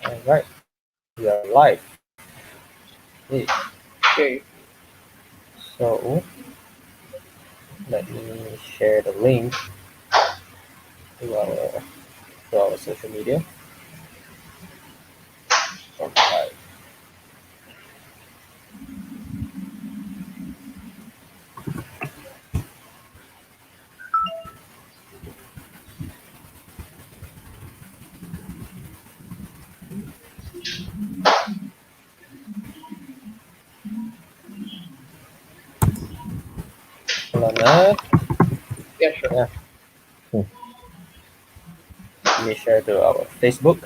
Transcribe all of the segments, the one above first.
All right, we are live. Hey, Okay. so let me share the link to our social media. Alright. Hold on, Yeah, sure. yeah, let me share to our Facebook.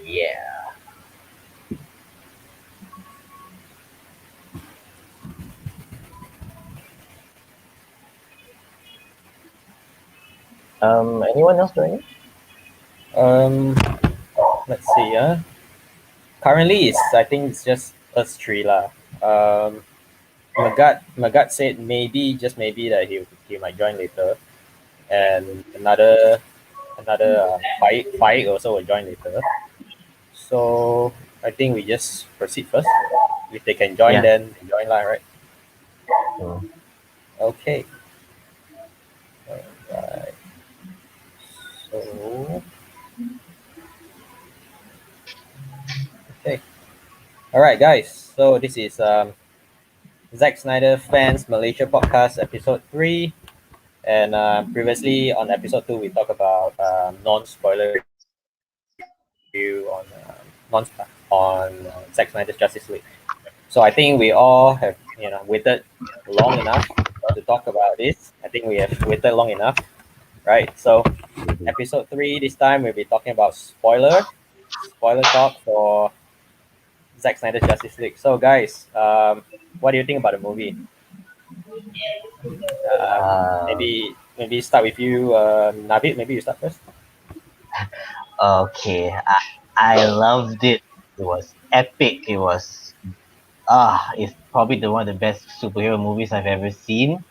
Yeah. Anyone else joining? Um, let's see. Currently, I think it's just us three lah. Magat said maybe, just maybe, that he might join later, and another Faik also will join later. So I think we just proceed first. If they can join, Yeah. then they join lah, right? Mm. Okay. Alright. So okay. Alright, guys. So this is Zack Snyder Fans Malaysia Podcast Episode 3. And previously on Episode 2, we talked about non-spoiler review on Zack Snyder's Justice League. So I think we all have waited long enough to talk about this. I think we have waited long enough, right? So Episode 3 this time we'll be talking about spoiler talk for Zack Snyder's Justice League. So guys, what do you think about the movie? Um, Maybe start with you, Navid. Maybe you start first. okay. I loved it. It was epic. It's probably the one of the best superhero movies I've ever seen.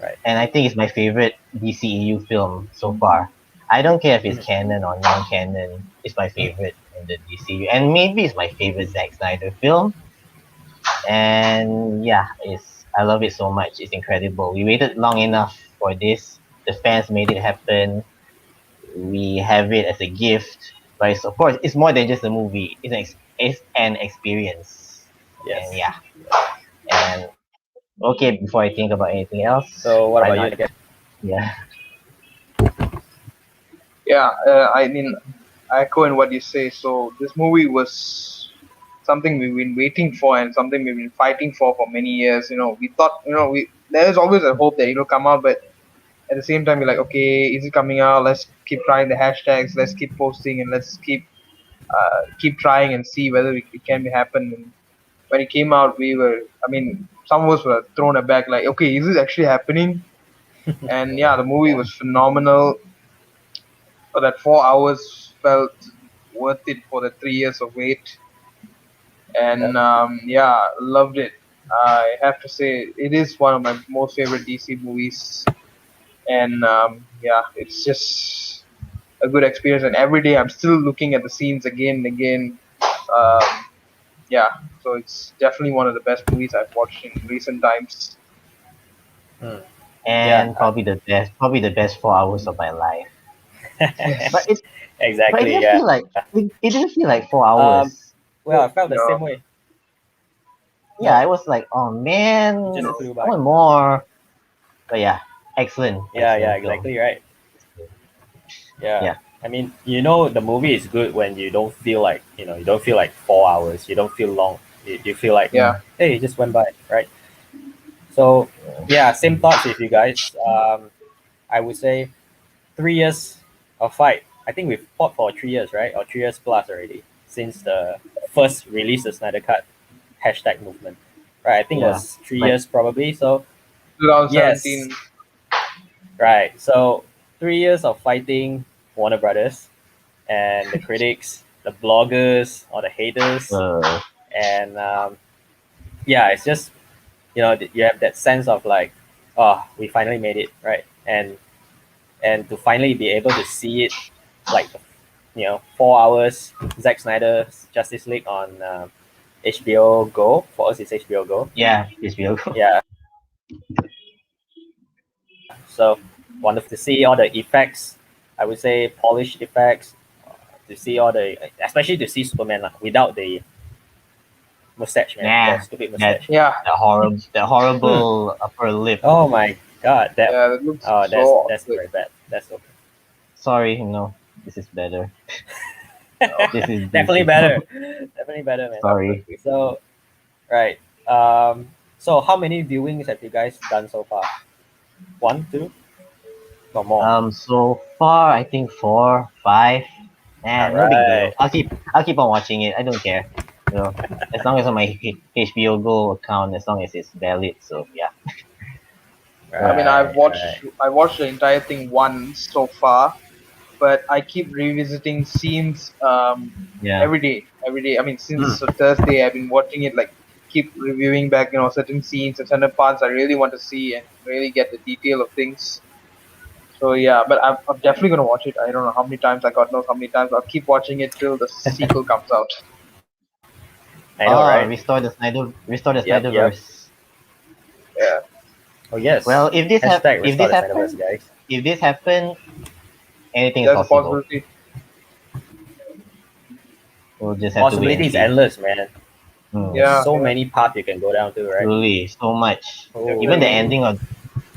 Right. And I think it's my favorite DCEU film so far. I don't care if it's Mhm. canon or non-canon. It's my favorite in the DCU, and maybe it's my favorite Zack Snyder film. And yeah, I love it so much. It's incredible. We waited long enough for this. The fans made it happen. We have it as a gift, but of course it's more than just a movie. It's an experience. And Yes. yeah, and okay, before I think about anything else, So what why about you, not? Nagel? Yeah. Yeah, I mean, I echo in what you say. So this movie was something we've been waiting for and something we've been fighting for many years. We thought, there is always a hope that it'll come out, but at the same time, we're like, okay, is it coming out? Let's keep trying the hashtags. Let's keep posting and let's keep trying and see whether it can be happen. And when it came out, some of us were thrown aback, like, okay, is this actually happening? And yeah, the movie was phenomenal. So that 4 hours felt worth it for the 3 years of wait. Yeah. And yeah, loved it. I have to say, it is one of my most favorite DC movies. And yeah, it's just a good experience. And every day I'm still looking at the scenes again and again. Um, yeah, so it's definitely one of the best movies I've watched in recent times. Hmm. Yeah. And probably the best 4 hours of my life. But Yes. it but it Exactly. didn't Yeah. feel like it didn't feel like four Um. hours. Well, I felt the same No, way. Yeah, No, I was like, oh it man, just no. flew I by. want more. But yeah, Yeah. Yeah. excellent film. Exactly. Right. Yeah. Yeah. I mean, the movie is good when you don't feel like 4 hours. You don't feel long. You feel like, Yeah, Mm, hey, it just went by, right? So, yeah, same thoughts with you guys. I would say 3 years of fight. I think we've fought for 3 years, right? Or 3 years plus already since the first release of Snyder Cut hashtag movement. Right, I think it Yeah. was three But years probably. So yes, 2017. right. So 3 years of fighting Warner Brothers and the critics, the bloggers or the haters, uh, and yeah, it's just you have that sense of like, oh, we finally made it, right? And to finally be able to see it, like 4 hours, Zack Snyder's Justice League on HBO Go. For us, it's HBO Go. yeah, it's real. Yeah, so wonderful to see all the effects. I would say polished effects. To see all the, especially to see Superman without the mustache, man, the Nah, stupid that mustache. Yeah, the Hmm. horrible upper lip. Oh my God, that yeah, it looks oh so that's awkward. very bad. That's okay. Sorry, no, this is better. This is Definitely DC. better. Definitely better, man. Sorry. Definitely. So right. So how many viewings have you guys done so far? One, two, or more? So far I think 4, 5. All Nah, no big deal. right. I'll keep on watching it. I don't care. You know, as long as on my HBO Go account, as long as it's valid. So yeah. I mean, Right. Right. I watched the entire thing once so far, but I keep revisiting scenes Yeah. every day. I mean, Hmm. since Thursday, I've been watching it, like keep reviewing back, certain scenes and certain parts I really want to see and really get the detail of things. So yeah, but I'm definitely gonna watch it. I don't know how many times. I God knows how many times. I'll keep watching it till the sequel comes out. I know, Oh, right? restore the Yep. Yep. Snyderverse. Yeah, Oh yes. Well, Hashtag if restore this the Snyderverse, happen, guys. if this happen, anything is there's a possible. possibility. We'll just have to wait and Possibility is see. endless, man. Hmm. There's Yeah, so yeah. many paths you can go down to, right? Truly, so much. Even the Definitely. Oh. ending of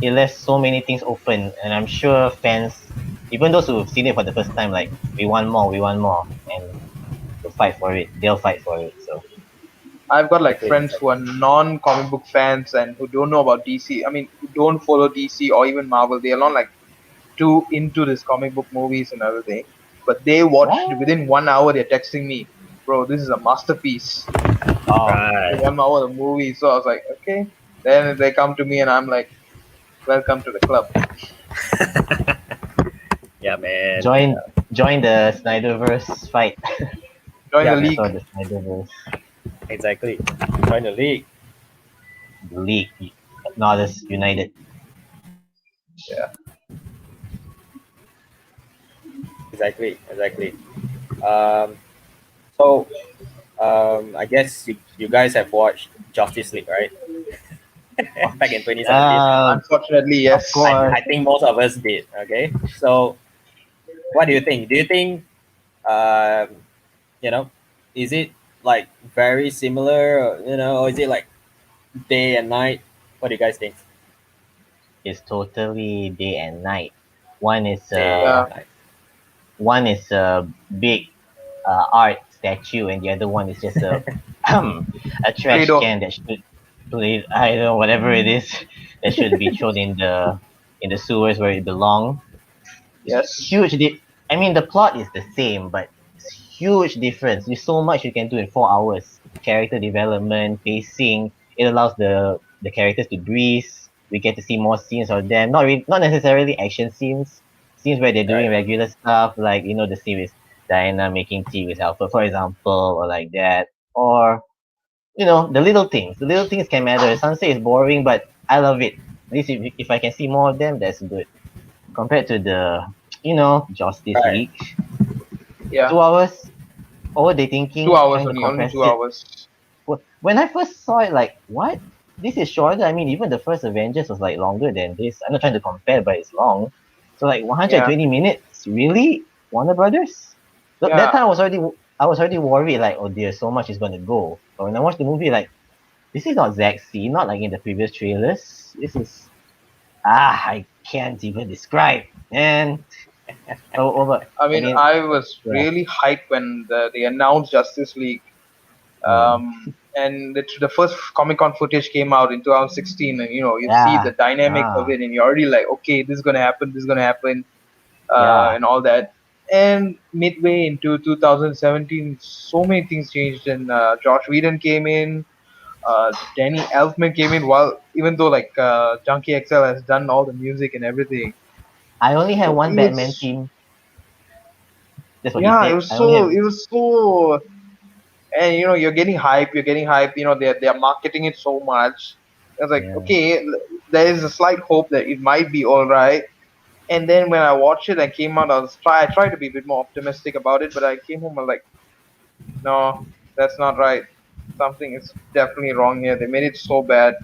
it left so many things open, and I'm sure fans, even those who've seen it for the first time, like we want more, and to fight for it. They'll fight for it. So I've got like Exactly. friends who are Exactly. non-comic book fans and who don't know about DC. I mean, who don't follow DC or even Marvel. They are not like too into this comic book movies and everything. But they watched what? within 1 hour. They're texting me, bro, this is a masterpiece. Oh, The Right. 1 hour of the movie. So I was like, okay. Then they come to me and I'm like, welcome to the club. Yeah, man. join join the Snyderverse fight. Join the Yeah, man. league. Restore the Snyderverse. Exactly. Join the league. The league, not as united. Yeah. Exactly. Exactly. Um. So, I guess you guys have watched Justice League, right? Back in 2017. Unfortunately, Of yes. course. I think most of us did. Okay. So, what do you think? Do you think, um, you know, is it like very similar, or is it like day and night? What do you guys think? It's totally day and night. One is Day uh Yeah. and night. one is a big art statue, and the other one is just a trash Play-Doh. can that should please I don't know whatever it is that should be thrown in the sewers where it belong. It's Yes. huge. I mean, the plot is the same, but it's huge difference. There's so much you can do in 4 hours. Character development, pacing. It allows the characters to breathe. We get to see more scenes of them. Not necessarily action scenes. Scenes where they're doing Right. regular stuff, like the scene with Diana making tea with Alpha, for example, or like that. Or the little things. The little things can matter. Some say it's boring, but I love it. At least if I can see more of them, that's good compared to the Justice Right. League. Yeah. 2 hours. What were they Two thinking? hours Trying to only. Only compress two it. hours. When I first saw it, like, what? This is shorter. I mean, even the first Avengers was like longer than this. I'm not trying to compare, but it's long. So like Yeah. 120 minutes, really? Warner Brothers? That Yeah. time I was already worried, like, oh dear, so much is gonna go. But when I watched the movie, like, this is not Zack C, not like in the previous trailers. This is I can't even describe. And over. I I mean, mean, I was yeah. really hyped when they announced Justice League. Mm. And the first Comic Con footage came out in 2016, and you see the Yeah. dynamics of Ah. it, and you're already like, okay, this is gonna happen, this is gonna happen. Yeah. and all that. And midway into 2017, so many things changed, and Josh Whedon came in. Danny Elfman came in, while even though like Junkie XL has done all the music and everything. I only have one It Batman was theme. That's what he yeah, said. I only have. it was so, and you're getting hype, they're marketing it so much. It's like, Yeah. okay, there is a slight hope that it might be all right. And then when I watched it and came out, I tried to be a bit more optimistic about it, but I came home and like, no, that's not right. Something is definitely wrong here. They made it so bad.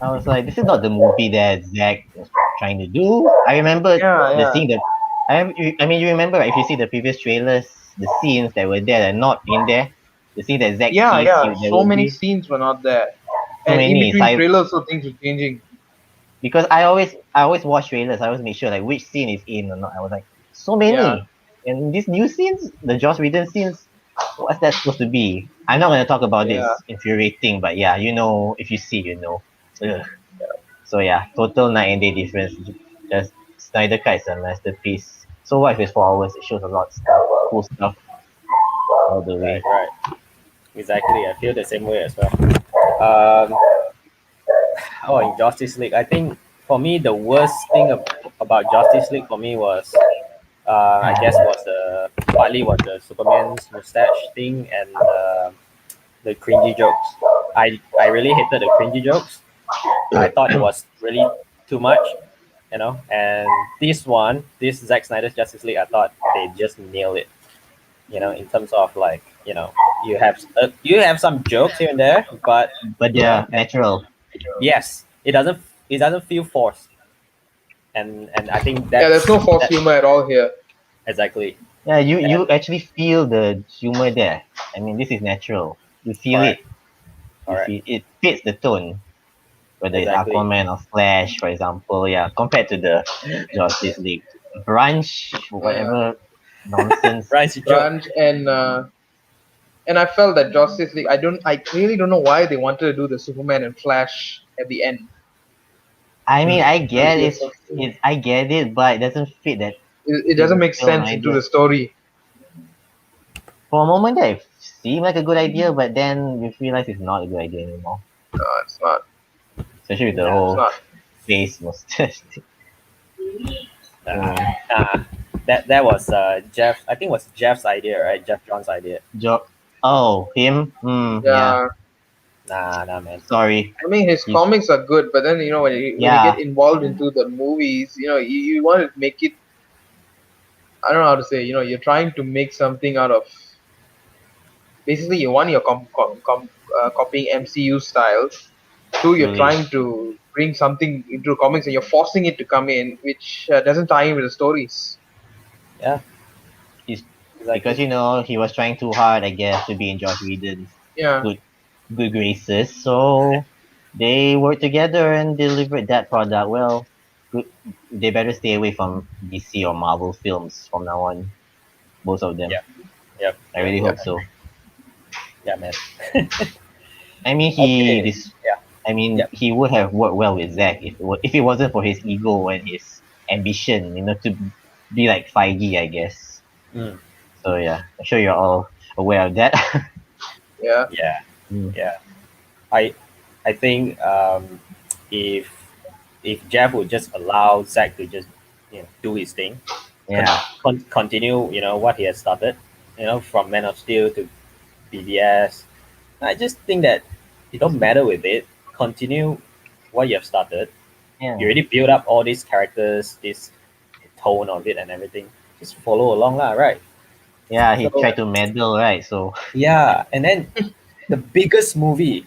I was like, this is not the movie that Zack was trying to do. I remember Yeah, the yeah, scene that I mean, you remember, right, if you see the previous trailers, the scenes that were there are not in there. The scene that Zack yeah, teased yeah. you there So would many be scenes were not there, so and in many. So between trailers, so things were changing. because I always watch trailers. I always make sure like which scene is in or not. I was like, so Yeah, many. And these new scenes, the Joss Whedon scenes, what's that supposed to be? I'm not gonna talk about yeah. this infuriating, but yeah, if you see, you know. Ugh. So yeah, total night and day difference. Just Snyder Cut is a masterpiece. So what if it's 4 hours? It shows a lot of stuff, cool stuff all the Right, way. right. Exactly. I feel the same way as well. Um, oh, in Justice League, I think for me the worst thing about Justice League for me was, I guess, was the partly was the Superman's mustache thing and the cringy jokes. I really hated the cringy jokes. I thought it was really too much, And this Zack Snyder's Justice League, I thought they just nailed it. In terms of like, you have some jokes here and there, but But yeah, natural. yes, it doesn't feel forced, and I think Yeah, there's no false that humor at all here. exactly. Yeah, you And actually feel the humor there. I mean, this is natural. You feel it. correct, You correct, feel it fits the tone. Whether it's exactly. Aquaman or Flash, for example, yeah, compared to the Justice League branch, Yeah, whatever nonsense. Right, joke. Branch and I felt that Justice League. I really don't know why they wanted to do the Superman and Flash at the end. I mean, I It was get just so- I get it, but it doesn't fit that it doesn't film make film sense into idea. the story. For a moment, there, it seemed like a good idea, but then you realize it's not a good idea anymore. No, it's not. Especially with the Nah, It's whole not. face mustache thing. nah, So, nah. That was Jeff. I think it was Jeff's idea, right? Jeff John's idea. Jo- oh, him? Yeah. Yeah, Nah, man. Sorry. I mean his He's comics are good, but then when you get yeah. involved into the movies, you want to make it. I don't know how to say. You're trying to make something out of. Basically, you one, you're copying MCU style. Two, you're Really. trying to bring something into comics and you're forcing it to come in, which doesn't tie in with the stories. Yeah, He's because exactly. he was trying too hard, I guess, to be in Josh Whedon's Yeah, good good graces. So they worked together and delivered that product. Well, good. They better stay away from DC or Marvel films from now on. Both of them. Yep, yep, I yep, really yeah, hope so. yeah, man. I mean, Okay. Yeah, yep. he would have worked well with Zack if it wasn't for his ego and his ambition, to be like Feige, I guess. Mm, So yeah, I'm sure you're all aware of that. yeah, yeah, Mm, yeah. I I think if if Jeff would just allow Zach to just do his thing, yeah, continue what he has started, from Man of Steel to BBS. I just think that it don't matter with it. Continue what you have started. You yeah, already build up all these characters, this tone of it and everything. Just follow along, lah, right? yeah. He So tried to meddle, right? So yeah, and then the biggest movie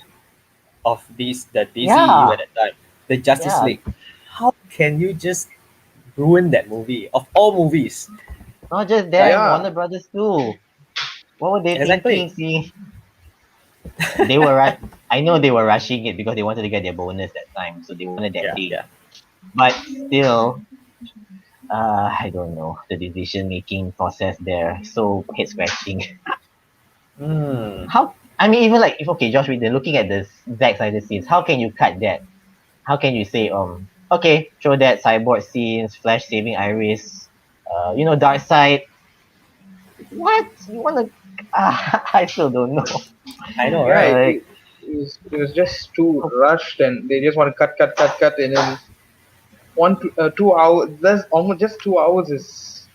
of the DCEU yeah, at that time, the Justice yeah. League. How can you just ruin that movie of all movies, Not just right? them, yeah, Warner Brothers too. What were they Exactly. thinking? See, they were right. I know they were rushing it because they wanted to get their bonus that time, so they wanted that Yeah, big. yeah. But still, I don't know the decision making process there. So head scratching. Hmm. How? I mean, even like if okay, Josh Whedon looking at this Zack Snyder scenes, how can you cut that? How can you say Okay, show that cyborg scenes, Flash saving Iris, Dark Side. What you wanna? I still don't know. I know, Yeah, right? it was just too rushed, and they just want to cut, and then 2 hours. That's almost just 2 hours is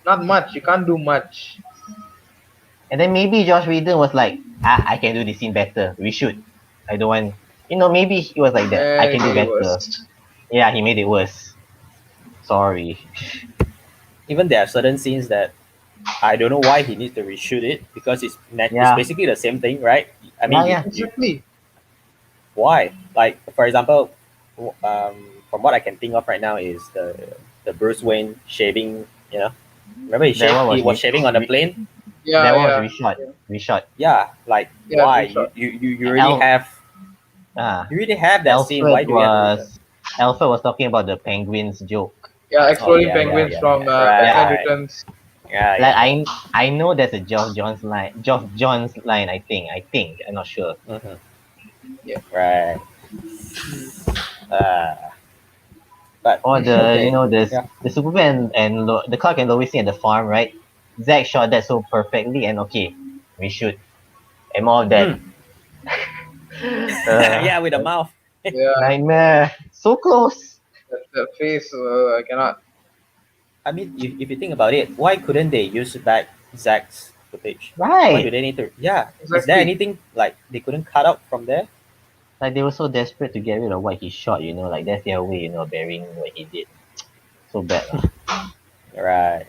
not much. You can't do much. And then maybe Josh Whedon was like, I can do this scene better. We should. I don't want. Maybe he was like that. I And can do it made it better. worse. Yeah, he made it worse. Sorry. Even there are certain scenes that I don't know why he needs to reshoot it because it's Yeah, basically the same thing, right? I mean, yeah, yeah. Exactly. why? Like for example, from what I can think of right now is the Bruce Wayne shaving. Remember That one he was was shaving on the plane. Yeah, that one was yeah, reshot. yeah, Reshot. Yeah, like yeah. why? Reshot. You already El have uh, you already have that scene. Alfred Why do you have to reset? was Alfred was talking about the penguins joke. Yeah, Oh exploding yeah, yeah, penguins yeah, from yeah. Yeah, Batman Right. Returns. Yeah, like yeah. I know that's a Geoff John's line. I think I'm not sure. Hmm. Yeah. Right. Mm. Uh, but Or the okay. Yeah. the Superman and the Clark and Lois scene at the farm, right? Zack shot that so perfectly, and okay, we should and more of that. Mm. uh, Yeah, with the mouth. Yeah, nightmare, so close, that face. I cannot. I mean, if you think about it, why couldn't they use back Zack's footage? Why do right? they need to? Yeah. Is there Exactly. anything like they couldn't cut out from there? Like they were so desperate to get rid of what he shot, like that's their way, burying what he did. So bad, lah. Right.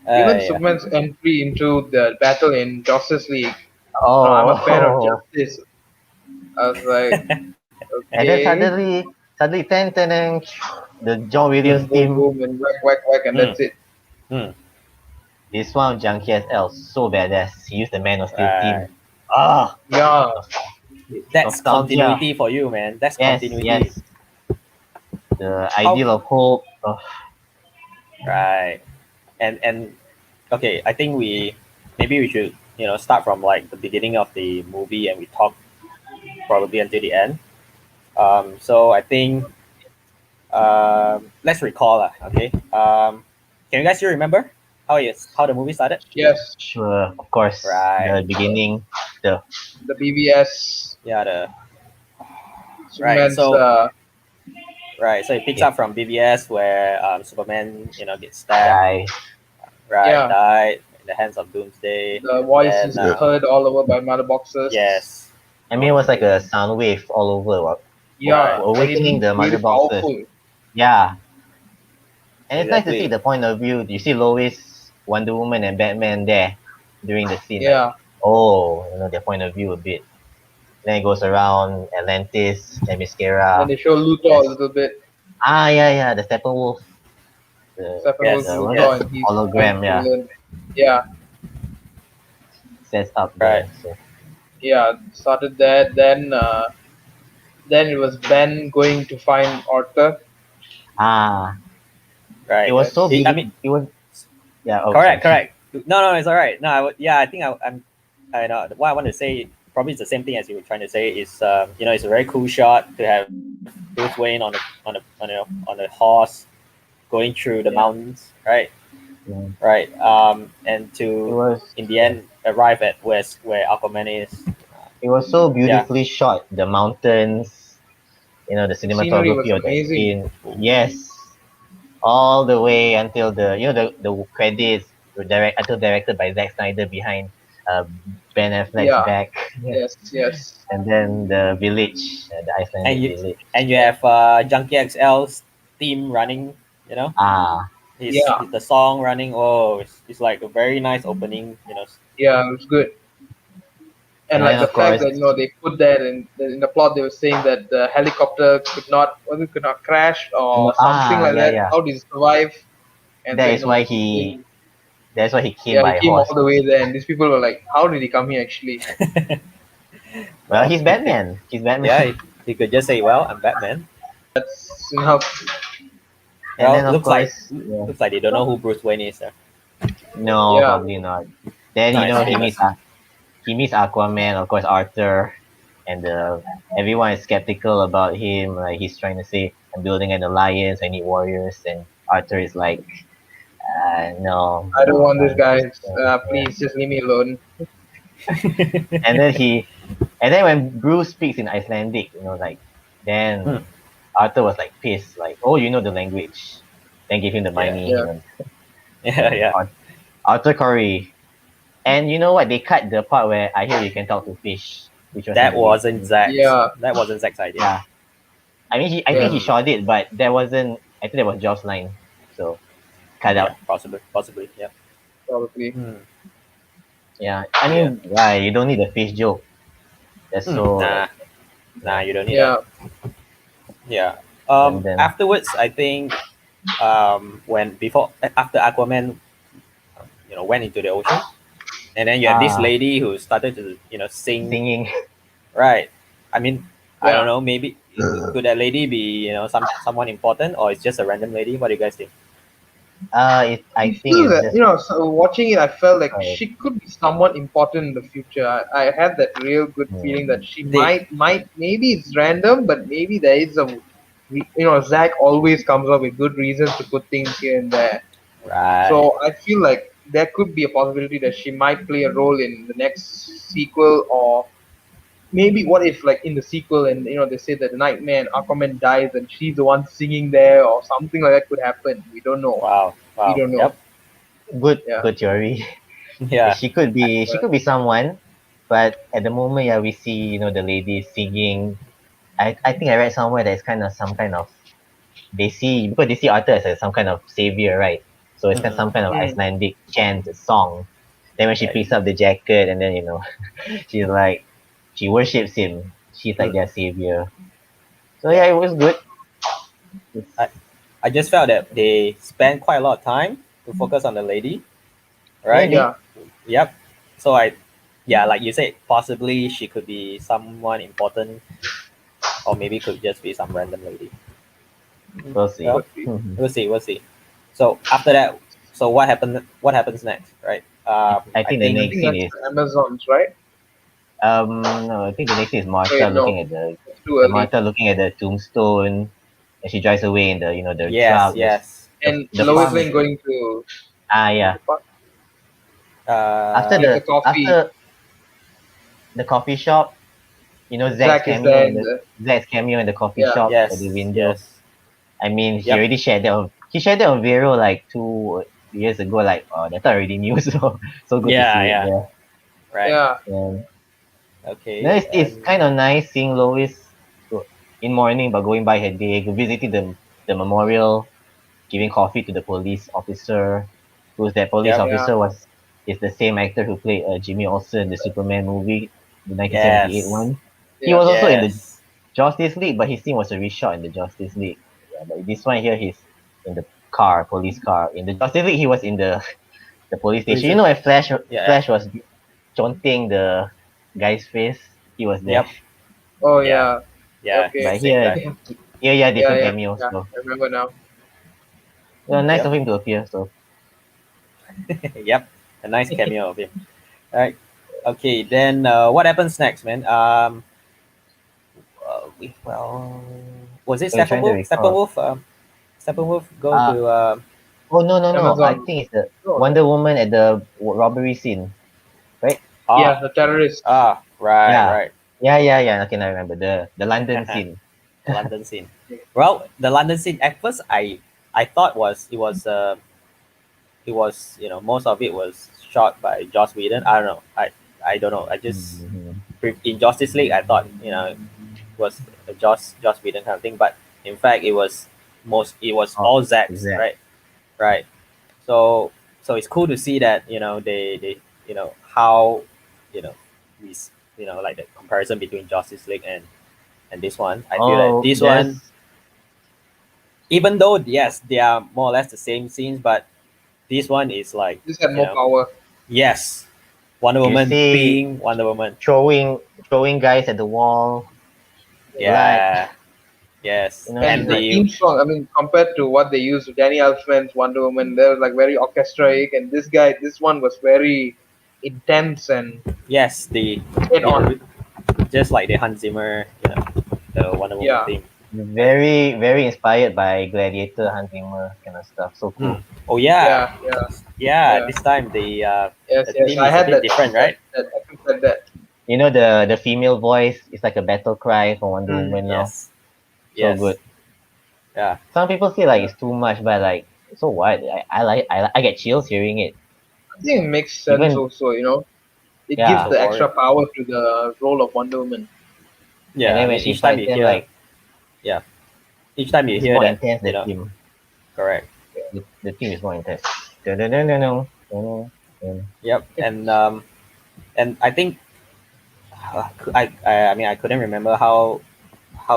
Even Yeah. Superman's entry into the battle in Justice League. I'm a fan of Oh, justice. I was like, and then okay, suddenly, ten, the John Williams boom, boom, team. boom, and whack, whack, whack, and Mm. that's it. Mm. This one, Junkie SL, so badass. He used the Man of Steel Right. team. Ah, Yeah, That's nostalgia. continuity for you, man. That's Yes, continuity. yes. The How? ideal of hope. Oh, Right. And okay, I think maybe we should start from like the beginning of the movie and we talk probably until the end. So I think let's recall okay. Can you guys still remember how the movie started? yes, sure, of course. Right. The beginning, the the BBS, Yeah. The right. Superman's, So right. So it picks yeah, up from BBS where Superman gets stabbed. guy. Right. yeah, Died in the hands of Doomsday. the And voice then is heard all over by mother boxes. yes. I mean, it was like a sound wave all over, Right. And it awakening looked the really mother boxes. powerful. Yeah, and it's nice to see Exactly. the point of view. You see Lois, Wonder Woman, and Batman there during the scene. Like, Yeah, oh, their point of view a bit. Then it goes around Atlantis, then Themyscira. they show Luthor a Yes. little bit. Yeah, the Steppenwolf, the Steppenwolf Yes. what's Luthor, Yes. and he's trying hologram. to Yeah, learn. Yeah, sets up Right. there. So yeah, started there. Then it was Ben going to find Arthur. ah, it Right. was so Yes. I beautiful. mean, It was yeah. Oh, sorry. correct. Correct. No, no, it's all right. No, yeah, I think I'm. I know what I want to say. Probably it's the same thing as you were trying to say. Is it's a very cool shot to have Bruce Wayne on a horse going through the Yeah. mountains, right? Yeah. Right. And It to was in the yeah. end arrive at where Aquaman is. It was so Yeah. beautifully shot. The mountains, the The scenery was cinematography of that amazing. scene. Yes, all the way until the credits were until directed by Zack Snyder behind uh, Ben Affleck's Yeah. back, Yes. Yes. and then the village, the And Icelandic you village. and you have Junkie XL's theme running. You know, Ah, Yeah. the song running. Oh, it's like a very nice opening. Yeah. It was good. And and like then the of fact course, that they put that in the plot, they were saying that the helicopter could not crash or something like yeah, that. yeah. How did he survive? And That then is why he, he came yeah, he by came horse. all the way there, and these people were like, "How did he come here?" Actually, Well, Well, he's Batman. He's yeah, Batman. he could just say, "Well, I'm Batman." that's enough. And Well, then of course, yeah. looks like they don't know who Bruce Wayne is. No, Yeah, probably not. Then Not as famous. he meets Aquaman, of course, Arthur, and everyone is skeptical about him. Like he's trying to say, I'm building an alliance. I need warriors. And Arthur is like, no, I don't no, want this, no. guys. Yeah. Please just leave me alone. And then and then when Bruce speaks in Icelandic, like, then Hmm. Arthur was like pissed, like, oh, you know the language. Then give him the Yeah. money, Yeah. Yeah. Yeah. Arthur Curry. And you know what? They cut the part where I hear you can talk to fish, which was in That the beginning. wasn't Zach's. Yeah. That wasn't Zach's idea. Yeah. I mean, I think Yeah. he Hmm. shot it, but that wasn't. I think that was Josh's line, so cut Yeah. out. Possibly. Possibly. Yeah. Probably. Hmm. Yeah. I Yeah. mean, why you don't need a fish joke? That's Hmm. so Nah. like, Nah. yeah, You don't need that. Yeah. Yeah. random. Afterwards, I think when before after Aquaman, went into the ocean, and then you have this Ah, lady who started to sing. singing. Right. I mean, I don't Yeah. know. Maybe could that lady be someone important, or it's just a random lady? What do you guys think? I I think feel it's that just so watching it, I felt like uh, she could be someone important in the future. I had that real good feeling hmm, that she They might maybe it's random, but maybe there is Zach always comes up with good reasons to put things here and there. right. So I feel like there could be a possibility that she might play a role in the next sequel, or maybe what if like in the sequel and they say that the Nightman Aquaman dies and she's the one singing there or something like that could happen. We don't know. Wow. We Wow. don't know. Yep. Yeah. good theory. Yeah. She could be someone, but at the moment, yeah, we see the lady singing. I think I read somewhere that it's kind of some kind of because they see Arthur as some kind of savior, right? So it's kind of Mm-hmm. some kind of Mm. Icelandic chant song. Then when she Right. picks up the jacket, and then she's like she worships him. She's like Mm. their savior. So yeah, Yeah. it was good. It's, I I just felt that they spent quite a lot of time to focus on the lady, right? really, Yeah. Yep. So yeah, like you said, possibly she could be someone important, or maybe could just be some random lady. Mhm. we'll see. Well, Could be. we'll see. We'll see. So after that, so what happened? What happens next, right? I I think the I think next think scene that's is the Amazons, right? no, I think the next scene is Martha Wait, looking no, at it's too early. the tombstone, and she drives away in the yes, truck. yes. And The Lois farm She's Lane is going to yeah. the park, After get the the coffee. after the coffee shop, Zach is there in the Zach's cameo in the coffee yeah. shop at the yes, window. yes. I mean, Yep. he shared that on Vero like 2 years ago. Like, oh, that's already new. So good to Yeah, see it yeah. there. Right. Yeah. And no, Okay. it's And kind of nice seeing Lois in morning, but going by her day, visiting the memorial, giving coffee to the police officer. Who's that police yep. Yeah. officer is the same actor who played Jimmy Olsen in the Superman movie, the 1978 Yes. one. He Yeah. was also in the Yes. Justice League, but his scene was a reshot in the Justice League. Yeah, but this one here, he's in the police car. In the Justice League, he was in the police station. Prison. When Yeah. Flash was taunting the guy's face, he was there. Yep. Oh Yeah. yeah. Yeah. It's Okay. the But same here, guy. Yeah. yeah, Yeah. different Yeah. cameo. Yeah. So I remember now. nice Yep. of him to appear. So Yep. A nice cameo of him. All right. Okay. Then what happens next, man? Well, was it I'm trying to Steppenwolf? recall. Steppenwolf go Uh to oh, no. I Amazon. think it's the No, no. Wonder Woman at the robbery scene, right? ah Yeah, the terrorists. right, Yeah, right. yeah. Okay, I remember the London The scene. London scene. Well, the London scene at first I thought it was most of it was shot by Joss Whedon. I don't know. I don't know. I just Mhm. in Justice League I thought it was a Joss Whedon kind of thing, but in fact it was Oh, all Zack's, exact. right? Right. So it's cool to see that they how you know like the comparison between Justice League and this one. I feel that Oh, this one, there's even though yes they are more or less the same scenes, but this one is like This had you more know power. yes, Wonder you Woman see being Wonder Woman. throwing guys at the wall, blood. Yeah. Yes. She's And And the like, the theme song, I mean, compared to what they used with Danny Elfman's Wonder Woman, they were like very orchestraic, and this one was very intense and yes the head on. just like the Hans Zimmer the Wonder Woman Yeah. theme. very very inspired by Gladiator, Hans Zimmer kind of stuff. So Mm. cool. Oh yeah, Yeah, yeah, yeah. yeah. This time Yes, the yes. theme I is a had bit that different, that right? that episode like that. You know the female voice is like a battle cry for Wonder Mm. Woman now. Yes, So yes, good. yeah. Some people say like Yeah. it's too much, but like so what? I get chills hearing it. I think it makes sense Even also. It gives She's a yeah, the extra warrior. power to the role of Wonder Woman. and Yeah, I then when mean she each time fights you them, hear, like yeah, each time you it's hear more that, intense. you The know, theme, correct. the theme is more intense. Dun, dun, dun, dun, dun, dun, dun. Yep, and I think I mean I couldn't remember how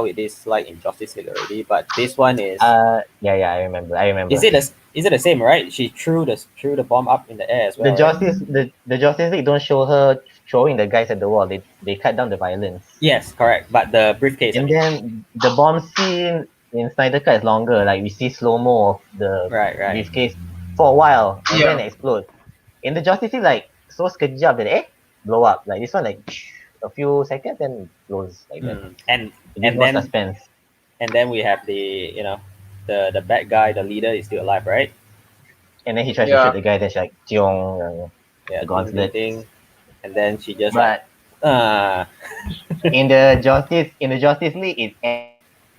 it is like in Justice League already, but this one Yeah, I remember. I is remember. it the same, right? She threw the bomb up in the air as The well, right? Justice League don't show her throwing the guys at the wall. They cut down the violence. Yes, correct. But the briefcase, I And mean, then the bomb scene in Snyder Cut is longer. Like we see slow mo of the right. briefcase for a while, and then Yeah, it explodes. In the Justice League, like so sekejap that blow up. Like this one, like a few seconds and blows like that. Mm. And It gives and more then suspense. and then we have the bad guy, the leader is still alive, right? And then he tries to shoot yeah, the guy. That's like Tiong, Yeah, the ting, gauntlet. and then she just like But uh in the Justice League, it ends right there.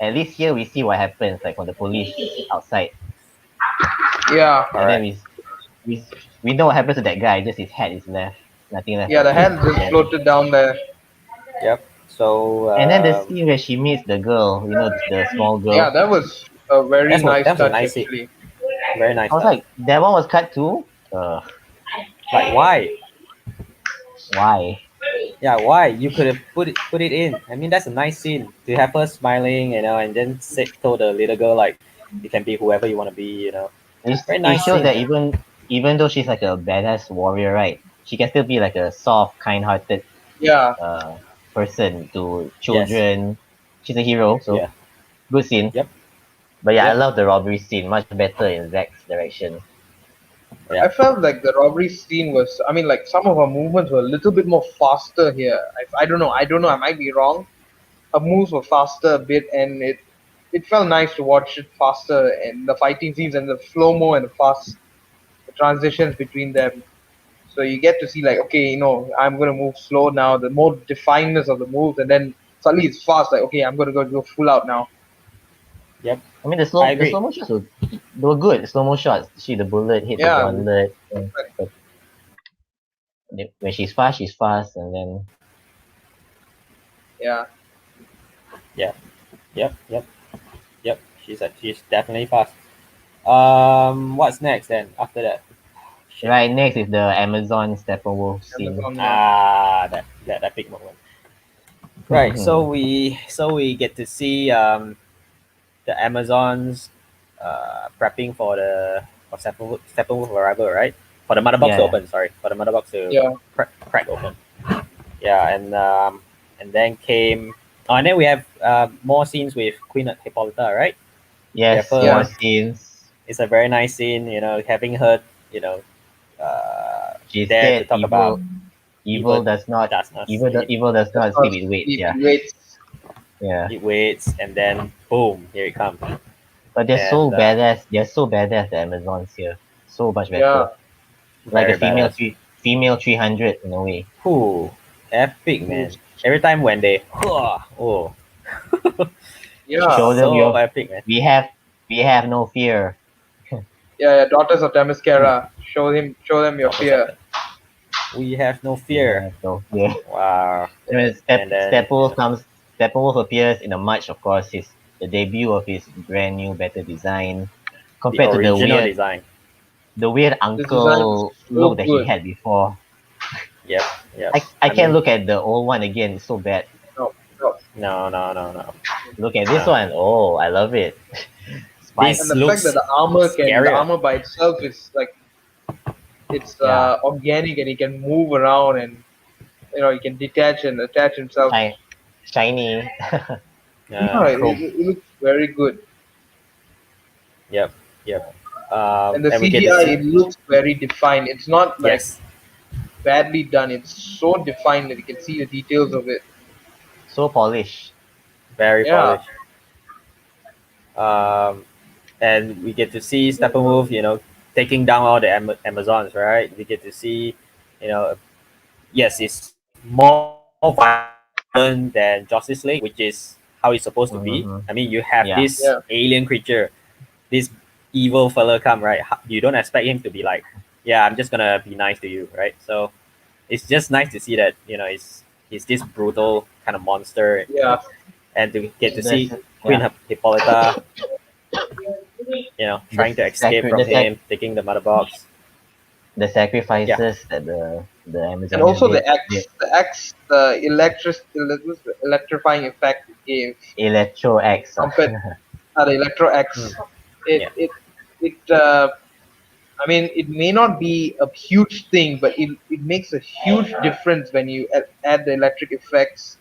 At least here we see what happens, like when the police outside, yeah, and then correct. we we know what happens to that guy. Just his head is left, nothing left yeah. of The him. hand just floated down there. Yep. So And then the scene where she meets the girl, the small Yeah, girl. that was a very nice that was a touch nice scene. actually. Very nice I was touch. like, that one was cut too. Like why? Why? Yeah, why? You could have put it in. I mean, that's a nice scene to have her smiling, and then told the little girl like, you can be whoever you want to be. Very It nice shows scene, that man. even though she's like a badass warrior, right? She can still be like a soft, kind-hearted Yeah, uh person to Yes. children. She's a hero, so Yeah. good scene. Yep. But yeah, I Yep. love the robbery scene, much better in Zack's direction. I Yeah. felt like the robbery scene was. I mean, like some of her movements were a little bit more faster here. I don't know. I don't know. I might be wrong. Her moves were faster a bit, and it felt nice to watch it faster and the fighting scenes and the slow mo and the fast the transitions between them. So you get to see like, okay, I'm gonna move slow now, the more definedness of the moves, and then suddenly it's fast, like, okay, I'm gonna go full out now. Yep. I mean, I the agree. slow mo shots they were good. Slow mo shots. See the bullet hit the Yeah, gauntlet. But when she's fast, and then yeah. Yeah. Yep. Yep. She's definitely fast. What's next then after that? Shit. right next is the Amazon Steppenwolf scene. Amazon, yeah. That epic moment. Right. So we get to see the Amazons prepping for the Steppenwolf arrival, right? For the mother box to Yeah, open. Sorry, for the mother box to Yeah, crack open. Yeah, and then came. Oh, and then we have more scenes with Queen Hippolyta, right? We have yes, more her. yeah, scenes. It's a very nice scene, having her, you know, She there to said talk about evil evil does not does not sleep. evil does that's not not sleep. It waits. sleep, Yeah, it waits. yeah. It waits, and then boom, here it comes. But they're so And badass. They're so badass. The Amazons here, so much Yeah, better. Like the very badass. female 300 in a way. Whew, epic, man. Every time when they, oh, yeah, Show them so your. epic, man. We have no fear. yeah. Daughters of Themyscira, show them your Daughters fear. of we have no We fear. have no fear. Wow. Anyway, And then, Steppenwolf appears in a match. Of course, his the debut of his brand new, better design the compared to original design. the weird This design was uncle so look that he good. had before. Yep, yep. I I can't mean, look at the old one again. It's so bad. No, no. no. Look at this No. one. Oh, I love it. And This Spikes. the fact that looks the scarier. armor by itself is like it's Yeah. organic and he can move around and he can detach and attach himself. Shi- Shiny. Yeah, it, Chrome. it, it looks very good. Yep, yep. And the And we get to CGI, see. it looks very defined. It's not like Yes. badly done. It's so defined that you can see the details of it. So polished. very Yeah, polished. Um, and we get to see Steppenwolf, taking down all the Amazons, right? We get to see, you know, yes, it's more violent than Justice League, which is how it's supposed to be. I mean, you have this Yeah. alien yeah, creature, this evil fella come, right? You don't expect him to be like, yeah, I'm just gonna be nice to you, right? So it's just nice to see that he's this brutal kind of monster, yeah, and to get to There's see Queen yeah. Hippolyta, The trying to escape sacred from him, taking the mother box. the Yeah, sacrifices that the and Amazonian also did. Yeah. the electrifying effect it gave Electro X. compared the Electro mm, X. It yeah, it it. I mean, it may not be a huge thing, but it makes a huge difference when you add the electric effects.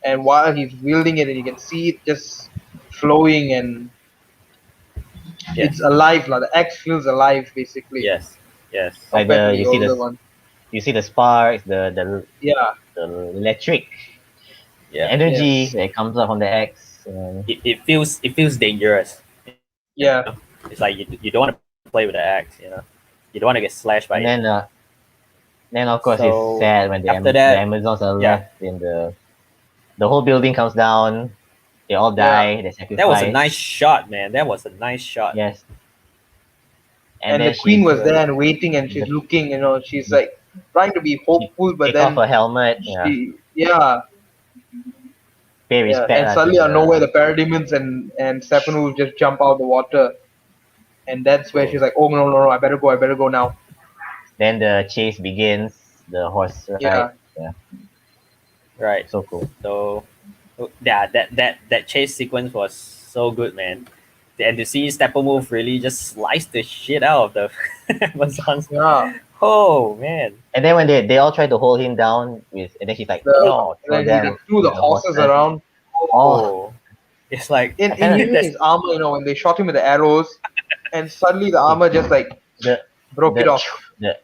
And while he's wielding it, and you can see it just flowing, and it's yes, alive. Like the X feels alive, basically, yes, yes, Like compared to the the older one. you see the sparks, Yeah. the electric, the yeah. energy Yes. that comes out from the X. It feels dangerous. Yeah. It's like you don't want to play with the axe. You don't want to get slashed by it. And then of course it's So sad when after the that, Amazons are yeah, left in the whole building comes down. They all Yeah. die. They that was a nice sacrifice. shot, man. That was a nice shot. Yes. And And the then queen she's was there and waiting, and she's the looking. She's like trying to be she hopeful, but take off then her helmet. Yeah. yeah, Pay yeah. respect And lah to suddenly out of nowhere, the the parademons and Steppenwolf just jump out of the water, and that's where she's Oh, like, "Oh no, no, no! I better go now." then the chase begins. The horse ride. Yeah, Yeah. right. So cool. So yeah, that chase sequence was so good, man. And to see Steppenwolf really just slice the shit out of the Amazons. yeah. Oh man. And then when they all try to hold him down and then she's like, no, And throw then he them like threw to the the horses horses. around. Oh, Oh, it's like I And kind of even that's his armor, when they shot him with the arrows, and suddenly the armor just like the broke it the off.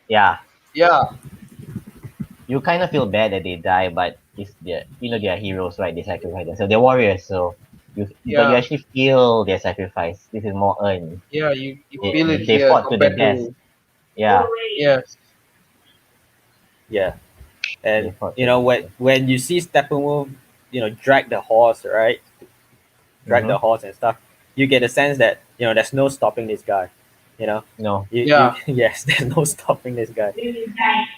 yeah. Yeah, You kind of feel bad that they die, but they are heroes, right? They sacrifice themselves. They're warriors, so but you yeah, actually feel their sacrifice. This is more earned. yeah. You feel it They here fought to the compared death. to Yeah, yes, yeah. they And fought to the when death. you see Steppenwolf, drag the horse, right? Drag Mm-hmm. the horse and stuff. You get a sense that there's no stopping this guy. You know, No. you yeah, yes, there's no stopping this guy.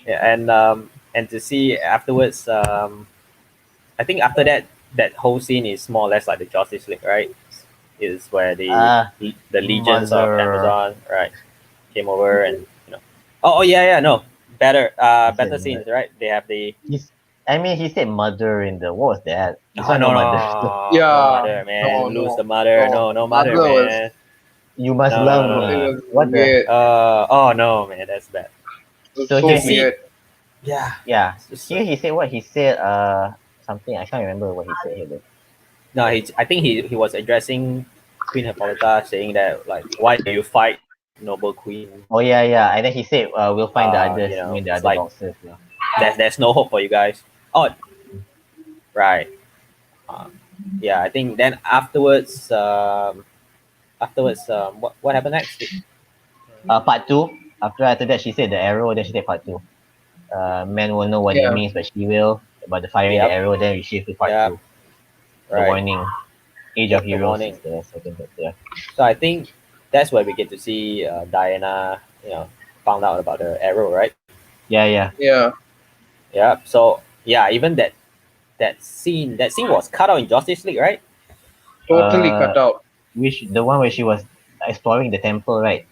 Yeah, and to see afterwards, I think after that whole scene is more or less like the Justice League, right? Is where Uh the legions of Mother. Amazon, right, came over and oh yeah, no, He said better scenes, right? They have the he's. I mean, he said mother in the what was that? This no one no no mother. no yeah. mother, man. No, Lose no, the mother, no. no mother, Mother was man. You must love it me. was What the? weird. Oh no, man, that's bad. It was So so To here he, see, weird. yeah, yeah. it's just Here he said what he said. Something I can't remember what he said here though. no. I think he was addressing Queen Hippolyta, saying that like, why do you fight, noble queen? Oh yeah, yeah. And then he said, "We'll find the You others. know, I mean, the it's other like boxes." Yeah. there's no hope for you guys. Oh, right. Yeah, I think then afterwards, what happened next? Part two. After that, she said the arrow. Then she said part two. Men will know what it Yeah, means, but she will. About the firing the Yep, arrow. Then we shift to part yep, two. The right. warning. Age of Yep, the Heroes is warning. the second part. Yeah. So I think that's where we get to see Diana, found out about the arrow, right? Yeah, yeah. yeah. Yeah. So yeah, even that scene was cut out in Justice League, right? Totally Uh, cut out. the one where she was exploring the temple, right?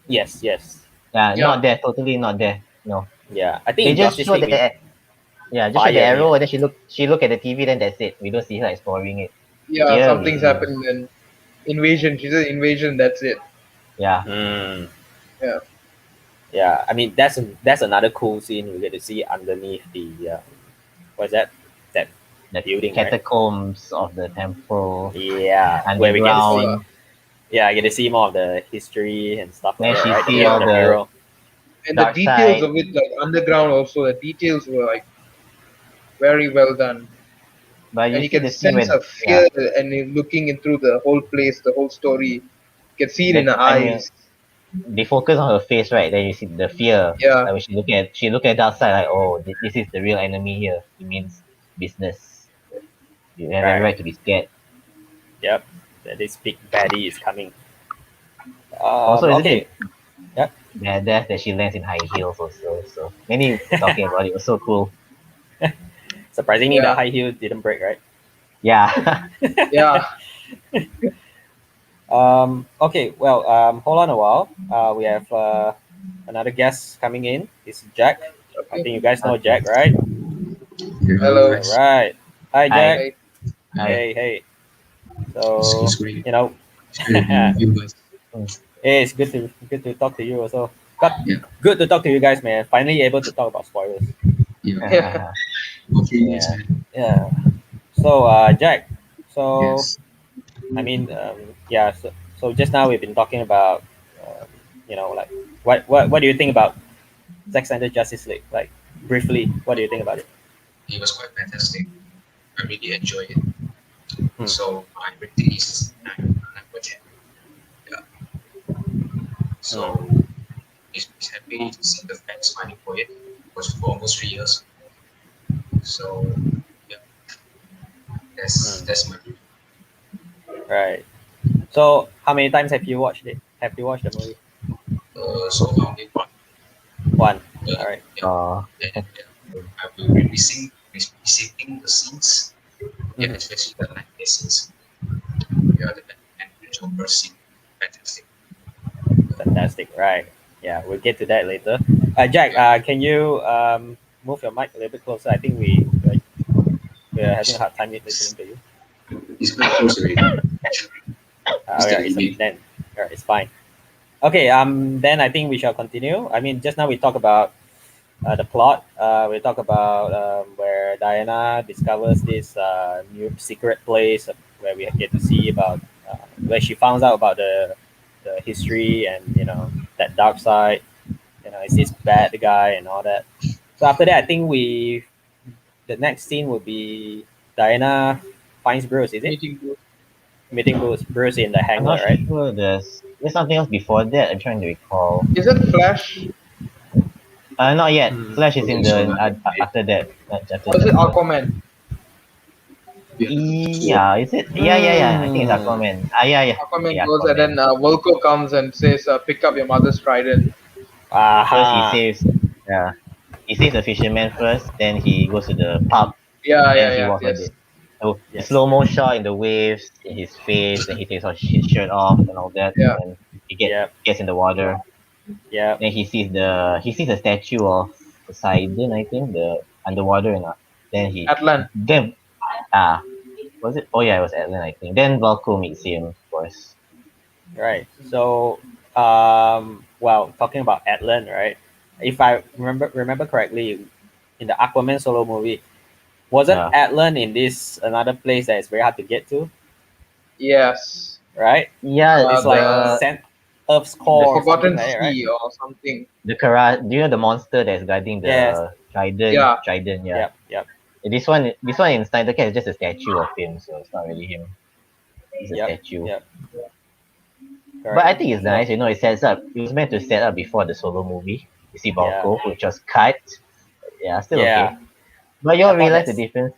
Yes, yes. Yeah, Yeah, not there. Totally not there. No, Yeah, I think they in just Justice show League we the yeah, just show the fire him. arrow, and then she look at the TV. Then that's it. We don't see her exploring it. yeah. Here we Something's see. Mm, happened. Then invasion. She said invasion. That's it. Yeah, mm, Yeah, yeah. I mean that's another cool scene we get to see underneath the what's that the building, right? catacombs of the temple Yeah, where we get to see Valhalla. underground. yeah, I get to see more of the history and stuff like Then that, she right? see Yeah, all The the mural. and the dark details side. of it, like underground, also the details were like very well done. But and you you see can the scene sense when a fear, and you're looking into the whole place, the whole story. You can see it in that her I mean eyes. they focus on her face, right? Then you see the fear. Yeah, Like when she looking at the outside, like, oh, this is the real enemy here. It means business. You have every Right. right to be scared. Yep. That this big baddie is coming. Also, isn't Okay. it Yep. badass that she lands in high heels also? So many talking about it was so cool. Surprisingly, the yeah, high heel didn't break, right? Yeah. yeah. Okay. Well, hold on a while. We have another guest coming in. It's Jack. I Okay. think you guys know Okay. Jack, right? Hello Hello. All guys. right. Hi, Hi. Jack. Hi. Hi. Hey, hey. It's So, great. you know, It's great being with you guys. Mm. hey, it's good to talk to you also. Got Yeah, good to talk to you guys, man. Finally able to talk about spoilers. yeah. Yeah. Hopefully, yes, Yeah. man. Yeah. So, Jack. So, Yes. I mean, yeah. So just now we've been talking about, um, like what do you think about Zack Snyder Justice League? Like briefly, what do you think about it? It was quite fantastic. I really enjoyed it. Hmm. So my rating is 9/10. Yeah. Hmm. So it's happy to see the fans fighting for it. It was for almost 3 years. So yeah, Hmm. that's my review. Right. So, how many times have you watched it? Have you watched the movie? So I only one. One. All Yeah, right. yeah. Oh. And I will be revisiting the scenes. Yeah, Hmm. especially the night scenes. Yeah, and the Joker scene. Fantastic. Fantastic. Right. Yeah, we'll get to that later. Jack, Yeah, can you move your mic a little bit closer? I think we're having a hard time listening to you. he's quite close already. He's Yeah, telling me. then. All right, it's fine. Okay. Then I think we shall continue. I mean, just now we talked about the plot. We talk about where Diana discovers this new secret place where we get to see about where she finds out about the history and that dark side. It's this bad guy and all that. So after that, I think the next scene will be Diana finds Bruce. Is it Meeting you. meeting Bruce in the I'm hangar, not right? sure there's something else before that. I'm trying to recall. Is it Flash? Not yet. Hmm. Flash is in Okay, so the after that. After Or is it Justice. Aquaman? yeah, so Yeah, is it? Yeah. I think it's Hmm. Aquaman. Yeah. Aquaman Okay, goes, and Aquaman. then Volko comes and says, "Pick up your mother's trident." First he Aha. saves. Yeah, he saves the fisherman first. Then he goes to the pub. Yeah, Then yeah, he yeah. walks on Yes. it. So the Yes. slow mo shot in the waves in his face. Then he takes off his shirt off and all that. Yeah. And he Yep. gets in the water. Yep. Then he sees the statue of Poseidon, I think, the underwater, and then Atlan. then ah was it? Oh yeah, it was Atlan, I think. Then Valko meets him, of course. Right. So, well, talking about Atlan, right? If I remember correctly, in the Aquaman solo movie, wasn't Yeah, Atlan in this another place that is very hard to get to, Yes. right? yeah. It's like The Earth's the The core or something Forgotten like that, right? Sea or something. the Kara. Do you know the monster that's guarding Yes. the trident? Yeah. Trident, yeah. Yep. Yep. This one in Snyder Cat is just a statue of him, so it's not really him. It's a Yep. statue. Yep. But Correct. I think it's So, nice, it sets up. It was meant to set up before the solo movie. You see yeah. Valko, which was cut. Yeah, still Yeah. okay. But you I all thought realize the that's difference.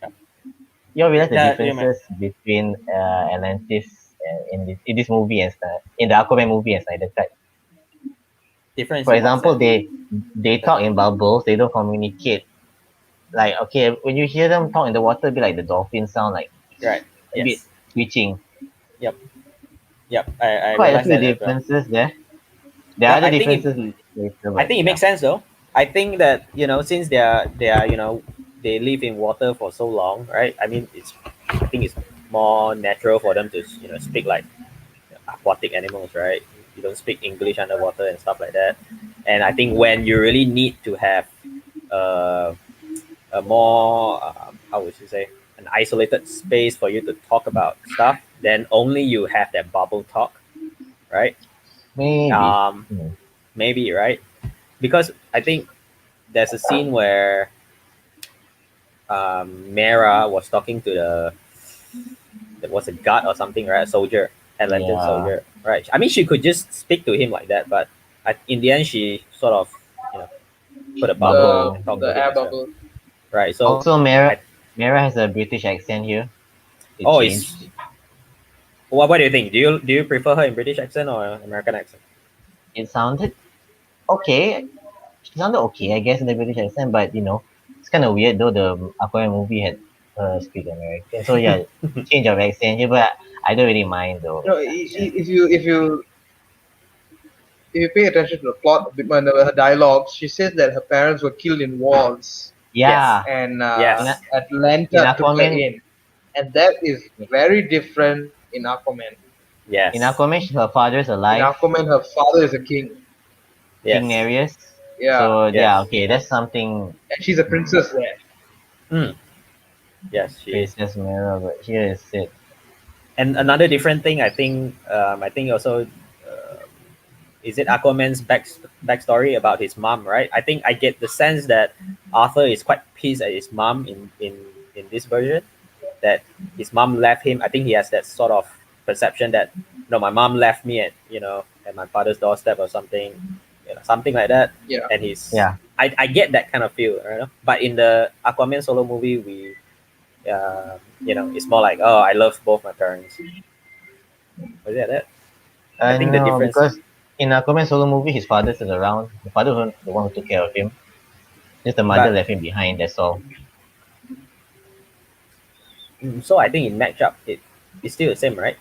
You all realize the that. You mean differences between Atlantis in this movie and in the Aquaman movie and Snyder Cut. difference For in what example, sense? they talk in bubbles. They don't communicate. Like okay, when you hear them talk in the water, be like the dolphin sound, like Right. a bit Yes. screeching. Yep. Yep. I Quite a realized few that as well. differences there. There are Yeah. other differences later, I but think it yeah. makes sense though. I think that since they are they live in water for so long, right? I mean, I think it's more natural for them to speak like aquatic animals, right? You don't speak English underwater and stuff like that. And I think when you really need to have uh, a more how would you say, an isolated space for you to talk about stuff, then only you have that bubble talk, right? Maybe. Um, Hmm. maybe, right? Because I think there's a scene where Mera was talking to there was a guard or something, right? A soldier, Atlantean Yeah. soldier, right? I mean, she could just speak to him like that, but in the end, she sort of, you know, put a bubble Bubble. and talk The to him air as well, bubble. right? So, Also, I Mera has a British accent here. It oh, it's changed. what do you think? Do you prefer her in British accent or American accent? It sounded okay. She sounded okay, I guess, in the British accent, but it's kind of weird though. The Aquaman movie had speak American, so yeah, change of accent here, but I don't really mind though. Yeah, If you pay attention to the plot a bit more, in her dialogues, she says that her parents were killed in wars, Yes, yeah. and In, yes, in Atlanta took her Aquaman, in, and that is very different in Aquaman. in yes, Aquaman, her father's In alive, Aquaman, her father is a king. King yes, Nereus. Yeah, So yeah, yes. okay, that's something. and she's a princess there. Mm, yes, she is. Princess Mera, but here is it. And another different thing, I think also, is it Aquaman's backstory about his mom, right? I think I get the sense that Arthur is quite pissed at his mom in this version, that his mom left him. I think he has that sort of perception that no, my mom left me at my father's doorstep or something, something like that. Yeah, And he's Yeah, I get that kind of feel, But in the Aquaman solo movie, it's more like, oh, I love both my parents. Was it that? I think the no, difference. because in Aquaman solo movie, his father's still around. The father was the one who took care of him. Just the mother But left him behind. That's all. so I think in matchup it's still the same, right?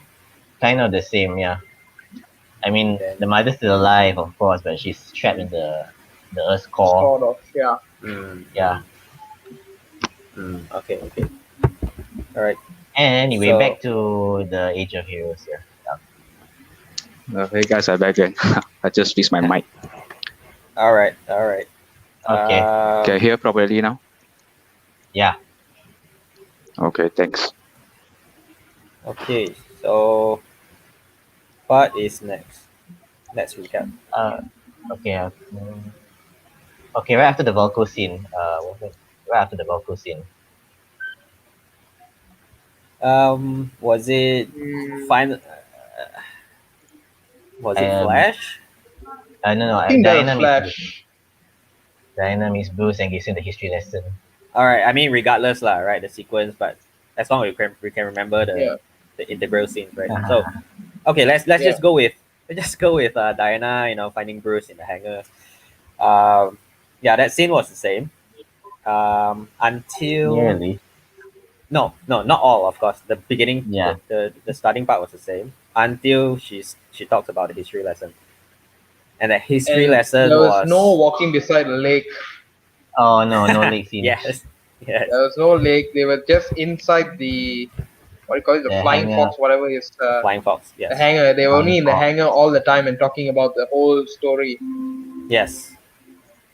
Kind of the same, yeah. I mean, Then the mother's still alive, of course, but she's trapped in the Earth's core. sort of. Yeah. mm, Yeah. okay, okay, all right. Anyway, So back to the Age of Heroes here. Hey guys, I'm back again. I just fixed my mic. all right, all right. Okay. Can you hear properly now? Yeah. Okay, thanks. Okay, so what is next? Let's recap. Uh. Okay. Okay. Right after the Volko scene. Right after the Volko scene. Was it Mm, final? Was it Um. Flash? No. No. I think that was Diana meets Bruce. Flash. Diana meets Bruce and gives him the history lesson. All right. I mean, regardless, lah, right? The sequence, but as long as we can remember Yeah, the integral scenes, right? So Uh-huh. okay, let's yeah. just go with Diana, finding Bruce in the hangar. Um, yeah, that scene was the same. Until Nearly. no, not all, of course. The beginning, Yeah. the starting part was the same until she talks about the history lesson, and the history And lesson there was no was walking beside a lake. Oh no. No late scenes. yes, yes, There was no lake. They were just inside the what do you call it, the The flying hangar. fox, whatever is the flying fox. the Yes, hangar. They were only Flying in the fox. hangar all the time and talking about the whole story. yes,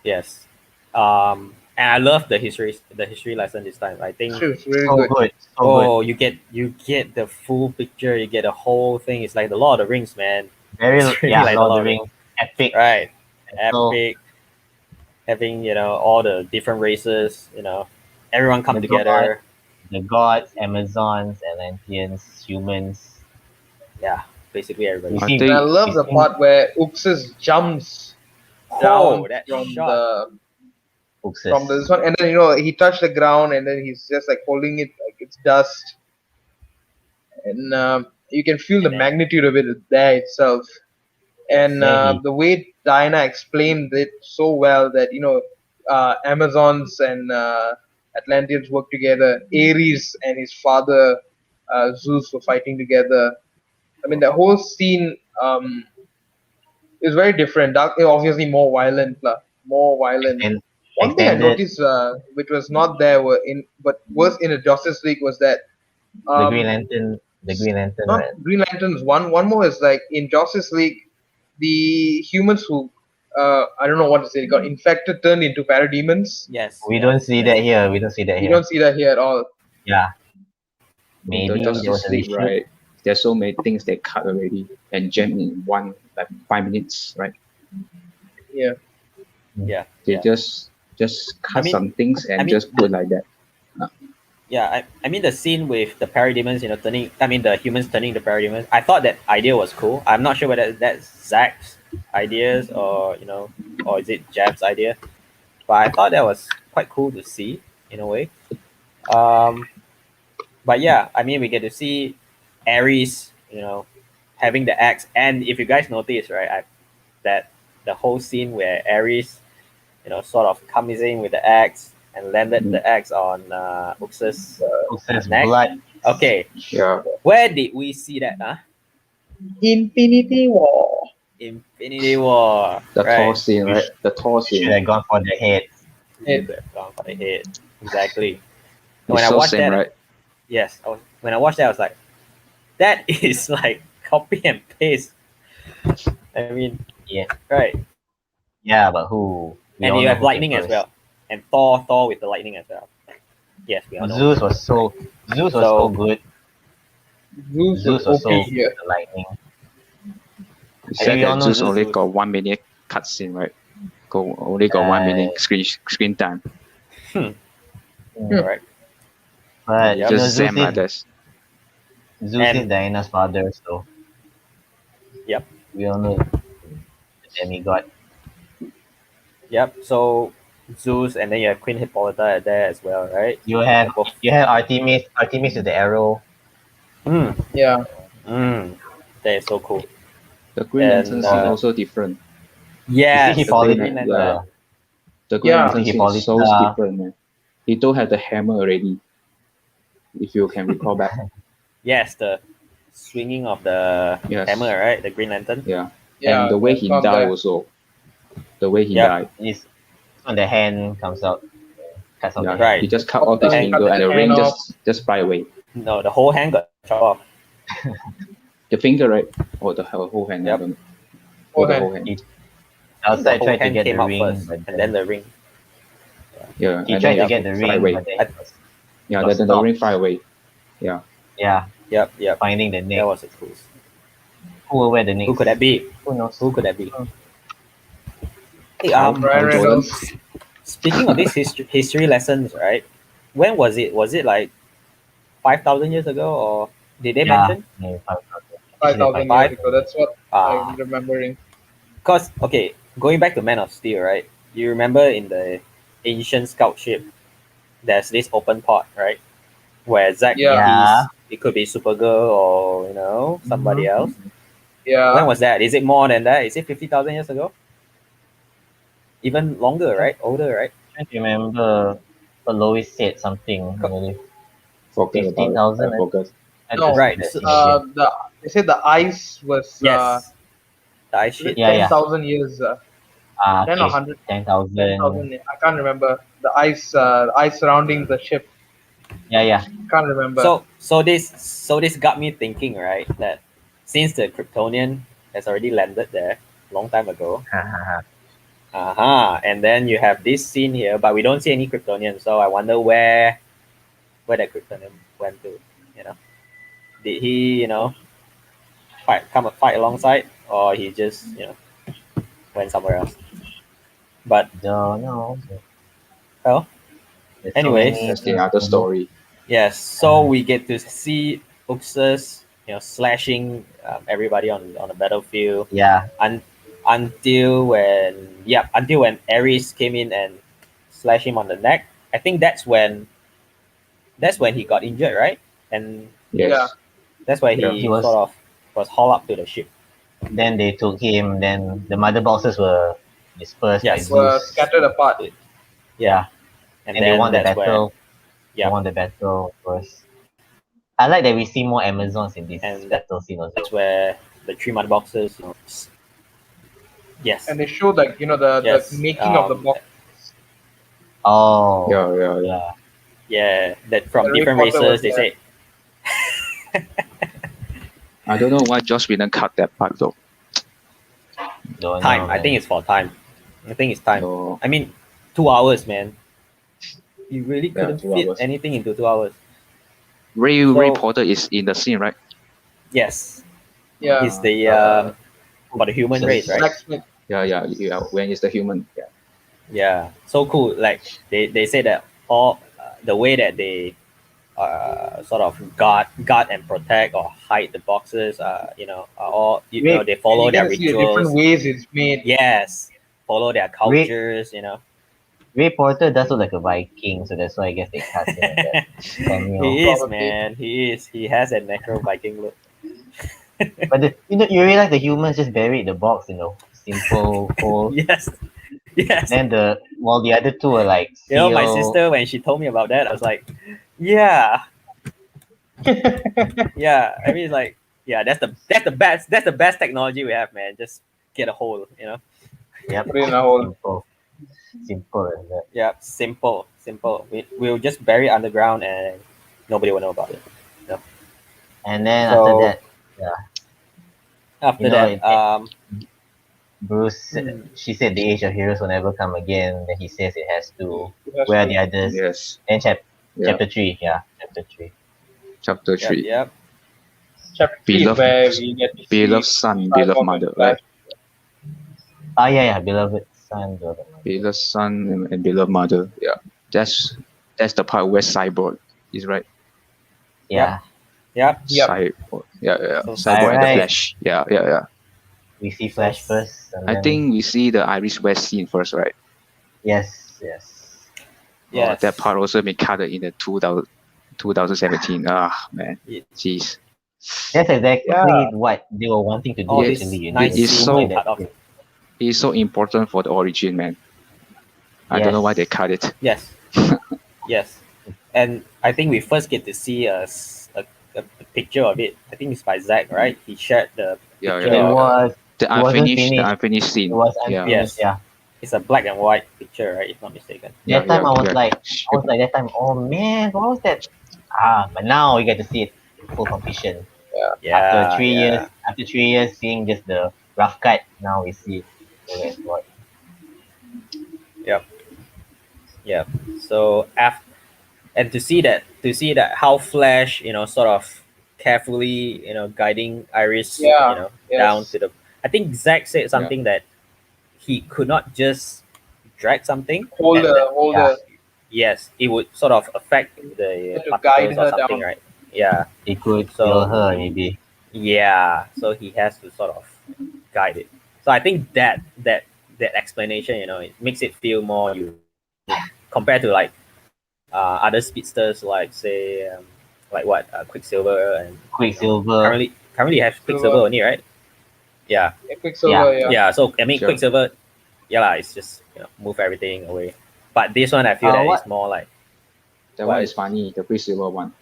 yes. And I love the history lesson this time. I think She was really So good. good. So good. oh, you get the full picture, you get the whole thing. It's like the Lord of the Rings, man. Very. It's really Yeah. like the Lord of Lord the of the Rings, Rings. Epic. right? So Epic, having all the different races, everyone come the god. together. The gods, Amazons, Atlanteans, humans. Yeah, basically We everybody. I see And I think love we the see part where Uxas jumps Oh, down that from shot! Uxas. this one, and then he touched the ground, and then he's just like holding it like it's dust, and you can feel the And then magnitude of it there itself. yes, And Yeah, he. the way Diana explained it so well that Amazons and Atlanteans work together. Ares and his father Zeus were fighting together. I mean, the whole scene is very different. Dark, obviously more violent, lah, more violent. Extend, One thing I extended noticed, which was not there, but was in the Justice League, was that the Green um, Lantern. The Green Lantern, not right? Green Lanterns. One more is like in Justice League, the humans who I don't know what to say, got infected, turned into parademons. yes, We don't yes, see yes. that here. We don't see that You here. don't see that here at all. Yeah, in the maybe there was Justice a League, reshoot. right? There's so many things they cut already and jam in one like 5 minutes, right? Yeah, Yeah, They yeah. just cut mean- some things and I mean, just put like that. I mean the scene with the parademons, turning. I mean the humans turning the parademons. I thought that idea was cool. I'm not sure whether that's Zach's ideas or or is it Jab's idea. But I thought that was quite cool to see in a way. Um, but yeah, I mean we get to see Ares, having the axe, and if you guys notice, right, that the whole scene where Ares, sort of comes in with the axe and landed the axe on Uxas' Who says neck. blood? Okay, Yeah. where did we see that? Huh? Infinity War. Infinity War. The right. Thor scene, right? The Thor Should scene. have gone for the head. You could have gone for the head. Exactly. It's When I so watched same, that, right? yes, when I watched that, I was like, that is like copy and paste. I mean, Yeah. right. Yeah, but who? We And all you know have who came lightning as first. well, and Thor with the lightning as well. Yes, we all know. Zeus was so So- good. Zeus Zeus was was so OP good here. with the lightning. You I said we all that know Zeus Zeus only was- got 1 minute cutscene, right? Only got 1 minute screen time. Right. But Yep. Just Zeus Zam like is this. Zeus is Diana's father, so Yep. we all know the demigod. Yep. So Zeus, and then you have Queen Hippolyta there as well, right? You have Both. Artemis with the arrow. Mm, Yeah. that is so cool. The Green And, Lantern scene also different. Yes, You see the Green Hippolyta? Lantern. Yeah. The Green Yeah. Lantern scene is so Hippolyta. different, man. He don't have the hammer already. If you can recall back. Yes, the swinging of the Yes. hammer, right? The Green Lantern. Yeah. Yeah. And the way that's he not died there. also. The way he Yep. died. Is when the hand comes out, cuts off Yeah. the Right. hand. He just cut off his Cut finger the and the hand ring off. just fly away. No, the whole hand got chopped off. The finger, right? Or the whole hand, Yep. I don't know. Whole Or the hand. whole hand. The Outside whole tried to hand get came the out ring, first, but and then the ring. Yeah. he and tried then to get the fly ring, away. but then I- Yeah, got then the stopped. ring fly away. Yeah. yeah, Yep. finding the That neck. was a cool. Who will wear the next? Who could that be? Who knows? Who could that be? Oh. Hey, Ryan Jordan. Reynolds. speaking of these history lessons, right? When was it? Was it like 5,000 years ago, or did they mention? Yeah, 5,000 Five. years ago. That's what Ah, I'm remembering. because okay, going back to Man of Steel, right? You remember in the ancient scout ship, there's this open port, right? Where Zack Yeah. Yeah. it could be Supergirl or somebody else. Yeah. When was that? Is it more than that? Is it 50,000 years ago? Even longer, right? Older, right? I can't remember, but Lois said something. Really. Forget about it. 15,000, I forgot. No, Right, That's so- imagine. They said the ice was Yes. The ice ship. Yeah, yeah. 10,000 years. 10 or 100. 10,000. 10,000. I can't remember. The ice surrounding the ship. Yeah. Can't remember. So this got me thinking, right? That since the Kryptonian has already landed there long time ago, and then you have this scene here, but we don't see any Kryptonian. So I wonder where that Kryptonian went to. Did he fight alongside, or he just went somewhere else? But Don't know. well, There's so Anyways. many That's the other story. yes. So we get to see Uxas, slashing everybody on the battlefield. Yeah, Until when Ares came in and slashed him on the neck. I think that's when he got injured, right? And Yes. Yeah. that's why Yeah. he He was- sort of was hauled up to the ship. then they took him. Then the mother boxes were dispersed Yes. by Were Zeus. scattered apart. Yeah, And, and then they won the that's where battle. Yeah. They won the battle first. I like that we see more Amazons in this And battle scene also. that's where the three mother boxes. Yes. And they showed the Yes, making of the box. Oh, Yeah. Yeah, that from Harry different Potter races was they there. say. I don't know why Joss Whedon cut that part though. don't Time. know, I think man. it's for time. I think it's time. So, I mean, 2 hours, man. You really Yeah, couldn't 2 fit hours. anything into 2 hours. Ray So- Porter is in the scene, right? Yes, Yeah. he's the for the human So race, right? Black Smith. Yeah. When is the human? Yeah. Yeah, so cool. Like they say that all the way that they sort of guard and protect or hide the boxes. Are all Wait, they follow You their can see the different rituals. ways it's made. Yes, follow their Ray, cultures. Ray Porter does look like a Viking, so that's why I guess they cast him in that cameo. He is, Probably. man. He is. He has a natural Viking look. But you realize the humans just buried the box in a simple hole. Yes, yes. Then while the other two are like My seal. sister, when she told me about that, I was like, yeah, yeah. I mean, it's like, yeah, that's the best technology we have, man. Just get a hole. Yep. Put it in a hole. Simple as that. Yeah, simple. We'll just bury it underground and nobody will know about it. And then So- after that, After You know, that, Bruce, Hmm. she said the age of heroes will never come again. Then he says it has to. That's Where are true. the others? Yes. Then Yeah. chapter 3, chapter 3. Chapter yep, 3. yep. Chapter 3 is Beloved- where we get to see Beloved son, Cyborg beloved and mother, Flash. right? Ah, yeah, beloved son, beloved mother. Beloved son and beloved mother. Yeah. That's the part where Cyborg is right. Yeah, Yep. Yep. Cyborg. Yeah. So Cyborg and the Alright. Flash. Yeah. we see Flash first. And I then, think we see the Iris West scene first, right? yes. Yes. That part also been cut in the 2017. Ah, man. Ye- Jeez. That's exactly Yeah. what they were wanting to do. All Yes, these Actually, nice it's scenes so- like cut off. It's so important for the origin, man. I don't know why they Yes. cut it. Yes. Yes. And I think we first get to see a picture of it. I think it's by Zack, right? He shared the Yeah, picture. It yeah. was The It wasn't unfinished finished. scene. it was Yeah. unfinished. Yes. It's a black and white picture, right? If not mistaken. That time I was like, that time, oh man, what was that? But now we get to see it in full completion. Yeah. After 3 yeah. years, seeing just the rough cut, now we see it. So that's what. Yeah. So and to see that how Flash, sort of carefully, guiding Iris, Yeah, yes. down to the. I think Zack said something that he could not just drag something. Hold and the that- hold the Yes, it would sort of affect the To guide particles or her something, down. right? Yeah. It could So- kill her, maybe. Yeah, so he has to sort of guide it. So I think that explanation, it makes it feel more unique compared to like other speedsters, like say like what Quicksilver and Quicksilver. currently have Quicksilver only, right? Yeah, Quicksilver, Yeah. yeah. So I mean Sure. Quicksilver, it's just move everything away. But this one I feel that What- it's more like That Why? one is funny. The Quicksilver one.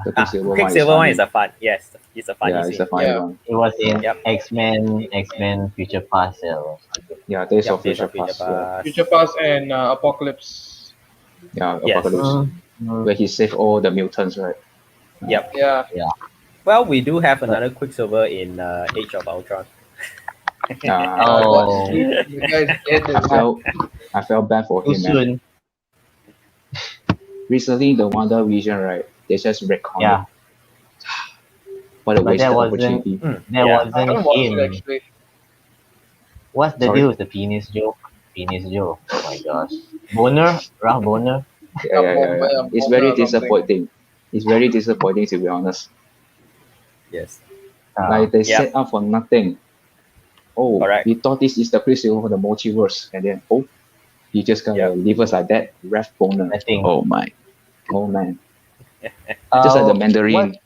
The Quicksilver one is Quicksilver one funny. is a fun. Yes, it's a funny Yeah, scene. it's a funny Yeah. one. It was in Yep. X-Men Future Past. Or something. Yeah, Days Yep, of Days Future of Future Past. Past. Future Past and Apocalypse. Yeah, Yes. Apocalypse. Where he saved all the mutants, right? Yep. Yeah. Well, we do have another Quicksilver in Age of Ultron. Oh. You guys get this. I felt bad for Too him, man. soon. Recently, the Wonder Vision, right? They just retconned. Yeah. What a But wasted that wasn't- opportunity. That Yeah. I wasn't haven't watched it him. actually. What's the Sorry? deal with the penis joke? Oh my gosh. Boner? Ralph Boner? Yeah. It's very disappointing. It's very disappointing, to be honest. Yes. Like they Yeah. set up for nothing. Oh, Correct. we thought this is the Quicksilver for the multiverse, and then he just gonna leave us like that. Ref boner. Nothing. Oh man. Just Oh, like the Mandarin. what?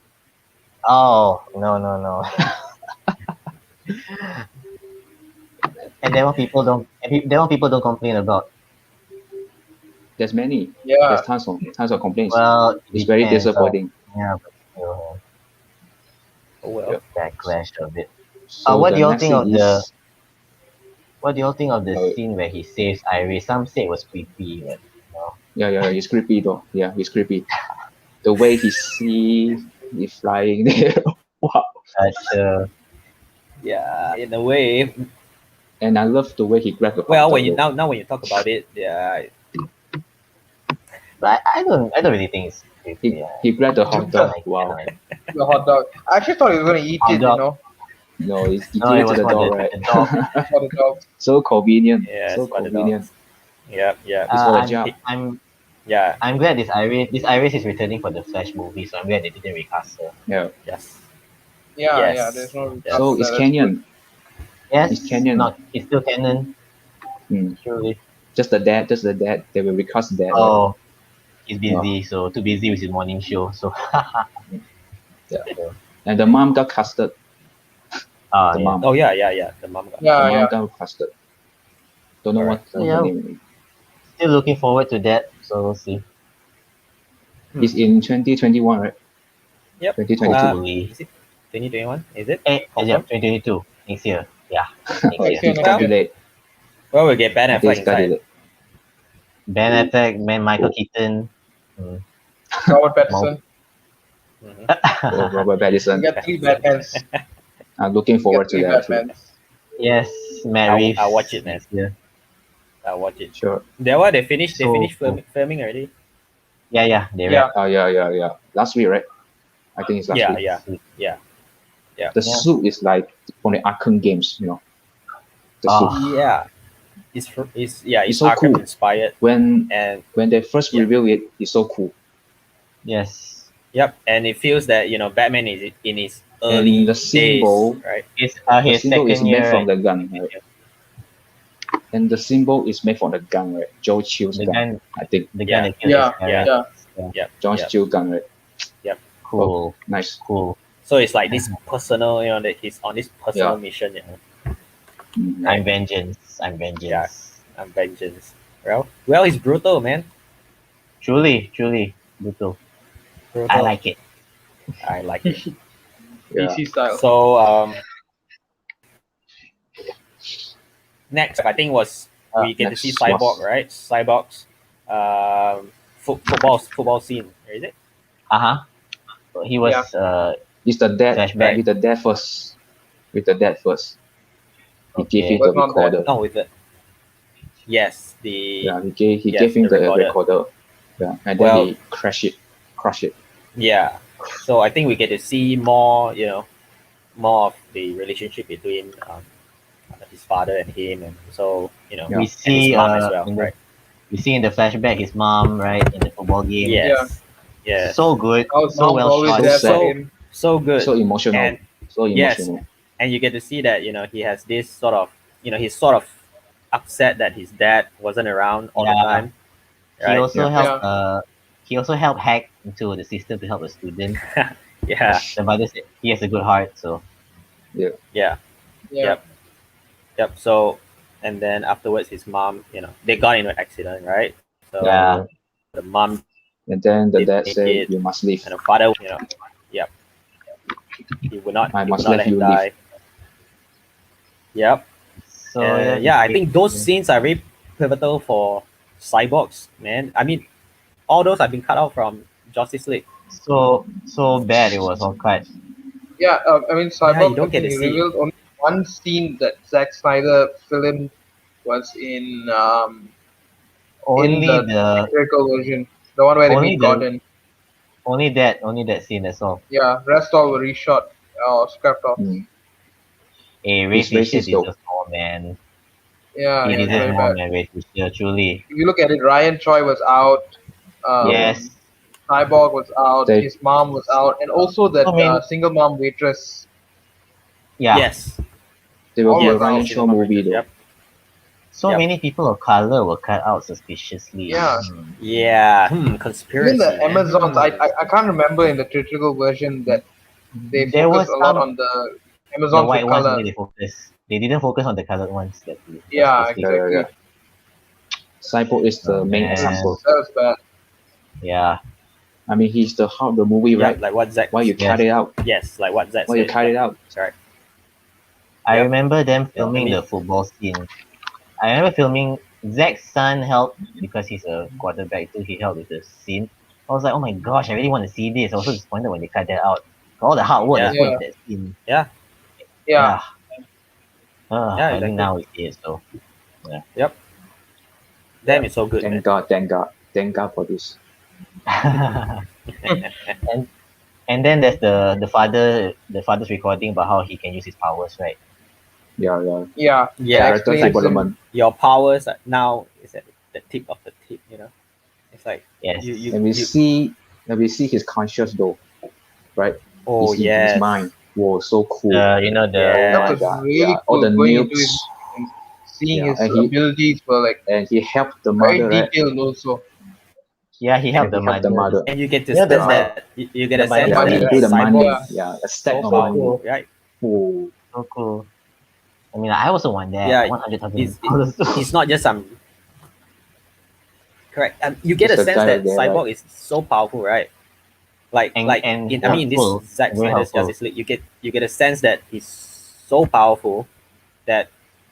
Oh, no. And then what people don't complain about. There's many. Yeah. There's tons of complaints. Well, It's very depends on- disappointing. Yeah, but still, Oh well. backlash of it. So what the do you all next think thing of is- What do you all think of the Oh. scene where he saves Iris? Some say it was creepy, but Yeah, it's creepy though. Yeah, it's creepy. The way he flying there. Wow. Yeah, in a way. And I love the way he grabbed the Well, hot when you dog, now when you talk about it, yeah, but I don't really think it's creepy. though. Yeah. He grabbed the hot dog. Like, Wow. The hot dog. I actually thought he was gonna eat Hot it, dog. No, he No, gave it it to was the for dog, right? the dog. for the dog. So convenient. yes, So for the convenient. dogs. Yeah. It's for the I'm, job. Yeah. I'm glad this Iris is returning for the Flash movie, so I'm glad they didn't recast her. Yeah. Yes. Yeah, Yes. yeah. There's no Yes. So recast it's there, that's good. canon. Yes, It's canon. it's still canon. Hmm. Surely. Just the dad. They will recast that. Right? Oh, he's busy, so too busy with his morning show. So, Yeah. And the mom got casted. The yeah. mom. Oh yeah. The mom got. The Yeah, mom yeah. got casted. Don't know Correct. what Yeah. her name is. Still looking forward to that. So we'll see. It's in 2021, right? Yep. 2022. Hopefully. Is it 2021? Is it? Yeah, Confirmed? 2022 next year. Yeah, next I year. think it next got year. delayed. Well, we'll get Ben I think Affleck it got inside. delayed. Ben Affleck, Michael Keaton. Robert Pattinson. Mhm. Oh, Robert We Pattinson. got three Batmans. I'm looking We forward got to three that too. Batmans. Yes, Matt I'll Reeves. watch it, man. next year. I'll watch it. Sure. They what? They finished. They So finished cool. filming already. Yeah, they Yeah. wrap. Oh yeah. Last week, right? I think it's last Yeah, week. yeah. The Yeah. suit is like from the Arkham games, you know. The Ah. suit. Yeah. It's so Arkham cool. inspired, When and they first Yeah. reveal it, it's so cool. Yes. yep, and it feels that Batman is in his early And the symbol, days, right? It's the his symbol is second made year. from Right? the gun, right? And the symbol is made from the gun, right? Joe Chill's The gun, gun, I think. the Yeah. gun that killed Yeah, his parents. yeah. Yep. Josh yep. Chill gun, right? Cool, Nice. cool. So it's like this personal, that he's on this personal Yeah. mission. Mm. I'm vengeance. I'm vengeance. Yeah. I'm vengeance. Well, he's brutal, man. Truly brutal. Brutal. I like it. I like it. Yeah. DC style. So next I think was we get to see next Cyborg, was- right? Cyborg's football scene, is it? He was It's the dad. Flashback. With the dad first. With the dad first. He gave Okay. him the Was not recorder. Oh, with it. Yes, the Yeah, he Yes, gave him the the recorder. recorder. Yeah, and then Well- he crush it. yeah. So I think we get to see more, more of the relationship between his father and him, and so Yeah. we and his see mom as well, right? we see in the flashback his mom, right, in the football game. Yes. Yeah. So good. How his So mom's well always shot. there So for him. So good. So emotional. And so yes. emotional. And you get to see that he has this sort of he's sort of upset that his dad wasn't around all the Yeah. time, He right? also Yeah. helped. He also helped hack into the system to help a student. Yeah. The mother said he has a good heart, so Yeah. Yeah. Yep. So, and then afterwards, his mom, they got into an accident, right? So Yeah. the mom And then the Did dad make said, it. "You must leave." and the father, yep, he would not. I He must would not let let him you die. live. Yep. so I think those scenes are very pivotal for cyborgs, man. I mean, all those have been cut out from Justice League. so bad it was all cut. Yeah, I mean, Cyborg, you don't get to he see. revealed only one scene that Zack Snyder filmed was in Only the the theatrical version, the one where they Only meet the- Gordon. only that scene. That's all. Yeah, rest all were reshot or scrapped off. Mm. Ray He's Fisher racist, though. deserves more, man. Yeah, He yeah, deserves very more, bad. man. Ray Fisher, truly. If you look at it, Ryan Choi was out. Yes. Cyborg was out. They- His mom was out, and also that I mean- single mom waitress. Yeah. Yes. There will be a All Ryan around. Shaw movie though. Yep. So Yep. many people of color were cut out suspiciously. Yeah. Yeah. Conspiracy. Even the man. Amazons, I can't remember in the theatrical version that they There focused was a lot some- on the The Amazons white with ones color. only they focus. They didn't focus on the colored ones. That's Yeah, specific. exactly. Yeah. Cyborg is the main Man. example. That was bad. Yeah. I mean, he's the heart of the movie, Yeah, right? like what Zach. Why you cut it out? Yes, like what Zach Why you said. cut it out? Right. I Yep. remember them filming I mean- the football scene. I remember filming. Zack's son helped because he's a quarterback too. He helped with the scene. I was like, oh my gosh, I really want to see this. I was so disappointed when they cut that out. All the hard work Yeah. that's put in that scene. Yeah. Yeah, But exactly. now we see it. So Damn, it's so good, man. Thank God for this. and then there's the father's recording about how he can use his powers, right? Yeah. Yeah. Yeah, That Character explains it. development. Your powers now is at the tip of the tip. It's like Yes. And we see his conscious though, right? oh his yes, mind. Whoa, so cool. You know the Yeah. That Oh my was god. really Yeah. All cool. the Going into his nukes. and seeing Yeah. his abilities were like And he helped the very mother, right? detailed also. yeah, he helped And the he helped the mother. mother. and you get to You know the sense money- that you get the a sense money, that money, Yeah, the do the right? money. cyborg Yeah. Yeah, a stack so of powerful, money. right? Whoa. So cool. I mean, I also want that. Yeah, 100,000 he's dollars. he's not just some correct. You get Just a a sense guy that there, cyborg right? is so powerful, right? Like and in I mean in this helpful, Zack very Snyder's helpful. Justice League, you get a sense that he's so powerful that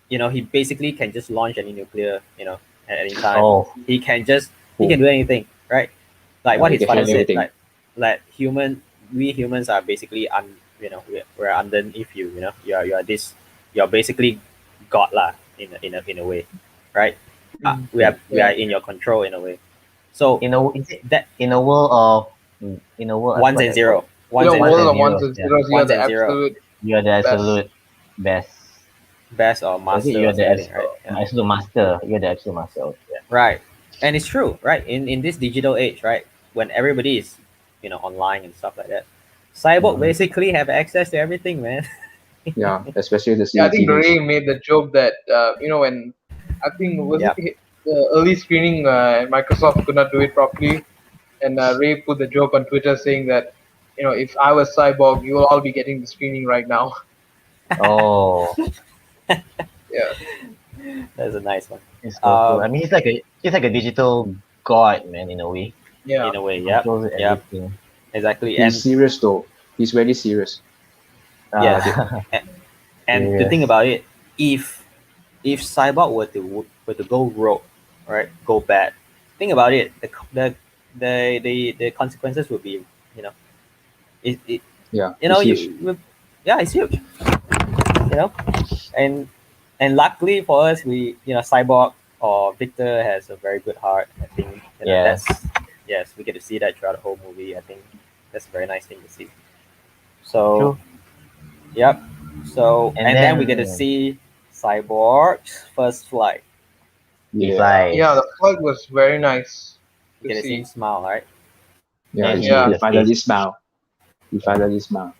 he basically can just launch any nuclear at any time. Oh, He can do anything, right? Like Yeah, what he his can father handle said, everything. like we humans are basically we're underneath you. You are this, you're basically God lah in a way, right? We are Yeah. in your control in a way. So in a is it that in a world of in a world ones what and they zero, call You ones know, and ones world and of zero, ones zeros, and yeah. zeros, you're ones the and zero, absolute You are the best. absolute best. best or Is it master you or are the something, right? Yeah. absolute master? You're the absolute master. Yeah. Right. And it's true, right? In this digital age, right? When everybody is, online and stuff like that, cyborg Mhm. basically have access to everything, man. Yeah, especially the Yeah, I think CCTVs. Ray made the joke that when I think was Yep. it the early screening Microsoft could not do it properly, and Ray put the joke on Twitter saying that if I was Cyborg, you will all be getting the screening right now. Oh, Yeah, That's a nice one. it's so cool. I Um, mean, he's like a digital god, man, in a way. yeah, in a way, He yep, controls yep, everything. exactly. He's And serious though. He's very serious. I yes, like it. and, and to think Serious. about it, if cyborg were to go rogue, right, go bad, think about it. The consequences would be, you know, it Yeah, you know he's huge. yeah, it's huge, you know, and luckily for us, cyborg or Victor has a very good heart. I think Yes. that's yes, we get to see that throughout the whole movie. I think that's a very nice thing to see. So True. yep. So And then we get to then see Cyborg's first flight. he Yeah. yeah. flies. The flight was very nice We to get to see him see. smile, right? Yeah, Then he, he did Yeah, he the finally face smiled. He finally smiled.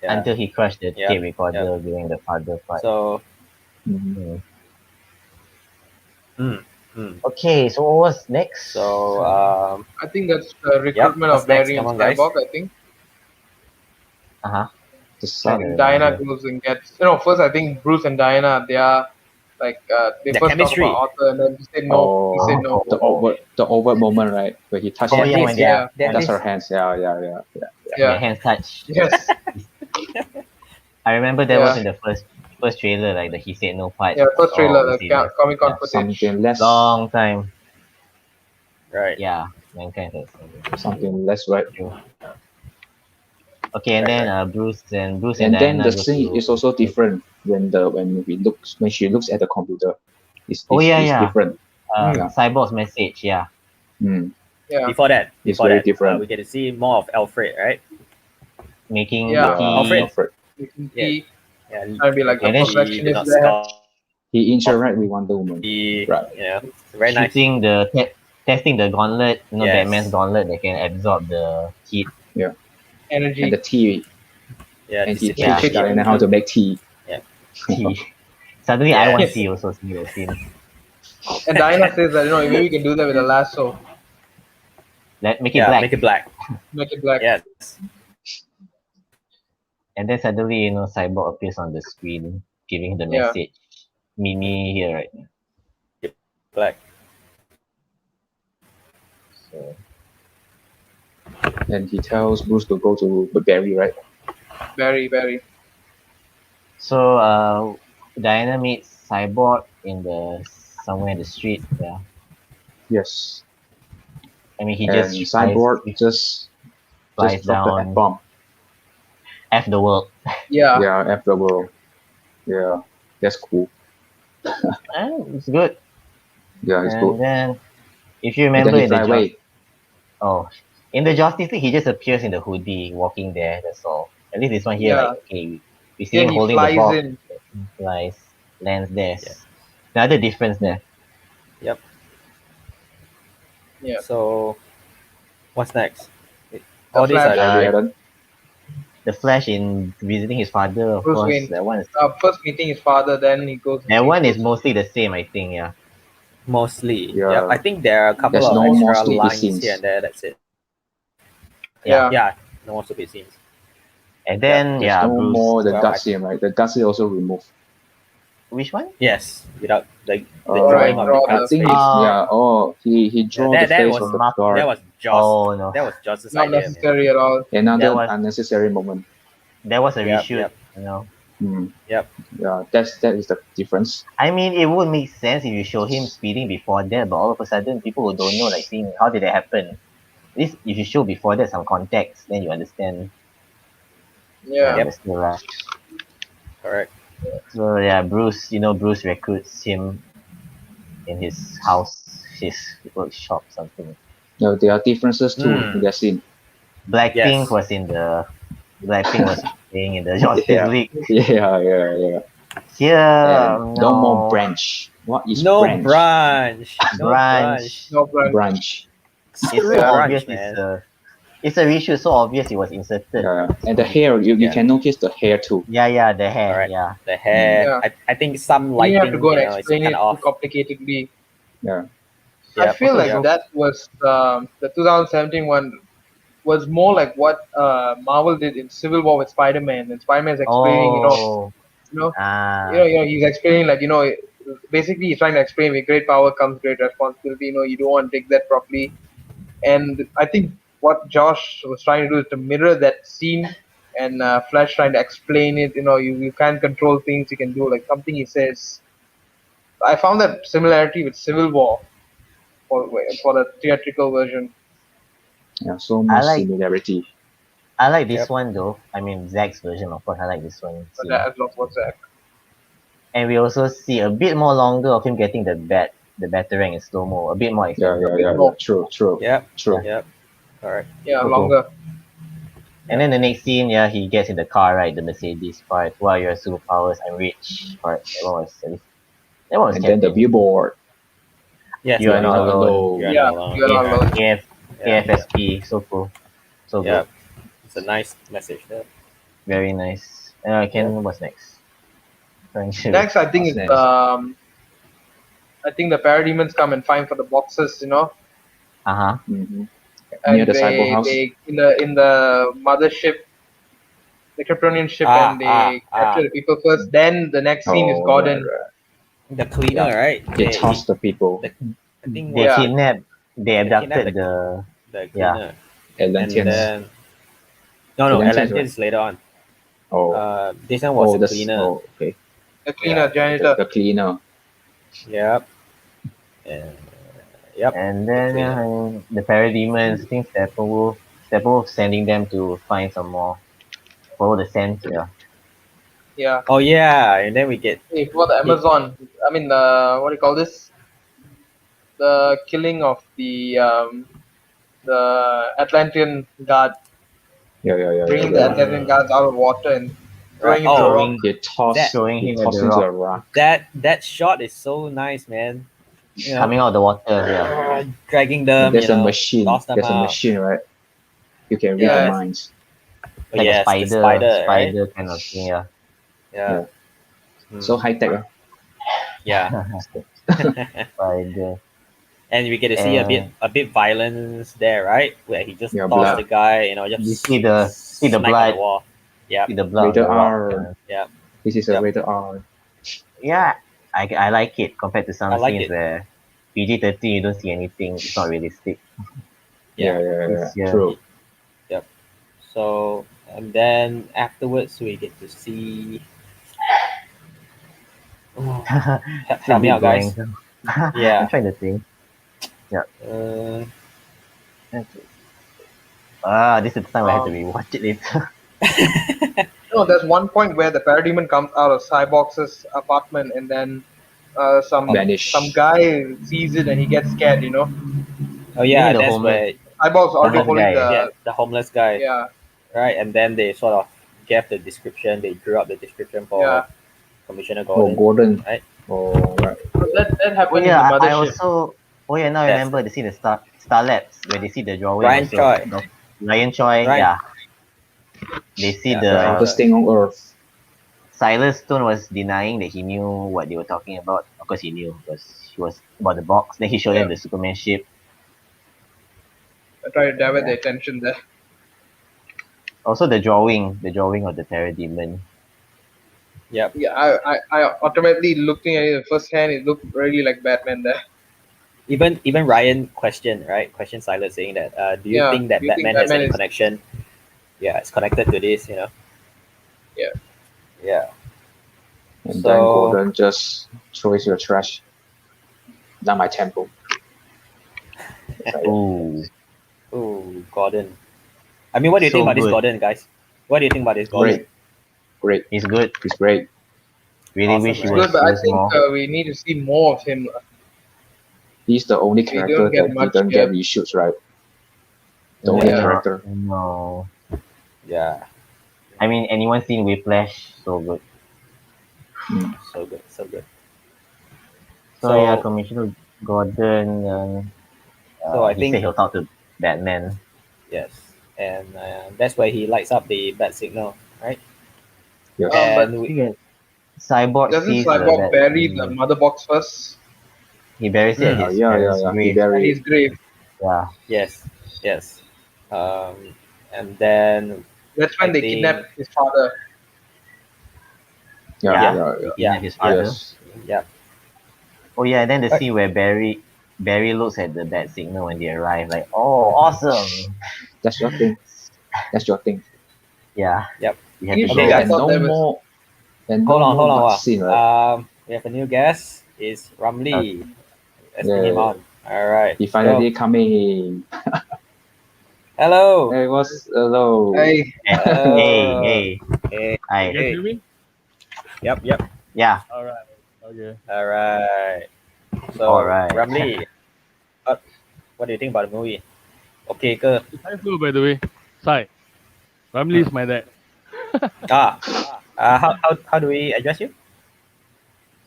Yeah. until he crushed the Yep. tape recorder during the father fight. So Mhm. Hmm. mm, mm. Okay, so what was next? So I think that's the yep. recruitment What's of next? Barry Come and on, guys. Cyborg. I think Uh-huh. Just Trying to when Diana remember. goes and gets first I think Bruce and Diana they are like they The first talk about chemistry. Arthur and then he said no. He said no. Oh, the overt moment, right? Where he touched oh her yeah, hands. when they are Yeah. There it Touch is. her hands. Yeah. their Yeah. hands touch. Yes. I remember that was Yeah. in the first trailer, like the he said no part. Yeah. First trailer, Oh, we the see that. Comic Con Yeah. footage. Something less. Long time. Right. Yeah, mankind has Something less, right? true. Okay, and Right. then Right. Bruce and And then Diana the go scene to is also different when she looks at the computer. Oh yeah, It's yeah. different. Mm. Cyborg's message, yeah. Mm. Yeah. It's very different. we get to see more of Alfred, right? Making Yeah. tea. Alfred. Making Yeah. tea. Yeah. Trying to be like the And then Do perfectionist not there. stop. He interact with Wonder Woman. Right. It's very nice. shooting testing the gauntlet, Yes. Batman's gauntlet that can absorb the heat. And Energy. the tea. Yeah. And he dissipate teach the Diana how energy. to make tea. Tea. Suddenly I want Yes. tea also see the scene. And Diana says that maybe we can do that with a lasso. Make it Yeah. black. Make it black. Make it black. Yes. And then suddenly, Cyborg appears on the screen giving the Yeah. message. Meet me here right now. Black. So And he tells Bruce to go to Barry, right? Very, very. So Diana meets Cyborg in the somewhere in the street. Yeah. Yes. I mean he And just Cyborg just flies dropped the down F-bomb. F the world. Yeah. Yeah, F the world. Yeah, that's cool. It's good. Yeah, it's And good. then if you And remember then he in the fly away. in the Justice League he just appears in the hoodie walking there, that's all. At least this one here, Yeah. like okay, we see Then him he holding the flies ball. in. Flies, lands there. Yeah. Another difference there. Yep. Yeah. So what's next? The All these Flash. are Barry Uh, Allen. the Flash in visiting his father, of Bruce course. Wayne. That First meeting his father, then he goes and that sees one is Bruce. mostly the same, I think. Yeah. mostly. Yeah, Yeah. I think there are a couple There's of no more extra stupid lines here scenes. and there. That's it. Yeah. Yeah, no more stupid scenes. And Yep. then There's no Bruce. more the Well, gut scene, right? The gut scene also removed. Which one? yes, without the Right, drawing of the draw I guy's the think face. face. yeah. Oh, he Yeah, draw the that face was of the Mark- guard. that was Joss. Oh no, That was Joss's Not idea, man. necessary at all. Another That was- unnecessary moment. that was a Yep, reshoot. yep. You know. Hmm. Yep. Yeah, that is the difference. I mean, it would make sense if you show him speeding before that, but all of a sudden, people who don't know, like, seeing how did that happen? At least if you show before that some context, then you understand. Yeah. Yep. But still, Correct. so Bruce, Bruce recruits him in his house, his workshop, something. No, there are differences too in Mm. that scene. Blackpink Yes. was playing in the Justice Yeah. League. Yeah. Here, And no more no branch. What is No branch? branch. No branch. branch. No plan. Branch. It's Screw so Yeah. obvious. branch, man. It's a reshoot. So obvious it was inserted. Yeah. And the hair, you Yeah. can notice the hair too. Yeah, the hair. Alright. Yeah, The hair. Yeah. I think some You lighting, have to go and is explain kind it of too off. complicatedly. Yeah. I Yep. feel Also, like yep. that was the 2017 one was more like what Marvel did in Civil War with Spider-Man, and Spider-Man's explaining, oh, you know, ah, he's explaining like, basically he's trying to explain with great power comes great responsibility. You don't want to take that properly, and I think what Josh was trying to do is to mirror that scene, and Flash trying to explain it. You can't control things, you can do like something he says. I found that similarity with Civil War for the theatrical version. Yeah. So I much like similarity. I like this Yep. one though. I mean, Zack's version, of course. I like this one. But Too. that as long as Zack. And we also see a bit more longer of him getting the batarang in slow mo. A bit more extended. Yeah. True. Yep. True. Yep. Correct. Yeah, Cool. longer. And then the next scene, he gets in the car, right? The Mercedes part. Wow, your superpowers, I'm rich. Part. That one was And then the captivating. billboard. Yes. You are the not billboard. alone. You are Yeah, not alone. you're not Yeah. alone. KF, Yeah. KFSP, so cool. So Yeah. good. It's a nice message there. Very nice. What's next? Trying to- Next, I think What's it's next? I think the parademons come and find for the boxes, Uh-huh. Mm-hmm. and Near the cyborg house. they in the mothership, the Kryptonian ship, and they capture the people first. Then the next scene is Gordon. The cleaner, right? They toss the people. I think They was kidnapped, they kidnapped abducted the the yeah. cleaner. And Atlanteans. then no, Atlanteans, Atlanteans later on. Oh. This one was a That's cleaner. oh okay. The cleaner, Yeah. janitor. The cleaner. Yep. Yep. And then cleaner. the parademons, I think Steppenwolf sending them to find some more. Follow the scent, yeah. Yeah. Oh yeah, and then we get For the Amazon, I mean, what do you call this? The killing of the Atlantean guard, Yeah. bringing the Atlantean guards out of water and throwing him to a rock. They toss That- Throwing they him at toss the him to rock. a rock. that shot is so nice, man. Coming out of the water, yeah. Dragging them. There's a machine. toss them There's a out. machine, right? You can read Yes. the minds. Oh, Like yes, a spider, the spider, right? kind of thing, yeah. Yeah. Mm. So high tech. Yeah. Spider. And we get to see a bit violence there, right? Where he just Yeah, tossed blood. the guy, just You see the smack on blood. the wall. Yeah. See the blood. on Rated the rock, R. Yeah. This is a Yep. rated R. Yeah, I like it compared to some I like scenes it. where PG-13 you don't see anything. It's not realistic. Yeah. Yeah. True. So and then afterwards we get to see. Oh, help me out, guys. Yeah. I'm trying to think. Uh, This is the time I have to rewatch it later. There's one point where the parademon comes out of Cyborg's apartment, and then some Vanish. guy sees it and he gets scared. oh yeah, the that's homeless- where Cyborg's already homeless holding guy, the homeless guy, yeah. right? And then they sort of gave the description. They drew up the description for Yeah. Commissioner Oh, Gordon. Gordon. Right? Oh, right. That Well, happened yeah, in the I mothership. Oh yeah, now I Yes. remember the scene, the Starlets, where they see the drawing. Ryan also. Choi. Ryan Choi, Ryan. yeah. They see Yeah, The Ryan the hardest Choi. thing on earth. Silas Stone was denying that he knew what they were talking about. Of course he knew, because he was about the box. Then he showed them the Superman ship. I try to divert Yeah. the attention there. Also the drawing of the parademon. Yep. Yeah, I automatically looking at it firsthand. It looked really like Batman there. Even Ryan questioned Silas, saying that do you Yeah. think that Do you think Batman has Batman any is? connection? Yeah, it's connected to this, Yeah. Yeah. And then So Gordon just throws your trash down my temple. It's like, Ooh, ooh, Gordon. I mean, what do you think so about this good. Gordon, guys? What do you think about this Gordon? great. He's good. He's great. Really Awesome, wish he It's right? was good, but I used think more. we need to see more of him. He's the only We character don't get that much didn't here. get reshoots, right? The only Yeah. character. No. Yeah. I mean, anyone seen Whiplash? So good. So good. So good. So, So- yeah, Commissioner Gordon. So I he think said he'll talk to Batman. yes, and that's where he lights up the bat signal, right? Yes. But And we, Yeah. Cyborg doesn't sees Cyborg that bury the mother box first he buries it at his parents' He grave. at buried his grave? Yeah. yes, and then That's when I they think- kidnap his father. Yeah. Yeah. Yeah. His father. Yes. yeah, Oh yeah, and then the Right. scene where Barry looks at the bat signal when they arrive, like, oh, awesome. That's your thing. That's your thing. Yeah. Yep. We have to Okay, go. guys. And thought no that was- more. And hold no on, more hold bat on. scene, right? We have a new guest. Is Ramli. Let's bring him Yeah. on. All right. He finally coming. Hello. Hey, what's hello? Hey, Hey. Hey. Hi. You guys hear me? Yep. Yeah. Alright. Okay. All right. So, All right. Ramli, what do you think about the movie? Okay, ke? Hi, Flo, by the way. Sai. Ramli is my dad. Ah, how do we address you?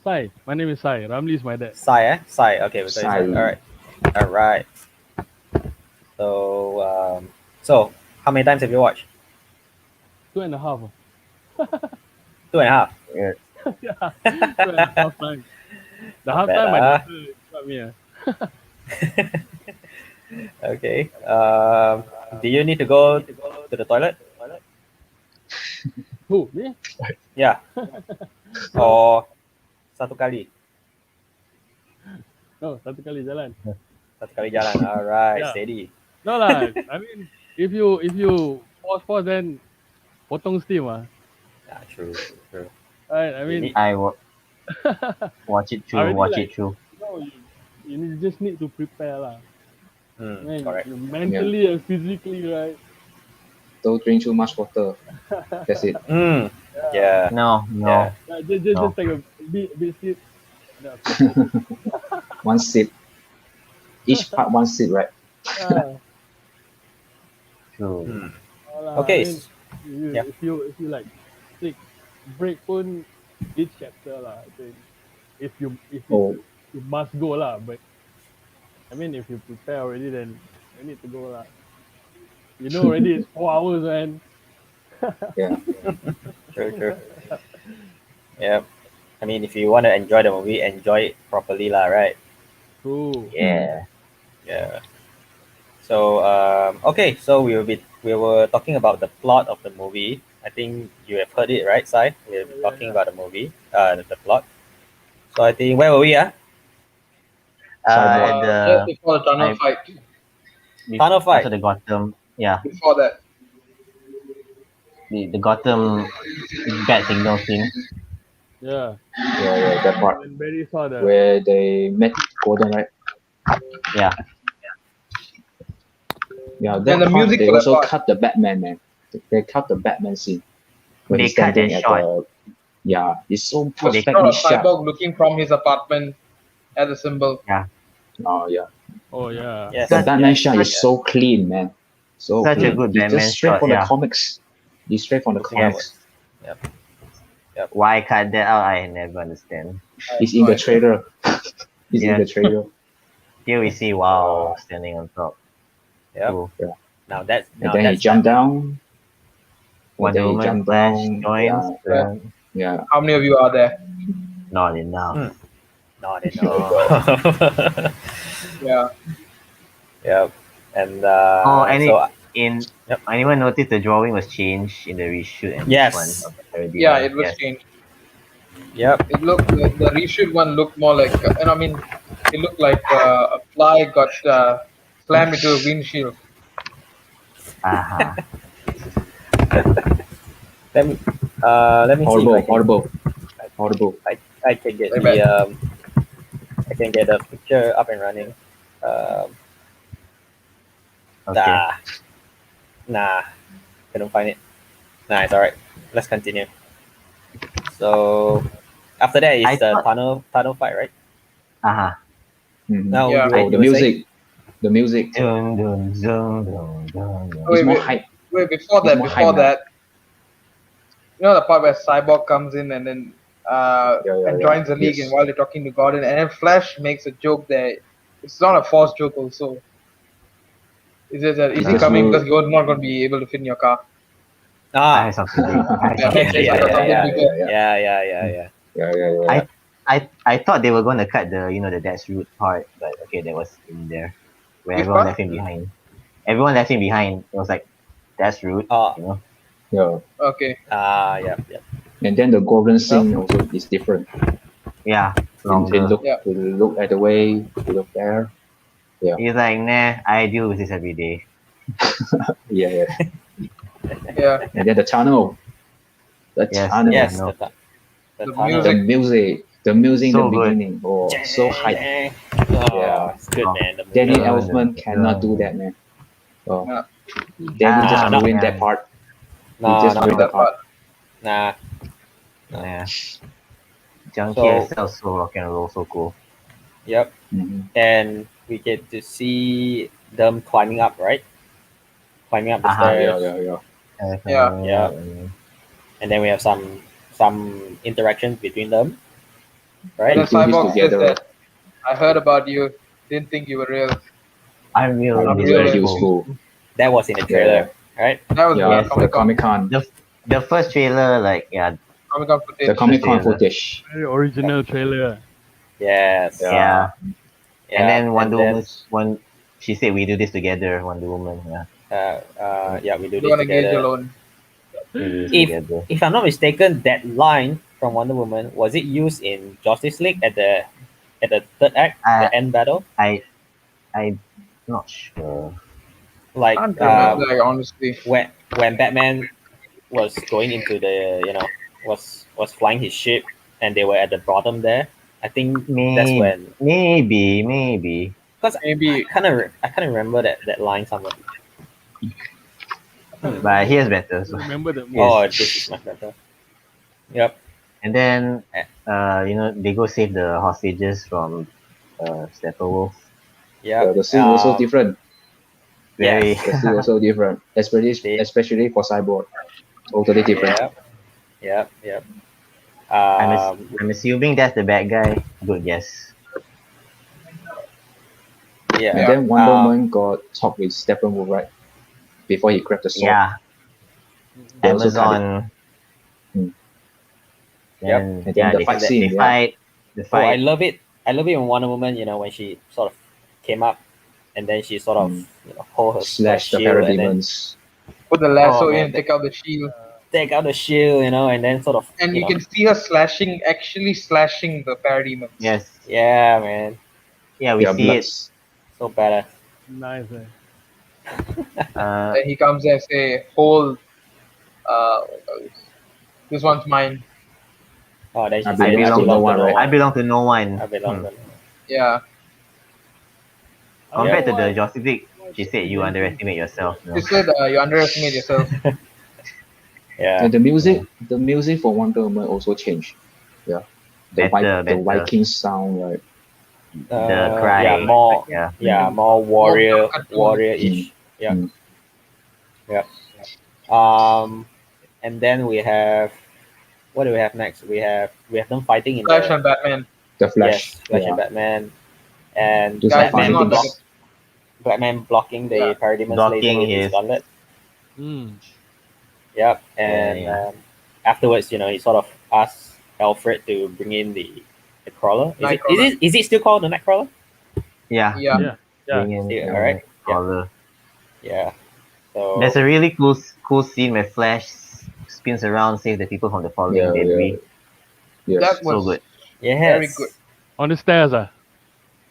Sai. My name is Sai. Ramli is my dad. Sai, eh? Sai. Okay, we'll call you Sai. Sai. All right. So how many times have you watched? 2.5. 2.5. Yeah. 2.5 times. The half bad, time my ah. daughter got me. Okay. Do you need to go to the toilet? Who? Me? Yeah. Or satu kali? No, satu kali jalan. Satu kali jalan. All right, Yeah. steady. No lah. I mean, if you pause, then potong steam Yeah, true. Right? I mean, I will watch it through. Already Watch like- it through. no, just need to prepare lah. Man, Correct. mentally and physically, right? Don't drink too much water. That's it. Yeah. No. Yeah. Like, just No. take a bit sip. Yeah, One sip. Each part one sip, right? True. Okay. If you like take break pun each chapter lah. I think if you Oh. you must go lah. But I mean, if you prepare already, then you need to go lah. You know already it's 4 hours, man. Yeah. True. Yeah. I mean, if you want to enjoy the movie, enjoy it properly, lah, right? True. Yeah. Yeah. So okay, so we were talking about the plot of the movie. I think you have heard it, right, Sai? We're talking about the movie, the plot. So I think where were we? Cyborg. just before the tunnel I- fight. Tunnel fight. After the Gotham. Yeah. Before that, The Gotham bat signal thing. Yeah. Yeah, that part When Barry saw the where they met Gordon, right? Yeah. Yeah, that And the part, music they for that also part. cut the Batman, man. They cut the Batman scene. When They he's cut standing that at shot. the. Yeah, it's so it was perfectly shot of shot. Cyborg looking from his apartment at the symbol. Oh, yeah. oh yeah. Yes. The Batman yes, shot is yes. so clean, man. So Such a clean. good It's Batman just straight shot, from yeah. the comics. It's straight from the Looking comics. Why cut that out? I never understand. It's in the trailer. It's Yeah. in the trailer. Here we see Wow standing on top. Yep. Cool. Now that's And then he jumped down. And Wonder then he Woman jumped Flash down. joins. Yeah. How many of you are there? Not enough. Not enough. Yeah. Yep. And anyone notice the drawing was changed in the reshoot and Yes. this one? Of the parody Yeah, one? it was Yes. changed. Yep. It looked the reshoot one looked more like, I mean, it looked like a fly got slammed into a windshield. Uh-huh. Let me see if Horrible. I can get Very the I can get the picture up and running. Okay. Nah, couldn't find it. Nah, it's alright. Let's continue. So after that is I the thought- tunnel fight, right? Uh-huh. Mhm. Now Yeah. you The were saying? music. The music. Dun, dun, dun, dun, dun, dun. It's more Wait, hype. Wait, before It's that, more hype now. you know the part where Cyborg comes in and then and joins the league, Yes. and while they're talking to Gordon, and then Flash makes a joke there. It's not a forced joke, also. Is it that is he Because coming you- because you're not going to be able to fit in your car? I have Ah, something big. I have Yeah, something yeah, big. yeah, Yeah. yeah. yeah. I thought they were gonna cut the That's Root part, but okay, that was in there. Where Which everyone part? left him behind. Everyone left him behind. It was like That's Root, Oh, Yeah. Okay. yeah, yeah. And then the Gordon scene also is different. Yeah, He longer. look at the way he look there. He's like, nah, I deal with this every day. Yeah. Yeah. And then the tunnel. The Yes, tunnel. Yes, no. the The tunnel. The music. The music in So the good. beginning. Oh, so hype. Oh, Yeah. it's good, Oh. man. The Danny music. Elfman cannot do that, man. Oh. Yeah. Danny just no, ruined man. that part. No, just no, ruined no. that part. Nah. Yeah. Junkie So- XL, so rock and roll, so cool. Yep. Mhm. And we get to see them climbing up, right? Climbing up the Uh-huh. stairs. Yeah. Yeah. And then we have some interaction between them, right? And then They do this Cyborg says together. that I heard about you. Didn't think you were real. I'm real. I'm Not is real very useful. cool. That was in the trailer, right? That was Yeah, the the Comic Con Comic Con. The first trailer, like, yeah, footage. The Comic Con trailer. footage. Very original trailer. Yes. yeah. Yeah. And then Wonder then, Woman, she said we do this together, Wonder Woman. Yeah, yeah, we do You this don't engage together. alone. we do this If together. if I'm not mistaken, that line from Wonder Woman was it used in Justice League at the third act, the end battle? I'm not sure. Like Can't remember, like, honestly. when Batman was going into the was flying his ship and they were at the bottom there. I think that's when Maybe. because Maybe. I kind of remember that line somewhere. But here's better. So. Remember the movie? Oh, this is much better. Yep. And then, they go save the hostages from Steppenwolf. Yeah. The scene also different. Very. Yes. The scene also different, especially for Cyborg. Totally different. Yep. I'm assuming that's the bad guy. Good guess. Yeah. And then Wonder Woman got talk with Steppenwolf, right? Before he grabbed the sword. Yeah. They also cut it. Amazon. Mm. Yep. And And then the they fight they scene, fight. The Oh, I fight. love it. I love it when Wonder Woman, when she sort of came up and then she sort of hold her Slash the shield and then parademons. Put the lasso Oh, in man, and take out the shield. take out the shield, and then sort of And you can see her actually slashing the parademons. Yes. yeah, man, Yeah, we Their see it. bloods. so badass. Nice. Then he comes there and say, hold, this one's mine. Oh, then she I said, belong to no one, right? I belong to no one. I belong to no one. Yeah. Compared to the Justice League, she said you underestimate yourself. You said you underestimate yourself. Yeah. And the music for Wonder Woman also changed. Yeah. The Better. Viking sound, right? The cry. Yeah, more. Yeah. Yeah, more warrior-ish. Yeah. Mm. Yeah. And then we have, what do we have next? We have them fighting in Flash the and Batman. The Flash. Yes, Flash yeah. and Batman. and Do some Guys, funny it's not like things. Batman blocking the Yeah. Parademons laser Blocking with his his- gauntlet. Mm. Yep, and yeah. afterwards, he sort of asks Alfred to bring in the crawler. Is it still called the Nightcrawler? Yeah. Yeah. Yeah. Yeah. Bring in Yeah, the alright. collar. Yeah. So There's a really cool scene where Flash spins around, save the people from the falling Yeah, debris. Yes. That was So good. yes. very good. On the stairs,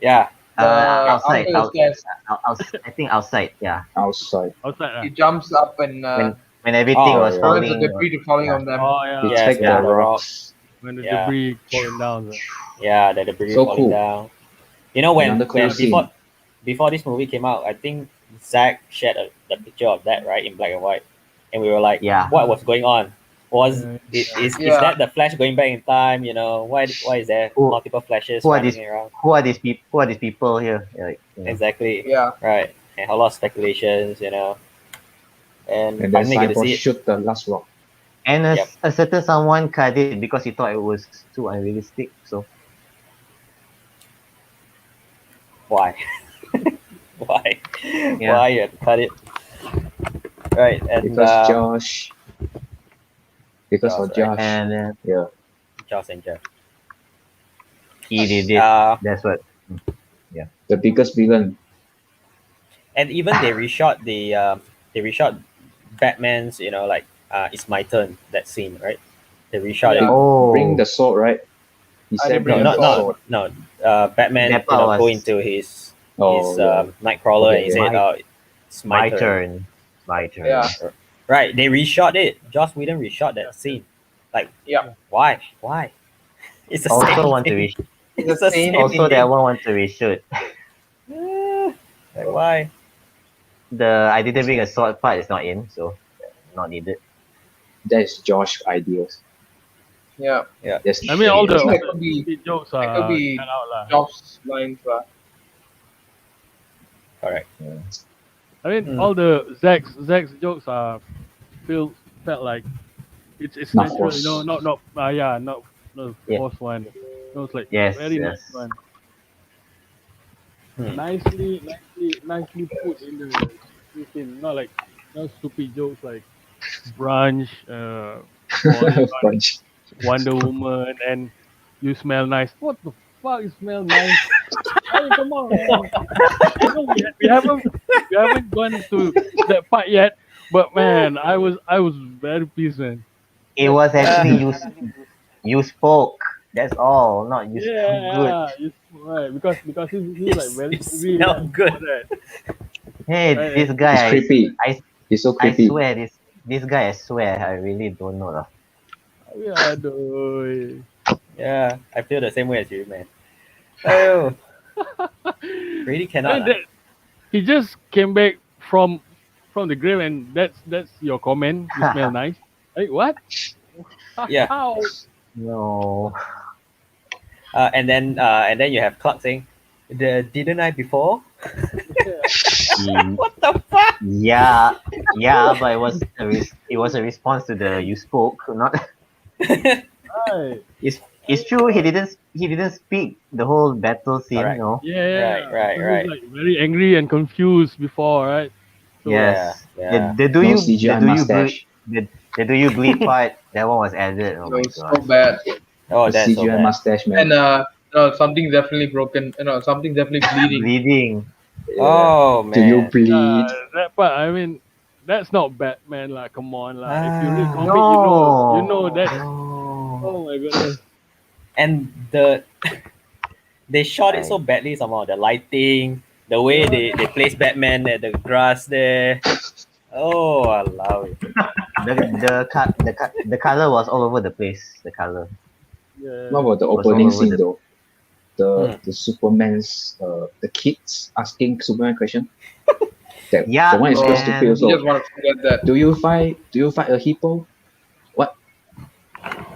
Yeah. Outside. After the stairs, I think outside. Yeah. Outside. outside. he jumps up and When everything Oh, was yeah. prevents the falling. debris to falling yeah. on them. Oh yeah. Yes, Detect yeah, the the rocks. When the Yeah. debris falling down. Yeah, the debris So falling cool. down. When Another cool scene. before this movie came out, I think Zack shared the picture of that right in black and white, and we were like, Yeah. what was going on? Is Yeah. that the Flash going back in time? Why is there Who- multiple Flashes who are running these- around? Who are these people? Who are these people here? Like, Exactly. Yeah. Right. And a lot of speculations. And And then finally get to Cyborg see it. shoot the last rock. And Yep. a certain someone cut it because he thought it was too unrealistic. So Why? Why? Yeah. Why you have to cut it? Right. And Because Josh. Because Josh, of right. Josh. and Yeah. Josh and Jeff. he did it. That's what. The biggest villain. And even they reshot Batman's, it's my turn, that scene, right? They reshot Yeah. it. Oh, Bring the sword, right? He I said didn't bring bring No, the the sword. Batman, That part go was- into his Yeah. Nightcrawler, Okay, and he yeah. said, "Oh, it's my turn." My turn. Yeah. Right? They reshot it. Joss Whedon reshot that scene. Like, Yeah. why? Why? It's the Also same want to thing. reshoot. It's the same Also, thing. that one want to reshoot. Like, why? The I didn't bring a sword part is not in, so not needed. That's Josh ideas. Yeah. That's I mean, all the That could be stupid jokes that are could be cut out lah. Josh's lines. Correct. I mean, Mm. all the Zack's jokes are felt like it's Not natural, forced. not not Yeah. forced one. It was like Yes, very yes. nice one. Hmm. Nicely put in the scene. Not like stupid jokes like brunch, Bunch. Wonder Woman, and you smell nice. What the fuck? You smell nice? I mean, come on, man. I know we haven't gone to that part yet, but man, I was very pleased, man. It was actually you spoke. That's all. Not you spoke good. Yeah, right. Because he's like very It angry. smelled and good. all that. Hey, Right. this It's guy. creepy. I He's so I creepy. swear this guy. I swear I really don't know lah. Yeah, aduh. Yeah, I feel the same way as you, man. Oh, really I cannot. mean, he just came back from the grave, and that's your comment. You smell nice. Hey, what? Yeah. How? No. And then you have Clark saying, "Didn't I before?" What the fuck? Yeah, but it was a response to the you spoke, not. Right. It's true. He didn't speak the whole battle scene. Correct. No. Yeah. Right, He right. was like very angry and confused before, right? So, Yes. Yeah. The do No you CGI the do you mustache. bleed the do you bleed part that one was added. Oh It my was so god. bad. Oh, The that's so CGI bad. mustache, man. And something's definitely broken. Something's definitely bleeding. Bleeding. Oh man. Do you bleed? that part. I mean, that's not Batman, like. Come on, like. If you read Ah. comic, No. you know that. No. Oh my goodness. And they shot it so badly somehow. The lighting, the way they place Batman at the grass there. Oh, I love it. The color was all over the place. The color. Yeah. What about the Was opening all over scene the- though? The Superman's the kids asking Superman question. Yeah, the one is so man. stupid You also. just want to forget that. Do you fight a hippo? What?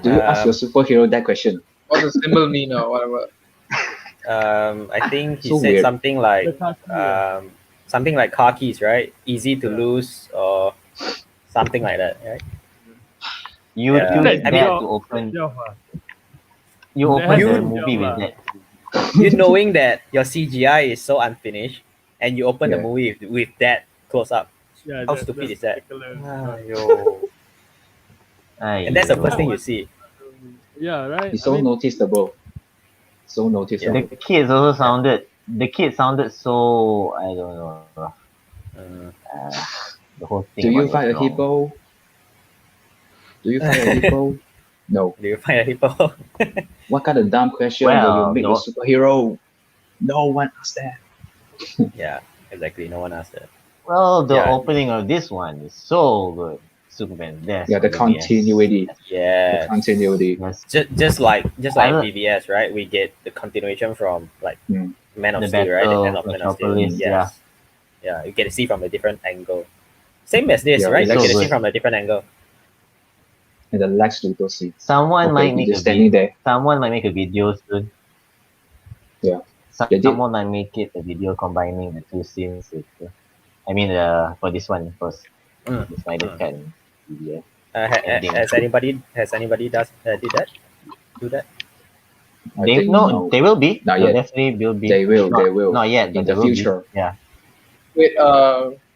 Do you ask your superhero that question? What does symbol mean or whatever? I think he So said weird. something like The khaki, something like car keys, right? Easy to Yeah. lose or something like that, right? You Yeah. feel I it's mean, bad to open. Yeah. You That open has the to be movie job with lah. that. you knowing that your CGI is so unfinished, and you open the Yeah. movie with that close up. Yeah, How stupid is that? ridiculous. Yo. And that's the first thing you see. Yeah, right. It's I so mean, noticeable. So The noticeable. kids also sounded. The kids sounded so. I don't know. Uh, The whole thing Do about you it was fight a wrong. hippo? Do you fight a hippo? No. do you find a hippo? What kind of dumb question will you Well, make a no. superhero? No one asked that. Yeah, exactly. No one asked that. Well, the Yeah. opening of this one is so good. Superman's death. Yeah, the on BBS. continuity. The Yes. continuity. Yes. Just like I lo- BBS, right? We get the continuation from like Mm. Man of The Steel, right? The battle, end of Man of Steel. Metropolis, Yes. Yeah, you get to see from a different angle. Same as this, Yeah, right? You so get to see good. from a different angle. And the Lex Luthor scene. Someone Okay, might he make just a standing video. there. Someone might make a video soon. Yeah. They did. Someone might make it a video combining the two scenes. I mean, for this one, of course, Mm, the Snyder mm. Cut. And Yeah. Has anybody did that? Do that? I think no. They will be. Not They'll yet. definitely will be. They will. Not, They will. Not yet, but In they the will be. future. Yeah. Wait,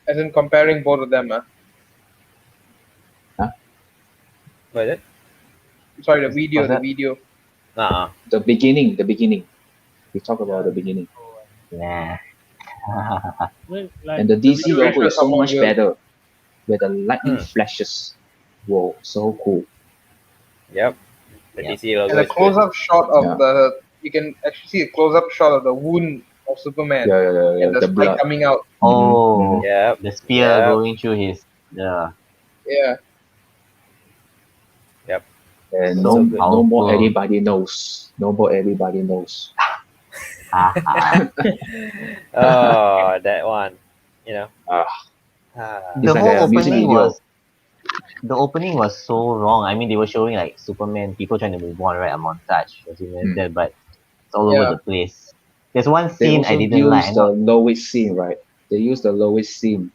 as in comparing both of them, What is it? sorry, the video, What's the that? video. The beginning. The beginning. We talk about the beginning. Nah. like And the DC video logo shows is so someone much will- better. Where the lightning Mm. flashes. Whoa, so cool. Yep. The Yeah. DC logo And a is good. close-up shot of Yeah. the, you can actually see a close-up shot of the wound of Superman Yeah. and the The spike blood. coming out. Oh, Yep. the spear Yep. going through his. Yeah. Yeah, Yep. And So no, good. no more Powerful. everybody knows. No more everybody knows. Haha. Oh, that one. You know. Ah. Ah. The like whole a music opening video. was. The opening was so wrong. I mean, they were showing like Superman, people trying to move on, right? A montage of Superman's death, but it's all over Yeah. the place. There's one They scene also I didn't like. use the lowest scene, right? They use the lowest scene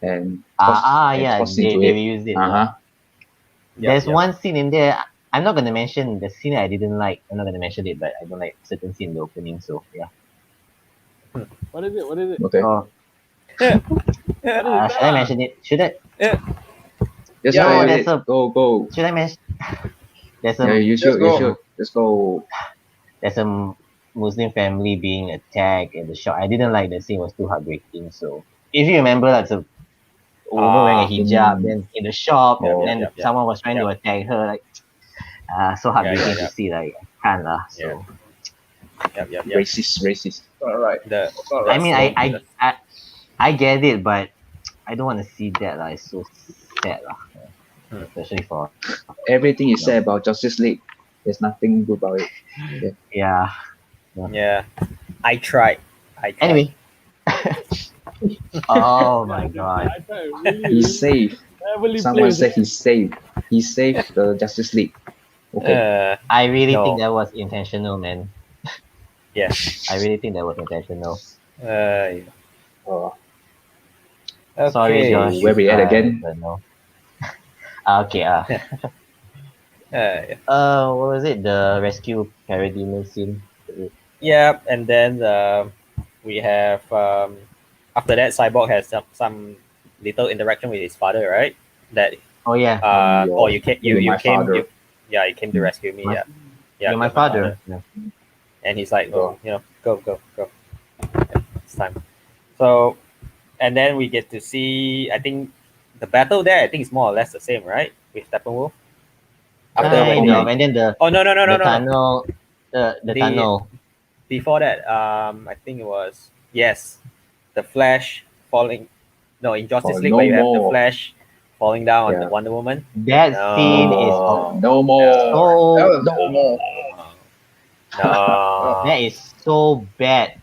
and Yeah, toss they into it. reused it. Uh-huh. There's Yep. one scene in there. I'm not gonna mention the scene I didn't like. I'm not gonna mention it, but I don't like certain scene in the opening. So yeah. what is it? What is it? Okay. Oh, Yeah. should I mention it? Should I? Just Yeah, go yeah, with that's it. Go. Should I mention? There's a Yeah, you should. go. You should. Just go. there's a Muslim family being attacked in the shop. I didn't like the scene. It was too heartbreaking. So if you remember, that's a woman wearing a hijab. Then in the shop, Oh. then Yep. someone was trying to attack her. Like, so heartbreaking yeah. to see. Like, can't lah. So. Yeah. Yep. Racist. all right. The, It's all I right. mean, so- I get it, but I don't want to see that. Like, it's so sad, lah. Especially for Everything you say about Justice League, there's nothing good about it. yeah. Yeah. I tried. Anyway. Oh my god. I thought it really, He's safe. heavily Someone placed. said he's safe. He saved the Justice League. Okay. I really No. think that was intentional, man. Yeah. I really think that was intentional. Okay. Sorry, Josh. Where we at again? But no. Okay. Yeah. What was it? The rescue parademon scene. Yeah, and then we have after that Cyborg has some little interaction with his father, right? That Oh yeah. you came You're my father. you came to rescue me. My- Yeah. You're my father. Yeah. And he's like, oh, go. Yeah, it's time. So, and then we get to see. I think the battle there. I think is more or less the same, right? With Steppenwolf. After when Kind they- of. And then the Oh no! the tunnel. The The- tunnel. Before that, I think it was the Flash falling. No, in Justice Oh, League, no where you have the more. Flash falling down on Yeah. the Wonder Woman. That No. scene is No more. so That was No more. No. that is so bad.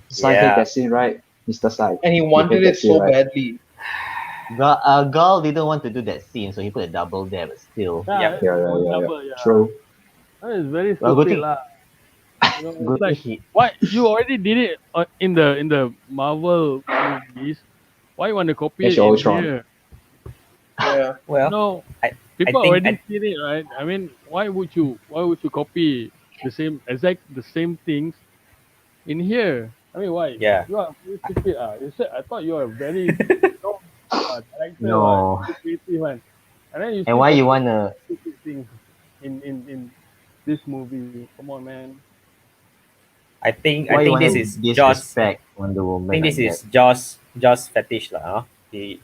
Sai Yeah. hate that scene, right? Mr. Sai. and he wanted hate it that scene, so right? badly. Gal didn't want to do that scene, so he put a double there, but still. Yep. Yeah. Double, yeah. True. That is very Well, good stupid thing- lah. You know, Good it's like, thing he- why you already did it in the Marvel movies? Why you want to copy Age it of in Ultron. here? Yeah. Well, No, I people think already seen it, right? I mean, why would you copy the same things in here. I mean, why? Yeah. You are very stupid. You said I thought you are a very director, No. very creative one, and then you And still why you talking wanna stupid things in this movie. Come on, man. I why you think wanna this is Joss. disrespect Wonder I Woman think this like that? is Joss fetish lah. Huh? He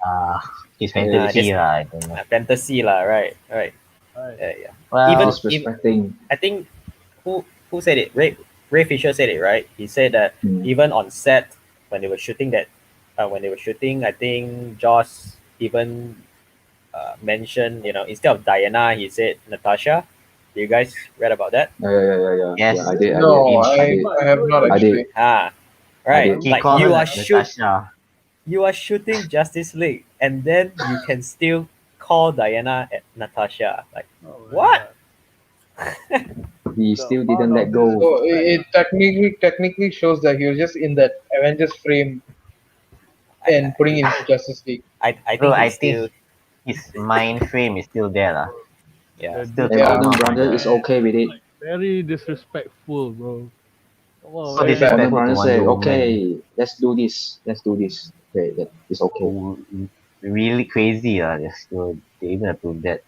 Uh his this fantasy lah, I don't know. fantasy lah. Right. Right. Right. Yeah. Well, Even Disrespecting. I think who said it? Ray Fisher said it, right? He said that Mm. even on set when they were shooting I think Joss even mentioned, instead of Diana, he said Natasha. You guys read about that? yes, Yeah, I did. No, I did. I have not I did. actually. Ah, I right. did. he Like called her Natasha. you are shooting Justice League, and then you can still call Diana at Natasha. Like Oh my what? god. He The still amount didn't let of go. So disrespect. it technically shows that he was just in that Avengers frame and I putting it into Justice League. I Bro, think I he's think still his mind frame is still there lah. yeah. The Still And Yeah, Warner trauma from Brothers the is okay with it. like very disrespectful, bro. Come on, so very man. bad. Warner disrespectful to Brothers say, Wonder Woman. okay, let's do this. Let's do this. Okay, that is okay. Oh, really crazy lah. They even approve that.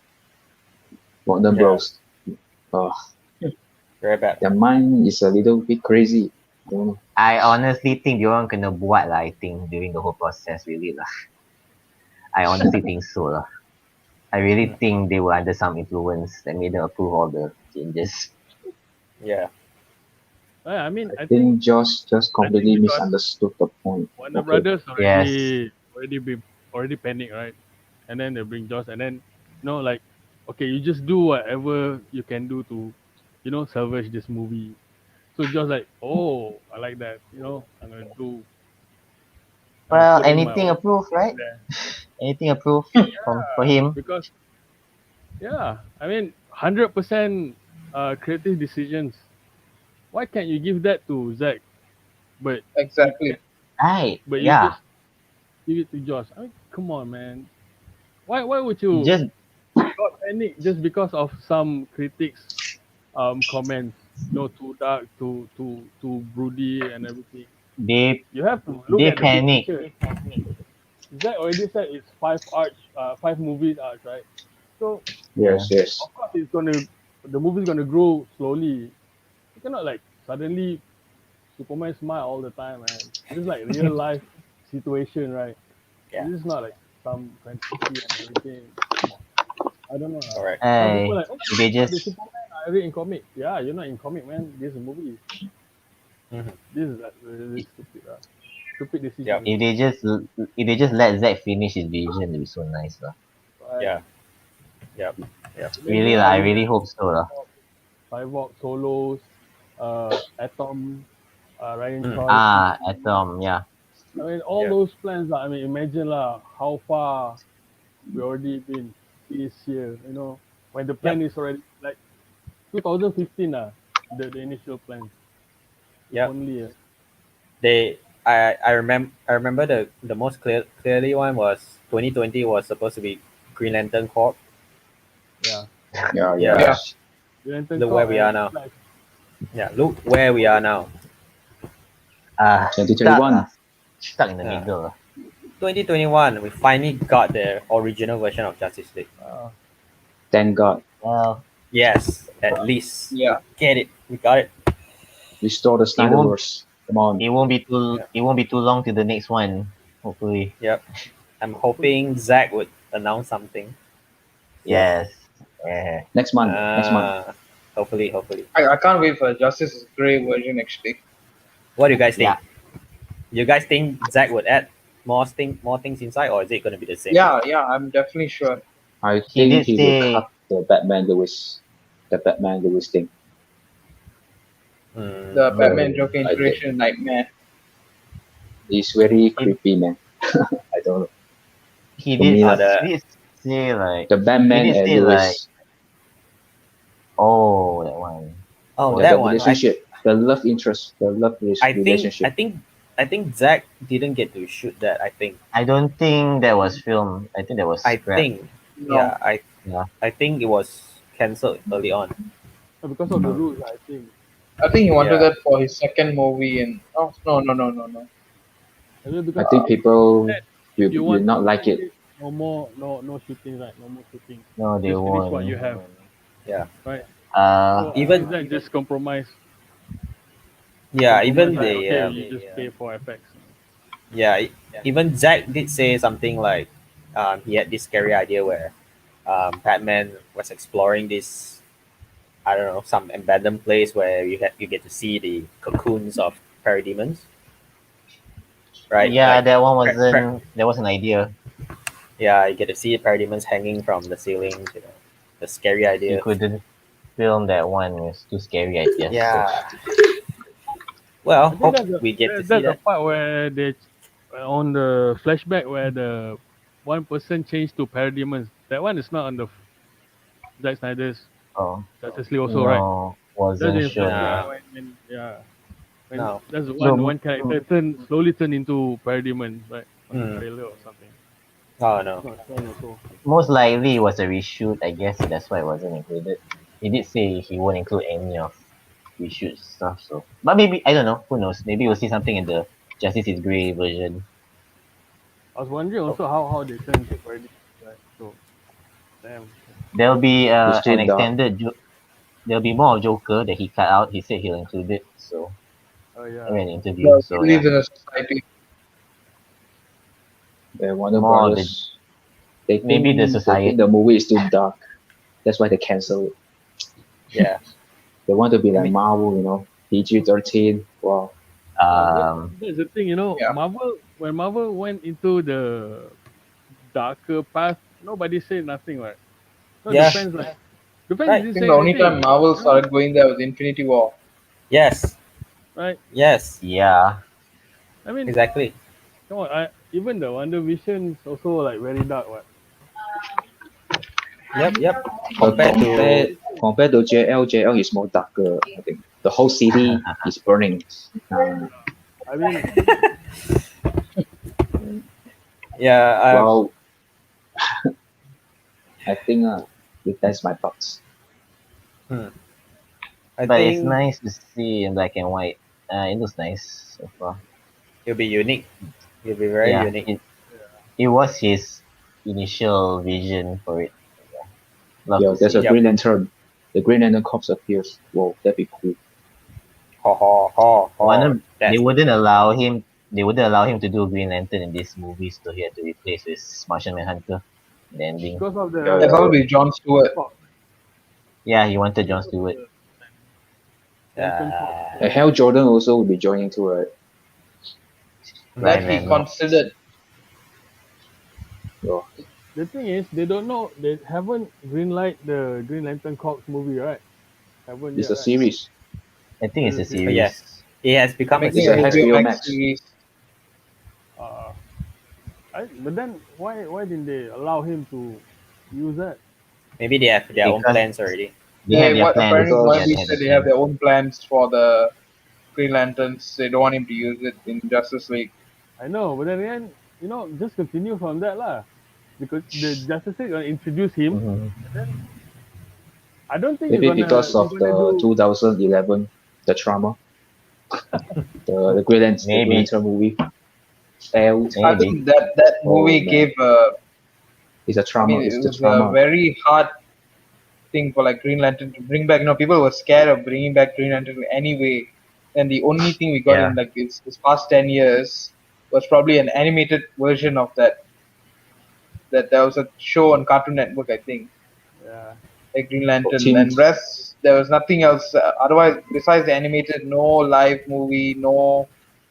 Warner Yeah. Bros. Uh, Very bad. their mind is a little bit crazy. Don't know. I honestly think dia orang kena buat lah, I think, during the whole process really lah. I honestly think so lah. I really think they were under some influence that made them approve all the changes. Yeah. I mean, I think Josh just completely because misunderstood the point. Warner Okay. Brothers Yes. already panic, right? And then they bring Joss, and then like, okay, you just do whatever you can do to, salvage this movie. So Joss like, oh, I like that. I'm gonna do. Well, put in my anything own approved, right? there. Anything approved for him. Because I mean, 100% creative decisions. Why can't you give that to Zack? But Exactly. Right. but you Yeah. just give it to Josh. I mean, come on, man. Why would you Just not panic just because of some critics comments? Too dark, too broody and everything. they You have to look they at the big panic. picture. Zack already said it's 5 movies arcs, right? So Yes. of course the movie's gonna grow slowly. You cannot like suddenly Superman smile all the time, man. This is like real life situation, right? Yeah. This is not like some fantasy and everything. I don't know. Correct. Some Hey, people like, they the just Superman I read in comic. Yeah, you're not in comic, man. This is a movie. Mhm. This is like really stupid. Stupid decision. Yeah. if they just let Zack finish his vision, it'd be so nice lah. Right? Yeah. Yep. Really lah, I really hope so lah. Cyborg solos, Atom, Ryan Mm. Choi. Atom, yeah. I mean, all Yeah. those plans. I mean, imagine lah how far we already been this year. When the plan is already like 2015 the initial plan. Yep. Only I remember the most clearly one was 2020 was supposed to be Green Lantern Corp. yeah. Yeah. Yeah. Look where we are now. Yeah, look where we are now. 2021. Stuck in the Yeah. middle. 2021, we finally got the original version of Justice League. Thank God. Well, Yes, at least. Yeah. Get it. We got it. Restore the Snyderverse. Come on. it won't be too long to the next one. Hopefully. Yep. I'm hoping Zack would announce something. Yes. Yeah. Next month. Next month. Hopefully. I can't wait for Justice Gray version actually. What do you guys think? Yeah. You guys think Zack would add more things inside, or is it going to be the same? Yeah, I'm definitely sure. I He think did he say- will cut the Batman Lewis thing. Mm, The Batman Joker I did. inspiration nightmare. It's very creepy, man. I don't know. He For did, me, like- he did say like, The Batman He did and say, Lewis. oh, that one. oh, the that one. relationship, the love interest, the love relationship. I think Zack didn't get to shoot that. I think. I don't think that was filmed. I think that was I scrapped. think. No. Yeah. Yeah. I think it was cancelled early on. Because of the rules, I think. I think he wanted Yeah. that for his second movie, and oh no. I mean, I because think people that will if you will want not like it. to no more, no shooting, right? No more shooting. No, they Just finish what you won't. have, Yeah. right? Uh, So I Even think that just compromise. yeah, Compromise even like the okay, you just pay for effects. yeah, even Zack did say something like he had this scary idea where Batman was exploring this, I don't know, some abandoned place where you get to see the cocoons of parademons, right? yeah, Like that one pra- pra- wasn't. That was an idea. yeah, you get to see parademons hanging from the ceilings. The scary You idea. couldn't film that one. It's too scary, I guess. So Yeah. Well, I think hope we get to see that's the that. part where they on the flashback where the one person changed to parademons. That one is not on the Zack Snyder's oh Justice League also, right? no, That's wasn't in shown flashback yet. No, when yeah when no. that's the So one character slowly turn into parademon, right? On the Mm. trailer or something. Oh It's no. not shown also. most likely it was a reshoot, I guess. So that's why it wasn't included. He did say he won't include any of reshoot stuff. So, but maybe I don't know. Who knows? Maybe we'll see something in the Justice is Grey version. I was wondering Oh, also how they turn into parademons, right? So damn. There'll be It's an too dark. extended. There'll be more of Joker that he cut out. He said he'll include it. So Oh in yeah. an interview. No, So he yeah, lives in a society. The Warner more of the Brothers, they maybe the think society. the movie is too dark. That's why they cancel it. yeah. They want to be I like mean, Marvel, PG-13. Wow. Um, That's the thing, Yeah, Marvel when Marvel went into the darker path, nobody said nothing, right? No, yeah. the fans Right. didn't I think say the only time anything, Marvel started going there was Infinity War. Yes. right? Yes. yeah, I mean, Exactly. come on, even the Wonder Vision's also like very dark, what? Yep. Yep. But Compared to compared to JL is more darker. I think the whole city is burning. I mean, yeah. Well, I think that's my thoughts. Hmm, I but it's think nice to see in black and white. It looks nice so far. it'll be unique. It'll be very Yeah, unique. it was his initial vision for it. Yeah, love Yeah, to there's see a it. Yep. Green Lantern. The Green Lantern Corps appears. Whoa, that'd be cool. Ho ho ho ho. One, they That's the wouldn't allow him. They wouldn't allow him to do Green Lantern in this movie, so he had to replace with Martian Manhunter. The ending. because of Yeah, It'll yeah, the yeah. probably be John Stewart. Yeah, he wanted John because of Stewart. the Lantern Corps. uh, And Hal Jordan also will be joining too, right? That Ryan he Reynolds. considered. Yeah. The thing is, they don't know. They haven't greenlight the Green Lantern Corps movie, right? Haven't It's yet, a right? series. I think it's a There's a but series. yes, series. it has They're become a making It's a a series HBO HBO already. Max Max. series. Uh, but then why didn't they allow him to use that? Maybe they have their own Because plans already. they have their What plans. apparently Because Yeah, they Moebius have said their they have plans. their own plans for the Green Lanterns. They don't want him to use it in Justice League. I know, but then again, just continue from that lah. Because the Justice League gonna introduce him, Hmm. and then I don't think maybe because you're of gonna the do. 2011, the trauma, the Green Maybe, Lantern movie failed. I maybe. think that Oh movie man, gave. it's a I trauma. mean, It's it the was a trauma. very hard thing for like Green Lantern to bring back. People were scared of bringing back Green Lantern anyway. And the only thing we got Yeah. in like this past 10 years was probably an animated version of that. That there was a show on Cartoon Network, I think, Yeah, like Green Lantern, Teen, and rest there was nothing else. Otherwise, besides the animated, no live movie, no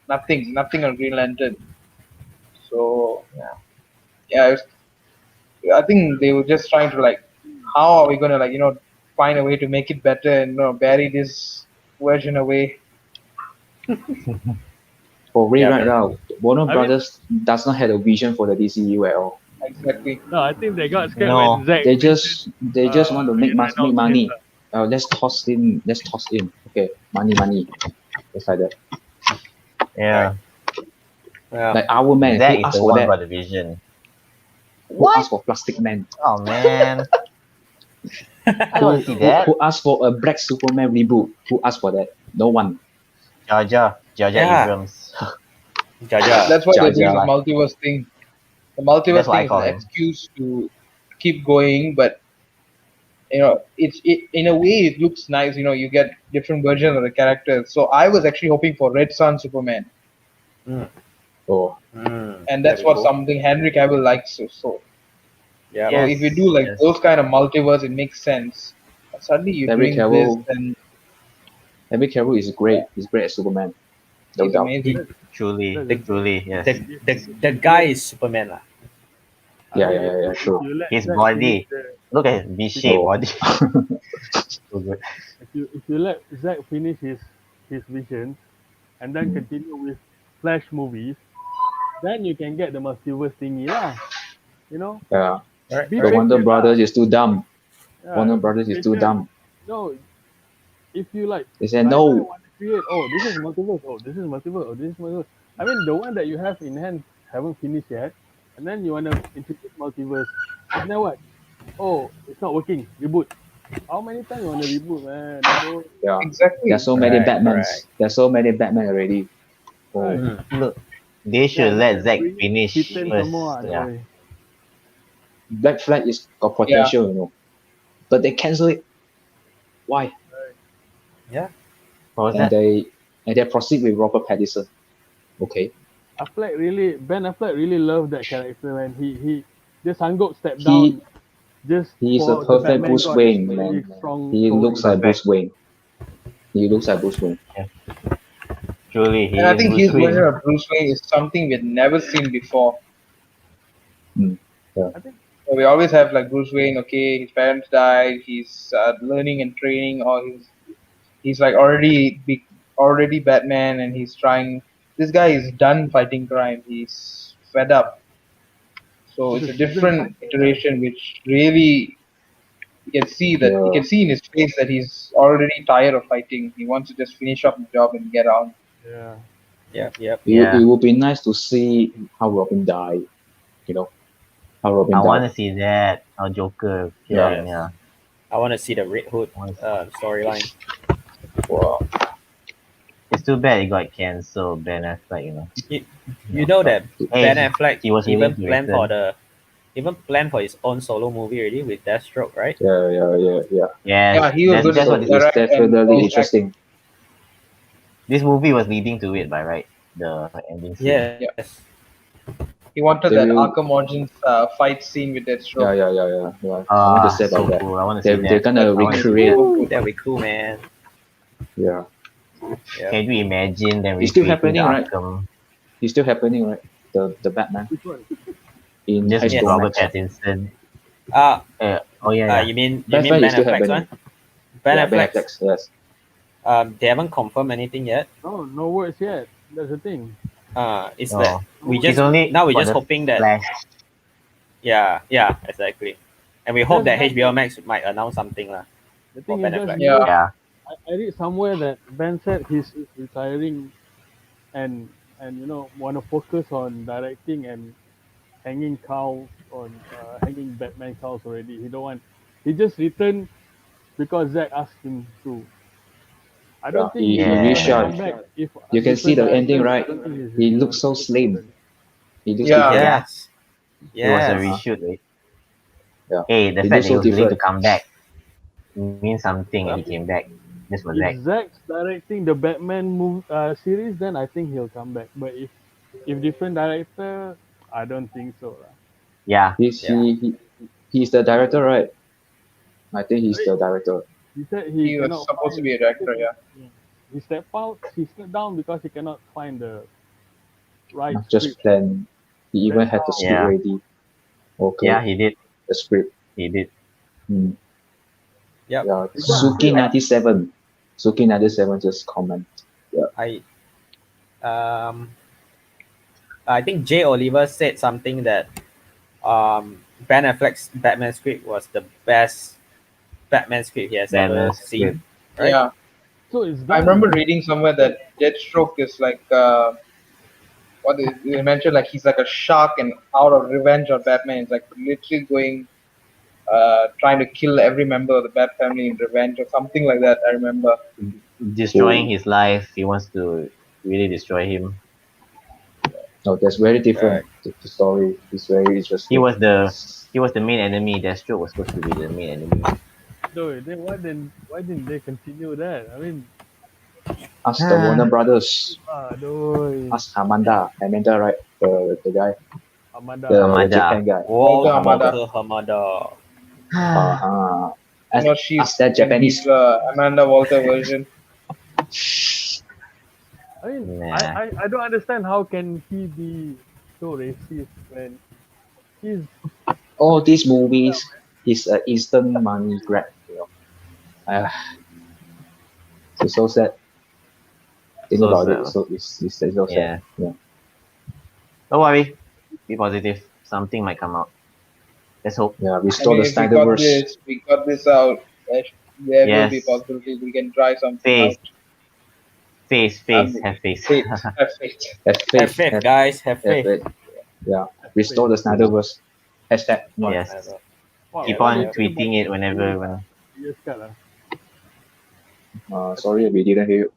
nothing on Green Lantern. So yeah, I think they were just trying to like, how are we gonna like find a way to make it better and bury this version away. for Ray Yeah, right but now, Warner I mean, Brothers does not have a vision for the DCU at all. Exactly. no, I think they got scared when No. Zack They mentioned just want to make Ryan make Reynolds' name money. lah. Let's toss in. Okay, money. Just like that. Yeah. yeah, Like Our Man, Zack who is asked the for one that? got the vision. Who What? asked for Plastic Man? Oh man. I don't want to see that. Who asked for a Black Superman reboot? Who asked for that? No one. Jar Jar Yeah. Abrams. Jaja. That's why Jar they're doing the Jar. multiverse thing. The That's multiverse what I thing is call an him. excuse to keep going, but in a way it looks nice. You get different versions of the characters. So I was actually hoping for Red Sun Superman, Mm. Oh, and That'd that's be what cool. something Henry Cavill likes. So Yeah. so if you do like Yes. those kind of multiverse, it makes sense. But suddenly you're Henry doing this, Cavill. and Henry Cavill is great. He's great as Superman. No he's doubt. amazing. Truly, That's the thing. truly, yes. The guy is Superman lah. I Yeah, mean, yeah, yeah, if sure. you let His Zack body. finish the, Look at his V-shaped Oh. body. So good. if you let Zack finish his visions and then continue with Flash movies, then you can get the multiverse thingy lah. You know, Yeah. Alright. be The Wonder patient Brothers lah. is too dumb. Yeah, Warner be Brothers is too patient. dumb. No, if you like, They said Snyder no. want to create, oh, this is multiverse, oh, this is multiverse, oh, this is multiverse. I mean, the one that you have in hand haven't finished yet, and then you want to introduce multiverse, and then what? Oh, it's not working. Reboot. How many times you want to reboot, man? No, Yeah. Exactly. There's so many Right, Batmans. right. There's so many Batman already. Oh. right. Look, they should Yeah, let then Zack bring finish Titan first. some more, Yeah. boy. Black Flag is got potential, but they cancel it. Why? Yeah. What was And that? they proceed with Robert Pattinson. Okay. Ben Affleck really loved that character, man. He just sanggup step He down just he is a for the perfect Batman Bruce got Wayne, very man. strong He story. looks like Perfect. Bruce Wayne. He looks like Bruce Wayne. Truly, he And I is think Bruce his Wayne. version of Bruce Wayne is something we've never seen before. I think So we always have like Bruce Wayne. Okay, his parents died. He's learning and training, or he's like already Batman, and he's trying. This guy is done fighting crime. He's fed up. So it's a Because season different five, iteration, which really you Yeah. can see in his face that he's already tired of fighting. He wants to just finish up the job and get out. yeah. Yep. Yeah. It would be nice to see how Robin died. How Robin I died. want to see that. Our Joker Yeah. film, yeah. I want to see the Red Hood I wanna see- storyline. Wow. It's too bad it got cancelled, Ben Affleck, You know that Hey, Ben Affleck he was even willing to planned for his own solo movie already with Deathstroke, right? Yeah. Yes, Yeah, he was that's, good that's to what It's direct and definitely voice interesting. this movie was leading to it, by right? The ending scene. Yes. He wanted They that will- Arkham Origins fight scene with that stroke. Yeah. I want to say so about that. cool. I want to see They're that. gonna I wanna see recreate. that. That'd be cool, man. Yeah. Yeah. Can you imagine them It's still recreating happening, right? Arkham? It's still happening, right? The Batman Which one? in Just Yes. HBO Robert Max. Pattinson. Uh, Yeah. you mean Batman Ben is still Affleck's happening. one? Ben Yeah, Ben Affleck's. Affleck. Yes. They haven't confirmed anything yet. No words yet. That's the thing. It's No. that we It's just only now we're for just the hoping that Flash. yeah, exactly. And we hope that Just HBO Max might announce something lah. The For thing Ben is just Affleck. Yeah. Yeah. I read somewhere that Ben said he's retiring and want to focus on directing and hanging cows on hanging Batman cows already. He just returned because Zack asked him to. I don't Yeah, think he he's really gonna shy. come back if You can see the different ending, directors, right? I don't think he's He gonna looks so make it slim. happen. He looks Yeah. different. Yes. It was a Yes. reshoot, right? Yeah. Hey, the He fact looks that he so was willing to different. come back means something. Well, He came back. This was Zack. If Zack's directing the Batman series, then I think he'll come back. But if different director, I don't think so. Lah. Yeah. He's the director, right? I think he's the director. He said he He was cannot supposed to find- be a director, yeah. He stepped out. He stepped down because he cannot find the right Not just script. plan. He even had the script Yeah. ready. Okay. Yeah, he did. The script. He did. Hmm. Yep. Yeah. Suki97. Suki97 just comment. I think Jay Oliver said something that Ben Affleck's Batman script was the best Batman script he has Batman ever script. seen. Right? Yeah. So it's I done. remember reading somewhere that Deathstroke is like what they mentioned, like he's like a shark and out of revenge on Batman. It's like literally going trying to kill every member of the Bat family in revenge or something like that. I remember. Destroying Oh. his life. He wants to really destroy him. No, that's very different. Right. The story is very interesting. He was the main enemy. Deathstroke was supposed to be the main enemy. So then why didn't they continue that? I mean, Ask the Warner Brothers. aduh, Ask Amanda, right? The guy, Amanda. the Amanda. Japan guy. Walter Hamada. Walter Hamada. Uh-huh. Ask, She's ask that in Japanese. his Amanda Walter version. I mean, Nah. I don't understand how can he be so racist when he's All these movies is an instant money grab. Uh, it's so sad. Think So about sad. it. So it's so sad. Yeah. Don't worry. Be positive. Something might come out. Let's hope. Yeah. I Restore mean, the if we got Snyderverse. this, we got this out. There will be Yes. possibility we can try something Face. out. Face. Have face. Faith, have faith. Have faith. Have faith, guys. Have have faith. Yeah. Restore the Snyderverse. Hashtag. No. Yes. wow, Keep what on do you think tweeting it whenever. Yes, cut, Sorry, we didn't hear you.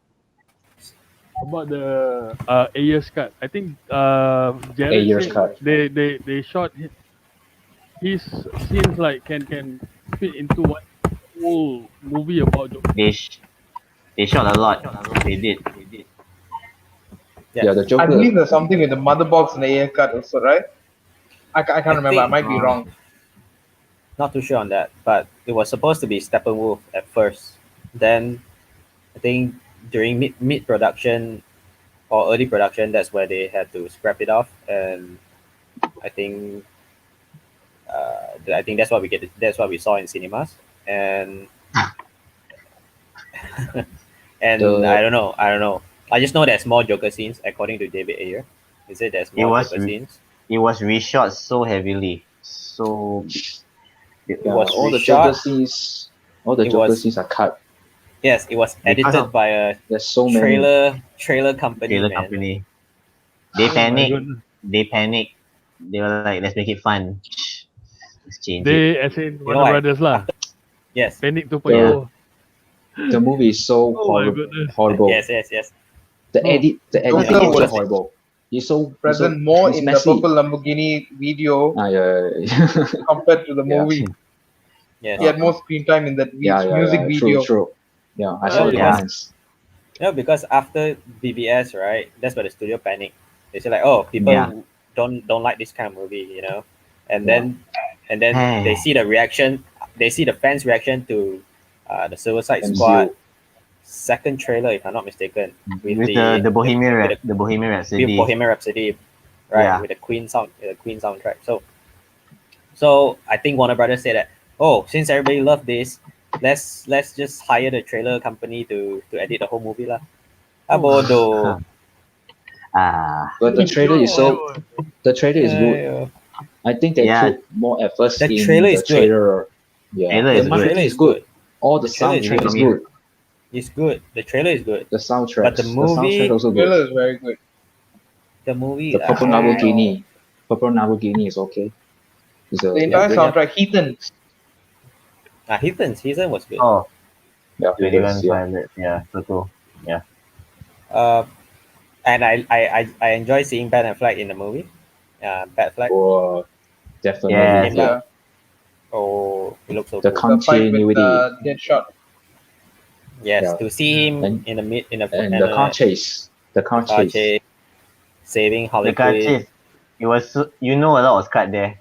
about the Ayers cut. I think Jared Ayers said cut. they shot his scenes like can fit into one whole movie about Joker. They shot a lot. They did. Yes. Yeah, the Joker. I believe there's something with the mother box and the air cut also, right? I can't remember. I think- might be wrong. Not too sure on that, but it was supposed to be Steppenwolf at first. Then I think during mid production or early production, that's where they had to scrap it off, and I think that's what we get. That's what we saw in cinemas, and and The- I don't know. I just know there's more Joker scenes according to David Ayer. He said there's more was Joker re- scenes. It was reshot so heavily. So Yeah, was all the reshot. Joker scenes. All the It Joker was- scenes are cut. Yes, it was Because edited of- by a There's so many. trailer company. trailer man. company. They Oh my panic. goodness. They panic. They were like, let's make it fun. Let's change it. They as in know Warner what? Brothers lah. Yes, Panic 2.0. The movie is so Oh my horrible. goodness. Horrible. yes. The Oh. edit Joker is so was horrible. He's so Present more he's in messy. the purple Lamborghini video Yeah. compared to the Yeah. movie. yes. He had more screen time in that music video. True. Yeah, I saw Oh, the yeah. comments. Because after BVS, right, that's where the studio panicked. They said like, oh, people Yeah. don't like this kind of movie, and Yeah. then Hey. they see the reaction. They see the fans' reaction to the Suicide MCU. Squad second trailer, if I'm not mistaken, with the Bohemian the Bohemian Rhapsody. with Bohemian Rhapsody, right, Yeah. with the Queen soundtrack. So I think Warner Brothers said that, oh, since everybody loved this, let's just hire the trailer company to edit the whole movie lah. Abodo. But the trailer is Oh, the trailer is good. I think they Yeah. put more efforts The in trailer the is good. trailer. Yeah, Trailer the is good. marketing Trailer is good. All the The trailer is soundtrack is good. good. It's good. The trailer is good. The soundtrack. But the movie- soundtrack also good. Trailer is very good. The movie. The Purple Lamborghini. Purple Lamborghini is okay. It's a, The entire yeah. soundtrack, Heathen. Heathen's season was good. Oh, yeah, 21 yeah. Pilot. Yeah, so cool. And I enjoy seeing Ben Affleck in the movie. Batfleck. Oh, definitely. Yeah. Yeah. Oh, he looks so The cool. The fight with continuity Deadshot. Yes, yeah. to see him And- in the and the car chase. The car car chase. chase, saving Harley The car Quinn. chase. It was a lot was cut there.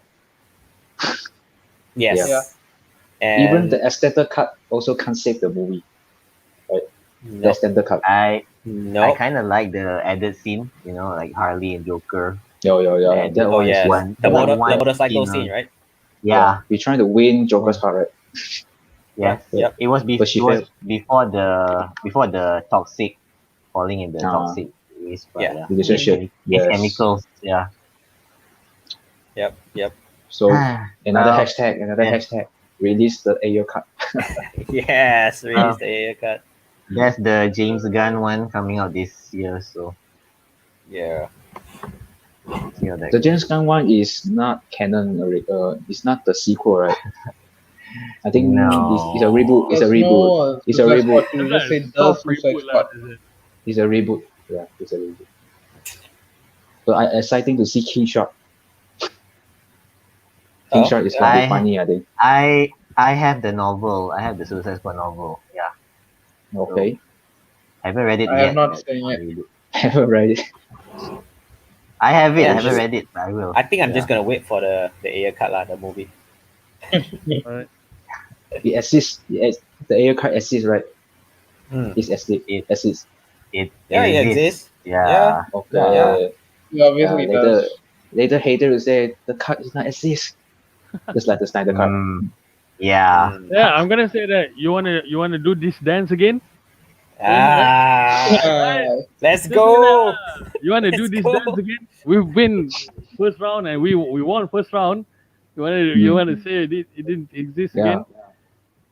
Yes. Yeah. And Even the extended cut also can't save the movie. The no, extended cut. I no. kind of like the added scene. Like Harley and Joker. Yeah. Yeah, That Oh one is yeah, one- the one motorcycle scene, scene, right? Yeah. We're trying to win Joker's heart, right? Yes. Yep. It was, But she failed. before the toxic falling in the Ah. toxic waste. But, Yeah. Relationship. It's Yes. chemicals. Yeah. Yep. So another Well, hashtag. yeah. Release the AO cut. Yes, release the haircut. That's the James Gunn one coming out this year. So Yeah. see how that The James Gunn one is not canon. It's not the sequel, right? I think it's a No. reboot. It's a There's reboot. no It's a Suicide reboot. Squad 2. You That's just say like the soft Suicide reboot Squad. lah. Is it? It's a reboot. Yeah, it's a reboot. But exciting to see King Shark. King Oh, Shark is yeah. gonna be I funny, I think. I have the novel. I have the Suicide Squad novel. Yeah. Okay. Haven't read it I yet. have not but seen I'll it. read it. Haven't read it. I have it. Yeah, I haven't just- read it, but I will. I think I'm Yeah. just gonna wait for the air cut lah, the movie. Alright. It exists. The air cut exists, right? Hmm. It exists. It- Exists. It Yeah, it exists. Yeah. Yeah. Okay. Yeah. Yeah, obviously it later, does. later hater will say the cut does not exist. Just like the Snyder cut. Yeah. Hmm. Yeah, I'm gonna say that you wanna do this dance again? Ah, let's Just say go. that, you wanna do Let's this go. dance again? We've been first round and we won first round. You wanna say it didn't exist Yeah. again?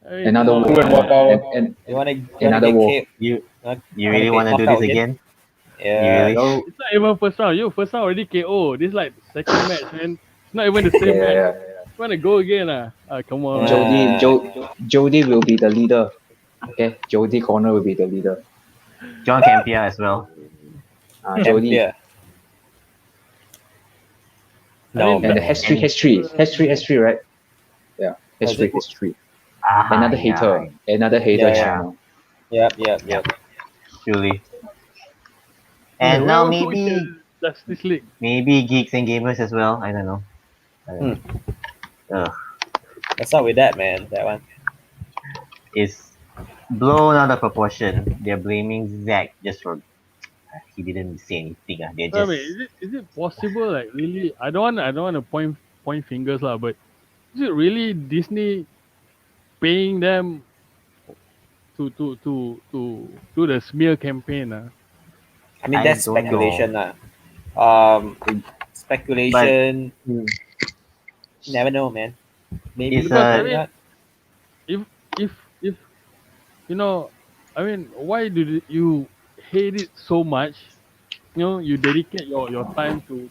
I mean, Another come war. on, Good walk man. out. And You wanna Another get war. cave? You wanna really get want to do knocked this out again? Yeah. You really? It's not even first round. You first round already KO. This is like second match, man. It's not even the same yeah, match. yeah. You wanna go again? Come on, man. Jody will be the leader. Okay, Jody Corner will be the leader. John Campia as well. Jody. Yeah. I No, mean, And man. the history, right? Yeah, history. Another hater. Another hater Yeah. channel. Yep. Truly. And now who maybe is Justice League. Geeks and Gamers as well. I don't know. Ugh. What's up with that, man? That one. It's blown out of proportion. They're blaming Zack just for he didn't say anything. They're I just mean, is it possible? Like really, I don't want to point fingers lah, but is it really Disney paying them to do the smear campaign? I mean, I that's don't speculation, know. Speculation. Never know, man. Maybe It's Because I a mean, not. if you know, I mean, why do you hate it so much? You know, you dedicate your time to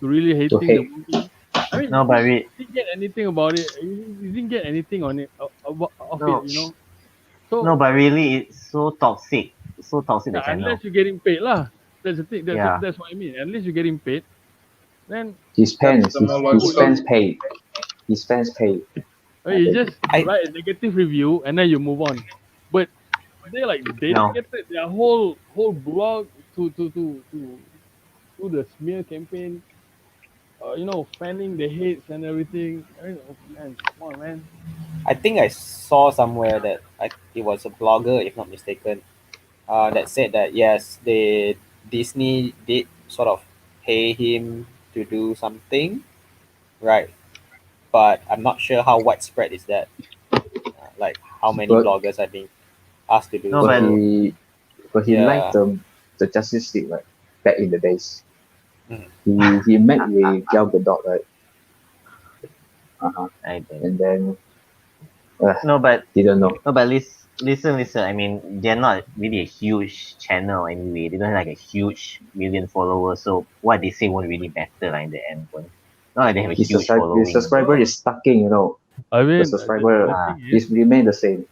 really hating the hate. movie. I mean, no, but you didn't get anything about it. You didn't get anything on it of No. it, you know. So no, but really, it's so toxic. It's so toxic. The channel. unless you're getting paid lah. That's the thing. Yeah. That's what I mean. Unless you're getting paid, then His fans the more logical. pay. His fans pay. you just I- write a negative review and then you move on. But they like No. dedicated their whole blog to the smear campaign. You know, fanning the hates and everything. I mean, oh, man, come on, man. I think I saw somewhere that it was a blogger, if not mistaken, that said that yes, Disney did sort of pay him to do something, right? But I'm not sure how widespread is that. Like how many But- bloggers have been asked to do No, But but- he Yeah. liked the Justice League, right? Back in the days. Mhm. He met with Gal Gadot, right? I think. And then No, but didn't know. listen. I mean, they're not really a huge channel anyway. They don't have like a huge million followers. So what they say won't really matter like, in the end point. Not like they have a His, huge following. subscriber is stacking, you know. I mean, The subscriber the thing is, is remain the same.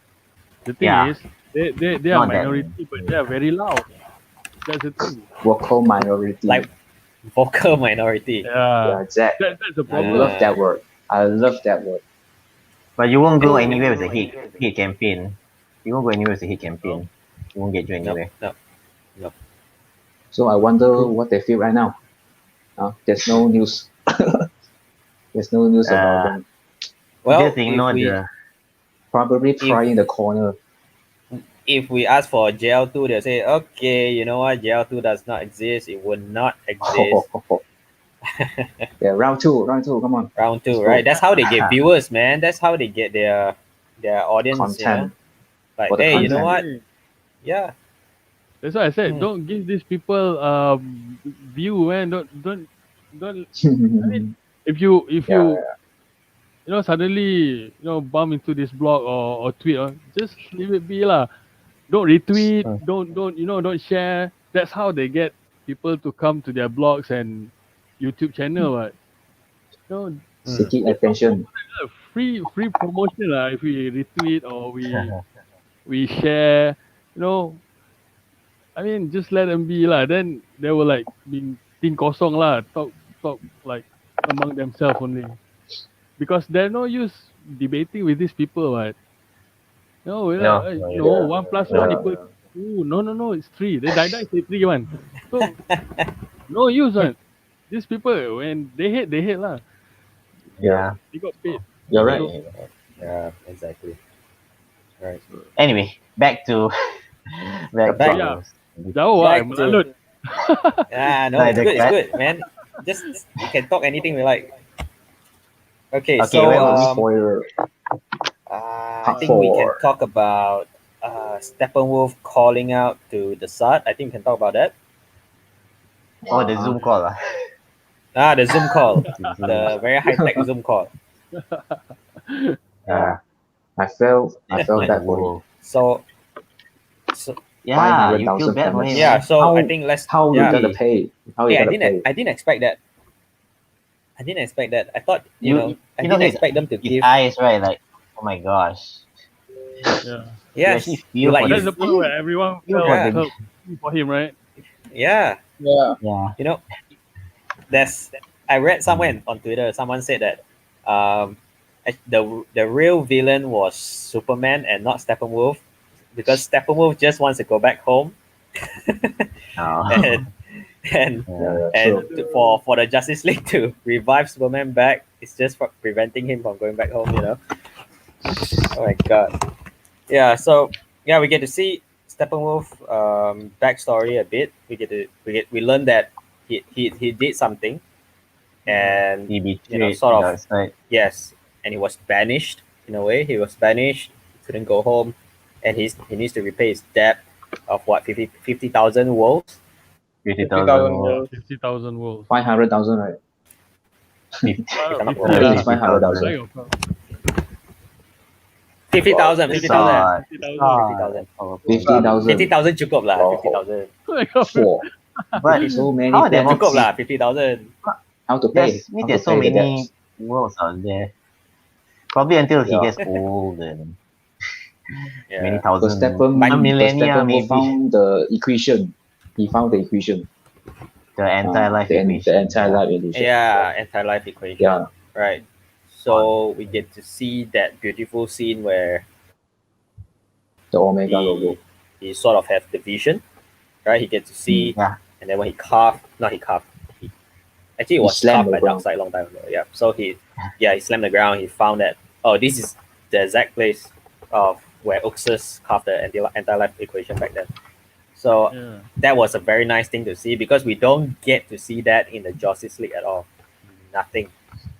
Yeah. they are Not that minority, but they are very loud. That's the thing. Vocal minority. like vocal minority. Yeah, yeah, Zack. that's the I problem. love that word. I love that word. But you won't go anywhere with a hate campaign. You won't go anywhere with a hate campaign. You won't get you No, anywhere. no. So I wonder what they feel right now. There's no news. There's no news about them. Well, Just ignore the. Probably trying the corner. if we ask for JL2, they'll say, okay, you know what, JL2 does not exist. It will not exist. Yeah, round two, come on. Round 2, Let's right? go. That's how they get viewers, man. That's how they get their audience. Content. You know? Like, For the hey, you know what? content. Yeah. That's why I said Hmm. don't give these people view, man. Don't. If you you know suddenly bump into this blog or tweet, just leave it be lah. Don't retweet. Don't share. That's how they get people to come to their blogs and YouTube channel. Right? Seeking attention. free promotion lah. If we retweet or we share, you know, I mean, just let them be lah. Then they will like being tin kosong lah. Talk like among themselves only. Because there's no use debating with these people, right? No, we're No, like, no, no, yeah. 1 plus 1 Yeah. equals 2. No, it's 3. They die say 3 one. So no use one. These people when they hate lah. Yeah. They got paid. You're right. So, Yeah, exactly. Right. Anyway, back to back Back- to Yeah. jauh lah, Back to- melalut. No, Like it's the good. It's cat. good, man. Just you can talk anything we like. Okay, Okay, so where were we? Spoiler. I think we can Four. talk about Steppenwolf calling out to the Sud. I think we can talk about that. Oh, the Zoom call. The Zoom call, the very high tech Zoom call. Yeah. I felt bad for him. So Yeah, you feel 500,000 bad for him. payments. yeah, so How- I think let's How you yeah. gotta pay? How you Yeah, gotta pay? I didn't expect that. I didn't expect that. I thought I You know didn't his- expect them to His give. eyes, right? Like, oh my gosh. Yeah. Yes, actually you feel like for That's you, the point where everyone feel felt for them. for him, right? yeah. Yeah. Yeah. You know, I read somewhere on Twitter. Someone said that the real villain was Superman and not Steppenwolf, because Steppenwolf just wants to go back home Oh. and Yeah. and for the Justice League to revive Superman back, it's just for preventing him from going back home. You know. Oh my god. Yeah. So yeah, we get to see Steppenwolf backstory a bit. We learn that he did something, and He betrayed sort of- the side. yes, and he was banished in a way. He was banished. He couldn't go home, and he needs to repay his debt of what 50,000 wolves. 50,000. Yeah. 50,000 wolves. 500,000, right? 50. I'm not 50, wrong. yeah. It's 500,000. Right, of course. 50,000. 50,000. 50,000. 50,000 50,000 cukup lah. Wow. 50,000 for But so many how they payments. cukup lah. 50,000. How to pay? there's so many worlds out there. Probably until he Yeah. gets old and many Yeah. The thousand. But millennia Steppenwolf maybe. found the equation. He found the equation. The entire life the, equation. the entire life equation. Yeah, anti-life equation. Yeah. Right. So we get to see that beautiful scene where The Omega logo. he sort of have the vision, right? He gets to see, Yeah. and then when he carved, not he carved, actually it He was slammed carved the by ground. Darkseid a long time ago. Yeah. So he slammed the ground. He found that, oh, this is the exact place of where Uxus carved the anti-life equation back then. So Yeah. that was a very nice thing to see, because we don't get to see that in the Justice League at all. Nothing.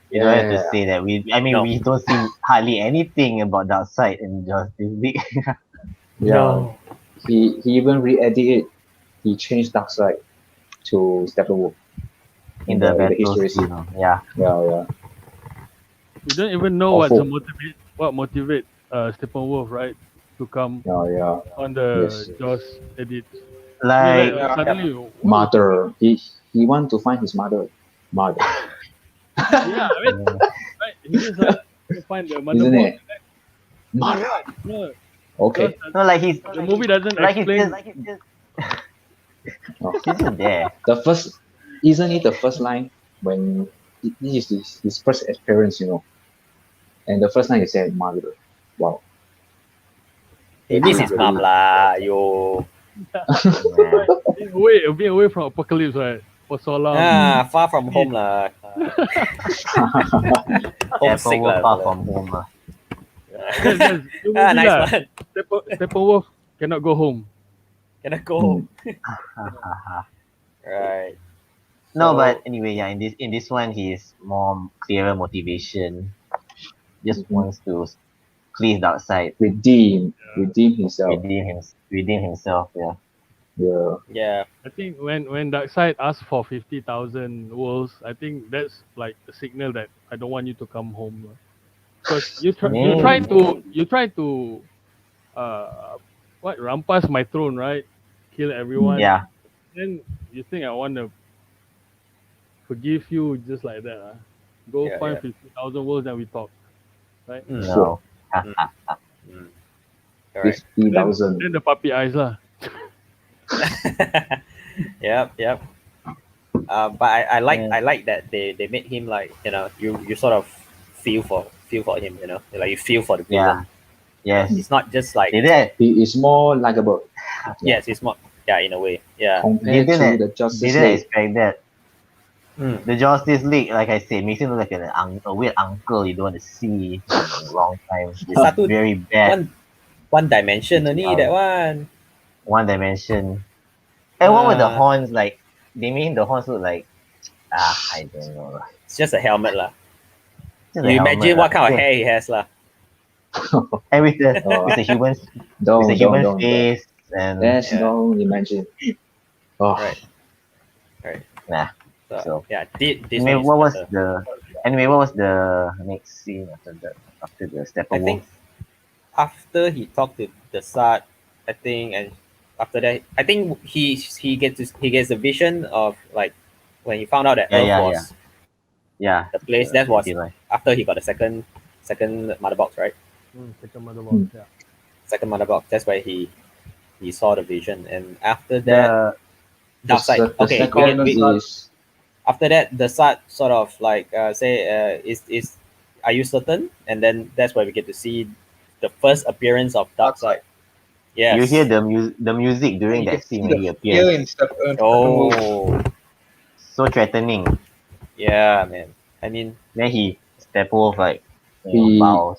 You don't have to Yeah. say that. We No. don't see hardly anything about Darkseid in Justice League. Yeah. He even re-edited it. He changed Darkseid to Steppenwolf in the battle history scene. scene. Yeah. Yeah. We don't even know Awful. what motivate Steppenwolf, right, to come Yeah. on the Yes. Joss edit. Like Suddenly, Mother. He want to find his mother. Mother. yeah, I mean, right? He just find the Isn't motherboard. it? Mother. No, Okay. no, like he's the movie doesn't like he's explain. just Oh. he's just there. The first, isn't it the first line when this is his first appearance, and the first line he said mother. Wow. He missed his mom lah, yo. Yeah. A bit away from Apocalypse, right? For so long. Far from home lah. Homesick Apple lah. far from home. That's the movie Nice lah. one. Steppenwolf cannot go home. Can I go home? Right. No, So- but anyway, yeah. In this one, he's more clearer motivation. Just wants to please Darkseid, Redeem himself. redeem himself. Yeah. Yeah. Yeah. I think when Darkseid asked for 50,000 wolves, I think that's like a signal that I don't want you to come home. Because you try to rampas my throne, right? Kill everyone. Yeah. Then you think I want to forgive you just like that? Go Yeah, find yeah. 50,000 wolves and we talk. right? No. Mm. Correct. 50,000. Then the puppy eyes lah. Yep. But Yeah. I like that they made him like, you sort of feel for him, like you feel for the Yeah. villain. Yes. It's not just like, They did. He is more likable yes, it's more, yeah, in a way, yeah. compared to Didn't the Justice didn't League. expect that. Mm. The Justice League, like I said, makes him look like a weird uncle you don't want to see for a long time. It's Satu very bad. one dimension only that CGI. one. One dimension. And what were the Uh, horns like? They made the horns look like I don't know lah. it's just a helmet lah. Just a You helmet imagine lah. what kind of hair he has lah. And with the Oh. with the human Don't, don't. face and Yes, Yeah. don't imagine. Oh, Right. nah. So, So yeah, this anyway, one is what was better. the next scene after the I Steppenwolf? think after he talked to the Sard, I think, and after that, I think he gets a vision of like when he found out that Yeah, Earth yeah, was Yeah. the place. That was Like, after he got the second mother box, right? Second mother box, yeah. Second mother box. That's why he saw the vision, and after that, the dark side. the Okay, second is after that, the Sard sort of like say, is are you certain? And then that's where we get to see the first appearance of Darkseid. Yes. you hear the music during You that can see scene when he the fear appears. in Steppenwolf. Oh, So threatening. yeah, man. I mean, Then Steppenwolf like He- bows.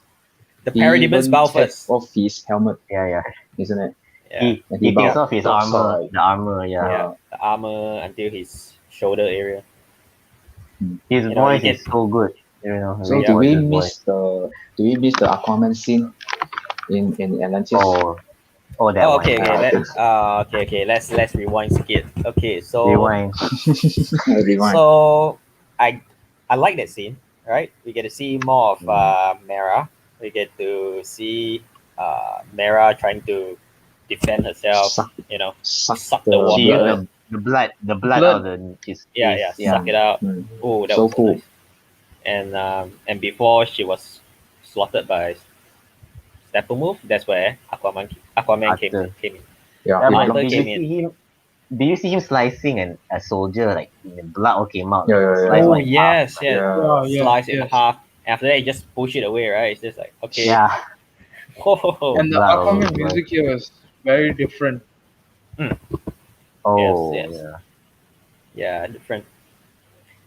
the he parademons even bow takes first. off his helmet, Yeah. isn't it? Yeah, He And he he takes bows. off his Bows armor. out. The armor, yeah. yeah. The armor until his shoulder area. His You know, voice you is so good. So Ray do we Charles' miss the Aquaman scene in Atlantis? Oh, that one. Okay. Okay. Let's rewind skit. Okay, so Rewind. Rewind. so I like that scene. Right, we get to see more of Mera. We get to see Mera trying to defend herself. Suck, Suck the the water. She blood. the blood Blood. out of his Yeah, face. suck it out. Mm. Oh, that So was so cool. nice. And before she was slaughtered by Steppenwolf, that's where Aquaman came After. in. Yeah, Yeah, he but Arthur blocked did you came in. see him? Did you see him slicing a soldier like the blood all came out? Yeah, yeah, Slice Oh one in half. yes. Yeah. Slice it in half. After that, you just push it away, right? It's just like, okay. Yeah. Oh, And the Blood all Aquaman over. music here was very different. Oh Yes. yeah. yeah, different.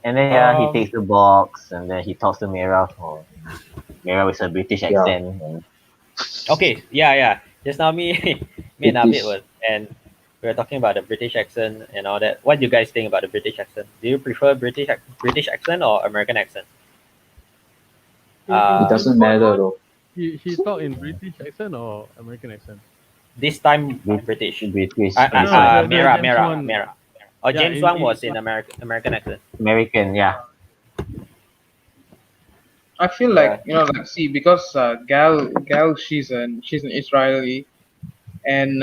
And then he takes the box and then he talks to Mera with a British Yeah. accent. And Okay, yeah. Just now me and British. Abid we were talking about the British accent and all that. What do you guys think about the British accent? Do you prefer British accent or American accent? It doesn't matter though. He talk in British accent or American accent? This time Brit- British. British. the Mera. James Wan- Oh, Yeah, James in- Wan in- was in American accent. American, yeah. I feel like see, because Gal she's an Israeli, and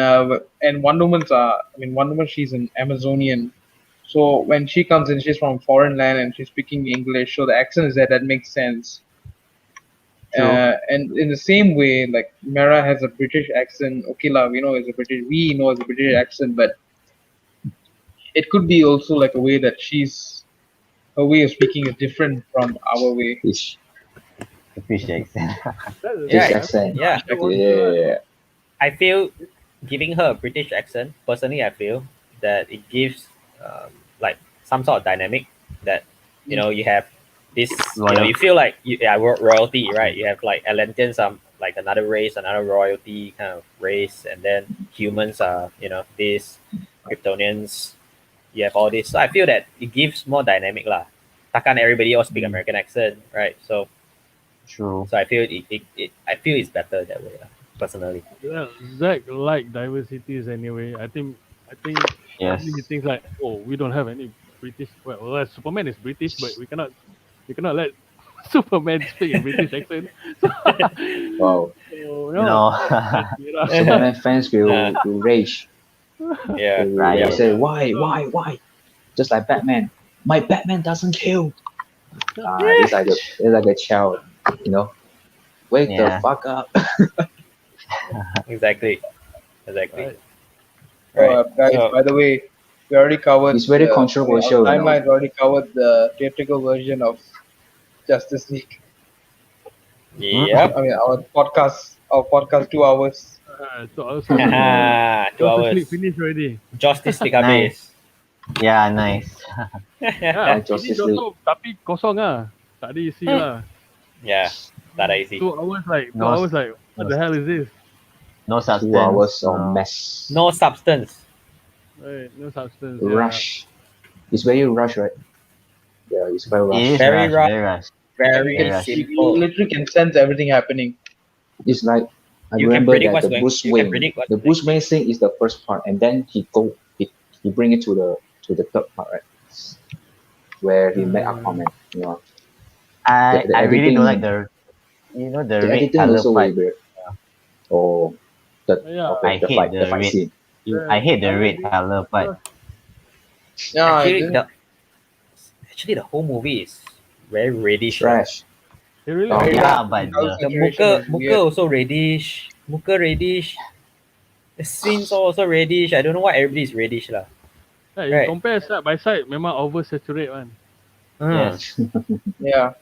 Wonder Woman she's an Amazonian. So when she comes in, she's from a foreign land and she's speaking English, so the accent is there. That makes sense. True. And in the same way, like Mera has a British accent. Okay, we know it's a British accent, but it could be also like a way that her way of speaking is different from our way. Fish British accent. Yeah, accent. Yeah. Yeah. I feel giving her a British accent, personally, I feel that it gives like some sort of dynamic that, you have this, you feel like, royalty, right? You have like Atlanteans are like another race, another royalty kind of race, and then humans are, this, Kryptonians, you have all this. So I feel that it gives more dynamic lah. Takkan everybody else speak American accent, right? So True. I feel I feel it's better that way, personally. Well, Zack like diversities anyway. I think Yes. he thinks like, oh, we don't have any British. Well, Superman is British, but we cannot let Superman speak in British accent. Wow. So, No. Superman fans will rage. Yeah, They will Right. say, why? Just like Batman. My Batman doesn't kill. It's like a child, Wake the Yeah. fuck up. Exactly. Right. Right. Guys, So, by the way, we already covered. It's very Our controversial, you know. timeline already covered the theatrical version of Justice League. yep. I mean, our podcast 2 hours. So also 2 hours. Justice League finished already. Justice League Nice. habis. Yeah, nice. Yeah, Like finish Justice League. also tapi kosong lah. Tak ada isi lah. Yeah, tak ada isi. 2 hours like No, 2 hours like what no, the hell is this? no substance. 2 hours of no. mess. No substance. Right, no substance. Rush. It's very rush, right? Yeah, it's very rush. It is Very rush, rush. very rush. Very Yeah. You simple. literally can sense everything happening. It's like I You can remember predict that what's the going- Bruce you can Wayne, predict what's the Bruce Wayne scene is the first part, and then he bring it to the third part, right? Where he met Aquaman. You know, I The I really don't like editing- the the red editing color also part. very weird. Oh, the Yeah. okay, I the hate fight, the the fight red. scene. I hate the red color part. Yeah, Actually, the whole movie is very reddish. Trash. It really Oh, Yeah, but The muka also reddish. Muka reddish. The scenes are also reddish. I don't know why everybody is reddish lah. yeah, you Right. compare side by side memang oversaturate one. Yes, Yeah.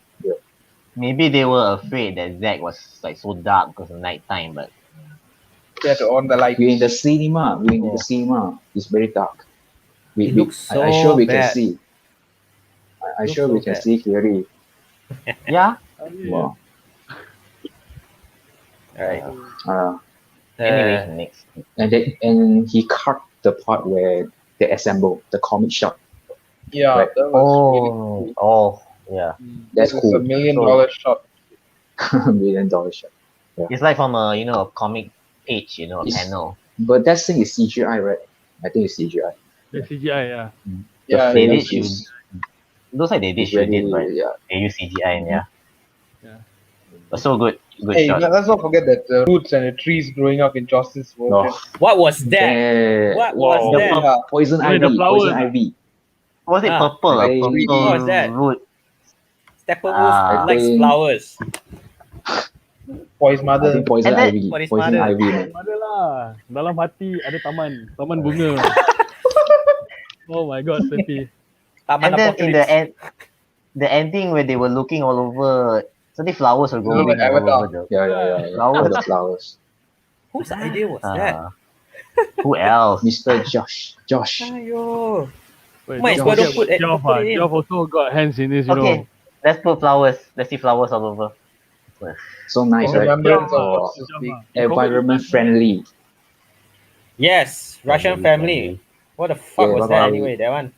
maybe they were afraid that Zack was like so dark because of nighttime, but They had to on the light. We're in the cinema. We're in the Yeah. cinema. It's very dark. It looks so I sure we bad. can see. I Looks sure so we can bad. see clearly. yeah. Wow. Alright. Anyways, next. And he cut the part where they assemble the comic shop. Yeah, Right. that was Oh, yeah. That's really, cool. a $1 million shot. $1 million shot. It's like from a comic page, a It's- panel. But that thing is CGI, right? I think it's CGI. The CGI, yeah. The Yeah, They frame did is- shoot. Looks like they did is shoot really, it, but yeah. they use CGI, and yeah. Yeah. But so good Hey, shot. let's not forget that the roots and the trees growing up in Justice version. No. What was that? Yeah. What was Wow. that? Yeah. Poison Wait, ivy. the flowers, Poison ivy. Was it Ah, purple? I- Purple What was that? root. Steppenwolf Ah. likes I think- flowers. For his I mother. think poison And then- ivy. What is Poison mother? ivy, man. Ada lah. Dalam hati ada taman bunga. Oh my god, Sepi. Taman And then in the Apocalypse. the ending where they were looking all over, suddenly flowers were growing like all Avatar. over the. Yeah. Flowers. All the flowers. Whose idea was that? Who else? Mr. Josh. Ayo. Wait, Might as don't well don't forget put it- Geoff, put it in. Geoff also got hands in this, you Okay, know. let's put flowers. Let's see flowers all over. So nice, For right? remembrance of Oh, Justice League. environment friendly. Yes, Russian family. What the fuck Yeah, was that bye-bye. anyway? That one.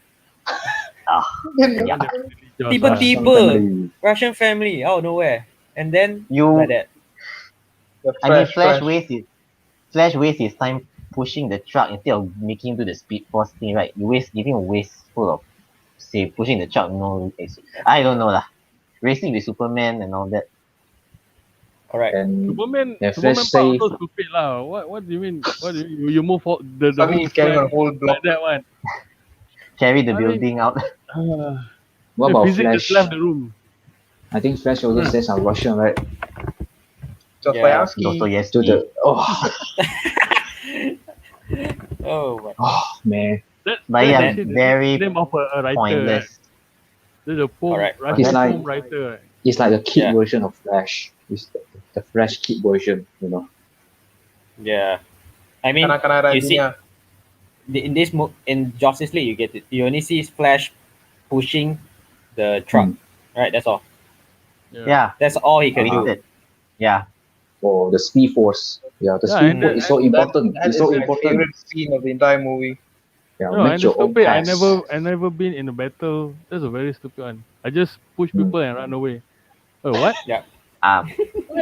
Yeah. Geoff, Tiba-tiba. Family. Russian family out of nowhere. And then You- like that. The I mean, Flash. Flash wastes his time pushing the truck instead of making him do the speed force thing, right? Giving a wasteful of, say, pushing the truck. No, I don't know lah. Racing with Superman and all that. Alright. And Superman Yeah, Superman Flash part save- also stupid lah. What do you mean? What do you move for the Suddenly whole he's carrying a flag whole block. like that one? Carry the I mean- building out. what about Physics Flash? just left the room. I think Flash also says some Russian, right? Dostoevsky. Dostoevsky. To the Oh my. man. That's But yeah, actually the very name of a writer. Right? Pointless. There's a poem, Alright. Russian It's like- poem writer. Right? It's like a kid Yeah. version of Flash. It's the Flash kid version, Yeah. I mean, Kanak-kanak you see- Rajanya. in Justice League, you only see Flash pushing the truck. Right, that's all. Yeah. That's all he can do. Wasted. Yeah. Or the Speed Force. Yeah, the Yeah, Speed and Force that- is so important. That It's is so my important. favorite scene of the entire movie. Yeah, No, make and the your own stupid. I path. never been in a battle. That's a very stupid one. I just push Hmm. people and run away. Oh what?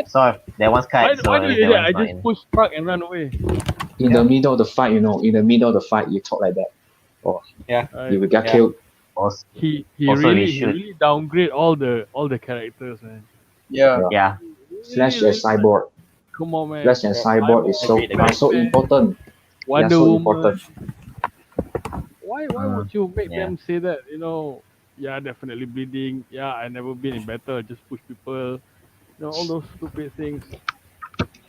Sorry, that one's Why, cut. So why do you that do that? I one's not just in. push truck and run away. In the middle of the fight, in the middle of the fight, you talk like that. You will get Yeah. killed. Also, He Also, really we he should- really downgrade all the characters, man. Yeah. yeah. Flash Really, and Cyborg. Come on, man. Flash and Cyborg is so Agreed, are so agreed. important. They are Wonder so Woman. important. Why would you make Yeah. them say that? Yeah, definitely bleeding. Yeah, I never been in battle. I just push people. all those stupid things.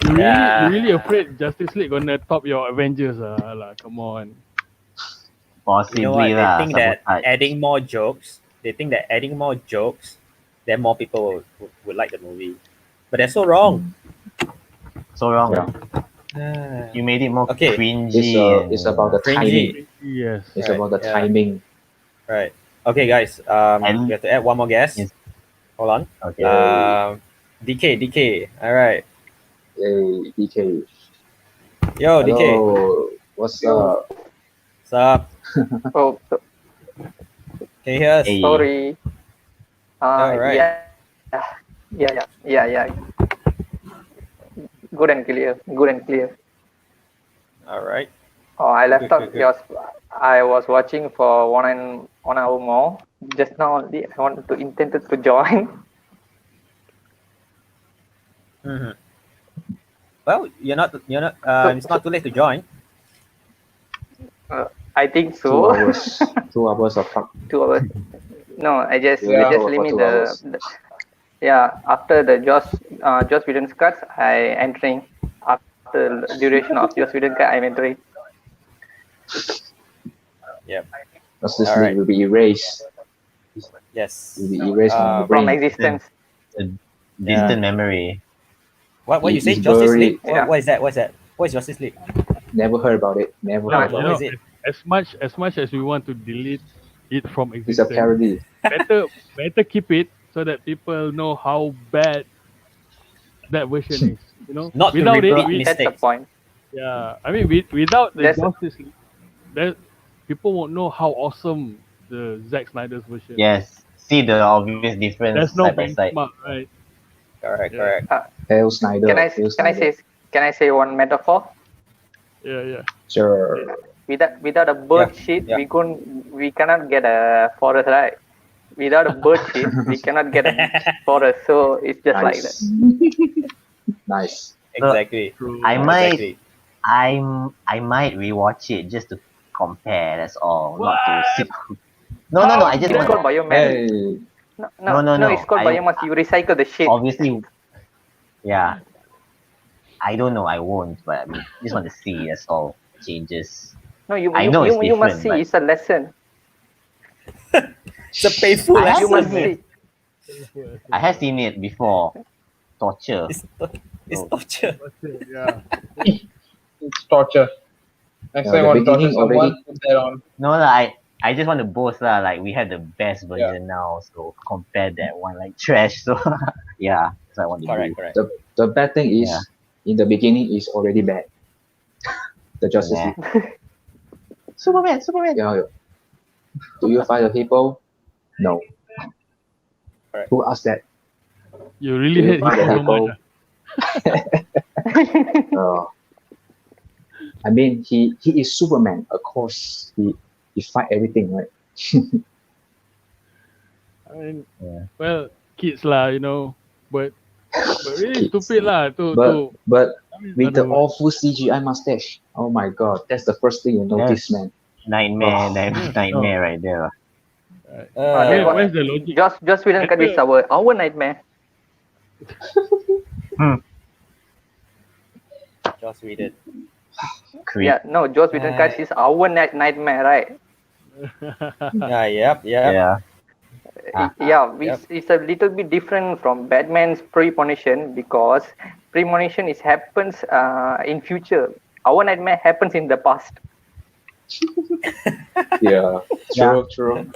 You really afraid Justice League gonna top your Avengers? Come on. You know Possibly what? They lah, think that sabotage. adding more jokes, then more people would like the movie. But they're so wrong. So wrong. Yeah. You made it more Okay. cringy. It's about the Cringy. timing. Yes. It's Right, about the yeah. timing. Right. Okay, guys. And- We have to add one more guest. Yes. Hold on. Okay. DK. All right. Hey, DK. Yo, DK. Hello. What's up? What's up? Oh, Can you hear us? Hey. sorry. Alright. Yeah. Good and clear. All right. Oh, I left Good, out good, good. yours. I was watching for 1 hour more. Just now only I wanted to intended to join. Mm-hmm. Well, you're not. It's not too late to join. I think 2 so. hours. 2 hours of talk. 2 hours. No, I just Yeah. just For limit 2 hours. yeah. After the Joss Whedon's cuts, I entering. After the duration of Joss Whedon cut, I'm entering. Yep. Justice All League right. will be erased. Yes. Will be erased from the From brain. existence. Distant memory. What you say? It's Justice buried. League? Yeah. What is that? What's that? What is Justice League? Never heard about it. Never No, heard what about is it. it? as much as we want to delete it from It's a existence, parody. better keep it so that people know how bad that version is. Not to without repeat it, That's the mistakes. point. yeah. I mean, without the That's- Justice League, that people won't know how awesome the Zack Snyder's version. Yes. See the obvious difference There's no side by side. benchmark, right? Correct. Yeah. Correct. Hail Snyder. Can I Hail Snyder. say one metaphor? Yeah. Sure. Without a bird Yeah, shit, yeah. we cannot get a forest, right? Without a bird shit, we cannot get a forest. So it's just like that. Nice. Exactly. True. I might Exactly. I might rewatch it just to compare. That's all. Not to What? sit. No. I just It's want. called biomass. Hey. No. It's called biomass. You recycle the shit. Obviously, yeah. I don't know. I won't, but I mean, just want to see. That's all. Changes. No, you I know it's you must see. different, It's a lesson. It's a painful I You lesson, must man. see. I have seen it before. Torture. It's Oh. torture. Yeah. It's torture. Next Yeah, time the I want to torture beginning someone, already- put that on. No, I just want to boast lah. Like we have the best version now, so compare that one like trash. So yeah, that's what I want to Correct. do. Correct. The bad thing is, Yeah. in the beginning, is already bad. The Justice Yeah. League. Superman. Yeah. Do you fight the people? No. Correct. Who asked that? You really Do you hate fight him the so much. people? I mean, he is Superman. Of course, he fight everything, right? I mean, Yeah. well, kids lah, but really Kids. stupid lah But I mean, with the other- awful CGI mustache, oh my god, that's the first thing you notice, man. Nightmare, Oh. nightmare right there. where's the logic? Just Whedon cut is our nightmare. Joss Whedon. Creep. Yeah, no, Joss Whedon cut is our nightmare, right? Yep. Yeah. It's a little bit different from Batman's premonition because premonition happens in future. Our nightmare happens in the past. Yeah, true.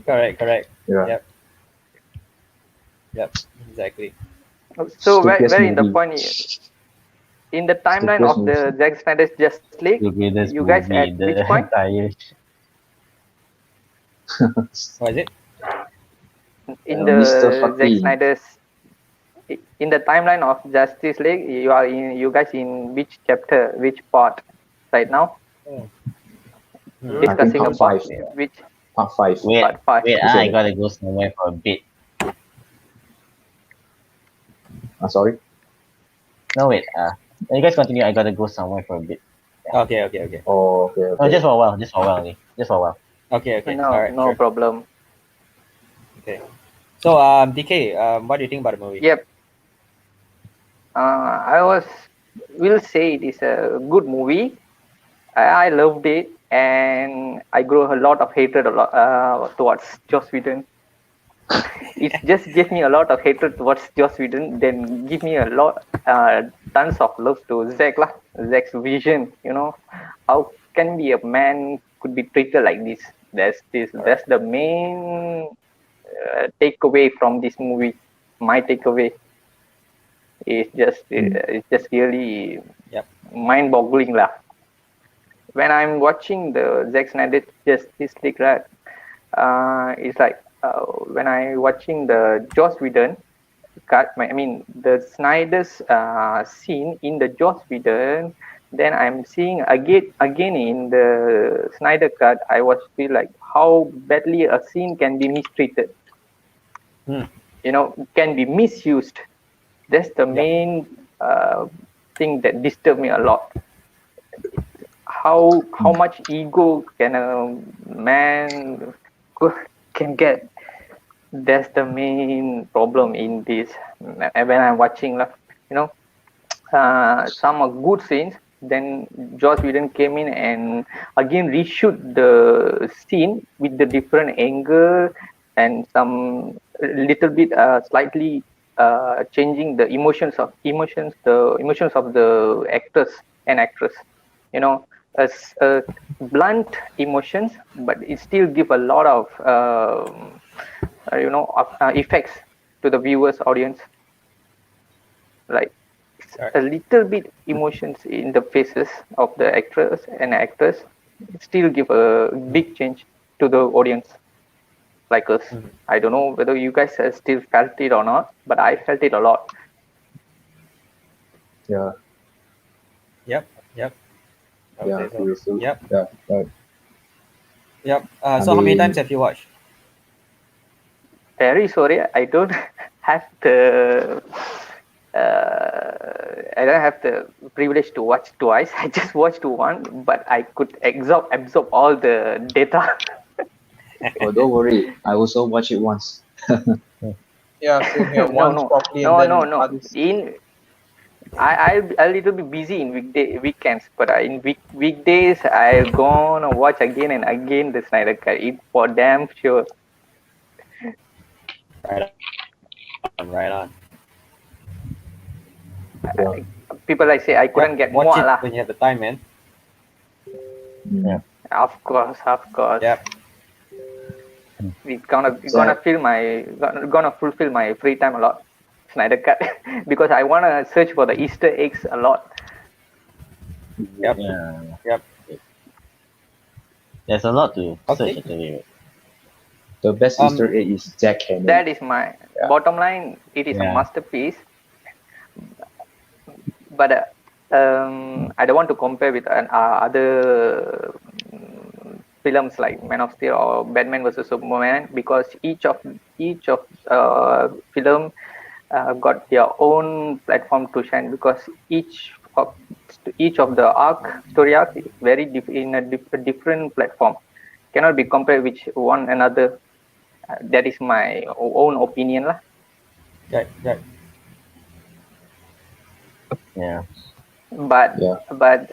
Correct. Yeah. Yep. Exactly. So where Stupidest in the movie. point in the timeline Stupidest of the Zack Snyder's Justice League, The greatest you guys movie at in the which point? entire. What is it? In Mr. the Zack Fucky. Snyder's in the timeline of Justice League, you guys in which chapter, which part right now? Discussing part about 5. which Part 5. Wait, part 5. I gotta go somewhere for a bit. Sorry. No, wait. You guys continue. I gotta go somewhere for a bit. Okay. Oh, okay. Oh, just for a while. Only. Just for a while. Okay. No, All right. no Sure. problem. Okay. So, DK, what do you think about the movie? Yep. I will say it is a good movie. I loved it, and I grew a lot of hatred towards Joss Whedon. It just gave me a lot of hatred towards Joss Whedon, then give me a lot, tons of love to Zack lah. Zack's vision, how can be a man could be treated like this? That's the main takeaway from this movie. My takeaway is it's just really Yep. mind-boggling lah. When I'm watching the Zack Snyder Justice League, right, it's like when I watching the Joss Whedon cut, the Snyder's scene in the Joss Whedon, then I'm seeing again in the Snyder cut, I was feel like how badly a scene can be mistreated. Can be misused. That's the main thing that disturbed me a lot. How much ego can a man can get? That's the main problem in this. When I'm watching, some are good scenes. Then Joss Whedon came in and again reshoot the scene with the different angle and some little bit slightly changing the emotions of the actors and actress. As blunt emotions, but it still give a lot of effects to the viewers audience. Like a little bit emotions in the faces of the actors and actors still give a big change to the audience like us. I don't know whether you guys have still felt it or not, but I felt it a lot. Yeah. Yep. I would say so. seriously. Yep. Yeah, right. Yep. So, how many mean- times have you watched? Very sorry, I don't have the privilege to watch twice. I just watched one, but I could absorb all the data. Oh, don't worry. I also watch it once. Yeah, same here. Once properly and then No. others. I'll a little bit busy in weekends, but in weekdays I'm gonna watch again and again the Snyder Cut. It for damn sure. Right on. Yeah. People like say I couldn't get watch more it lah. when you have the time, man. Yeah. Of course. Yep. It's gonna fulfill my free time a lot. Snyder Cut because I wanna search for the Easter eggs a lot. Yep. Yeah. Yep. There's a lot to Okay. search actually. The best Easter egg is Jack Cannon. That is my bottom line. It is a Yeah. masterpiece. But I don't want to compare with other films like Man of Steel or Batman vs Superman because each of film got their own platform to shine because each of the story arc is very in a different platform, cannot be compared with one another. That is my own opinion lah. Right. Yeah. But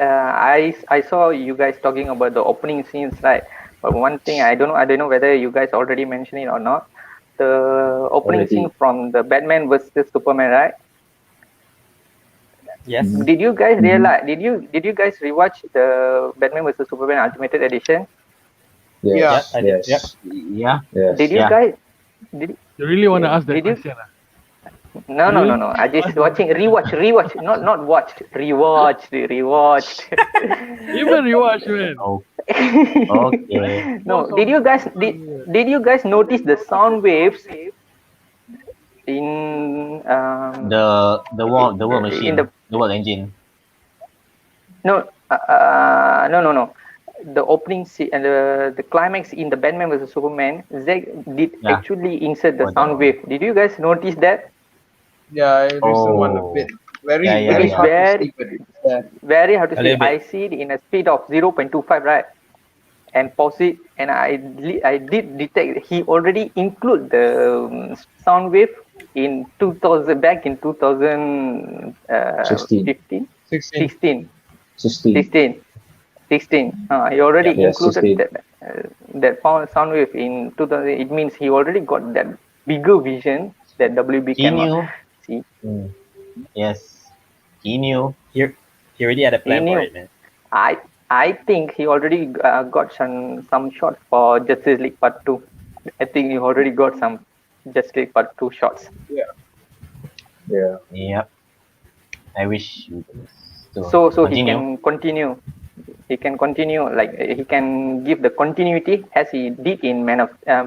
I saw you guys talking about the opening scenes, right? But one thing I don't know whether you guys already mentioned it or not. The opening scene from the Batman vs Superman, right? Yes. Did you guys realize? Did you guys rewatch the Batman vs Superman Ultimate Edition? Yes. Yeah, I did. Yes. Yeah. Yes. Did you Yeah. guys? You really want to ask that Did you- question? No. I just rewatch. Not watched. Rewatched. Even rewatch, man. Oh. Okay. No. Did you guys notice the sound waves in The world machine. in the The world engine. no. The opening scene and the climax in the Batman vs Superman, Zack did Yeah. actually insert the Oh, sound wave. Did you guys notice that? Yeah, I listened one a bit. Very, Yeah, very yeah. hard to Very- see, but it's there. Very hard to A see. little bit. I see it in a speed of 0.25, right? and pause it, and I did detect he already include the sound wave in 2000, back in 16, 2015, 16. 16, 16. 16, 16. He already Yep. Yes, included 16. that sound wave in 2000. It means he already got that bigger vision that WB He cannot knew. see. Mm, yes, he knew. He already had a He plan for knew. it, man. I I think he already got some shots for Justice League Part 2. I think he already got some Justice League Part 2 shots. Yeah. Yeah. Yep. I wish you to So he continue. can continue. He can continue, like he can give the continuity as he did in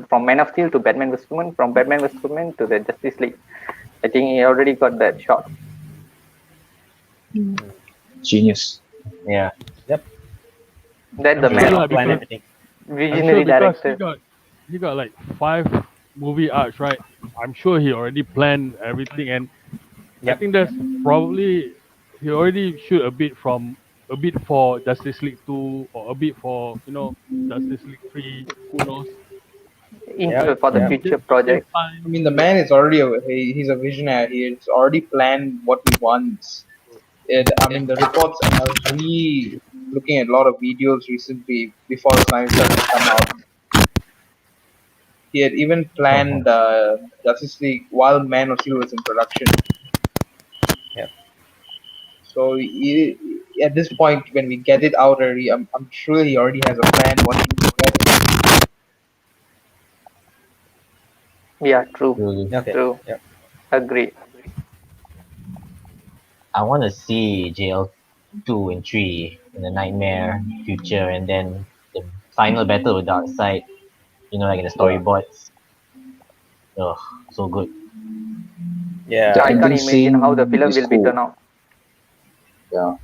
from Man of Steel to Batman vs Superman, from Batman vs Superman to the Justice League. I think he already got that shot. Genius. Yeah. Yep. That's the He sure man lah, of planned because everything. I'm sure visionary because director. he got like 5 movie arcs, right? I'm sure he already planned everything, and I Yep. think that's probably he already shoot a bit for Justice League 2 or a bit for Justice League 3. Who knows? Yep. For the So Yeah. future just to save project. I time. mean, the man is already he's a visionary. He's already planned what he wants. I mean, the reports. I was looking at a lot of videos recently before the Snyder Cut has come out. He had even planned Justice League while Man of Steel was in production. Yep. So at this point, when we get it out already, I'm sure he already has a plan what he wants. Yeah, true, Really. Okay. true. Yep. Agree. I want to see JL 2 and 3 in the nightmare future, and then the final battle with Darkseid. Like in the Yeah. storyboards. Oh, so good. Yeah. The I can't ending imagine how the scene film is will be turned cool. out. Yeah.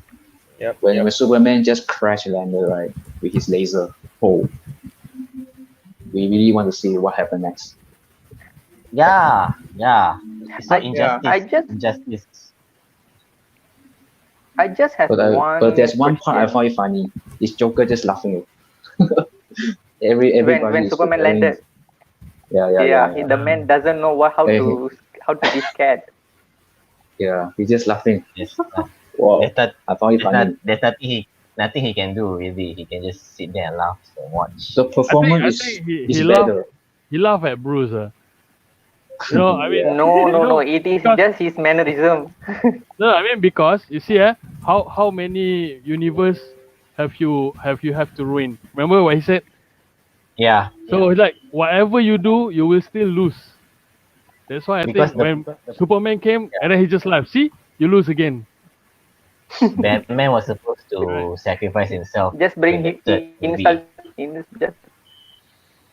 Yep. When Yep. Superman just crash landed, right, with his laser. Oh, we really want to see what happened next. Yeah, yeah. It's so I Yeah. I injustice. just Injustice. I just have But there's one one part I question. find it funny. Is Joker just laughing? When Everybody is Superman preparing. landed, Yeah. the man doesn't know Eh, how to be scared. yeah, he's just laughing. Yes. Wow, There's not. I found it funny. There's nothing he can do really. He can just sit there and laugh and watch. The I performance think is better. he laughed at Bruce. I mean, Yeah. No. It is because just his mannerism. no, I mean because you see, how many universe have to ruin? Remember what he said? Yeah. So it's like whatever you do, you will still lose. That's why I Because think when Superman came and then he just laughed. See, you lose again. Batman was supposed Right. to sacrifice himself Just bring in the third movie. just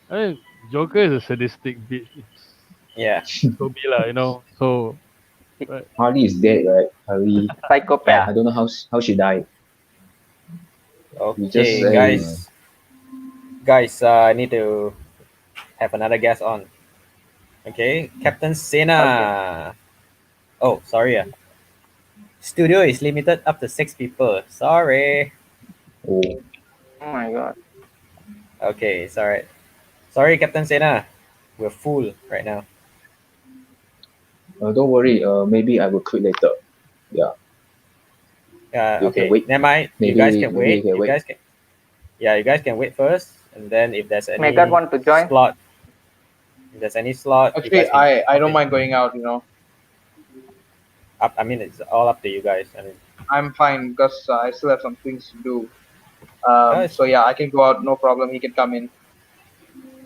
I mean, Joker is a sadistic bitch. Yeah. So be lah. So right. Harley is dead, right? Harley, psychopath. I don't know how she died. You just Okay, say, guys. Guys, I need to have another guest on. Okay, Captain Sena. Oh, sorry. Studio is limited up to 6 people. Sorry. oh, Oh my god. Okay, it's alright. Sorry, Captain Sena. We're full right now. don't worry. Maybe I will quit later. Yeah, you can Okay. wait. Never mind. You Maybe guys can maybe you wait. can You wait. guys can. Yeah, you guys can wait first, and then if there's any Megat want to join? slot, if there's any slot, you Actually, guys can I pop don't in. mind going out. Up. I mean, it's all up to you guys. I mean, I'm fine because I still have some things to do. it's, So yeah, I can go out, no problem. He can come in.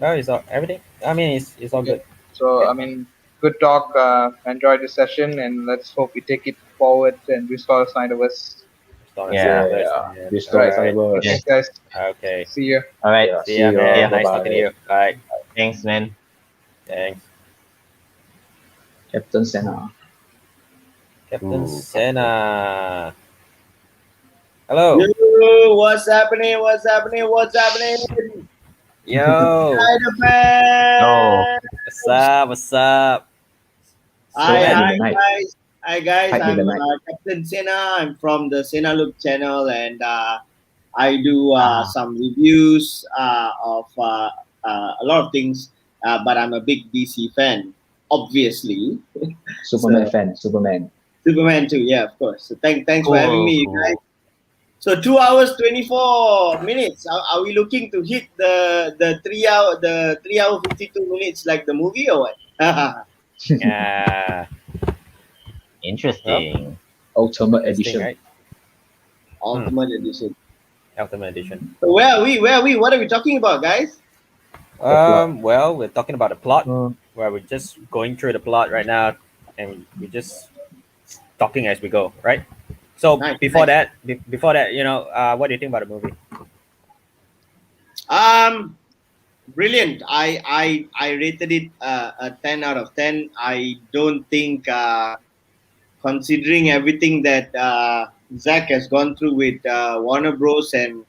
it's all, everything. I mean, it's all Okay. good. So Okay. I mean, good talk. Enjoyed the session, and let's hope we take it forward and restore Snyderverse. Storm Yeah. Sanders, Yeah. man. Restore Alright. Cyberverse. Thanks, guys. Okay. See you. All right. Yeah. See ya, you man. all. Nice Bye talking to bye. you. Bye. Thanks, man. Thanks. Captain Senna. Captain Ooh, Sena. Hello. Yo, what's happening? What's happening? What's happening? Yo. Spider-Man! What's up? What's up? Hi, Superman in hi the night. guys. Hi guys, Hype in I'm the night. Captain Sena. I'm from the Sena Look channel, and I do some reviews of a lot of things, but I'm a big DC fan, obviously. Superman So, fan, Superman. Superman too, yeah, of course. So thanks for having Cool, me, you guys. cool. So 2 hours 24 minutes. Are we looking to hit the 3 hour 52 minutes like the movie or what? Yeah. Interesting. Ultimate Interesting, Edition. right? Ultimate edition. Ultimate Edition. So where are we? Where are we? What are we talking about, guys? plot. Well, we're talking about the plot, Uh, where we're just going through the plot right now, and we're just talking as we go, right? So Nice, before nice. that, what do you think about the movie? Brilliant. I rated it a 10 out of 10. I don't think, considering everything that Zack has gone through with Warner Bros. And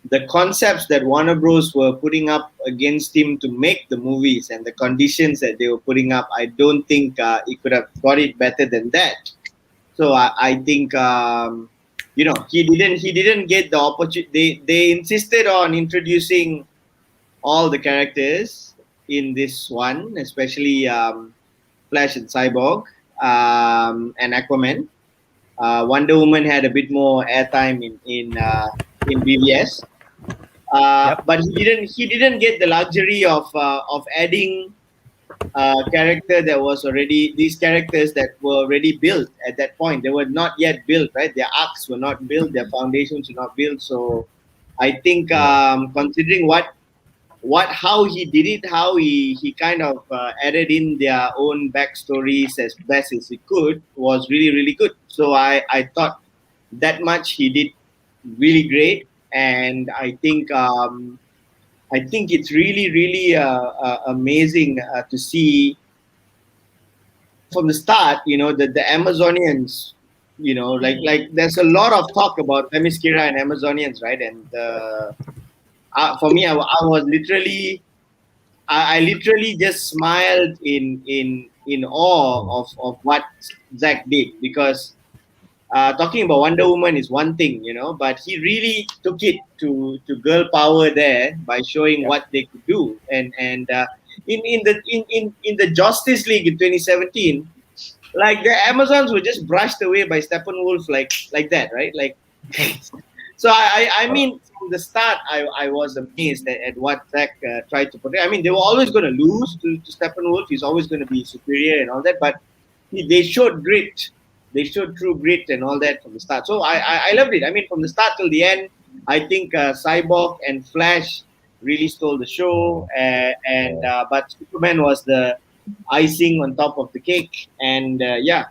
the concepts that Warner Bros. Were putting up against him to make the movies and the conditions that they were putting up, I don't think he could have got it better than that. So I think he didn't get the opportunity. They insisted on introducing all the characters in this one, especially Flash and Cyborg and Aquaman. Wonder Woman had a bit more airtime in BVS, Yep. but he didn't get the luxury of adding character that was already these characters that were already built at that point. They were not yet built, right? Their arcs were not built, their foundations were not built. So I think, considering how he did it, how he kind of added in their own backstories as best as he could, was really really good. So I thought that much he did really great, and I think it's really really amazing to see from the start. The Amazonians. Like there's a lot of talk about Themyscira and Amazonians, right? And for me, I was literally I literally just smiled in awe of what Zack did, because talking about Wonder Woman is one thing, but he really took it to girl power there by showing Yep. what they could do. And in the Justice League in 2017, like the Amazons were just brushed away by Steppenwolf like that, right? Like, so I mean, from the start, I was amazed at what Zack tried to portray. I mean, they were always going to lose to Steppenwolf. He's always going to be superior and all that, but they showed grit. They showed true grit and all that from the start. So I loved it. I mean, from the start till the end, I think Cyborg and Flash really stole the show, but Superman was the icing on top of the cake. And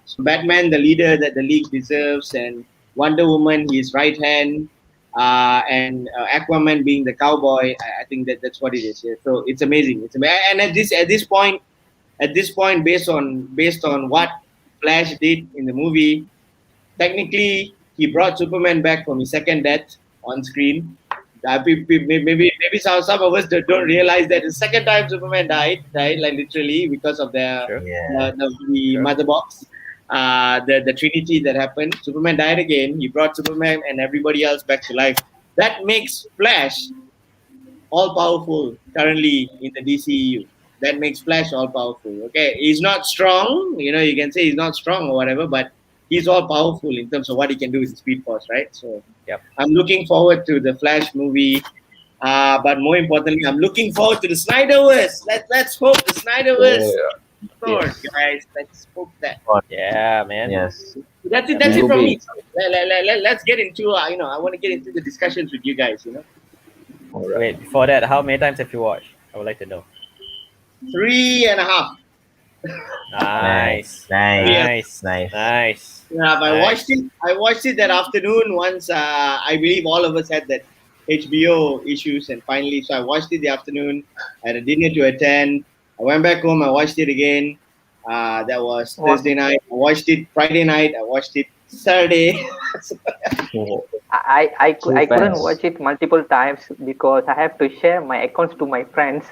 so Batman, the leader that the league deserves, and Wonder Woman, his right hand, and Aquaman being the cowboy. I think that's what it is. Yeah. So it's amazing. And at this point, based on what Flash did in the movie, technically he brought Superman back from his second death on screen. Maybe some of us don't realize that the second time Superman died like literally because of Sure. the Sure. mother box, the Trinity that happened. Superman died again. He brought Superman and everybody else back to life. That makes Flash all powerful currently in the DCEU. That makes Flash all powerful. Okay, he's not strong. You can say he's not strong or whatever, but he's all powerful in terms of what he can do with the Speed Force, right? So Yep. I'm looking forward to the Flash movie. But more importantly, I'm looking forward to the Snyderverse. Let's hope the Snyderverse Lord, guys. Let's hope that. Yeah, man. Yes. That's it. That's it Will from be. me. Let's get into. I want to get into the discussions with you guys. All right. Wait, before that, how many times have you watched? I would like to know. 3.5. Nice. Nice. Nice. Nice. Nice. Yeah, but Nice. I watched it that afternoon once. I believe all of us had that HBO issues, and finally, so I watched it the afternoon. I had a dinner to attend. I went back home. I watched it again. That was Thursday night. I watched it Friday night. I watched it Saturday. I couldn't fans. watch it multiple times because I have to share my accounts to my friends.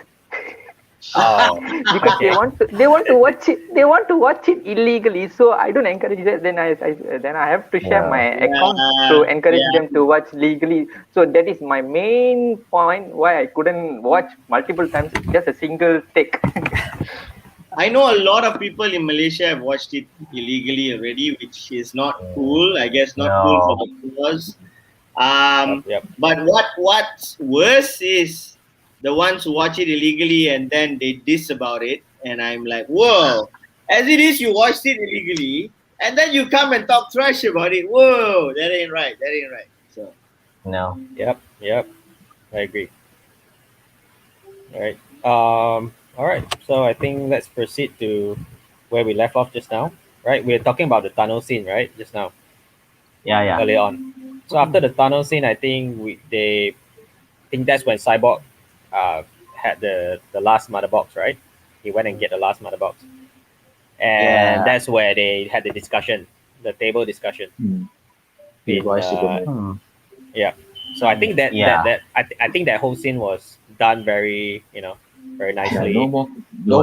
Oh, because okay. they want to watch it, they want to watch it illegally, so I don't encourage that. Then I have to share Yeah. my account to encourage Yeah. them to watch legally. So that is my main point why I couldn't watch multiple times, just a single take. I know a lot of people in Malaysia have watched it illegally already, which is not cool. I guess not cool for No. the viewers. Yep. But what's worse is the ones who watch it illegally and then they diss about it, and I'm like, whoa! As it is, you watched it illegally, and then you come and talk trash about it. Whoa, that ain't right. That ain't right. So No. Yep. Yep. I agree. All right. All right. So I think let's proceed to where we left off just now. Right. We're talking about the tunnel scene, right? Just now, Yeah, yeah. earlier on. So after the tunnel scene, I think I think that's when Cyborg, had the last mother box, right? He went and get the last mother box, and Yeah. that's where they had the discussion, the table discussion. He In advised Superman. Hmm. Yeah. So I think Yeah. I think that whole scene was done very very Yeah, nicely. no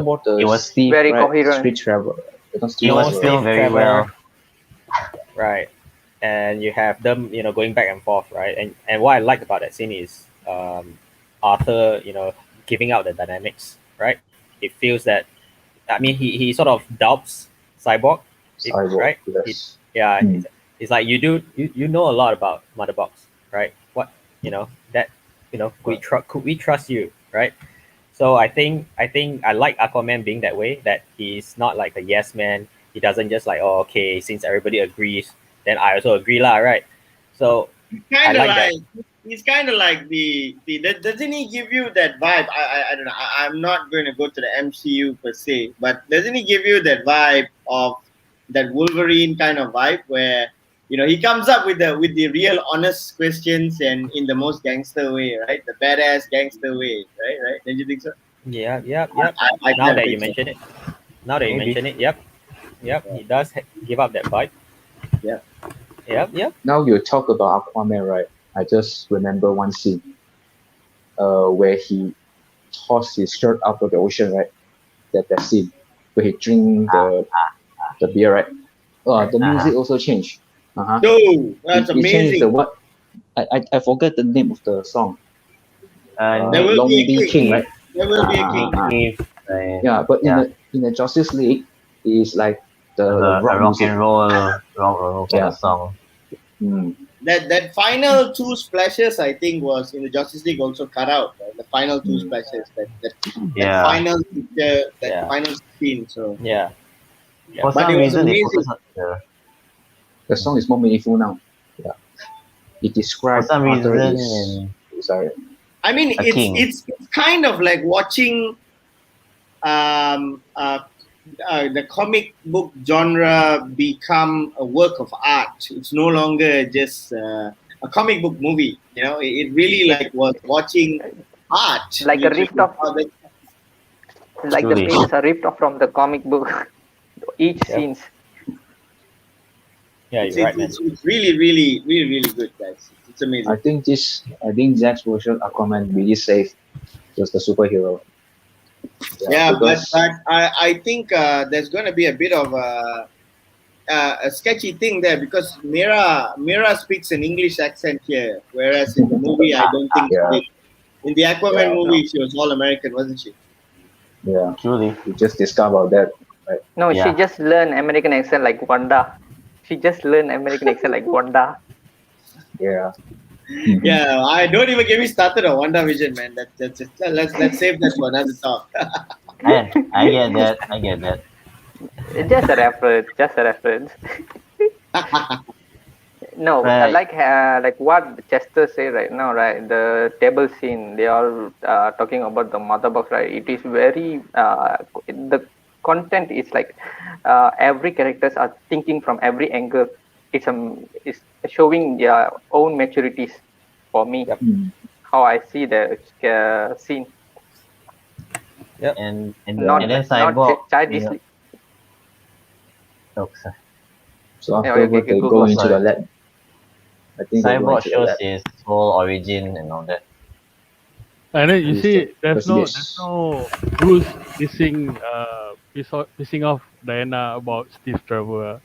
more the it was Steve, very right? coherent. Street Travel. Because Steve It was No Trevor. filmed Steve very well. right? And you have them, going back and forth, right? And what I like about that scene is Arthur, giving out the dynamics, right? It feels that, I mean, he sort of doubts Cyborg, Cyborg, right? yes. Yeah, Hmm. it's like you know a lot about Mother Box, right? What that could we trust you, right? So I think I like Aquaman being that way, that he's not like a yes man. He doesn't just like, oh, okay, since everybody agrees, then I also agree lah, right? So I kind of like that. like he's kind of like doesn't he give you that vibe? I don't know. I'm not going to go to the MCU per se, but doesn't he give you that vibe of that Wolverine kind of vibe where he comes up with the real honest questions and in the most gangster way, right? The badass gangster way, right? Don't you think so? Yeah, yep, yep. I Now kind of that you think so. mention it, now that you Maybe. mention it, yep, Yeah. he does give up that vibe. Yeah. Yep. Now you talk about Aquaman, right? I just remember one scene where he tossed his shirt out of the ocean, right? That scene where he drink the beer, right? The music also changed. Uh-huh. No, that's It changed the amazing. what? I forget the name of the song. There will Long be a Be king. King, right? There will be a king. If, Yeah, but yeah. in the Justice League, it's like the a rock rock music. and roll kind Yeah. of song. Mm. That final two splashes, I think, was in the Justice League also cut out. Right? The final two Mm. splashes, that Yeah. final picture, that Yeah. final scene. So, Yeah. For but some it was reason, they amazing. focus on The song is more meaningful now. Yeah. It for describes some Arthur reason is sorry. I mean, a king. it's kind of like watching the comic book genre become a work of art. It's no longer just a comic book movie. It really like was watching art. Like a rift of, like the Truly. pages are ripped off from the comic book. Each Yep. scenes. Yeah, It's, you're right, man. it's really, really, really, really good, guys. It's amazing. I think Zack's version of Aquaman really saved just the superhero. Yeah, because but I think there's going to be a bit of a sketchy thing there because Mira speaks an English accent here, whereas in the movie I don't think Yeah. she did. In the Aquaman Yeah, movie, she was all American, wasn't she? yeah, Truly. we just discovered that. No, Yeah. she just learned American accent like Wanda. She just learned American accent like Wanda. Yeah. Yeah, I don't even get me started on WandaVision, man. That's just, let's save that for another talk. I get that. I get that. Just a reference. Just a reference. No, Right. like what Chester said right now, right? The table scene, they are talking about the mother box, right? It is very the content is like every characters are thinking from every angle. It's showing their own maturities for me. Yep. How I see the scene, And not and then not Cyborg. childishly. Oh, sorry. So Yeah, afterward okay, they go, go go. into the Sorry. lab. I think they go Cyborg into the shows lab. his whole origin and all that. And then you He's see, the there's no Basilius. Bruce pissing off Diana about Steve Trevor.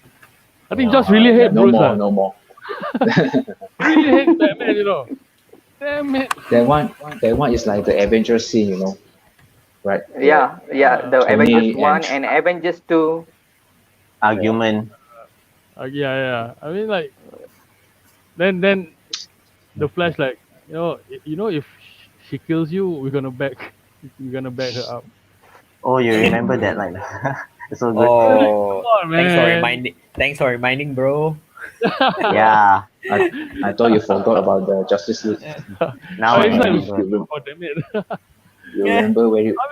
I think No. Josh really hate No Bruce. more, no more. He really hates Batman, you know. Damn it. That one is like the Avengers scene, right? Yeah, yeah. The Avengers Tony and 1 and Avengers 2. Argument. Yeah. I mean, like, then the Flash, like, if she kills you, we're gonna back her up. Oh, you remember that? Like, it's so good. Oh, Come on, man. thanks for reminding, bro. Yeah. I thought you forgot about the Justice League. Now I It's like, remember. oh, damn it. You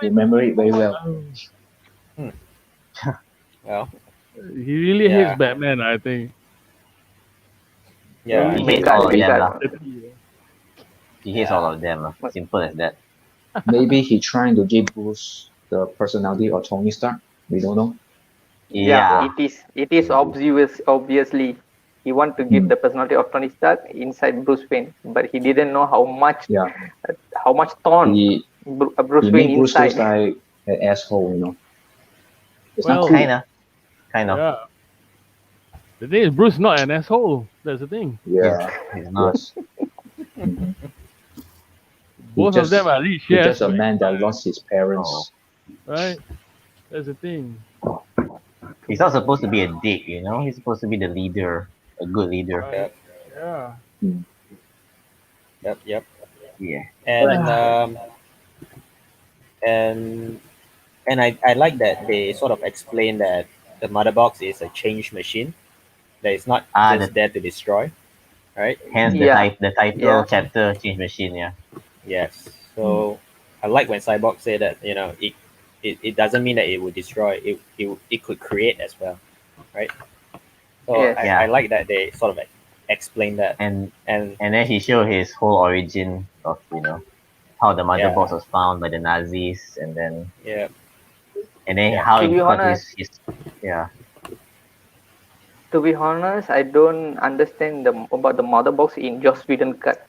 remember it very well. Well, He really Yeah. hates Batman, I think. yeah. He Big hates guy, all of big them. guy. Lah. He hates all of them. Lah. Simple as that. Maybe he trying to give Bruce the personality of Tony Stark. We don't know. Yeah. It is obvious. Obviously, he want to give the personality of Tony Stark inside Bruce Wayne, but he didn't know how much thorn He Bruce he Wayne made Bruce inside. look like an asshole. It's Well, not cool. Kind of. Yeah. The thing is, Bruce not an asshole. That's the thing. Yeah. He's not. Yes. Both of them are rich, He's yes, just a man that lost his parents. right? That's the thing. He's not supposed to be a dick, you know? He's supposed to be the leader. A good leader. Right. Yeah. Yep. Yeah. And I like that they sort of explain that the mother box is a change machine that is not just there to destroy, right? Hence Yeah. the title Yeah. chapter Change Machine, yeah. Yes. So I like when Cyborg say that it doesn't mean that it will destroy. It could create as well, right? So Yes. I like that they sort of explain that. And And then he showed his whole origin of, how the mother Yeah. box was found by the Nazis, and then yeah, how To he be got honest- his yeah. To be honest, I don't understand about the mother box in Joss Whedon cut.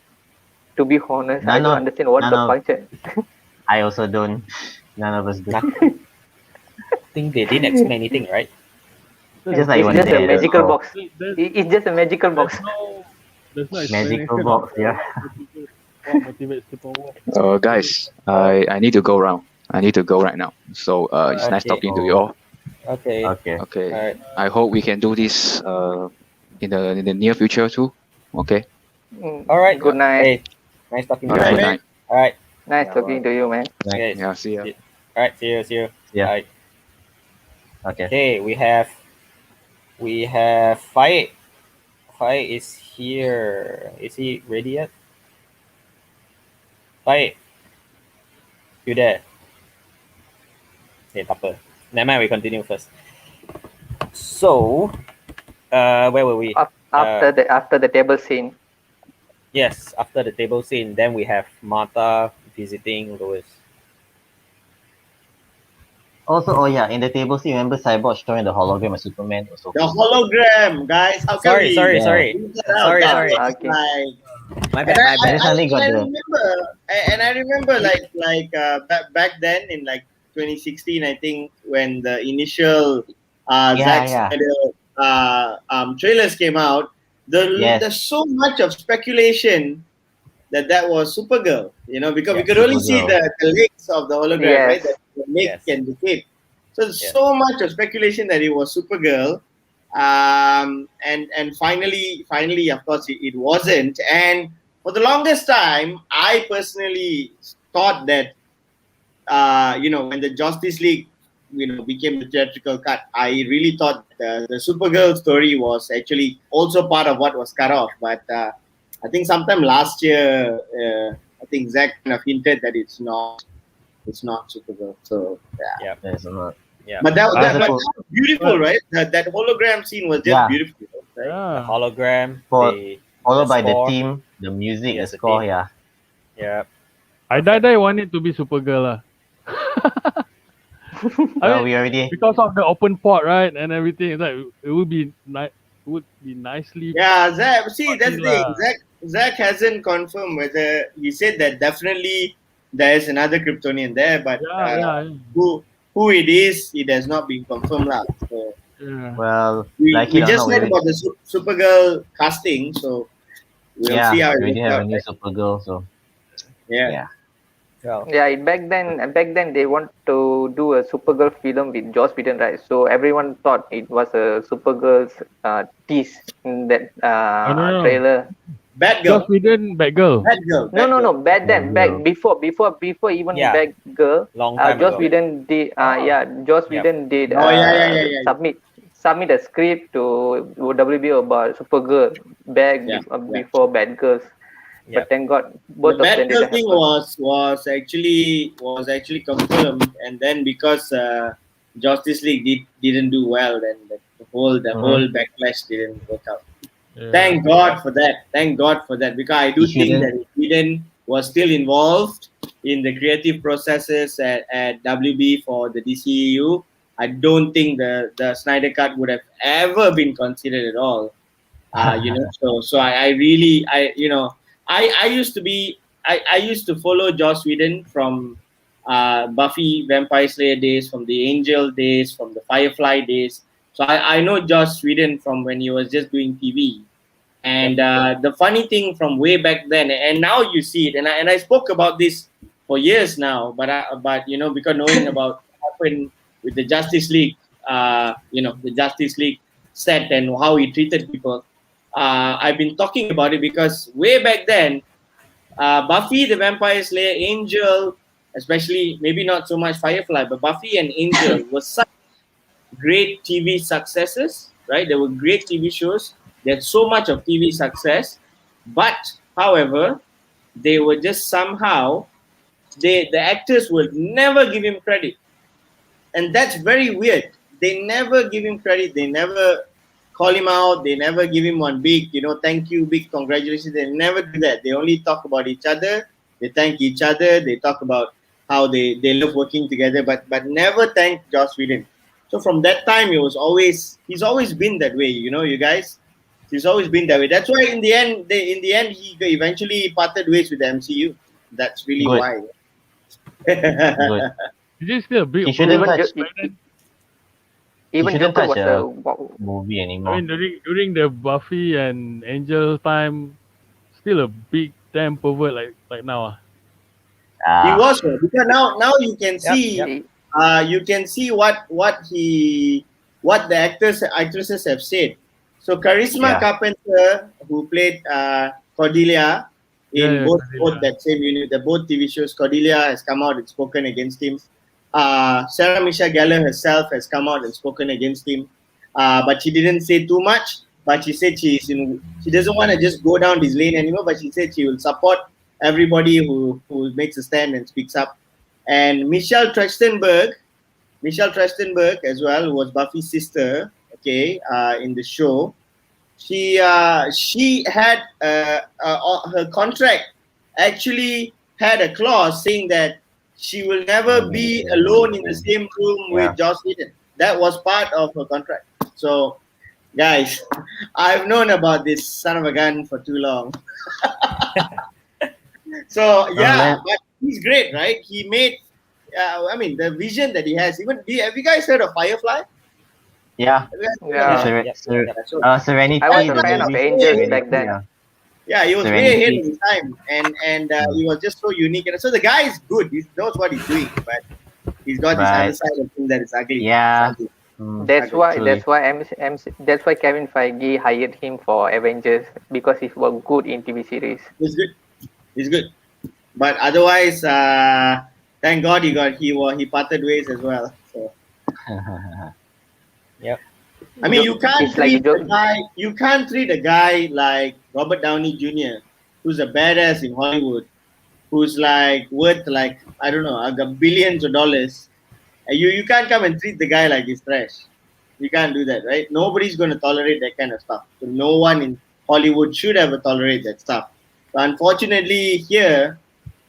To be honest, I don't understand what the function. I also don't. None of us do. I think they didn't explain anything, right? Just like It's what just they a did, magical oh, box. It's just a magical box. There's no Magical explanation box, of yeah. what motivates people. What. Guys, I need to go around. I need to go right now. So it's nice Okay. talking to you all. Okay. Okay. Okay. All right. I hope we can do this in the near future too. Okay. All right. Good night. Hey, nice talking to All right. you. Good night. All right. Nice talking to you, man. Okay. Yeah. See ya. All right. See you. Yeah. All right. Okay. Okay. We have Faik. Faik is here. Is he ready yet? Faik, you there? Okay, tak apa. Never mind. We continue first. So, where were we? After the table scene. Yes, after the table scene, then we have Martha visiting Lois. Also, in the table scene, remember Cyborg showing the hologram of Superman? Also The hologram, guys. How can we Sorry. leave that out? Sorry. That was Okay. like- My And bad. I suddenly got I the- remember back then in like 2016, I think, when the initial Zack Yeah. Snyder trailers came out, Yes. there's so much of speculation that was Supergirl, because we Yeah, could only see Supergirl. the legs of the hologram, Yes. right? The leg Yes. and the cape. So Yes. so much of speculation that it was Supergirl. And finally, of course, it wasn't. And for the longest time, I personally thought that, when the Justice League, became the theatrical cut, I really thought the Supergirl story was actually also part of what was cut off. But I think sometime last year, I think Zack kind of hinted that it's not Supergirl. So yeah. There's not. Yeah. But that But- was beautiful, right? That hologram scene was just Yeah. beautiful, right? The Yeah. hologram. For- the Followed by the score. team, the music, Yes, the the score, team. yeah. Yeah. I want it to be Supergirl. Lah. Well, we already Because of the open port, right, and everything, it's like it would be nicely. Yeah, Zack. See, that's the thing. Lah. Zack hasn't confirmed whether he said that definitely there's another Kryptonian there, but Yeah. who it is, it has not been confirmed lah. So Yeah. Well, we, like we it or just not, heard about the Supergirl casting, so we'll see yeah, how it we already works have out. a new Right? Supergirl, so Yeah. yeah. Well, Yeah, back then they want to do a Supergirl film with Joss Whedon, right? So everyone thought it was a Supergirl's tease in that Oh no. trailer. Joss Batgirl, Whedon, Batgirl. Batgirl, No. Batgirl. Back then, Batgirl. before even Yeah. Batgirl, long time Joss ago. Whedon did. Joss Yep. Whedon did Oh yeah. submit a script to WB about Supergirl back Yeah, yeah. before Batgirls. Yep. But thank God, The both of them Batgirl didn't thing happen. was actually confirmed, and then because Justice League didn't do well, then the whole backlash didn't work out. Yeah. Thank God for that. Thank God for that, because I do He think shouldn't- that if Eden was still involved in the creative processes at WB for the DCEU, I don't think the Snyder Cut would have ever been considered at all. So I really I used to be I used to follow Joss Whedon from Buffy Vampire Slayer days, from the Angel days, from the Firefly days. So I know Joss Whedon from when he was just doing TV. And the funny thing from way back then, and now you see it, and I spoke about this for years now, but because knowing about what happened with the Justice League, the Justice League set and how he treated people, I've been talking about it because way back then, Buffy the Vampire Slayer, Angel, especially maybe not so much Firefly, but Buffy and Angel was such great TV successes, right? They were great TV shows. They had so much of TV success, but however, they were just somehow the actors would never give him credit, and that's very weird. They never give him credit. They never call him out. They never give him one big, thank you, big congratulations. They never do that. They only talk about each other. They thank each other. They talk about how they love working together, but never thank Joss Whedon. So from that time, he's always been that way. You guys, he's always been that way. That's why in the end, he eventually parted ways with the MCU. That's really Good. why. Good. Is it still a big He shouldn't Even touch. back then? even shouldn't Joker touch was a movie I anymore. mean, during the Buffy and Angel time, still a big damn pervert like now. He Ah, was, because now you can see Yep. you can see what the actresses have said. So Charisma Yeah. Carpenter, who played Cordelia in Yeah, both Cordelia. that same unit, the both TV shows, Cordelia has come out and spoken against him. Sarah Michelle Gellar herself has come out and spoken against him, but she didn't say too much. But she said she doesn't want to just go down this lane anymore. But she said she will support everybody who makes a stand and speaks up. And Michelle Trachtenberg as well, who was Buffy's sister, okay, in the show. She had her contract actually had a clause saying that she will never be alone in the same room Yeah. with Joss Whedon. That was part of her contract. So, guys, I've known about this son of a gun for too long. So yeah, man. but he's great, right? He made, the vision that he has. Even have you guys heard of Firefly? Yeah. Have you guys heard of Yeah. that? Yep. Ser- Yep. So, Serenity. I was a the fan of movie. Angels Serenity, back then. Yeah. yeah, he was way Serenity. ahead of his time, and he was just so unique. And so the guy is good. He knows what he's doing, but he's got this Right. other side of him that is ugly. Yeah. It's ugly. That's Okay, why truly. that's why Kevin Feige hired him for Avengers, because he was good in TV series. He's good. He's good. But otherwise, thank God he parted ways as well. So Yep. I mean, you can't It's like treat joke- a guy. You can't treat a guy like Robert Downey Jr., who's a badass in Hollywood, who's like worth like I don't know, like billions of dollars. And you can't come and treat the guy like he's trash. You can't do that, right? Nobody's going to tolerate that kind of stuff. So no one in Hollywood should ever tolerate that stuff. So unfortunately, here,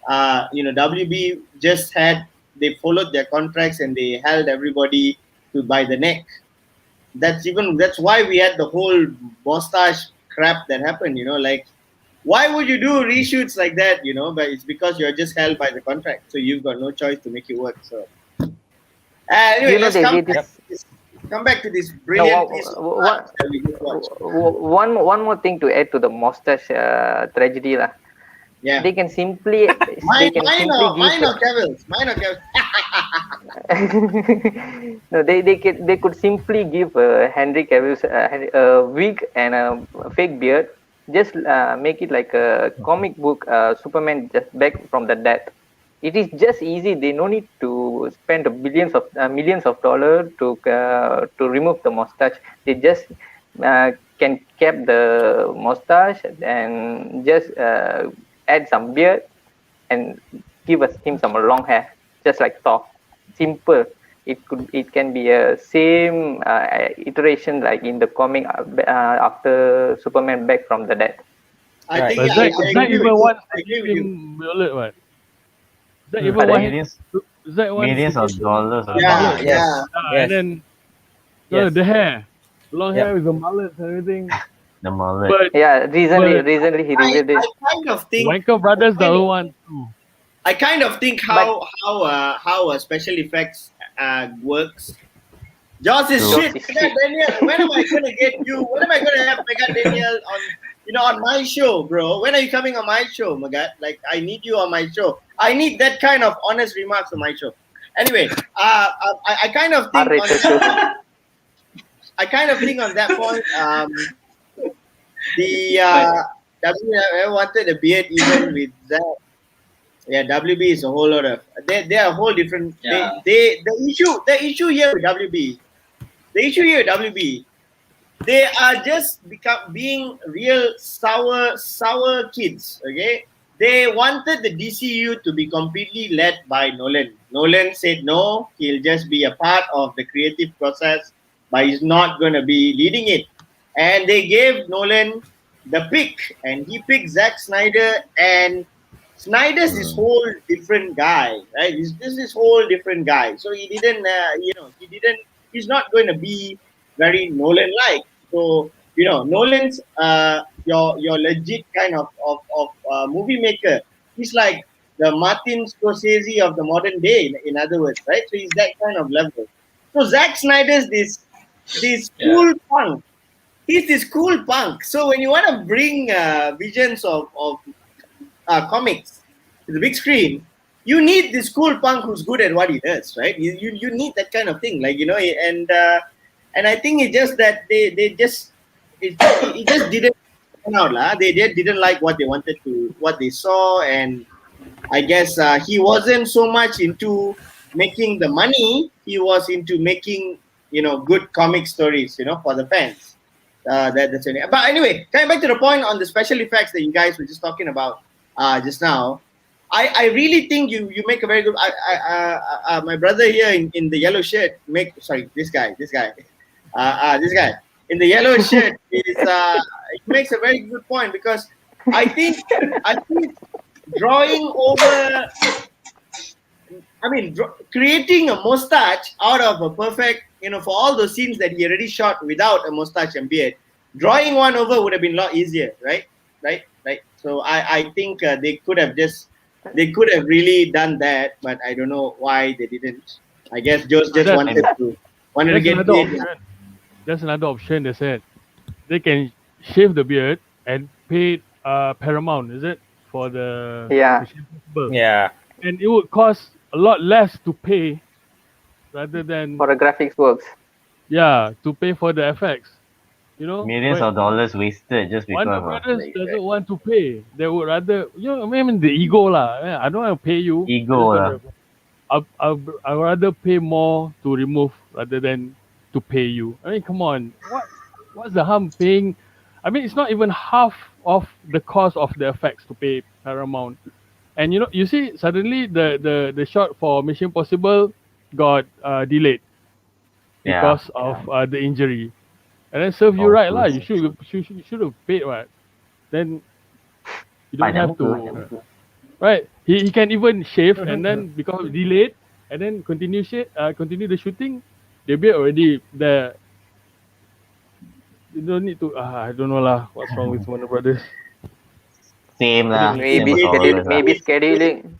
WB just they followed their contracts and they held everybody by the neck. That's why we had the whole mustache crap that happened. why would you do reshoots like that? But it's because you're just held by the contract, so you've got no choice to make it work. So anyway, let's they come back to this no, brilliant piece of art that we just watched. one more thing to add to the mustache tragedy lah. Yeah. They can simply Mine give or Kevin's. no, they could simply give Henry Cavill's a wig and a fake beard. Just make it like a comic book Superman just back from the dead. It is just easy. They no need to spend millions of dollars to remove the mustache. They just can keep the mustache and just add some beard and give him some long hair, just like Thor. Simple. It can be a same iteration like in the comic after Superman back from the dead. I think But I Zack agree even with wants you. I agree with you. him bullet, what? Zack Hmm. even Pardon? wants Zack wants Millions to of give dollars. him Of Yeah, dollars. Yes. yeah. Yes. and then Yes. the hair, long Yep. hair with the mullets and everything. The mullet. But Yeah, recently he I revealed it. kind of think Wanker Brothers doesn't want to. I kind of think how special effects works. Jaws is True. shit. Mega Daniel, when am I gonna get you? When am I gonna have Mega Daniel on my show, bro? When are you coming on my show, Magat? Like, I need you on my show. I need that kind of honest remarks on my show. Anyway, I kind of think R-rated too. I kind of think on that point, the WWF wanted a beard even with that. Yeah, WB is a whole lot of they are a whole different. Yeah. The issue here with WB, they are just being real sour kids. Okay, they wanted the DCU to be completely led by Nolan. Nolan said no, he'll just be a part of the creative process, but he's not going to be leading it. And they gave Nolan the pick, and he picked Zack Snyder. And Snyder's this whole different guy, right? This whole different guy. So he didn't, he's not going to be very Nolan-like. So Nolan's your legit kind of movie maker. He's like the Martin Scorsese of the modern day, in other words, right? So he's that kind of level. So Zack Snyder's this cool punk. He's this cool punk. So when you want to bring visions of comics to the big screen, you need this cool punk who's good at what he does, right? You need that kind of thing, and I think it's just that it just didn't turn out lah. They didn't like what they saw, and I guess he wasn't so much into making the money. He was into making good comic stories, for the fans. That's it. But anyway, coming back to the point on the special effects that you guys were just talking about just now, I really think you make a very good. My brother here in the yellow shirt this guy in the yellow shirt he makes a very good point, because I think drawing over. Creating a mustache out of a perfect, for all those scenes that he already shot without a mustache and beard, drawing one over would have been a lot easier, right? So I think they could have really done that, but I don't know why they didn't. I guess Joe just wanted to get paid. That's another option. They said they can shave the beard and pay Paramount, is it, for the Yeah. Mission Impossible? Yeah. And it would cost a lot less to pay rather than For the graphics works. to pay for the effects. Millions but of dollars wasted just because Warner of Brothers doesn't want to pay. They would rather, the ego lah. I don't want to pay you. ego lah. I'd rather pay more to remove rather than to pay you. I mean, come on. What's the harm paying? I mean, it's not even half of the cost of the effects to pay Paramount. And you see, suddenly the shot for Mission Impossible got delayed because of the injury. And then serve you right lah. You should have paid what. Then you don't have to. Right. He can even shave, and then because of delayed, and then continue the shooting, the beard already there. You don't need to. I don't know lah. What's wrong with Warner Brothers? Same lah. Same Maybe as always lah. maybe scheduling.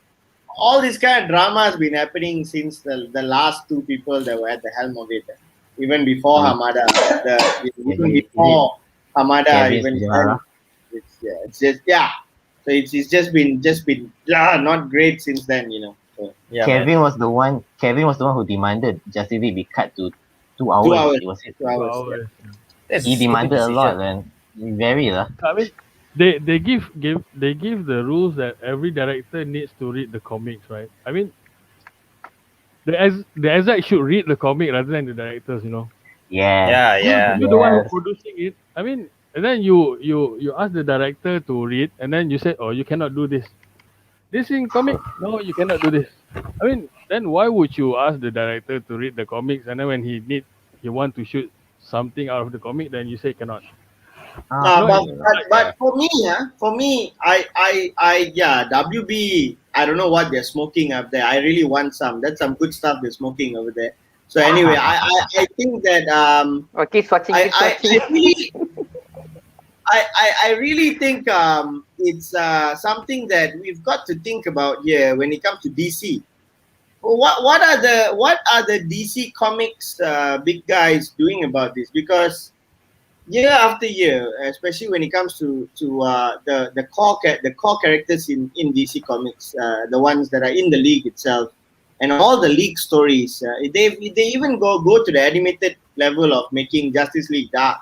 all this kind of drama has been happening since the last two people that were at the helm of it. Even before Hamada, even before Hamada, Kevin even Sujahara. then, it's just So it's just been not great since then, So, Yeah, Kevin was the one. Kevin was the one who demanded Justice League be cut to 2 hours. 2 hours. It was it. 2 hours. Wow. That's He a stupid demanded a lot, decision. man. Very lah. I mean, they give the rules that every director needs to read the comics, right? I mean, the exec should read the comic rather than the directors, you know. Yeah. Yeah. You're the one who's Yes. producing it. I mean, and then you ask the director to read, and then you say, oh, you cannot do this. This in comic, no, you cannot do this. I mean, then why would you ask the director to read the comics, and then when he want to shoot something out of the comic, then you say cannot. But for me, WB, I don't know what they're smoking up there. I really want some. That's some good stuff they're smoking over there. So anyway, I think that Oh, keep watching, keep watching. I really think it's something that we've got to think about here when it comes to DC. What are the DC Comics big guys doing about this? Because year after year, especially when it comes to the core characters in DC Comics, the ones that are in the league itself, and all the league stories, they even go to the animated level of making Justice League dark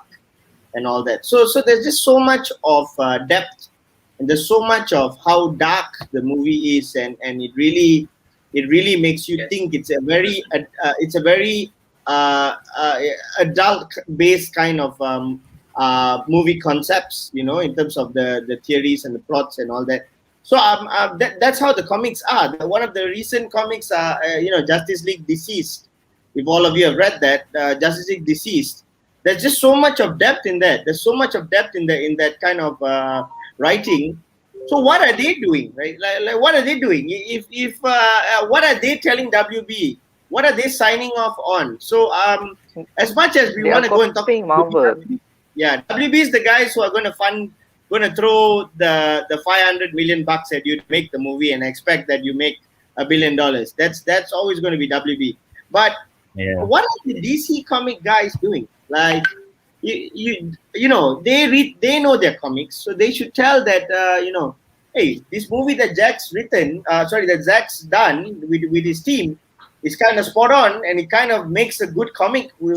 and all that. So there's just so much of depth, and there's so much of how dark the movie is, and it really makes you think it's a very adult based kind of movie concepts, in terms of the theories and the plots and all that. So that's how the comics are. One of the recent comics are Justice League Deceased. If all of you have read that, Justice League Deceased, there's just so much of depth in that. There's so much of depth in that kind of writing. So what are they doing, right? Like what are they doing? If what are they telling WB? What are they signing off on? So as much as we They want are to go and talk, copying Marvel. WB is the guys who are going to throw the 500 million bucks at you to make the movie and expect that you make $1 billion. That's always going to be WB. But what are the DC comic guys doing? Like they know their comics, so they should tell that hey, this movie that Zack's done with his team is kind of spot on, and it kind of makes a good comic. We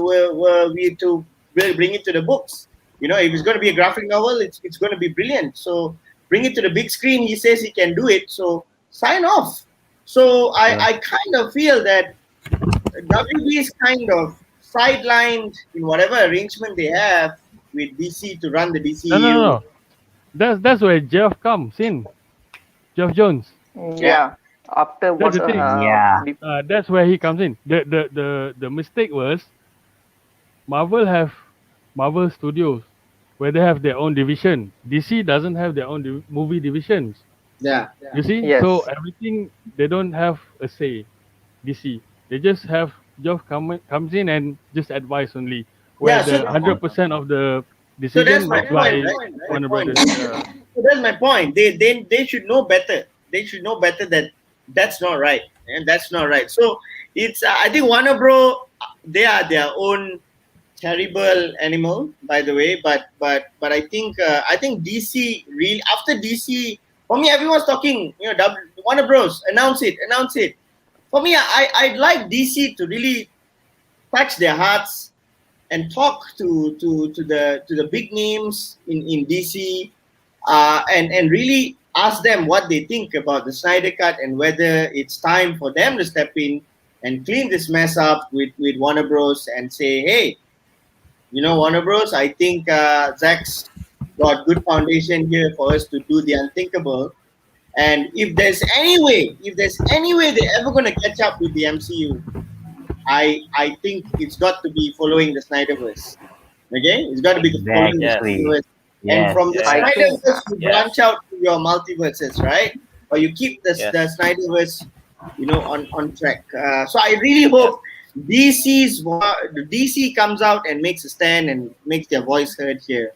to bring it to the books. If it's going to be a graphic novel, it's going to be brilliant. So bring it to the big screen. He says he can do it, so sign off. So I kind of feel that WB is kind of sidelined in whatever arrangement they have with DC to run the DCU. No. That's where Jeff comes in. Jeff Jones. Yeah. After That's the thing. That's where he comes in. The mistake was Marvel have Marvel Studios, where they have their own division. DC doesn't have their own movie divisions. Yeah. You see? Yes. So everything, they don't have a say. DC. They just have Geoff comes in and just advise only. Where the 100% of the So that's decision my is by point, right? Warner Brothers. So that's my point. They should know better. They should know better that that's not right, and that's not right. So it's I think Warner Bros. They are their own terrible animal, by the way. But I think DC really, after DC, for me, everyone's talking. Warner Bros. Announce it. For me, I'd like DC to really touch their hearts and talk to the big names in DC, and really ask them what they think about the Snyder Cut and whether it's time for them to step in and clean this mess up with Warner Bros. And say, hey, Warner Bros., I think Zack's got good foundation here for us to do the unthinkable. And if there's any way they're ever going to catch up with the MCU, I think it's got to be following the Snyderverse. Okay? It's got to be following the Snyderverse. And from the Snyderverse, you branch out to your multiverses, right? Or you keep the Snyderverse, on track. So I really hope DC comes out and makes a stand and makes their voice heard here.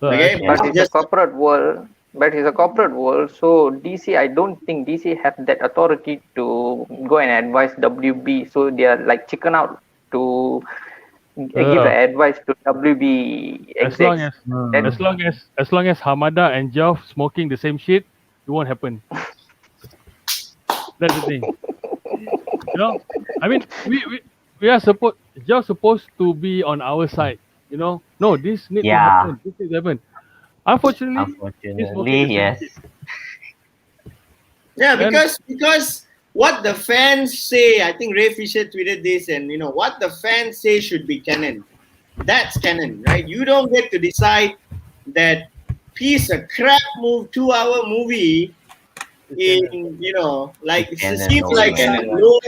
So Okay? But in the corporate world, but it's a corporate world. So DC, I don't think DC have that authority to go and advise WB. So they are like chicken out to give Uh, advice to WB as long execs. as That Hmm. as long as Hamada and Geoff smoking the same shit, it won't happen. That's the thing. You know, I mean, we are supposed Geoff supposed to be on our side. You know, no, this need to Yeah. happen. This needs to happen. Unfortunately, he's smoking Unfortunately, the same yes. shit. Yeah, And because what the fans say, I think Ray Fisher tweeted this, and what the fans say should be canon. That's canon, right? You don't get to decide that piece of crap 2-hour movie it's canon. in like It's it canon. seems No Should way, be like man. some canon one. low.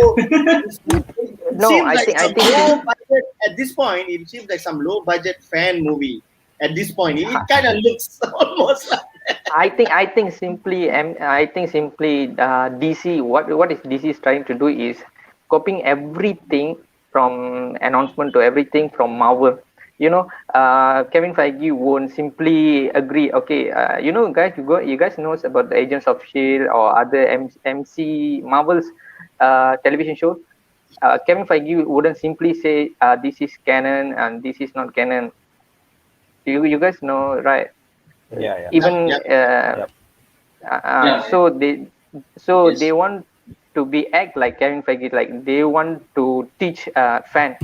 It no, seems I like think I some think low budget at this point. It seems like some low budget fan movie at this point. It kind of looks almost like. I think simply DC, what is DC is trying to do is copying everything from announcement to everything from Marvel. Kevin Feige won't simply agree. Okay, guys, you guys knows about the Agents of Shield or other MC Marvel's television show. Kevin Feige wouldn't simply say this is canon and this is not canon. You guys know, right? Yeah, yeah. Yep, Even yep. Yep. Yeah, so they yes. want to be act like Kevin Feige, like they want to teach fans.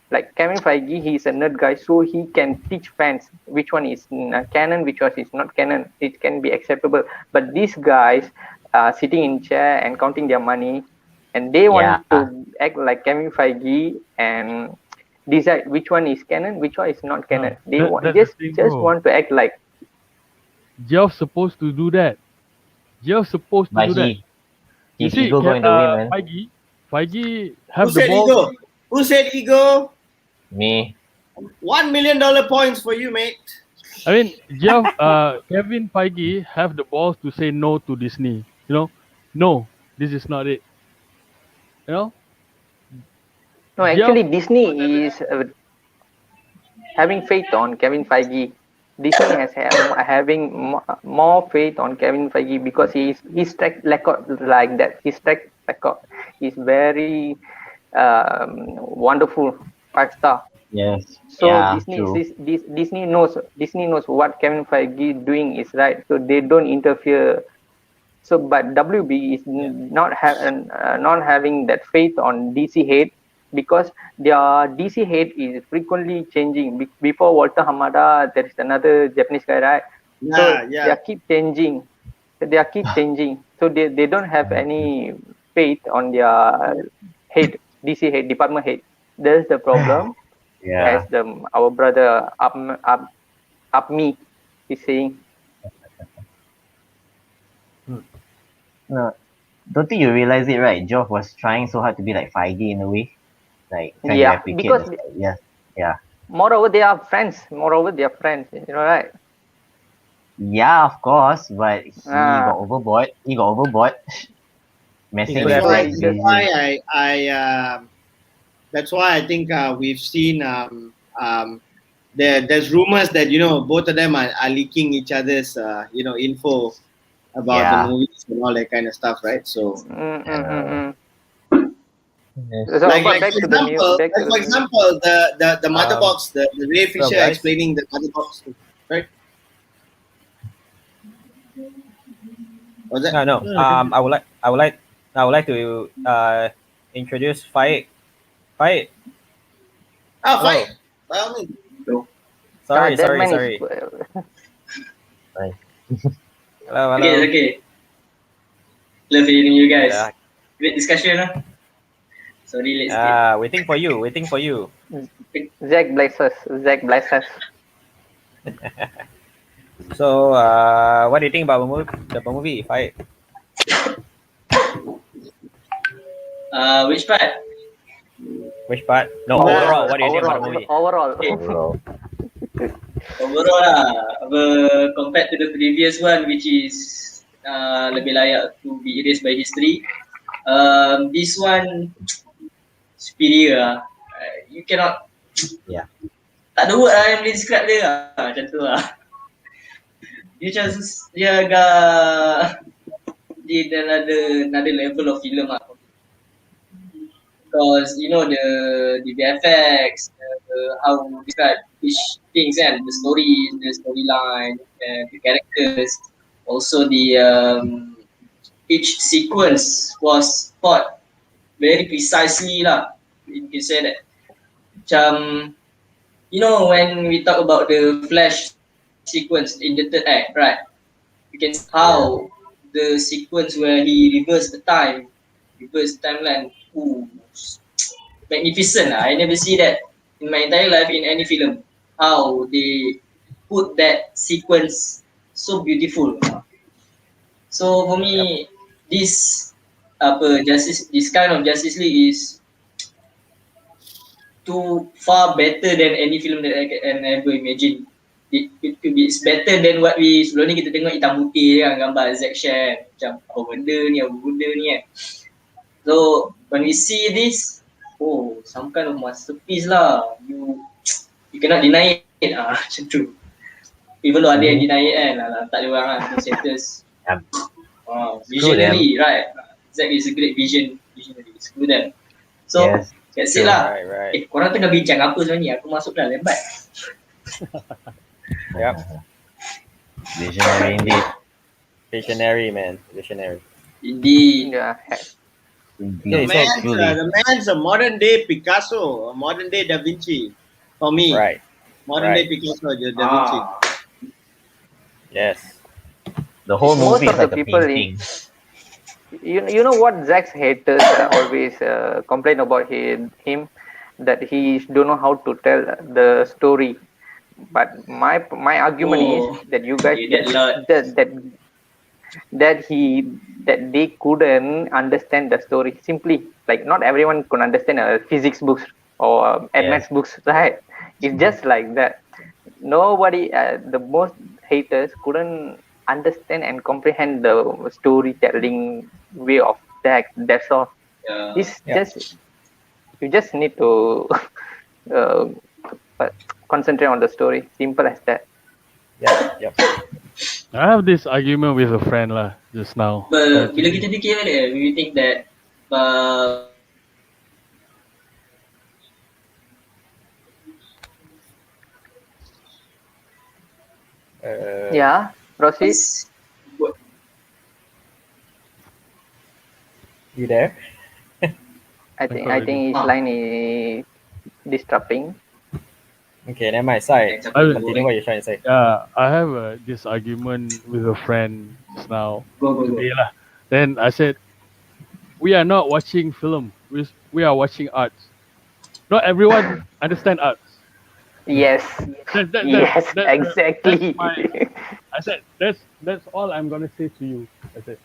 Like Kevin Feige, he's a nerd guy, so he can teach fans which one is canon, which one is not canon. It can be acceptable. But these guys sitting in chair and counting their money, and they Yeah. want to act like Kevin Feige and decide which one is canon, which one is not canon. They want That's the thing, just bro. want to act like. Geoff's supposed to do that. Geoff's supposed to But do that. You his see, ego going the way, man. Feige Who have the said balls. ego? Who said ego? Me. $1 million points for you, mate. I mean, Kevin Feige have the balls to say no to Disney. No, this is not it. You know, No, Geoff. actually, Disney is having faith on Kevin Feige. Disney has having more faith on Kevin Feige because his track record like that. His track record is very wonderful, 5 star. Yes. So Yeah. True. Disney knows what Kevin Feige doing is right. So they don't interfere. So, but WB is not having that faith on DC hate because their DC hate is frequently changing. Before Walter Hamada, there is another Japanese guy, right? So Yeah, they yeah. are keep changing. They are keep changing. So they don't have any faith on their hate, DC hate, department hate. That's the problem. As Yeah. our brother up me is saying. No, don't think you realize it, right? Geoff was trying so hard to be like Feige in a way, like trying to Yeah, replicate because this. Yes. Yeah. moreover they are friends. Right? Yeah, of course, but he got Ah, overboard. He got overboard, He messing could That's with have why. like been. That's the why that's why I think we've seen there's rumors that both of them are leaking each other's info about the yeah. movies and all that kind of stuff, right? So mm, mm, mm, Uh, mm. yes. So like about like for example, back to the news. the mother Um, box, the Ray well, Fisher guys. explaining the mother box, right? Was that? No. Yeah, continue. I would like to introduce Faik. Faik. Ah, Hello. fight. By all means. Sorry, That sorry, man is sorry. Right. Hello, Okay, hello. it's okay. Love hearing you guys. Yeah. Great discussion, huh? Sorry, late skip. Waiting for you. Waiting for you. Zack bless us. So, what do you think about the movie? Faik? Which part? Which part? No, Nah, overall. What do you think about the movie? Overall. Okay. Overall. Overall lah, compared to the previous one, which is lebih layak to be erased by history. This one superior lah. You cannot. Yeah. Tak ada word lah yang boleh describe dia lah. Macam tu lah. dia agak di another level of film lah. Because you know the VFX, how to describe each things and the stories, the storyline, and the characters. Also each sequence was thought very precisely lah. You can say that. Macam you know when we talk about the Flash sequence in the third act, right? You can see how the sequence where he reverse the timeline. Ooh, magnificent lah. I never see that in my entire life in any film. How they put that sequence so beautiful. So for me, this this kind of Justice League is too far better than any film that I can ever imagine. It's better than what we sebelum ni kita tengok hitam putih kan, gambar Zack Snyder macam apa benda ni kan. So when we see this, oh, some kind of masterpiece lah. You cannot deny it macam tu. Even though ada yang deny it kan, tak ada orang lah, conceptors. Visionary, right? Zack is a great visionary. Screw them. So that's it lah. Right. Korang tengah bincang apa sebenarnya? Aku masuk dah lembat. Yep. Visionary indeed. Visionary, man. Visionary. Indeed. Yeah. Okay, The man's a modern day Picasso, a modern day Da Vinci for me. Right. Modern day Picasso, Da Vinci. Yes. The whole Most movie of is the like a people painting. You know what Zack's haters always complain about him, that he don't know how to tell the story. But my argument is that you guys that they couldn't understand the story. Simply, like not everyone could understand physics books or maths books, right? It's just like that. Nobody, the most haters couldn't understand and comprehend the storytelling way of Zack. That's all. It's just you just need to concentrate on the story. Simple as that. Yep. I have this argument with a friend lah just now. But bila kita fikir balik, we think that Yeah, proceed. You there? I think his line is disrupting. Okay, never mind. Sorry. Continue what you're trying to say. Yeah, I have this argument with a friend just now. Today lah. Then I said, we are not watching film. We are watching arts. Not everyone understand arts. Yes. Exactly. I said that's all I'm gonna say to you. I said,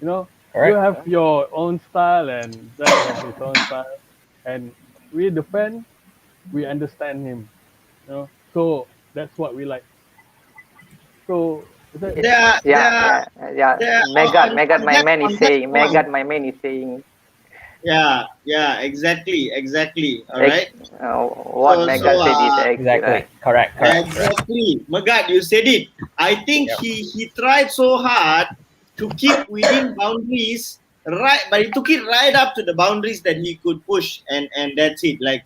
you know, Alright. you have your own style and Zack has his own style, and we the fan, we understand him. You know, so that's what we like. So Yeah. Megat, my man is saying. Yeah, exactly. All right. What Megat said is Exactly. right. Correct. Exactly. Magad, you said it. I think he tried so hard to keep within boundaries, right? But he took it right up to the boundaries that he could push, and that's it. Like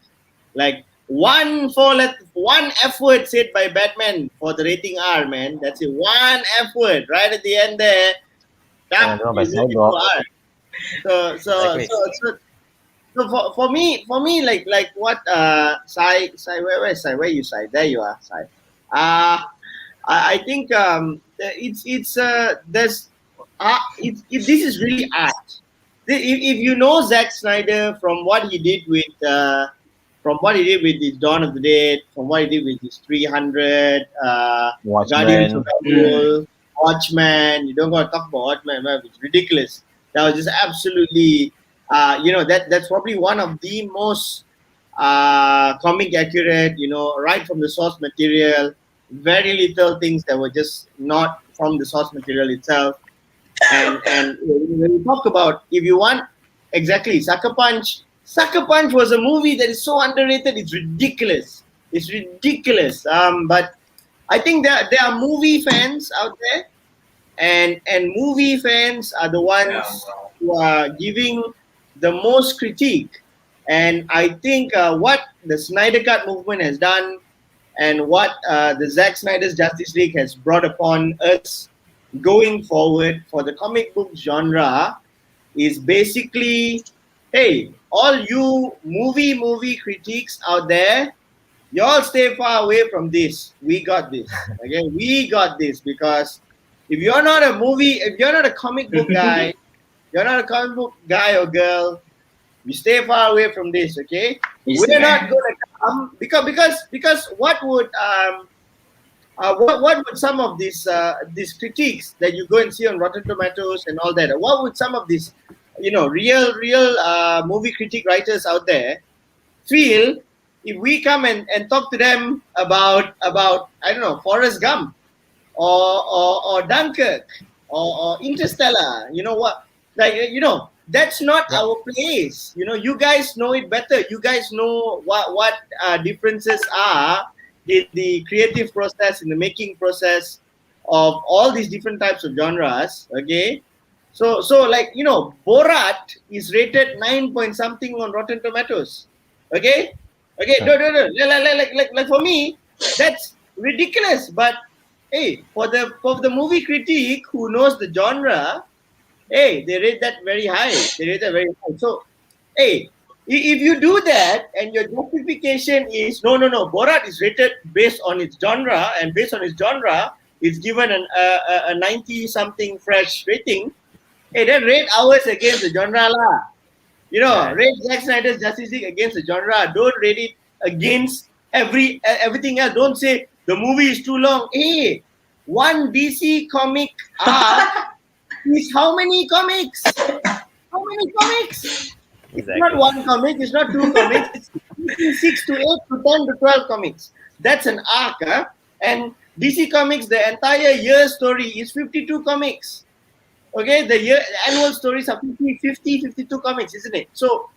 one F word said by Batman for the rating R, man. That's it. One F word right at the end there. So for me, like what Sai, where is Sai? Where you Sai? There you are, Sai. I think this is really art. If you know Zack Snyder from what he did with his Dawn of the Dead, from what he did with his 300, Guardians of the World, Watchmen. You don't got to talk about Watchmen, man. It's ridiculous. That was just absolutely, that's probably one of the most comic accurate, right from the source material. Very little things that were just not from the source material itself. And when you talk about, if you want, exactly, Sucker Punch was a movie that is so underrated. It's ridiculous. But I think there are movie fans out there, and movie fans are the ones who are giving the most critique. And I think what the Snyder Cut movement has done, and what the Zack Snyder's Justice League has brought upon us going forward for the comic book genre, is basically, hey, all you movie critiques out there, you all stay far away from this. We got this. Okay, we got this, because if you're not a movie, if you're not a comic book guy, you're not a comic book guy or girl, you stay far away from this. Okay, we're not gonna come, because what would what would some of these critiques that you go and see on Rotten Tomatoes and all that, what would some of these, real movie critic writers out there feel if we come and talk to them about I don't know, Forrest Gump, or Dunkirk, or Interstellar? You know what? Like, that's not our place. You guys know it better. You guys know what differences are in the creative process, in the making process of all these different types of genres. Okay, so like, Borat is rated 9 point something on Rotten Tomatoes. Okay, no. Like for me, that's ridiculous. But hey, for the movie critic who knows the genre, hey, they rate that very high. So, hey, if you do that and your justification is no, Borat is rated based on its genre, and based on its genre, it's given a 90 something fresh rating. Hey, then rate ours against the genre lah. Rate Zack Snyder's Justice League against the genre. Don't rate it against everything else. Don't say the movie is too long. Hey, one DC comic arc is how many comics? How many comics? Exactly. It's not one comic, it's not two comics, it's 6 to 8 to 10 to 12 comics. That's an arc. And DC Comics, the entire year story is 52 comics. Okay, the annual stories are 52 comics, isn't it? So,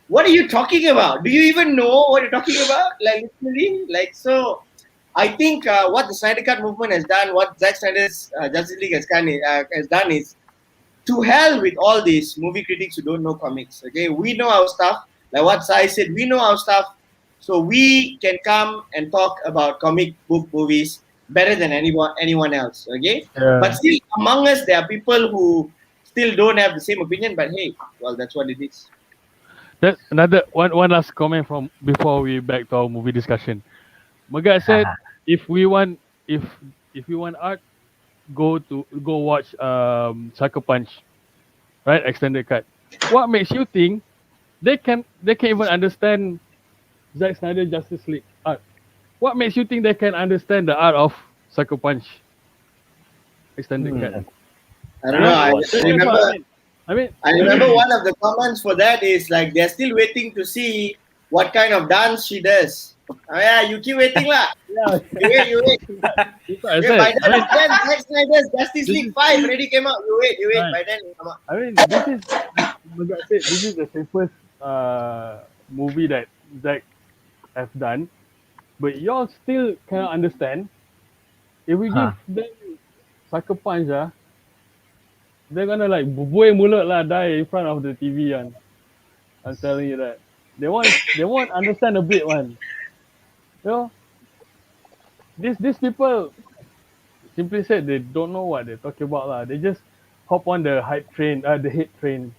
what are you talking about? Do you even know what you're talking about? Like, literally? Like, so, I think what the Snyder Cut movement has done, what Zack Snyder's Justice League has done is, to hell with all these movie critics who don't know comics. Okay, we know our stuff. Like what Sai said, we know our stuff, so we can come and talk about comic book movies better than anyone else. Okay, but still among us there are people who still don't have the same opinion. But hey, well, that's what it is. That's another one last comment from before we back to our movie discussion. Magat said, if we want art, go watch Sucker Punch, right? Extended cut. What makes you think they can even understand Zack Snyder Justice League art? What makes you think they can understand the art of Sucker Punch extended cut? I don't know. I remember one of the comments for that is like, they're still waiting to see what kind of dance she does. Oh yeah, you keep waiting lah. Yeah. You wait. By then, Zack Snyder's Justice League 5 already came out. You wait. Right. By then, come out. I mean, this is the safest movie that Zack have done, but y'all still cannot understand. If we give them Sucker Punch, they're gonna like buai mulut lah, die in front of the TV. I'm telling you that. They won't understand a bit one. These people, simply said, they don't know what they're talking about lah. They just hop on the hype train, the hate train,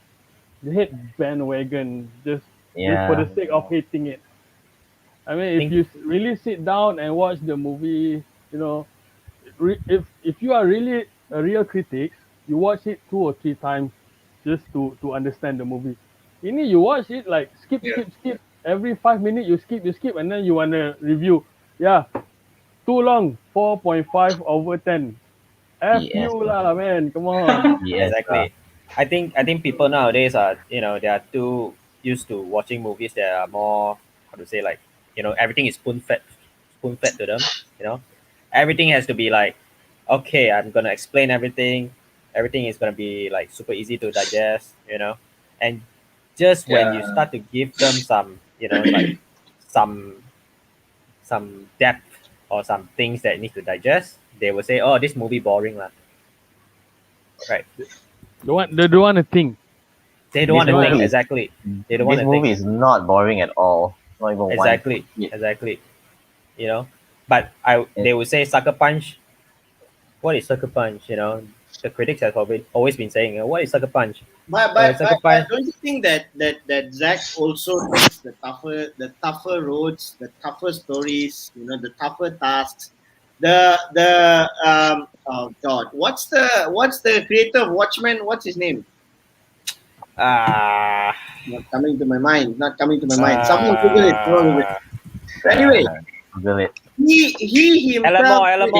the hate bandwagon, just for the sake of hating it. I mean, if you really sit down and watch the movie, if you are really a real critic, you watch it 2 or 3 times just to understand the movie. You watch it like skip. Every 5 minutes you skip, and then you wanna review. Yeah, too long. 4.5 over 10. You lah, man. Come on. Exactly. I think people nowadays are they are too used to watching movies that are more, how to say, like, everything is spoon fed to them. Everything has to be like, okay, I'm gonna explain everything. Everything is gonna be like super easy to digest. And just when you start to give them some like some depth or some things that need to digest, they will say, "Oh, this movie boring lah." Right? They don't want to think. They don't This want to think movie is- exactly. They don't want This to think movie is not boring at all. Not even exactly. one. Exactly. You know, but they would say Sucker Punch. What is Sucker Punch? You know, the critics have always been saying, "What is Sucker Punch?" Sucker Punch. Don't you think that Zack also takes the tougher roads, the tougher stories, the tougher tasks, oh god, what's the creator of Watchmen? What's his name? Ah. Not coming to my mind. Someone Google it. Anyway, Google it. he himself. Alan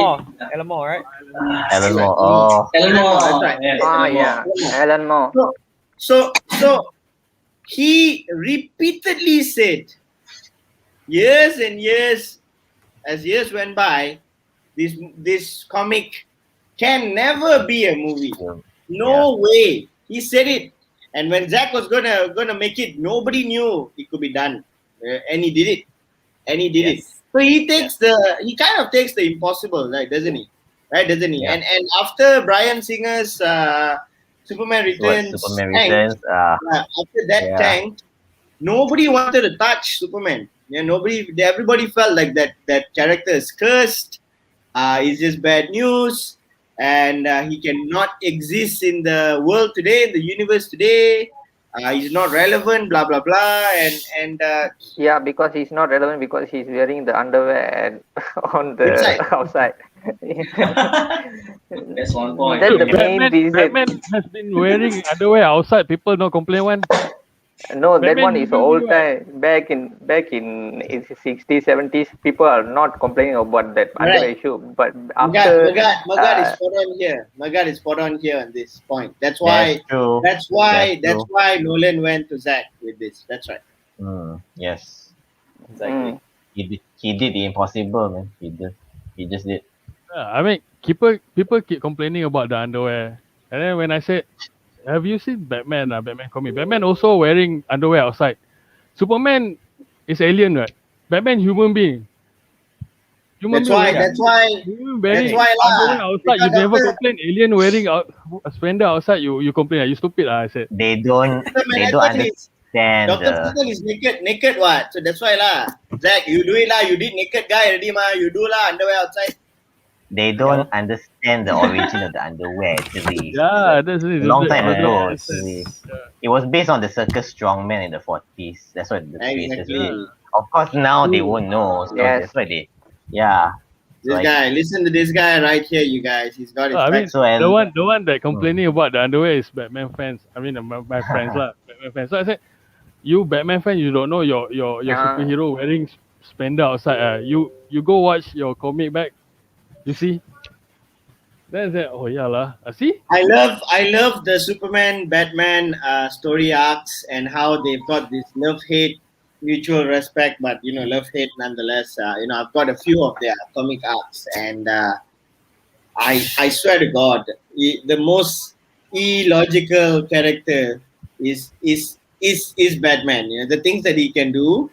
Moore, right? Alan Moore. Oh, Alan Moore. That's right. Yes, Ah, Alan Moore. yeah, Alan Moore. So he repeatedly said, years and years, as years went by, this comic can never be a movie. No way. He said it. And when Zack was gonna make it, nobody knew it could be done, and he did it. it. So he kind of takes the impossible, right? Doesn't he? Yeah. And after Bryan Singer's Superman Returns, after that tank, nobody wanted to touch Superman. Yeah, everybody felt like that character is cursed. It's just bad news. And he cannot exist in the world today, in the universe today. He's not relevant, blah blah blah, and yeah, because he's not relevant because he's wearing the underwear on the outside. That's one point. That's the main reason. Batman has been wearing underwear outside. People don't complain one. No, that Batman one is usually old wear- time. Back in 60s, 70s, people are not complaining about that underwear issue. But after Magad is spot on here. Magad is spot on here on this point. That's why. That's true. That's why Nolan went to Zack with this. That's right. Yes. Exactly. He did the impossible, man. He just did. I mean, people keep complaining about the underwear, and then when I said, "Have you seen Batman? Batman comic. Batman also wearing underwear outside. Superman is alien, right? Batman human being. That's why. Human wearing That's why lah. underwear outside. You Because never of the- complain. Alien wearing a suspender outside. You complain. You stupid. I said. They don't understand. Dr. Stephen is naked what? So that's why lah. Zack, you do it lah. You did naked guy already ma. You do lah underwear outside. They don't understand the origin of the underwear. Actually, Yeah, that's it. a long time That's- ago. that's- Actually, it was based on the circus strongman in the 40s. That's what the creators Exactly. did. Of course, now they won't know. So Yes. that's why they. Yeah. This Like- guy, listen to this guy right here, you guys. He's got his I mean, facts. So and- the one that complaining about the underwear is Batman fans. I mean, my friends lah, Batman fans. So I said, you Batman fan, you don't know your Yeah. superhero wearing suspender outside. You go watch your comic back. You see. Then I said, oh yeah lah. See. I love the Superman Batman story arcs and how they've got this love-hate mutual respect, but love-hate nonetheless. I've got a few of their comic arcs, and I swear to God, the most illogical character is Batman. The things that he can do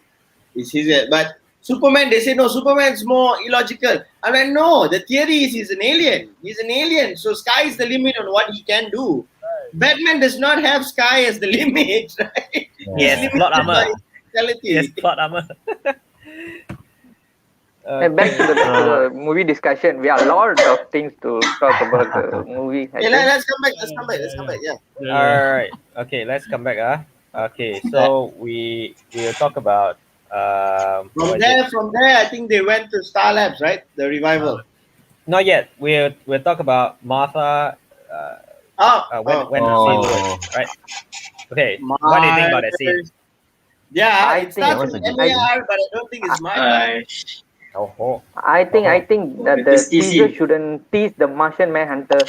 is his, but Superman, they say no, Superman's more illogical. I'm like, no, the theory is he's an alien. He's an alien, so sky is the limit on what he can do. Batman does not have sky as the limit, right? Yes, He's plot limited armor. by physicality. Yes, plot armor. And back to the movie discussion, we have a lot of things to talk about the movie. I Okay, think. let's come back. Yeah. All right. Okay, let's come back. Okay, so we will talk about what is it? From there, I think they went to Star Labs, right? The revival. Not yet. We'll talk about Martha. When the scene was, right? Okay. What do you think about that scene? Yeah, I it think starts it was with a good MAR, but I don't think it's Martha. Oh, I think that the This teaser TC. shouldn't tease the Martian Manhunter.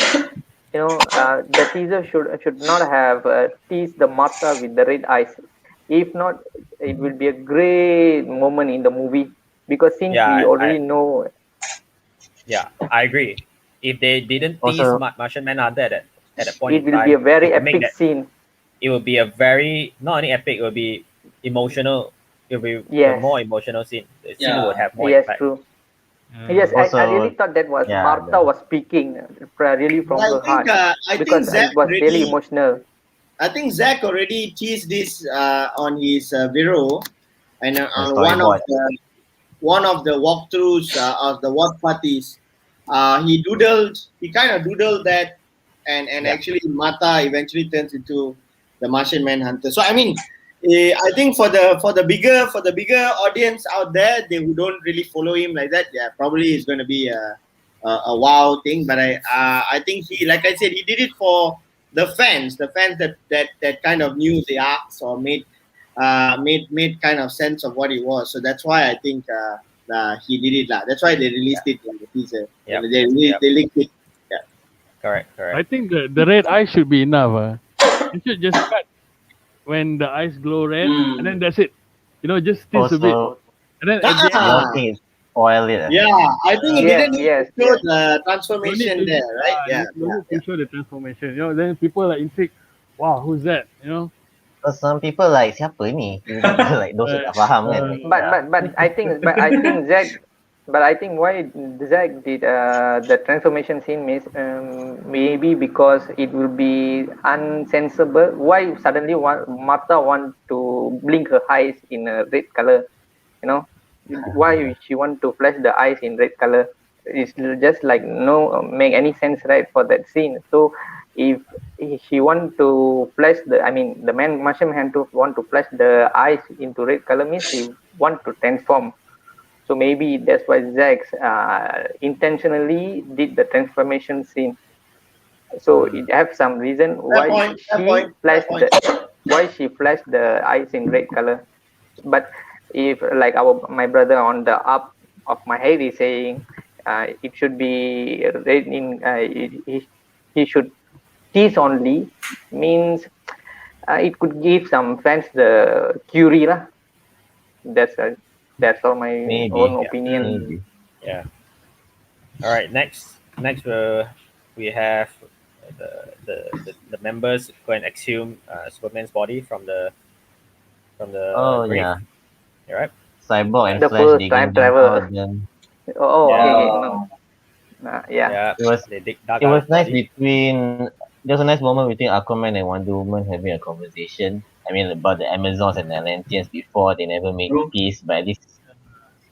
The teaser should not have teased the Martha with the red eyes. If not, it will be a great moment in the movie because since Yeah, we already know. yeah, I agree. If they didn't tease Also- Martian Manhunter at that point It in will time, be a very to make epic that- scene. it will be a very not only epic, it will be emotional. It will be a Yes. more emotional scene. The scene Yeah. would have more Yes, impact. true. Yes, I Also, really thought that was yeah, Martha was speaking really from her heart I think because Zach it was really already emotional. I think Zach already teased this on his Vero and the on storyboard. one of the walkthroughs of the watch parties. He kind of doodled that, and Yeah. actually Mata eventually turns into the Martian Manhunter. So I mean, I think for the bigger audience out there, they who don't really follow him like that, yeah, probably it's going to be a wow thing. But I think he, like I said, he did it for the fans that kind of knew the arcs or made kind of sense of what it was. So that's why I think he did it lah. That's why they released it like a teaser. Yep. They linked it. Yeah. Correct. I think the red eye should be enough. You should just cut when the eyes glow red, and then that's it. Just tease a bit, Also, and then at the you end, don't think it's spoil it. Yeah, I think it Yes, didn't need to yes, show yes. the no need transformation to, there, right? Yeah, no yeah, need to show the transformation. Then people are intrigued. Wow, who's that? Because some people like siapa ni? Like those who tak faham kan. But Yeah. I think Zack, but I think why Zack did the transformation scene means maybe because it will be unsensible. Why suddenly Martha want to blink her eyes in a red color? You know, why she want to flash the eyes in red color? It's just like no make any sense, right, for that scene. So if he want to flash the Martian hand to want to flash the eyes into red color means he want to transform. So maybe that's why Zack intentionally did the transformation scene. So it have some reason fair why point, fair she point, fair flashed point. the eyes in red color. But if like my brother on the up of my head is saying it should be red in he should tease only means it could give some fans the curie lah. That's uh, that's all my own Maybe. opinion. Maybe. Yeah. All right. Next, we have the members go and exhume Superman's body from the grave. Yeah. All right. Cyborg and The Flash first digging time them travel. out. Then Oh, Yeah. okay. No. Yeah. Yeah. it was They it dug out was his nice body. between there was a nice moment between Aquaman and Wonder Woman having a conversation. I mean about the Amazons and Atlanteans before they never made True. peace, but at least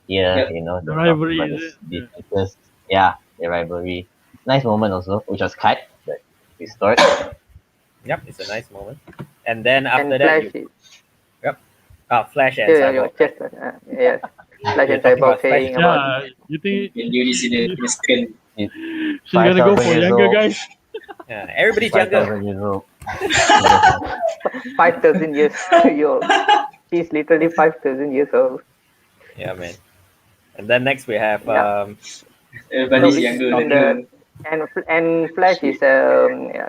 here, Yep. they the talk rivalry about is the it? Yeah. differences. Yeah, the rivalry. Nice moment also, which was cut, but restored. Yep. It's a nice moment. And then after And that, Flash. Flash and Yeah, Cyborg. just yes. Flash You're and talking Cyborg about Flash. saying about Yeah, you think In the second. she's gonna go 5,000 for years younger old. guys? Yeah. Everybody's younger. 5,000 years old. 5,000 years old. He's literally 5,000 years old. Yeah, man. And then next we have Yeah. Everybody's So younger in than the and Flash is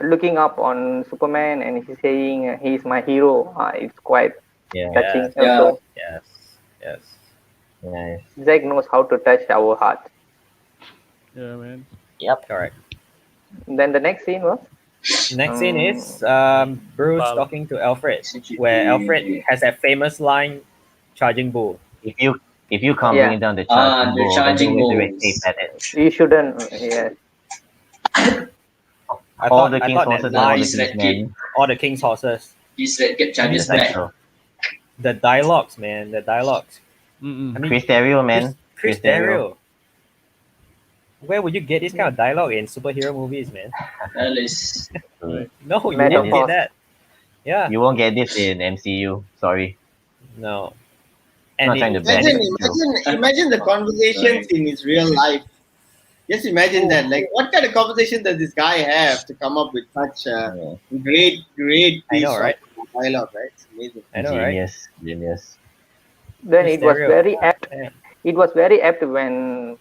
looking up on Superman and he's saying he's my hero. It's quite Yeah, touching. Yeah. Also, Yes. Yes. nice. Zack knows how to touch our heart. Yeah, man. Correct. Then the next scene was Next scene is Bruce Wow. talking to Alfred, where Alfred has that famous line, "Charging Bull." If you can't Yeah. bring down the the charging bull, then charging where's the red bulls. tape at it? you shouldn't. Yes. I All thought, the I King's thought that horses and all line, the Is King's red men. all the King's horses, This red get In the charges back. title. the dialogues, man, the dialogues. Mm-mm. I mean, Chris Terrio, man. Chris Terrio. Where would you get this kind of dialogue in superhero movies, man? Well, it's No, you Metaphor. won't get that. Yeah, You won't get this in MCU. Sorry. no. I'm not trying to ban it. Imagine the conversations in his real life. Just imagine that. Like, what kind of conversation does this guy have to come up with such a Yeah. great I piece know, right? of dialogue, right? It's amazing. I know, right? Genius. Then Chris it was Terrio. very apt. Yeah. It was very apt when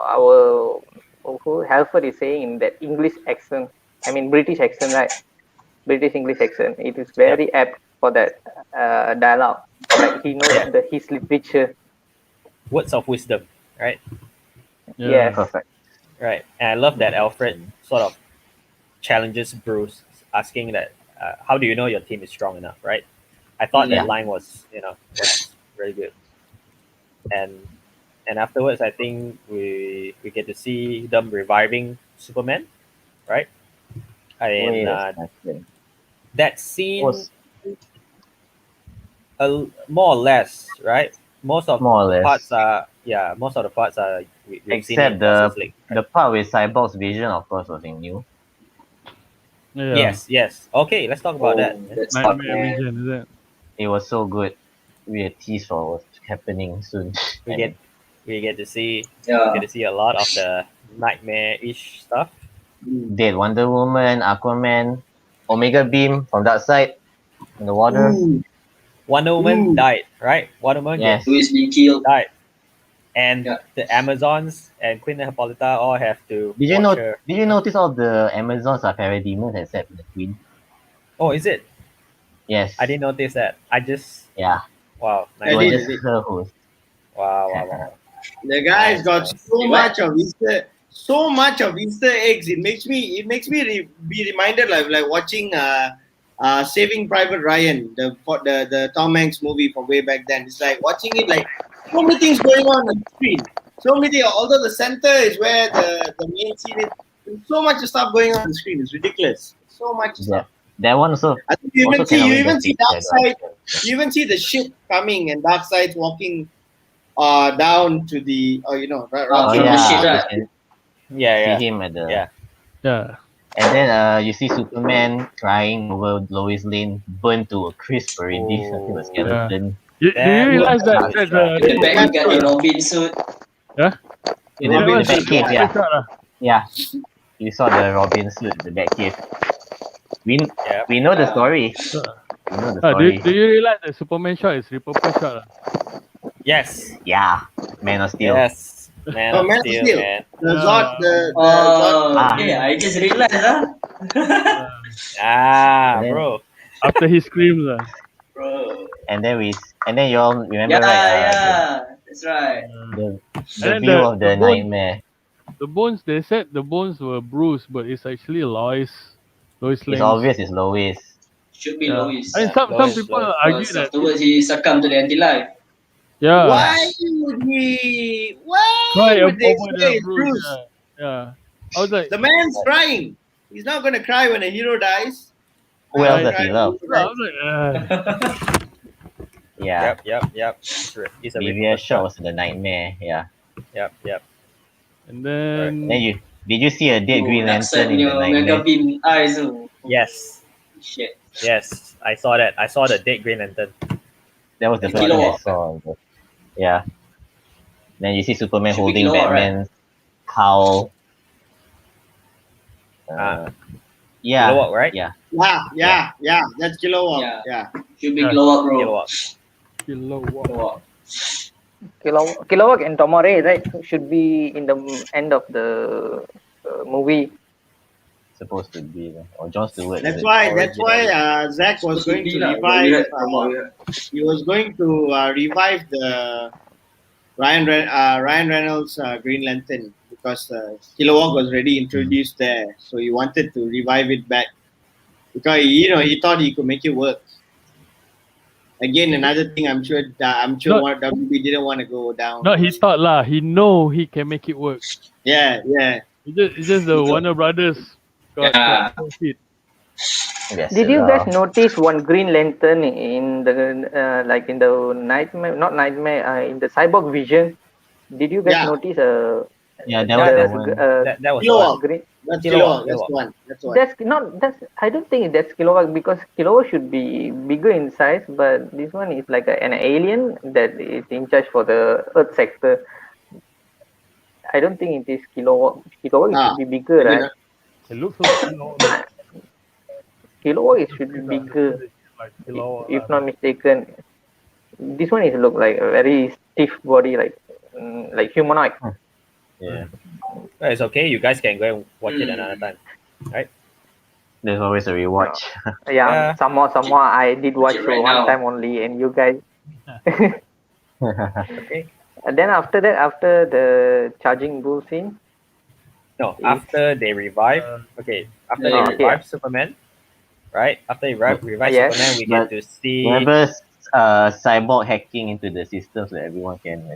our who Halford is saying in that English accent. I mean British accent, right? British English accent. It is very apt for that dialogue. Like he knows his literature. Words of wisdom, right? Yeah. Yes. Perfect. Right. And I love that Alfred sort of challenges Bruce, asking that, how do you know your team is strong enough, right? I thought Yeah. that line was, was really good. And and afterwards, I think we get to see them reviving Superman, right? Wait And a second. that scene, Was more or less, right? Most of more or the less. parts are, yeah, most of the parts are we've seen it Except in the Justice League. the part with Cyborg's vision, of course, was new. Yeah. Yes. Okay, let's talk about that. That's hot, Nightmare man. Vision, is it? It was so good. We had teased for what's happening soon. We And get to see Yeah. a lot of the nightmare-ish stuff. Dead Wonder Woman, Aquaman, Omega Beam from that side in the water. Ooh, Wonder Woman Ooh. died, right? Wonder Woman Yes. who is being killed? died, and Yeah. the Amazons and Queen Hippolyta all have to Did you watch know? her. Did you notice all the Amazons are parademons except the Queen? Oh, is it? Yes. I didn't notice that. I just Yeah. wow, It nice. was did, just I did. her host. Wow. The guy's Nice, got nice. so What? much of Easter eggs. It makes me be reminded like watching Saving Private Ryan, the Tom Hanks movie from way back then. It's like watching it, like so many things going on the screen. So many things, although the center is where the main scene is. There's so much stuff going on the screen. It's ridiculous. So much Yeah. stuff. That one also. I think you Also even see cannot you wait even to see take that Darkseid. You even see the ship coming and Darkseid walking down to the Oh From the ship, yeah, right? you can Yeah. see him at the. Yeah. Yeah. And then you see Superman crying over Lois Lane, burned to a crisp already. I think the Oh. skeleton. Do you That realize was that nice, that's right? In the back, you got the Robin suit. yeah? In That the was Batcave, the yeah. shot, Yeah. You saw the Robin suit, the Batcave. We Yeah. we know the Yeah. story. We know the story. do you realize the Superman shot is repurposed shot? Yes. Yeah. Man of Steel. Yes. Man Oh, of Man of Steel, Steel. man. The Zod, the Oh, Ah. okay. I just realized, huh? And then, Bro. After he screams, Bro. and then you all remember Yeah, right? that's right. The and then view of the bones, nightmare. the bones. They said the bones were bruised, but it's actually Lois It's Lane's. obvious it's Lois. Should be Yeah. Lois. I mean, some Lois, people Lois. argue Because that afterwards he succumbed to the anti-life. yeah, Why would he? Why cry would they over say the it's bruise. Bruce? Yeah. I was like, The man's crying. He's not gonna cry when a hero dies. Who else I- does he love? I was like, Yeah. Yep. It's a Vivian repurposed Shaw was the nightmare. Yeah. Yep. and then Then did you see a dead Green Darkseid Lantern in the punya Mega nightmare? Beam eyes tu. Yes. Shit. Yes. I saw that. I saw the dead Green Lantern. That was the The first thing I kilowatt. saw. Yeah. Then you see Superman Should be holding kilowatt, right? Batman's cowl. Yeah. Kilowatt, right? Yeah. Yeah. That's Kilowatt. Yeah. Yeah. Should be Yeah. kilowatt, bro. Kilowatt. Kilowatt. Kilowog and Tomore, right? Should be in the end of the movie. Supposed to be or John Stewart. That's is it? why Zack was Supposed to going be to lah. revive. We heard. He was going to revive the Ryan Reynolds Green Lantern because Kilowog was already introduced there, so he wanted to revive it back because he thought he could make it work. Again, another thing I'm sure WB didn't want to go down. no, he thought lah. He know he can make it work. Yeah. It's just the Warner Brothers got Yeah. profit. Yes, Did you lah. guys notice one Green Lantern in the in the nightmare? Not nightmare. In the Cyborg Vision. Did you guys Yeah. notice Yeah, that was the the one. That was Kilowog. green? That's Kilowog, Kilowog. That's one. That's not. That's. I don't think that's Kilowog because Kilowog should be bigger in size, but this one is like an alien that is in charge for the Earth sector. I don't think it is Kilowog. Kilowog Ah, should be bigger, right? It looks like Kilowog should be bigger, if not mistaken. This one is look like a very stiff body, like humanoid. Yeah. Well, it's okay. You guys can go and watch it another time. There's always a rewatch. Yeah. Somehow I did watch Watch it right one now. time only, and you guys. Okay. And then after that, after the charging bull scene, No, after they revive. After they Okay. revive Superman, right? After they revive Yes. Superman, we get to see. Remember Cyborg hacking into the system so everyone can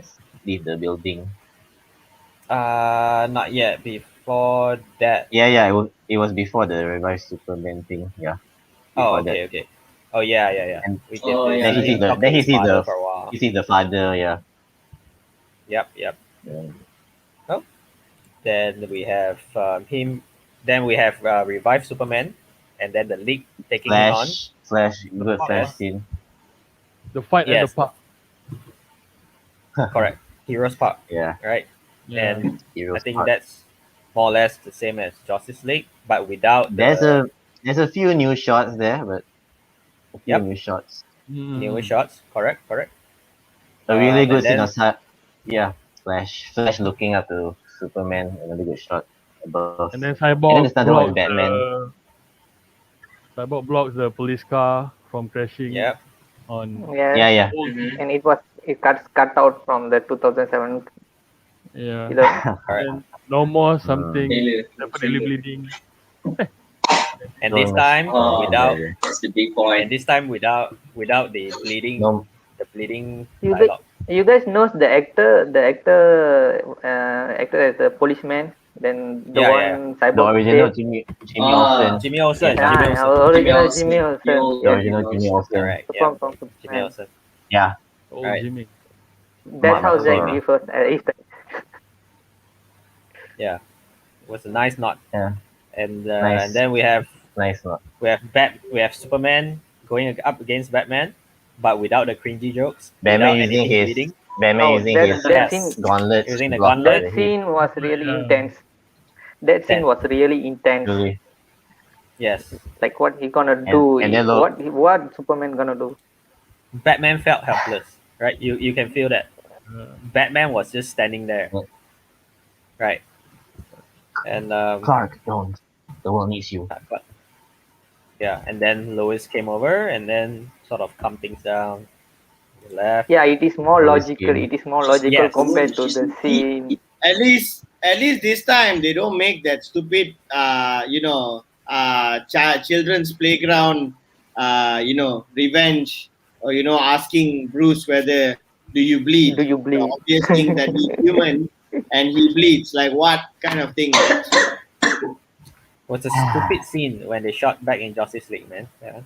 leave the building. Not yet. Before that. Yeah. It was before the revived Superman thing. Yeah, Oh, before that. okay. Oh, yeah. And We get Oh, to yeah, then he see sees the talk to then he his sees father the for a while. he sees the father. Yeah. Yep. Yeah. Oh, then we have him. Then we have revived Superman, and then the League taking him on. Flash, good Flash Yes. scene. The fight at the Yes. park. Correct. Heroes Park. Yeah, Right. Yeah. And I Heroes think Park. that's more or less the same as Justice League, but without There's the a few new shots there, but a few yep new shots. newer Mm. shots. Correct. A really good And scene then of yeah, Flash looking up to Superman, another good shot above. And then And then there's another one with Batman. Cyborg blocks the police car from crashing yep. on. Yeah. Yeah. Mhm. And it cut out from the 2007 Yeah. film. Correct. And no more something Taylor. definitely bleeding. And this Showing time Oh, without there. that's the big point. and this time without the bleeding No, You guys, dialogue. you guys knows the actor as the policeman. Then the Yeah, one the cyborg original dead. Jimmy Ah, Olsen. Jimmy Olsen. Yeah. Jimmy Olsen. Original Olsen. Jimmy Olsen. The Yes, original Jimmy Olsen. Correct. the Yeah. from Jimmy Superman. Olsen. Yeah. Old Right. Jimmy. That's how Mark Zack Russell. gave us Easter. Yeah. It was a nice knot. Yeah. And Nice. and then we have Nice one. we have Superman going up against Batman, but without the cringy jokes, Batman without using anything his bleeding. his That Yes. scene gauntlets Using the blocked by gauntlet. the that heat. scene was really Yeah. intense. That scene Intense. was really intense. Really. Yes. Like what he gonna do? and then What Superman gonna do? Batman felt helpless, right? You can feel that. Batman was just standing there, Yeah. right? And Clark, don't. The world needs you. but- yeah, and then Lois came over and then sort of calmed things down. Left. Yeah, it is more Lois logical. Lane. It is more logical Yes. compared to the scene. At least this time they don't make that stupid children's playground revenge, or asking Bruce whether do you bleed. Do you bleed? The obvious thing that he's human and he bleeds, like what kind of thing is that? Was a stupid scene when they shot back in Justice League, man. Yeah.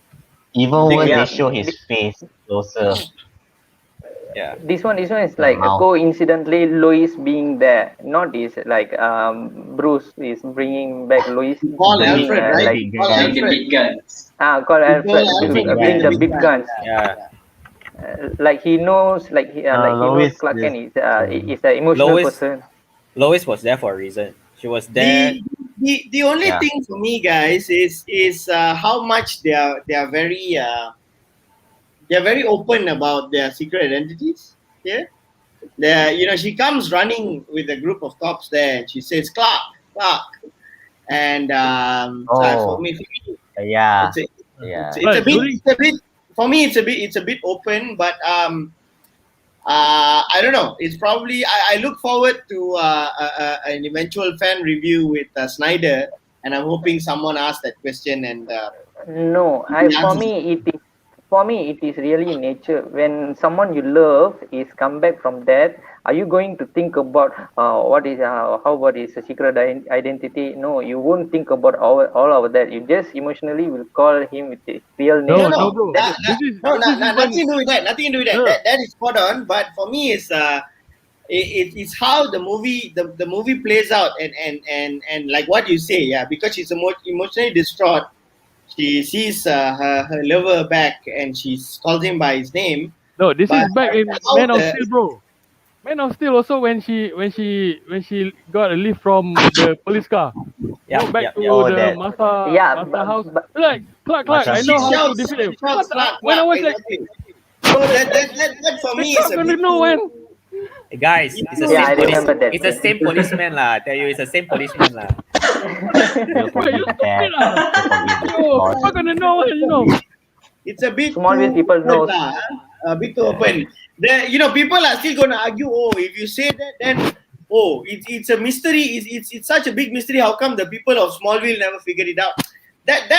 Even when Yeah. they show his face closer, Yeah. This one is like mouth. coincidentally Lois being there, not is like Bruce is bringing back Lois. Call The Alfred, big- right? the big Call guy. Like the Alfred. big guns. Call Alfred Alfred, to the bring the big guns. Yeah. Like he knows, like he knows Lois Clark is- Kent is an emotional Lois- person. Lois was there for a reason. She was there. The only Yeah. thing for me, guys, is how much they are very open about their secret identities. Yeah, she comes running with a group of cops there, and she says Clark, and for me, Yeah. it's a, Yeah. it's a bit for me. It's a bit open, but I don't know. It's probably I look forward to an eventual fan review with Snyder, and I'm hoping someone asks that question. And No, for me it is really nature. When someone you love is come back from death, are you going to think about what is how about his secret identity? No, you won't think about all of that. You just emotionally will call him with his real name. No, bro. That- This is nothing to do with that. Nothing to do with that. Yeah. That is spot on. But for me, it's how the movie plays out, and like what you say, yeah, because she's emotionally distraught. She sees her lover back, and she calls him by his name. No, this But is back in how Man of the- Steel, bro. Man of Steel also when she got a lift from the police car. Yeah. Go back Yeah. to Yeah. Oh, the that. Masa house. Like Clark, Masa I house. know how to shouts, defeat him. she shouts, Clark, When I was like, exactly. So that for me is Clark a gonna bit know when. Hey, guys, it's the Yeah, I same remember that. It's the same policeman lah. I tell you, it's the same policeman lah. You'll forgive you that. stupid lah. You'll forgive the Yo, loss. Clark gonna know when, you know. It's a bit Smallville too people open knows. lah, a bit too open. People are still going to argue. Oh, if you say that, then it's a mystery. It's such a big mystery. How come the people of Smallville never figured it out? That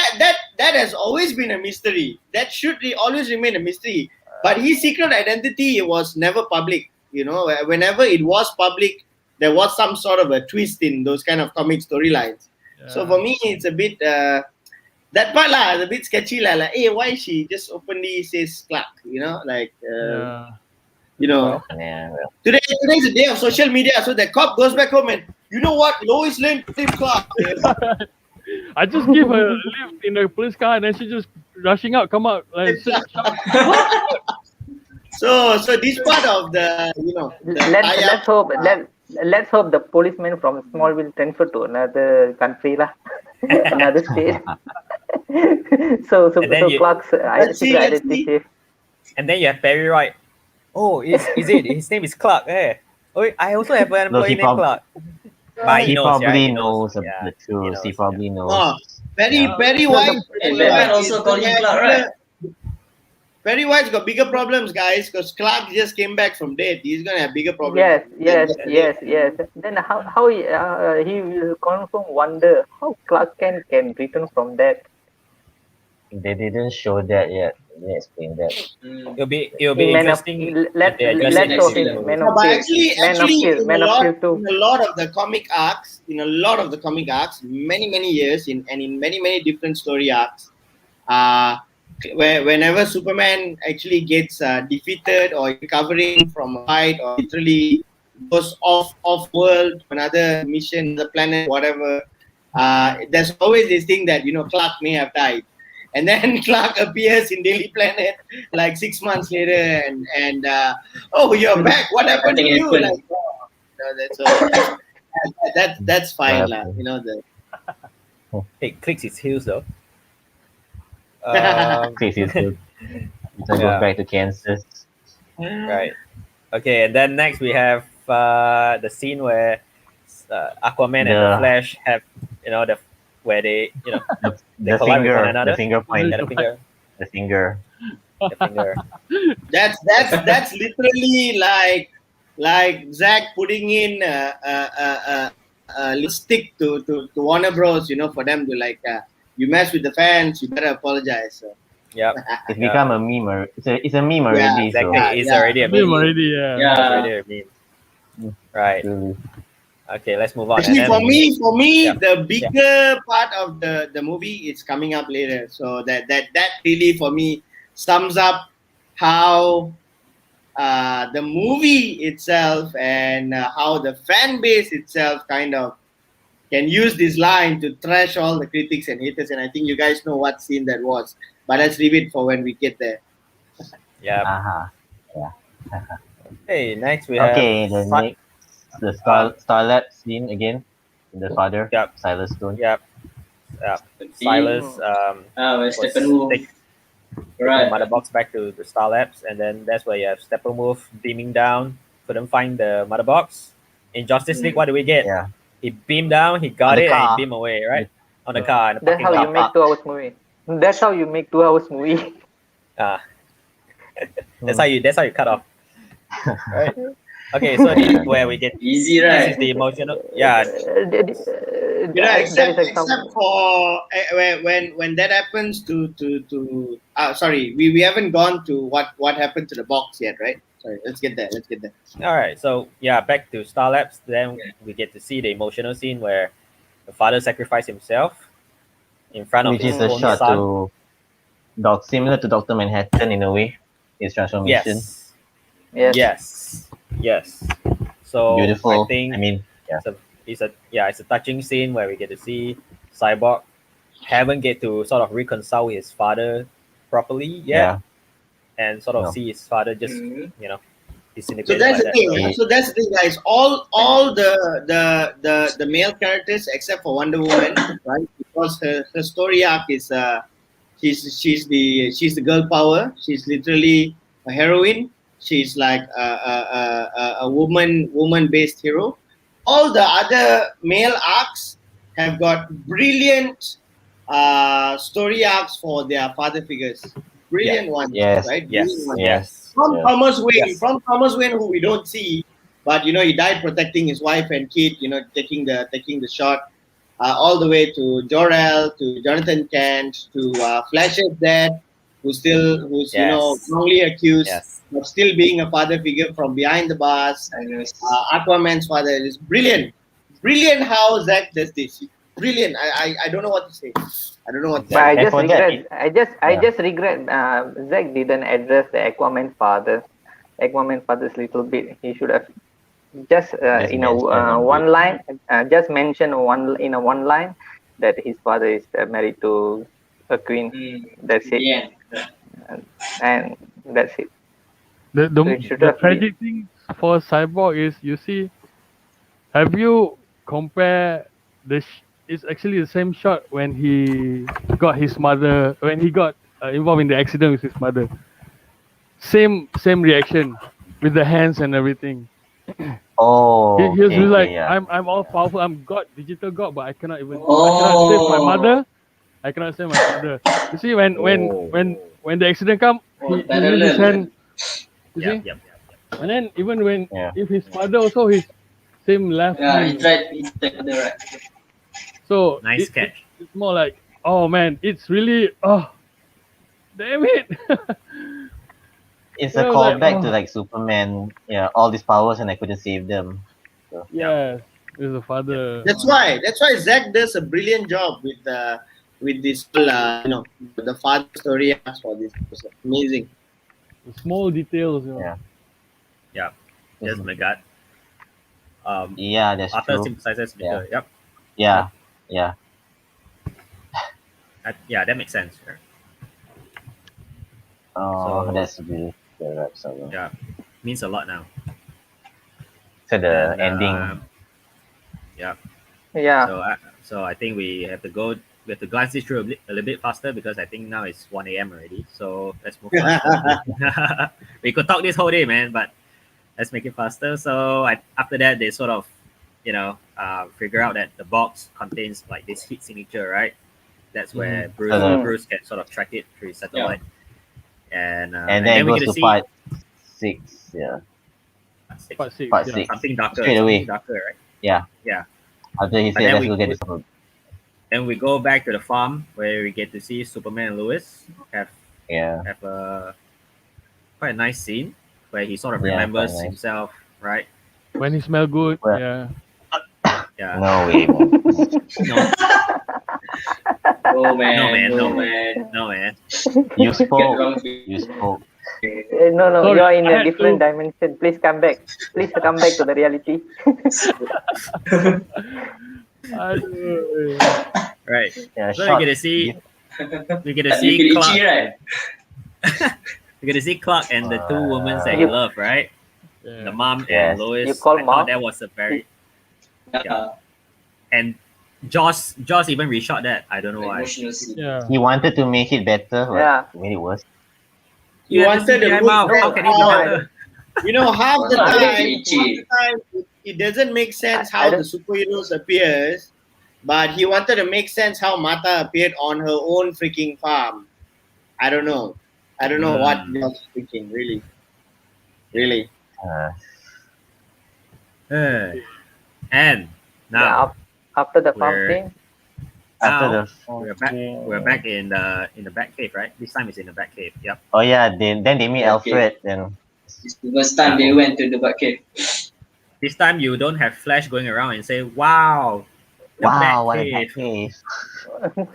has always been a mystery. That should always remain a mystery. But his secret identity was never public. whenever it was public, there was some sort of a twist in those kind of comic storylines. So for me, it's a bit that part lah, a bit sketchy lah. Like, hey, why she just openly says Clark? Like. Well, Yeah, well, Today's a day of social media, so the cop goes back home and you know what? Lois Lane played Clark. I just give her a lift in the police car and then she just rushing out, come out like shout. So this part of the Let's hope the policeman from Smallville transfer to another country lah, another state. so then Clark's let's see. identity safe. and then you have Perry Wright. Oh, is it? His name is Clark. Oh, I also have an No, employee he named Clark. But he knows, probably he knows Yeah, the truth. He knows, probably knows. Oh, Perry White. Batman also call him Clark, right? Perry White's got bigger problems, guys, because Clark just came back from dead. He's gonna have bigger problems. Yes. Then how he will confirm wonder how Clark Kent can return from that. They didn't show that yet. They didn't explain that. It'll be Man of interesting. let's if they address let's it show next him movie. Man No, of but Steel, actually, Man of Steel too. in a lot of the comic arcs, many years, in many different story arcs, where whenever Superman actually gets defeated or recovering from a fight or literally goes off world to another mission, the planet, whatever, there's always this thing that Clark may have died. And then Clark appears in Daily Planet like 6 months later, and oh, you're back. What happened to you? Like, that's fine, lah. It clicks its heels though. Chris is good. Goes Yeah. back to Kansas. Right. Okay, and then next we have the scene where Aquaman and the Flash have where they The collide with one finger, another. the finger point, Yeah, the finger. the finger. The finger. That's literally like Zack putting in lipstick to Warner Bros. For them to you mess with the fans, you better apologize. So. Yep. It's become a meme. It's a meme already. Exactly. So. It's already a Meme meme. already, yeah. It's already a meme. Right. Really. Okay, let's move on. Actually, And then- for me, Yeah. the bigger part of the movie is coming up later. So that really for me sums up how the movie itself and how the fan base itself kind of can use this line to trash all the critics and haters. And I think you guys know what scene that was. But let's leave it for when we get there. Yeah. Uh-huh. Hey, next we have Okay, the next, the Starlab scene again. The father, Yep. Silas Stone. Yep. Silas Where was Steppenwolf. take the Right. mother box back to the Star Labs, and then that's where you have Steppenwolf beaming down. Couldn't find the mother box. In Justice League, what do we get? Yeah. He beamed down, he got On the it, and car. he beamed away, right? On the car. In the That's parking how lot. you make 2 hours movie. That's how you make 2 hours movie. Ah. That's how you cut off. Right? Okay, so this is where we get Easy, this right? is the emotional. Yeah, Except for when that happens to sorry, we haven't gone to what happened to the box yet, right? Sorry, let's get there. all right. So yeah, back to Star Labs. Then we get to see the emotional scene where the father sacrificed himself in front of Which his is a own shot son. to similar to Dr. Manhattan in a way. His transformation. Yes. So Beautiful. I think yeah. it's a touching scene where we get to see Cyborg haven't get to sort of reconcile with his father properly yet, Yeah. and sort of No. see his father just Mhm. So disintegrated that's by the thing. that. So that's the thing, guys. All the male characters except for Wonder Woman, right? Because her story arc is she's the girl power. She's literally a heroine. She's like a woman based hero. All the other male arcs have got brilliant story arcs for their father figures. Brilliant ones, Yes. right? Yes, Brilliant ones. yes. From Yeah. Thomas Wayne, Yes. who we don't see, but he died protecting his wife and kid. Taking the shot, all the way to Jor-El, to Jonathan Kent, to Flash's dad, who's Yes. wrongly accused Yes. of still being a father figure from behind the bars. Aquaman's father is brilliant. Brilliant how Zack does this. Brilliant. I don't know what to say. I don't know what to But say. I And just for that, regret. I yeah. just regret. Zack didn't address the Aquaman father. Aquaman father's little bit. He should have just Just in a mention a one bit. line. Just mention one line that his father is married to a queen. That's it, Yeah. and that's it. The So it should the have been. tragic thing for Cyborg is, you see, have you compare it's actually the same shot when he got his mother, when he got involved in the accident with his mother. Same reaction with the hands and everything. Oh, He was okay, like, okay, yeah. I'm all powerful, I'm God, digital God, but I cannot save my Oh, mother. I cannot save my father. You see, when the accident come, he used his parallel. hand. You Yep. see, Yep. and then even when Yeah. if his father also his same left Yeah, knee. he tried to the right. So Nice catch. it's more like, oh man, it's really, oh damn it. It's So a I was like, callback to oh like Superman. Yeah, all these powers and I couldn't save them. So, yes, it's a father. That's why Zack does a brilliant job with this the father story arcs for this episode. Amazing. The small details, you know. yeah. Yep. Just my gut. Yeah, that's Arthur true. sympathizes with Yeah. her. Yep. Yeah. Yeah. Yeah, that makes sense. Yeah. Oh, So that's really good. So, yeah, means a lot now. so the And ending. yeah. Yeah. So I think we have to go. We have to glance this through a little bit faster because I think now it's 1 a.m. already. So let's move faster. We could talk this whole day, man, but let's make it faster. So after that, they sort of, figure out that the box contains like this heat signature, right? That's where Bruce can sort of track it through his satellite. And And then it then we goes get to to see part 6. Yeah. Part six. Part Yeah. 6. something darker, Straight away. right? Yeah. Yeah. After he But said, then let's we go get go- this covered. Then we go back to the farm where we get to see Superman and Lois have Yeah. a quite a nice scene where he sort of Yeah, remembers quite nice. himself, right? When he smell good, Well- yeah. Yeah. No way, man. No, Oh man, no man, no no man. no man. You Get spoke. wrong. You spoke. No, Sorry, you're in I a had different to- dimension. Please come back. Please come back to the reality. Aduh. Right. Yeah, So short. we get to see You feel Clark. itchy, right? We get to see Clark and the two women that he You- loved, right? Yeah. The mom Yes. and Lois. You call I mom? thought that was a very and Joss even reshot that. I don't know why. Emotional scene. Yeah. He wanted to make it better, but Yeah. he made it worse. You have wanted the to CGI look mouth. How at can it be how- better? half the I don't time, itchy. it doesn't make sense I how don't- the superheroes appears, but he wanted to make sense how Martha appeared on her own freaking farm. I don't know what he was thinking, really. Uh, And now Yeah, after the farm we're- thing. after now the we're back in the Batcave, right? This time it's in the Batcave. Yep. oh yeah, then they meet Okay. Alfred. Then It's the first time they went to the Batcave. This time you don't have Flash going around and say, "Wow, the wow, what a Batcave." Batcave.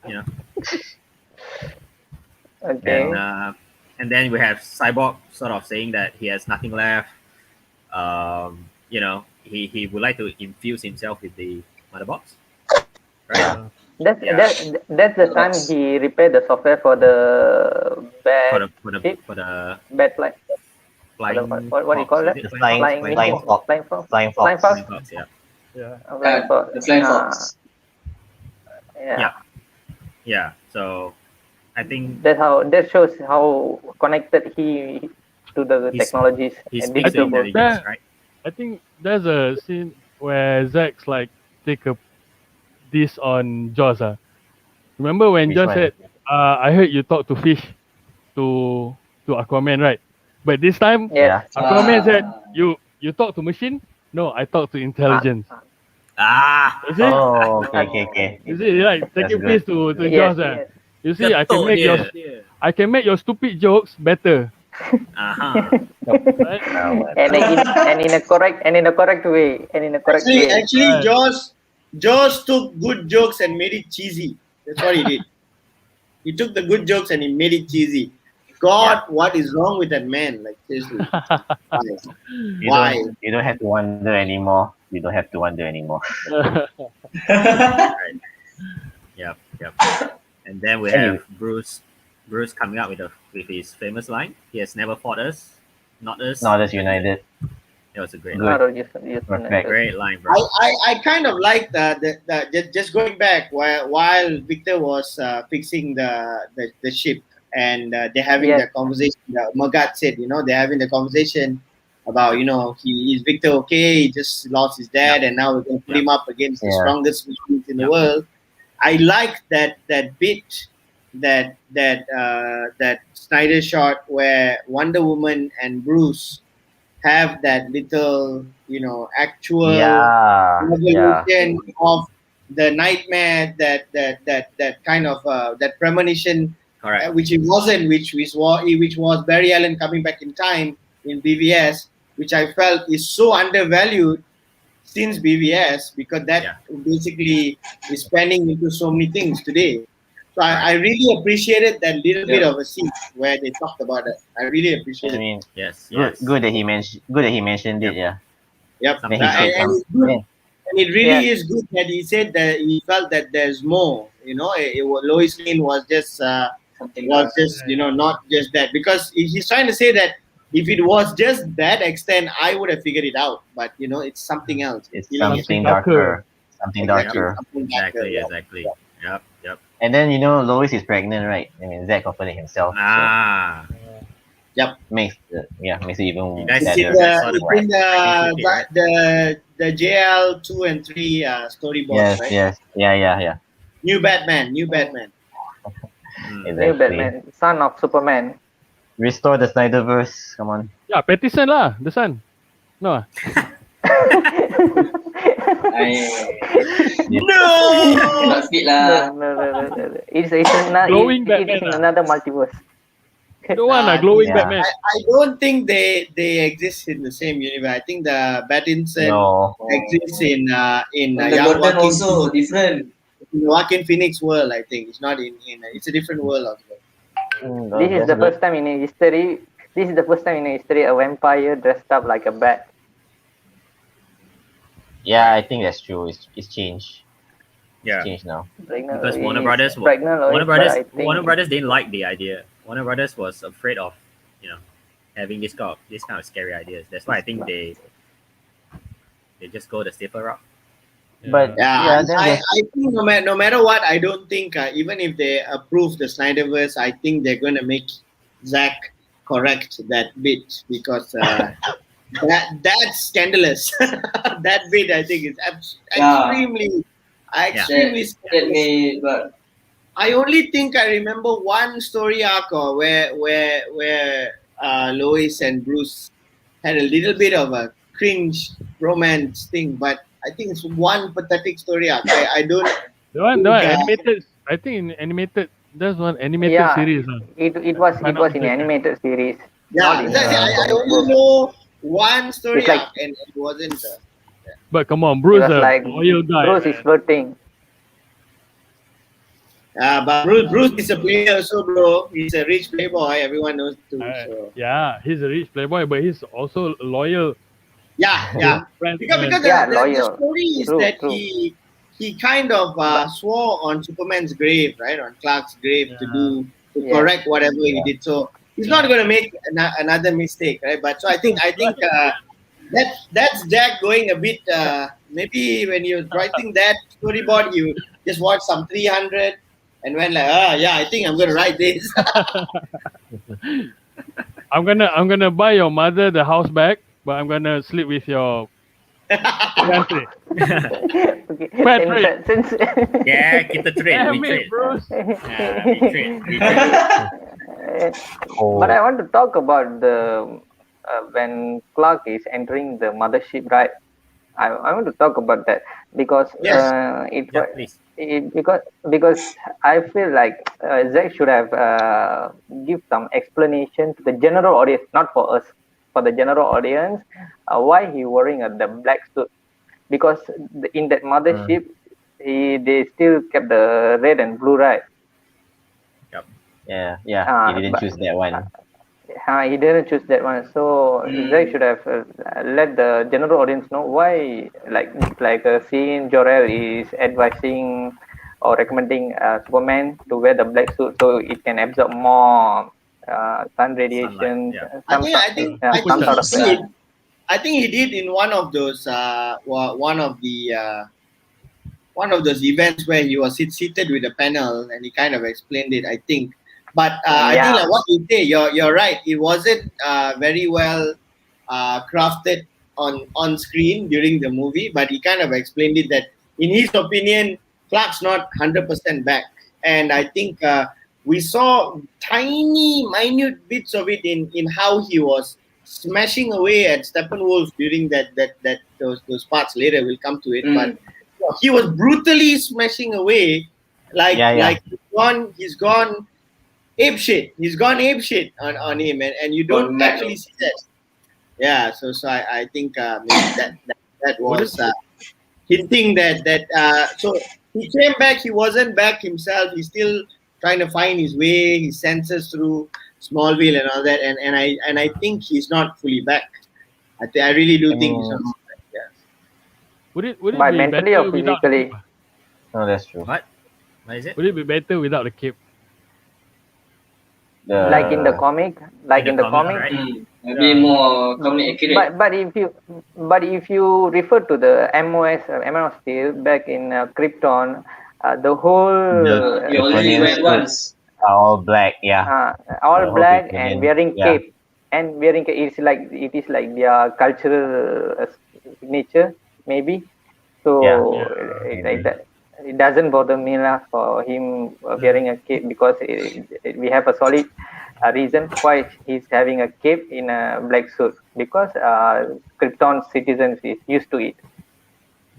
You know. Okay. And then we have Cyborg sort of saying that he has nothing left. He would like to infuse himself with the mother box, right? That's the time he repaired the software for the bad For the bad flight. flying. What do you call fox, that? is it? The flying machine? fox. Flying fox. Flying Flying fox. fox. Flying fox, yeah. Yeah. Flying fox. The Flying Fox. Yeah. Yeah. So I think That shows how connected he to the He's- technologies he and speaks the digital world. intelligence, right? I think there's a scene where Zack's like take a diss on Joss. Remember when Which Joss one? said, I heard you talk to fish to Aquaman, right? But this time Yes. Aquaman said, You talk to machine? No, I talk to intelligence. Ah, Is it? Oh, okay. Is it like taking That's piece to Yes, Joss? yes. You see, I can Ketuk make your dia. I can make your stupid jokes better. Aha. Right? and in a correct way. Actually, Right. Jaws took good jokes and made it cheesy. That's what he did. He took the good jokes and he made it cheesy. God, what is wrong with that man? Like seriously, why? You don't have to wonder anymore. You don't have to wonder anymore. Right. Yep. And then we And have Bruce coming up with his famous line. He has never fought us, not us. Not as united. That was a great Good. line. Perfect. Great line, bro. I kind of like the just going back while Victor was fixing the ship and they're having Yes. the conversation. Magat said, they're having the conversation about is Victor okay? He just lost his dad and now we're going to put him up against the Yeah. strongest machines in the world. I like that bit that Snyder shot where Wonder Woman and Bruce have that little, actual Yeah. revelation of the nightmare that kind of that premonition, Correct. which it wasn't, which was Barry Allen coming back in time in BVS, which I felt is so undervalued since BVS because that basically is spanning into so many things today. So I really appreciated that little bit of a scene where they talked about it. I really appreciate I it. mean, Yes. good that he mentioned it. Yeah. Yep. Then he And said it's something. good. Yeah. And it really is good that he said that he felt that there's more. Lois Lane was just not just that because he's trying to say that if it was just that extent, I would have figured it out. But it's something else. It's Killing it. something darker. Something Exactly. darker. Something darker, Exactly. Yep. And then Lois is pregnant, right? I mean, Zack offered it himself. Ah. Yep. Makes it even You guys It's see in sadder. the it's in the JL 2 and 3 storyboards, right? Yes. Yeah. New Batman. Mm. New Batman, son of Superman. Restore the Snyderverse. Come on. Yeah, Pettison lah, the son. No. ah? Not fit lah. No. It's Glowing it Batman is in lah. another multiverse. Don't want glowing Yeah. Batman. I don't think they exist in the same universe. I think the Pattinson No. exists in And the Gordon also different. Joaquin Phoenix world. I think it's not in it's a different world also. This is the first time in history. This is the first time in history a vampire dressed up like a bat. Yeah, I think that's true. It's changed. Yeah. It's changed now. Because Warner Lois, Brothers but I Warner think- Brothers didn't like the idea. Warner Brothers was afraid of, having this kind of scary ideas. That's why I think they just go the safer route. But Yeah, then I there's- think no matter what, I don't think even if they approve the Snyderverse, I think they're going to make Zack correct that bit because that's scandalous. That bit I think is extremely That scandalous. may, but I only think I remember one story arc where Lois and Bruce had a little bit of a cringe romance thing, but I think it's one pathetic story arc. I don't. The one Yeah. animated. I think in animated. That's one animated Yeah, series. it was in animated series. Yeah, Not in, I only know one story It's like- arc, and it wasn't. But come on, It Bruce, was a like loyal guy. Bruce is man. flirting. But Bruce is a player, also, bro. He's a rich playboy. Everyone knows too. So. Yeah, he's a rich playboy, but he's also loyal. Yeah. Friend, Because man. the loyal. story is True, that true. he kind of swore on Superman's grave, right, on Clark's grave to Yeah. correct whatever he did. So he's not going to make another mistake, right? But so I think that's Jack going a bit. Maybe when you're writing that storyboard, you just watch some 300 and went like, I think I'm going to write this. I'm gonna buy your mother the house back, but I'm gonna sleep with your fiancé. Okay. Bad And trade. since Yeah, kita trade. Damn We it, trade. Bruce. Yeah, we trade. But I want to talk about the when Clark is entering the mothership, right? I want to talk about that because Yes. Yeah, please. because I feel like Zack should have give some explanation to the general audience, not for us, for the general audience, why he wearing the black suit. Because in that mothership, they still kept the red and blue, right? Yeah, yeah. He Uh, didn't but choose that one. he didn't choose that one, so Zack should have let the general audience know why, like seeing Jor-El is advising or recommending Superman to wear the black suit so it can absorb more sun Sunlight. radiation, Yeah. I think I think I some think sort he of did. I think he did in one of those one of those events where he was seated with a panel and he kind of explained it. I think, but I think yeah. like what you say, you're right. It wasn't very well crafted on screen during the movie, but he kind of explained it that in his opinion, Clark's not 100% back, and I think we saw tiny, minute bits of it in how he was smashing away at Steppenwolf during those parts. Later, we'll come to it, but he was brutally smashing away, Yeah, yeah. like he's gone ape shit. He's gone ape shit on him, and you don't actually see that. Yeah, so I think maybe that was hinting so he came back. He wasn't back himself. He's still trying to find his way, his senses through Smallville and all that. And I think he's not fully back. I really do I think he's mean, not fully back. Yeah. Would it By be mentally or better without the physically? cape? no, that's true. What? What is it? Would it be better without the cape? Like in the The comic, Right? Maybe more comic accurate. but if you refer to the MOS Man of Steel back in Krypton, the whole the You already Kryptonian went suits once. are all black. Yeah, all the whole black and Kryptonian. wearing Yeah, cape it is like their cultural signature, maybe. yeah. So Yeah. it doesn't bother me lah for him wearing a cape because we have a solid reason why he's having a cape in a black suit because Krypton citizens is used to it.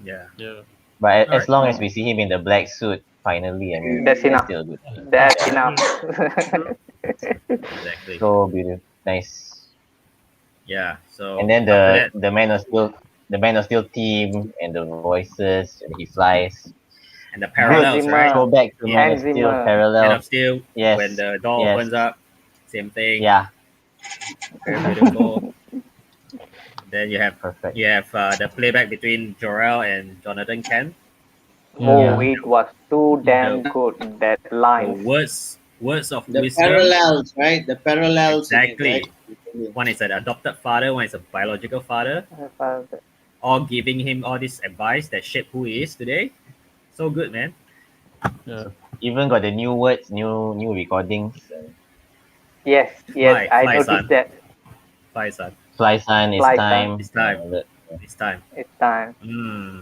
Yeah. Yeah. But as Alright. long as we see him in the black suit, finally, I mean, That's enough. still good. That's enough. Exactly. So beautiful, nice. Yeah. So And then after that, the Man of Steel team and the voices, and he flies. and the Good parallels, right? throwback to Man of Hans Steel Zimmer. parallel. Man of Steel, Yes, when the door yes. opens up, same thing. Yeah, Very beautiful. Then perfect. you have the playback between Jor-El and Jonathan Kent. Oh, Yeah. it was too damn good. That The line. words of The wisdom. parallels, right? The parallels. in it, Exactly. right? One is an adopted father, one is a biological father, all giving him all this advice that shaped who he is today. So good, man. Yeah. Even got the new words, new recordings. Yes, Fly, I fly, noticed son. that. Fly, son. Fly son, it's Fly, time. son. It's time. Uh, It's time. It's time.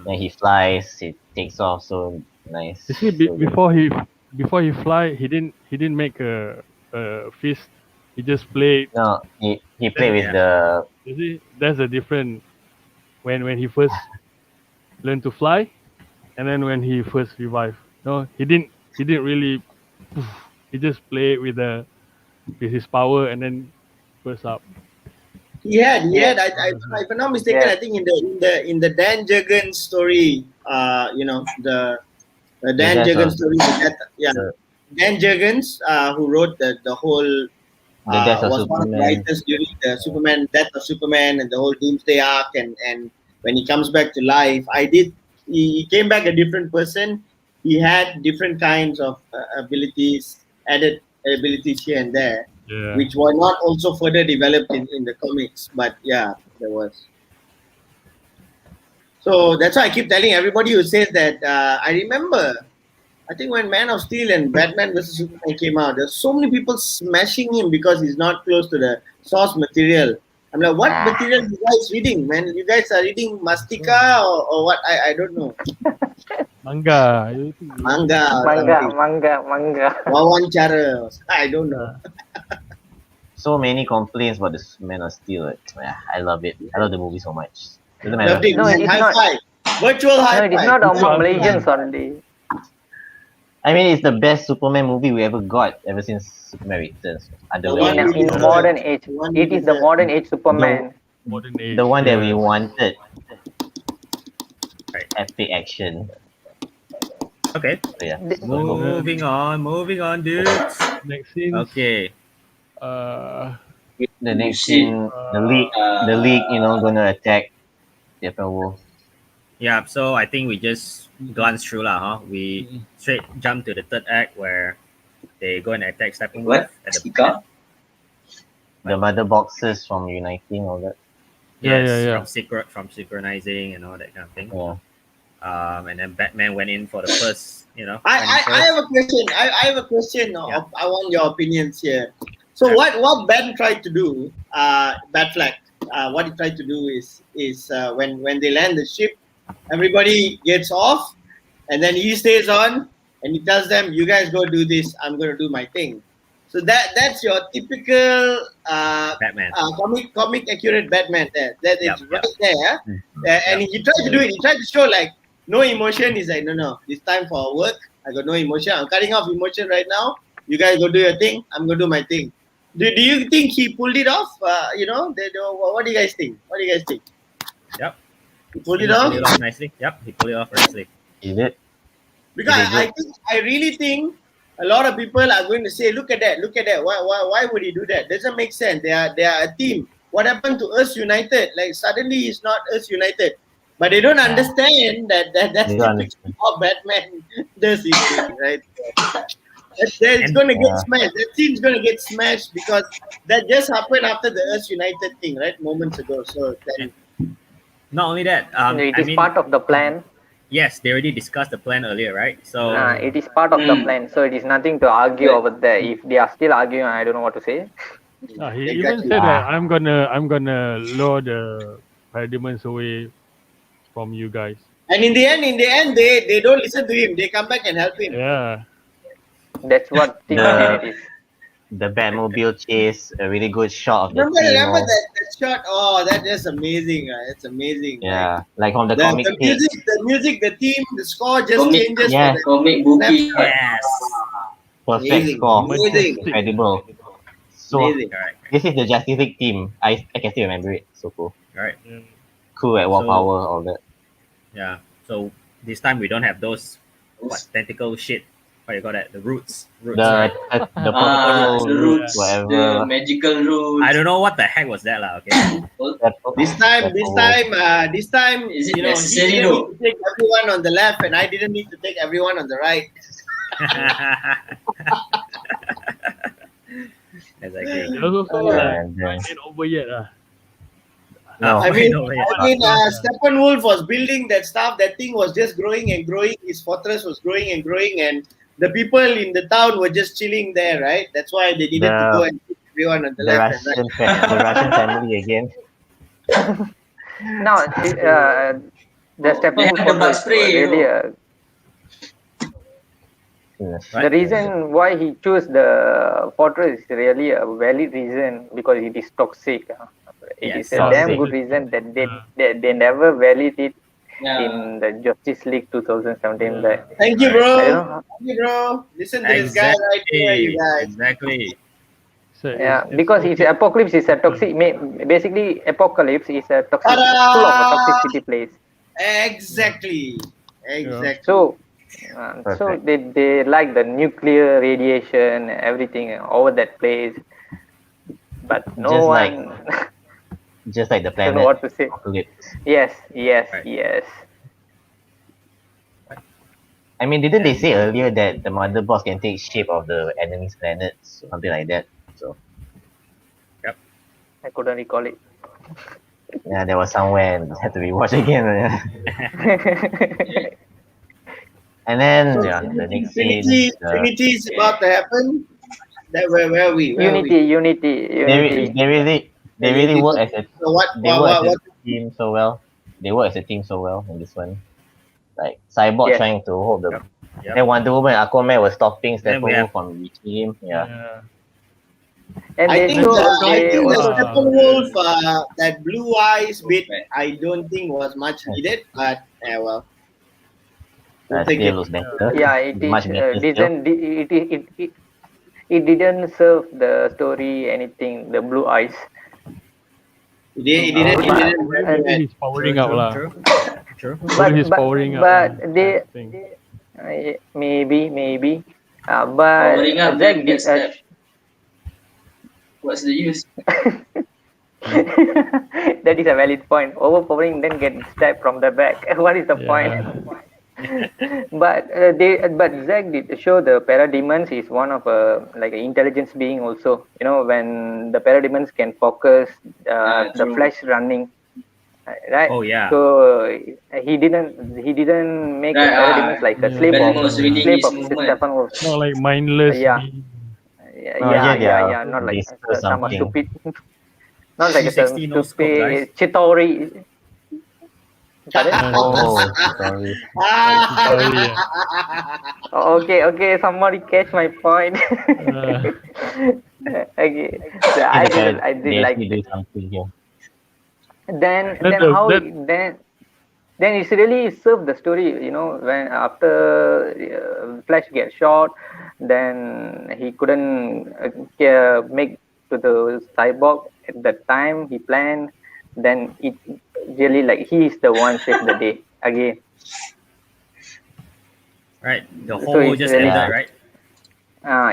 Then he flies, he takes off, so nice. You see, So good. before he fly, he didn't make a fist. He just played. No, he played with Yeah. the You see, that's the difference when he first learned to fly, and then when he first revived. No, he didn't really. He just played with his power and then burst up. He had. Yes. If I'm not mistaken, Yes. I think in the Dan Jurgens story, the Dan Yes, Jurgens of story, the, Dan Jurgens, who wrote the whole, the death of was one of the Superman. writers during the death of Superman and the whole Doomsday arc, and when he comes back to life, he came back a different person. He had different kinds of abilities, added abilities here and there, Yeah. which were not also further developed in the comics. But yeah, there was. So that's why I keep telling everybody who says that. I remember, I think when Man of Steel and Batman vs Superman came out, there's so many people smashing him because he's not close to the source material. I'm like, what material you guys reading, man? You guys are reading Mastika or what? I don't know. Manga. Manga or something. Manga. Wawancara. I don't know. So many complaints about this Man of Steel. Yeah, I love it. I love the movie so much. Doesn't matter. Loved it. No, it is High not. five. Virtual high No, it is five. not among High Malaysians five. only. I mean, it's the best Superman movie we ever got ever since Superman Returns. The one Underwear. we In deserve. modern age, The one we it is the deserve. modern age Superman. Modern age. The one that we yes. wanted. Right. Epic action. Okay. So yeah. The- Moving on, dudes. Next scene. Okay. The next Shit. scene, the league, gonna attack Steppenwolf. Yeah, so I think we just glance through lah, huh? We straight jump to the third act where they go and attack Steppenwolf What? at the Ika? The mother boxes from uniting, all that. Yeah. from synchronizing and all that kind of thing. Yeah. And then Batman went in for the first, I have a question. I have a question. Yeah. I want your opinions here. So what Ben tried to do, Batfleck, what he tried to do is when they land the ship, everybody gets off, and then he stays on, and he tells them, "You guys go do this. I'm going to do my thing." So that's your typical Batman. comic accurate Batman. That is Yep, right there. And he tried to do it. He tried to show like no emotion. He's like, no, it's time for work. I got no emotion. I'm cutting off emotion right now. You guys go do your thing. I'm gonna do my thing. Do you think he pulled it off? What do you guys think? What do you guys think? Yep. He pulled He it off. pulled it off nicely. Yep, he pulled it off nicely. Is it? Because He did I really think a lot of people are going to say, look at that. Why would he do that? Doesn't make sense. They are a team. What happened to us United? Like suddenly it's not us United. But they don't understand that's They don't typical how Batman does his thing, right? It's going to get smashed. That scene's going to get smashed because that just happened after the Us United thing, right? Moments ago. So then, Not only that, it is part of the plan. yes, they already discussed the plan earlier, right? So It is part of the plan, so it is nothing to argue over there. If they are still arguing, I don't know what to say. He even said that I'm gonna lure the parademons away from you guys. and in the end, they don't listen to him. They come back and help him. Yeah. That's what Team The- Planet is. The Batmobile chase, a really good shot of the Remember team. that shot? Oh, that is amazing. It's amazing. Yeah, like on the The comic page. music, the theme, the score just Comic, changes. yeah. for the- Comic bookie. yes. Perfect Amazing. score. Amazing. Incredible. So Amazing. All right. this is the Justice League team. I can still remember it. So cool. All right. Cool at War So- Power, all that. Yeah. So this time we don't have those tentacle shit. What you call that? The roots. The Right? the The purple roots, the whatever. magical roots. I don't know what the heck was that lah. Okay. This time, Is it you know, he necessary didn't though? need to take everyone on the left, and I didn't need to take everyone on the right. Exactly. There's also And then, ain't over yet. no, I mean, no, yeah. Steppenwolf was building that stuff. That thing was just growing and growing. His fortress was growing and growing, and the people in the town were just chilling there, right? That's why they needed to go and put everyone on the the left and right. the Russian family again. Now, the Steppenwolf They have the bug was spray, really Yes. the reason why he chose the fortress is really a valid reason because it is toxic. It Yes, is a toxic. damn good reason that they never valid it Yeah. in the Justice League 2017. That Thank you, I bro. don't know how, Thank you, bro. Listen to this guy right here, you guys. Exactly. So yeah, because it's Apocalypse is a toxic. Basically, Apocalypse is a toxic, Ta-da! full of a toxicity place. Exactly. So Perfect. they like the nuclear radiation, everything over that place. But no Just one Just like the don't know planet. what to say. Apocalypse. Yes. Right. I mean, didn't they say earlier that the mother boss can take shape of the enemy's planets, something like that? So I couldn't recall it. yeah, there was somewhere and had to rewatch again. And then the next scene, Trinity is about to happen. That where are we? Where are we? Unity. they really work as a So what? they work as What? a team so well. They work as a team so well in this one. Like Cyborg Yes. trying to hold the. Yep. Then Wonder Woman and Aquaman were stopping Then we Steppenwolf have- from reaching him. Yeah. And I they think show the they also Steppenwolf, that blue eyes bit, I don't think was much needed, but well, we'll take Still it. looks better. yeah it is Much better still. it didn't serve the story anything, the blue eyes. It didn't. It But didn't. Probably he's powering up lah. True. Probably he's powering up. but Kind they of thing. maybe but Powering up, Zack then did get stabbed. What's the use? that is a valid point. Overpowering then get stabbed from the back. What is the point? But Zack did show the parademons is one of like an intelligence being also. You know, when the parademons can focus the True. flesh running, right? Oh yeah. So he didn't make the Right, parademons like a slave Very of much reading slave his of movement. Stephen Wolf. Not like mindless. Yeah. being. Yeah. Not like some something. stupid. Not like some 360 no scope, guys. stupid Chitori. Pardon? Oh, sorry. Sorry, Okay, somebody catch my point. Okay, so I did they like actually do something here. then it's really served the story, you know, when after Flash gets shot, then he couldn't make to the cyborg at the time he planned, then it really like he is the one saved the day again. Right. The So whole it's just really- ended, right?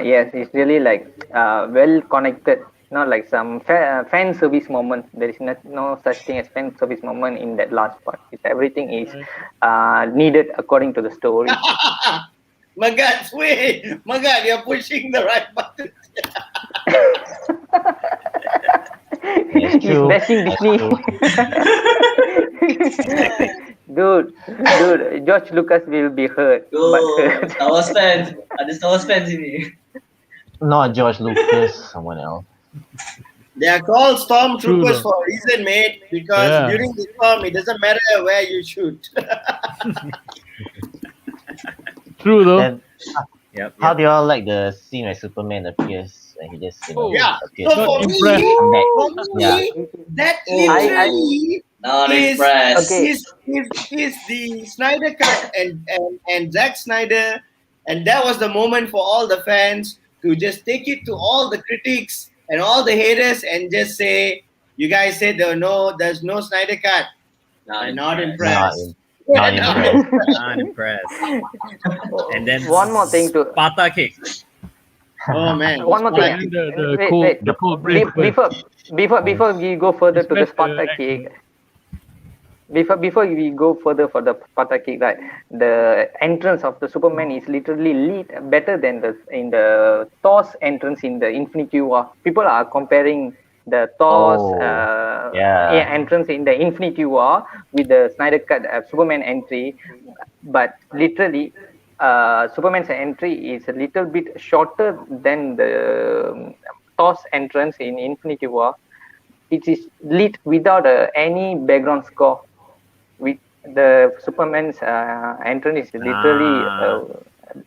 Yes, it's really like well connected, not like some fan service moment. There is no such thing as fan service moment in that last part. Everything is needed according to the story. Magat, wait, Magat, you're pushing the right button. It's He's true. bashing That's Disney. true. dude, George Lucas will be hurt. But Oh, hurt. Star Wars fans. Ada Star Wars fans ini. Not George Lucas, someone else. They are called True, stormtroopers though. for a reason, mate. Because Yeah. during the storm, it doesn't matter where you shoot. True though. Then, Yep. how do you all like the scene where Superman appears and he just Yeah. appears? So for impressed. me, Come back. Yeah. that Oh. literally Not is impressed. Okay. is the Snyder cut and Zack Snyder, and that was the moment for all the fans to just take it to all the critics and all the haters and just say, "You guys said there's no Snyder cut. I'm not impressed." Not impressed. Not impressed. And then One more thing to- Sparta kick. Oh man. One more thing. And the Wait, cold, wait. the cold breeze. Before we go further to the Especially Sparta the kick, before we go further for the Sparta kick, right? The entrance of the Superman is literally lit better than in the Thor's entrance in the Infinity War. People are comparing the Thor's entrance in the Infinity War with the Snyder Cut Superman entry, but literally Superman's entry is a little bit shorter than the Thor's entrance in Infinity War. It is lit without any background score. With the Superman's entrance is literally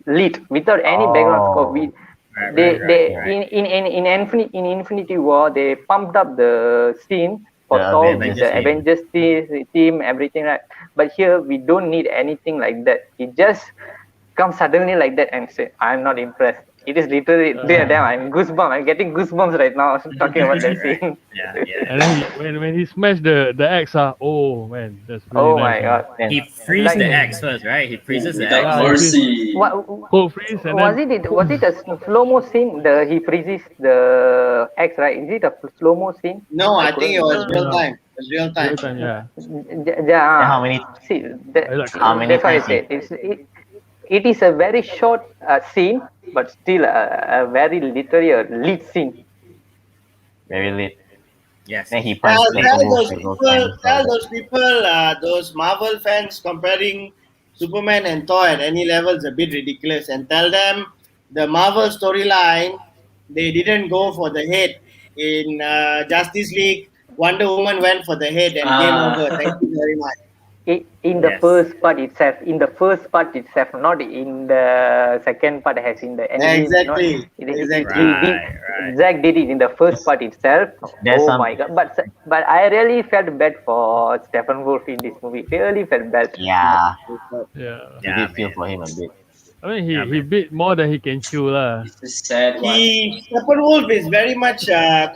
lit without any background score. In Infinity War, they pumped up the scene for Thor with the Avengers team, everything, right? But here we don't need anything like that. It just comes suddenly like that and say, "I'm not impressed." It is literally damn. I'm goosebumps. I'm getting goosebumps right now talking about that scene. And then when he smashed the axe, oh man, that's really Oh nice. my god. He frees the axe first, right? He freezes the axe. Mercy. Cold freeze and Was then it a slow mo scene? He freezes the axe, right? Is it a slow mo scene? No, I think it was No. real time. It was real time. real time, yeah. Yeah. How many? See, How many that's why I times said it is a very short scene, but still a very literally a lead scene. Very lit. Yes. Then he Tell punched those people, those Marvel fans comparing Superman and Thor at any level is a bit ridiculous, and tell them the Marvel storyline, they didn't go for the head. In Justice League, Wonder Woman went for the head and game over. Thank you very much. in the Yes. first part itself, not in the second part as in the ending. Exactly. Not, Exactly. Right. Zack did it in the first part itself. There's Oh some my god! But I really felt bad for Stephen Wolf in this movie. Really felt bad. yeah. Yeah. You Yeah, did feel man. for him a bit. I mean, Yeah, he man. bit more than he can chew lah. It's a sad one. Steppenwolf is very much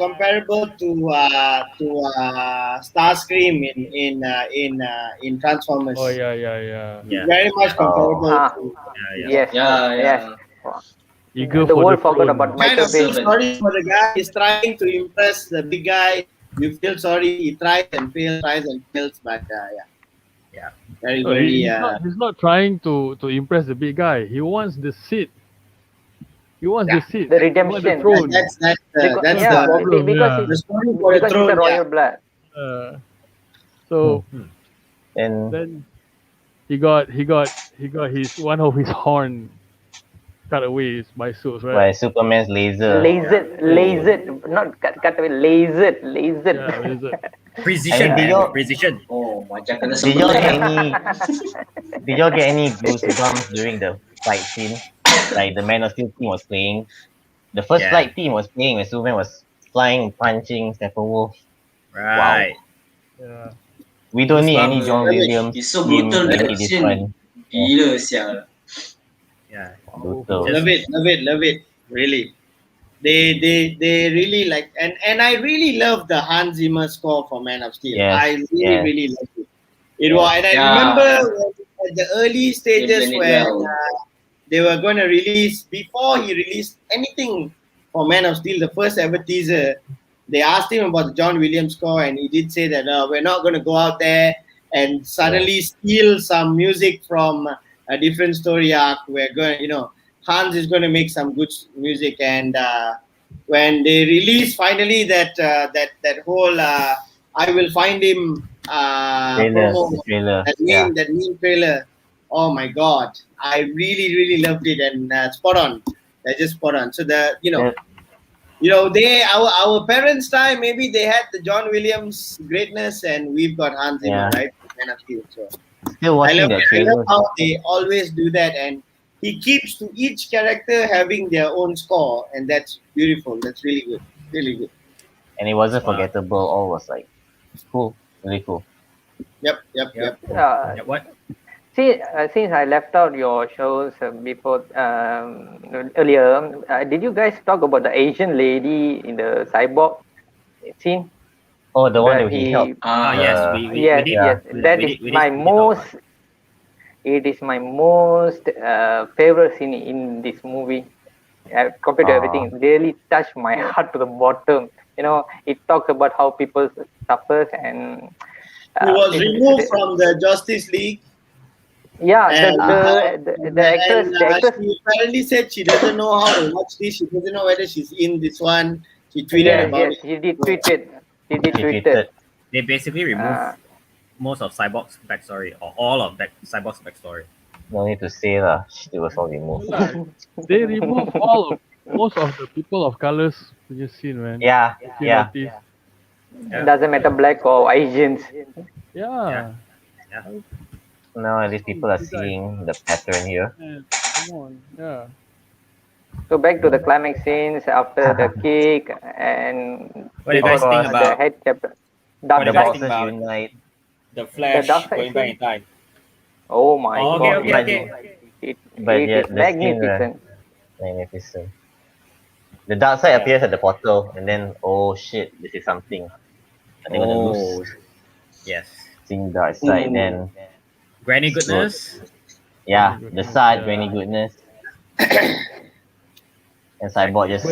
comparable to Starscream in Transformers. Oh yeah. He's Yeah. very much comparable Ah, to. Yeah. yes, Yeah, yes. Eager The for the world forgot throne. about Kind Michael of feel Bay. sorry for the guy. He's trying to impress the big guy. You feel sorry. He tries and fails, but Yeah. very No, very. he's not trying to impress the big guy. He wants the seat. He wants Yeah. the seat. The He wants the redemption. throne. That's Because, that's yeah, the problem, because yeah. the story it's for the because he's a throne. royal Yeah. blood. So And then he got his one of his horn cut away by Zeus, by right? Superman's laser. Lasered, not cut away, lasered. Yeah, laser. Precision, I mean, did man. y'all- Precision. Oh, macam kena Did y'all get sebelah. did y'all get any goosebumps during the fight scene? Like the Man of Steel team was playing. The first Yeah. flight team was playing when Superman was flying, punching Steppenwolf. Right. Yeah. We don't need any Goosebumps. John Williams It's so team. brutal, We that need this scene. one. Gila, sial. Yeah. Brutal. Just- Love it. Really, they really like, and I really love the Hans Zimmer score for Man of Steel. Yes, I yes. really love it. It Yes. was, and I Yeah. remember at the early stages They when played it well. they were going to release, before he released anything for Man of Steel, the first ever teaser, they asked him about the John Williams score, and he did say that we're not going to go out there and suddenly steal some music from a different story arc. We're going, Hans is going to make some good music, and when they released finally that whole I will find him promo, The trailer. that Yeah. meme trailer. Oh my god, I really loved it, and spot on. They're just spot on. So they our parents' time, maybe they had the John Williams greatness, and we've got Hans Zimmer, Yeah. right? Man of Steel. So Still I watching love that it. I love trailer. how they always do that, and he keeps to each character having their own score, and that's beautiful. That's really good. Really good. And it wasn't Wow. forgettable. All was like cool. Really cool. Yep. Yeah, what? Since I left out your shows before earlier, did you guys talk about the Asian lady in the cyborg scene? Oh, the one Where that he helped. Yes, Uh, we yes, did. yes. we- That we is did- we my did talk about most. It is my most favorite scene in this movie. Compared to everything, it really touched my heart to the bottom. It talks about how people suffers, and He was it- removed from the Justice League. yeah, And, the actress. She apparently said she doesn't know how to watch this. She doesn't know whether she's in this one. She tweeted about Yes, it. he did tweet it. He did She tweet tweeted. it. They basically removed Uh, most of Cyborg's backstory, or all of Cyborg's backstory. No need to say lah. It was all removed. They remove most of the people of colors punya scene, man. Yeah, If you yeah. notice. It doesn't matter black or Asians. Yeah. Now at least people are seeing the pattern here. Man, come on. Yeah. So back to the climax scenes after the kick and What do you guys think the about head chapter. What Dark do The you guys side. think boxes about unite. the Flash dark side going back in scene? time? Oh my Oh, god! okay. But It yeah, is the scene, magnificent. Magnificent. The dark side appears at the portal, and then oh shit, this is something. I think gonna lose. Yes. Seeing dark side, then Granny Goodness. yeah, the side, Yeah. Granny Goodness, and Cyborg just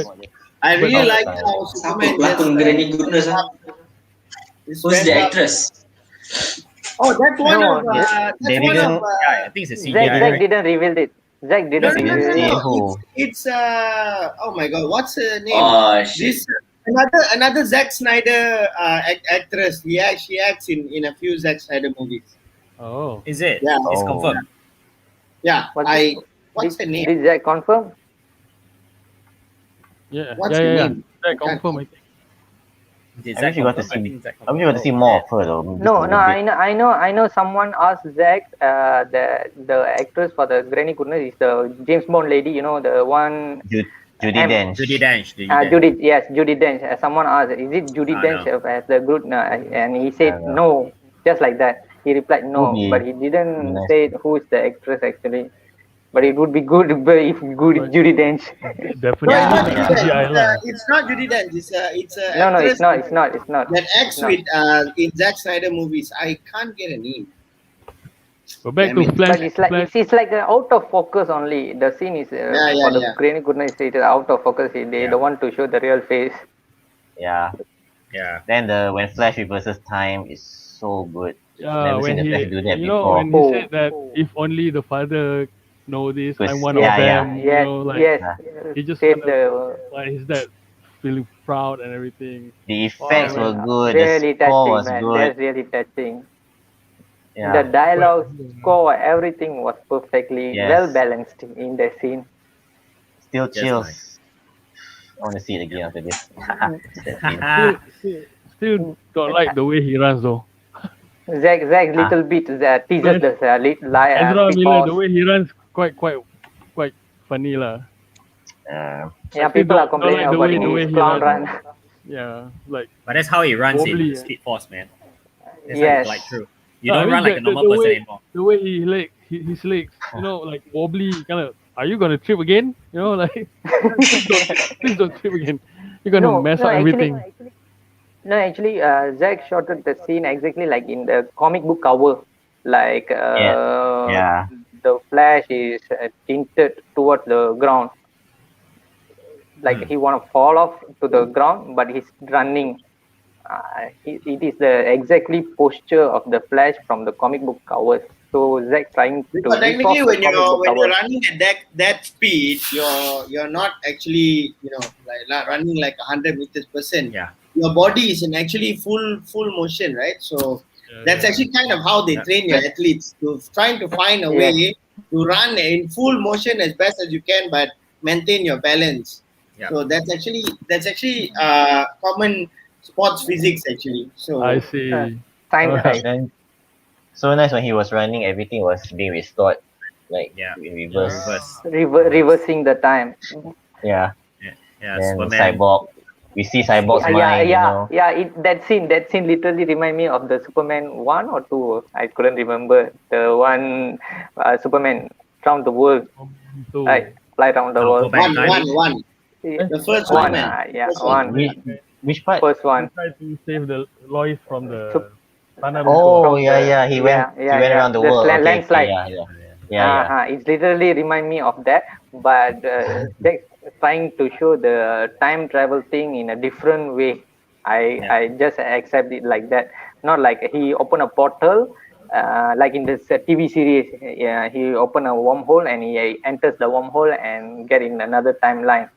I really But- like how Superman Siapa pelakon Granny Goodness? just Who's the went up. actress? Oh, that's one No, of they that's one didn't- of Yeah, I think it's a CGI. Zack right? didn't reveal it. Zack no, didn't no, no, reveal no, it. no. Who? It's oh my god, what's her name? Oh shit. This another Zack Snyder actress. Yeah, she acts in a few Zack Snyder movies. Oh. Is it? Yeah. It's Oh. confirmed. Yeah, what's her Did, name? did Zack confirm? Yeah. What's yeah, her yeah, name? yeah. That confirm, I think. Did I Zach wish you got to confirm? I see. think Zach I wish you got to confirmed. see more of her though. Just No, a no, little bit. I know. Someone asked Zack. The actress for the Granny Goodness is the James Bond lady. You know, the one. Judy M. Dench. Judy Dench. Judy Dench. Judy, yes, Judy Dench. Someone asked, is it Judy Oh, Dench no. as the good? And he I said don't know. no, just like that. He replied Would no, but be he be didn't nice. say who is the actress actually. But it would be good if good But Judy Dench. No, definitely it's not Yeah, Judy yeah. Dench. CGI lah. It's not Judy Dench. It's a No, no, actress it's not. It's not. It's not. that It's acts not. with in Zack Snyder movies. I can't get a name. But back Damn to it. Flash. But it's like Flash. it's like out of focus only. The scene is Yeah, for yeah, the yeah. Granny Goodness. It is out of focus. They Yeah. don't want to show the real face. Yeah. Yeah. Then when Flash reverses time is so good. Yeah, Never when seen the Flash he, do that you know, before. when he Oh, said that if only the father know this, I'm Because one yeah, of them. yeah. You yes, know, like yes. Yeah. he just Said wanna the like his dad feeling proud and everything. The Wow, effects man. were good. The really score touching, was man. good. That's really touching. The Yeah. dialogue, But score, everything was perfectly well Yes. balanced in the scene. Still Just chills. nice. I want to see it again after this. That scene. still don't like the way he runs though. Zack little bit teases the Ezra Speed Miller, the Force. way he runs, quite funny lah. Uh, Yeah, I still people are don't like complaining about the way his he clown runs. run. Yeah, like But that's how he runs Wobbly, in Speed Force, man. That's how Yes. you glide through. You no, I don't mean run like a normal the person way anymore. the way his legs, you know, like wobbly, kind of. Are you gonna trip again? You know, like please don't trip again. You're gonna No, mess no, up actually, everything. no, actually, Zack shot the scene exactly like in the comic book cover. Like yeah. the Flash is tinted towards the ground, like he want to fall off to the ground, but he's running. It is the exactly posture of the Flash from the comic book covers. So Zack trying to Because rip technically, off the when comic book you're cover. running at that speed, you're not actually like running like 100 meters per second. Yeah. Your body is in actually full motion, right? So that's Yeah. actually kind of how they Yeah. train your athletes to trying to find a Yes. way to run in full motion as best as you can, but maintain your balance. Yeah. So that's actually common sports physics actually. So I see. Science. Then so nice when he was running, everything was being restored, like Yeah. in reverse. Reverse. Reversing the time. Yeah. Yeah. Then Superman. Cyborg, we see Cyborg's Yeah, mind. You know. That scene literally remind me of the Superman 1 or 2. I couldn't remember the one. Superman around the world, So right? Fly around the Oh, world. go back in time. one. The first One, Superman. yeah, First one. one. Which part? First he one. tried to save the Lois from the Sup- Tanah Oh Runtuh. From yeah, the- yeah. He went yeah, around the the world. Okay, landslide. yeah, yeah, yeah. It literally remind me of that, but Jack's trying to show the time travel thing in a different way. I just accept it like that, not like he open a portal, like in this TV series. Yeah, he open a wormhole and he enters the wormhole and get in another timeline.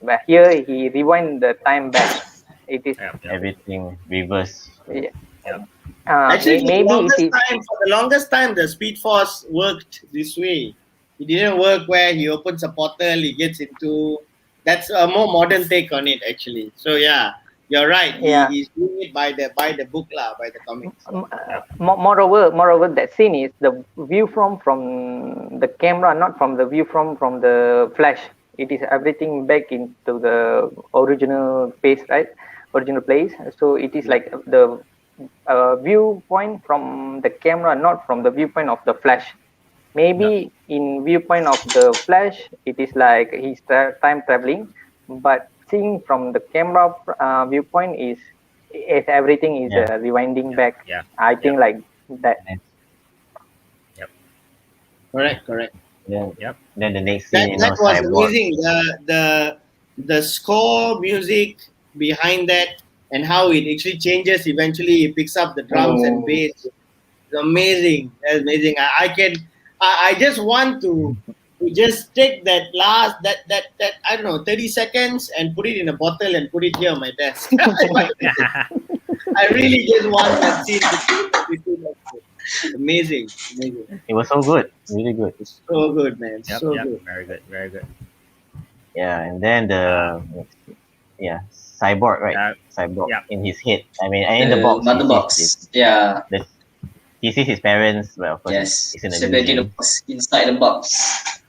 But here he rewind the time back. It is Yeah. Yeah. Everything reverse. yeah. Yeah. Actually, Maybe it is. for the longest time, the Speed Force worked this way. It didn't work where he opens a portal, he gets into. That's a more modern take on it, actually. So yeah, you're right. Yeah. He's doing it by the book lah, by the comics. Moreover, that scene is the view from the camera, not from the view from the flash. It is everything back into the original place, right? Original place. So it is like the viewpoint from the camera, not from the viewpoint of the flash. Maybe in viewpoint of the flash, it is like he's time traveling, but seeing from the camera viewpoint is everything is rewinding back. Yeah. I think like that. Correct. Then the next scene, That was Cyborg. amazing. The score music behind that and how it actually changes. Eventually, it picks up the drums and bass. It's amazing. That's amazing. I just want to just take that last that I don't know 30 seconds and put it in a bottle and put it here on my desk. I really just want that scene to be amazing. It was so good, really good. So good, man. Yep. So Yep. good. Very good. Very good. Yeah, and then Cyborg, right? Cyborg in his head. I mean, and in the box, Mother box. Yeah. He sees his parents. Well, of course, Yes. it's an Separated in the illusion. box, inside the box.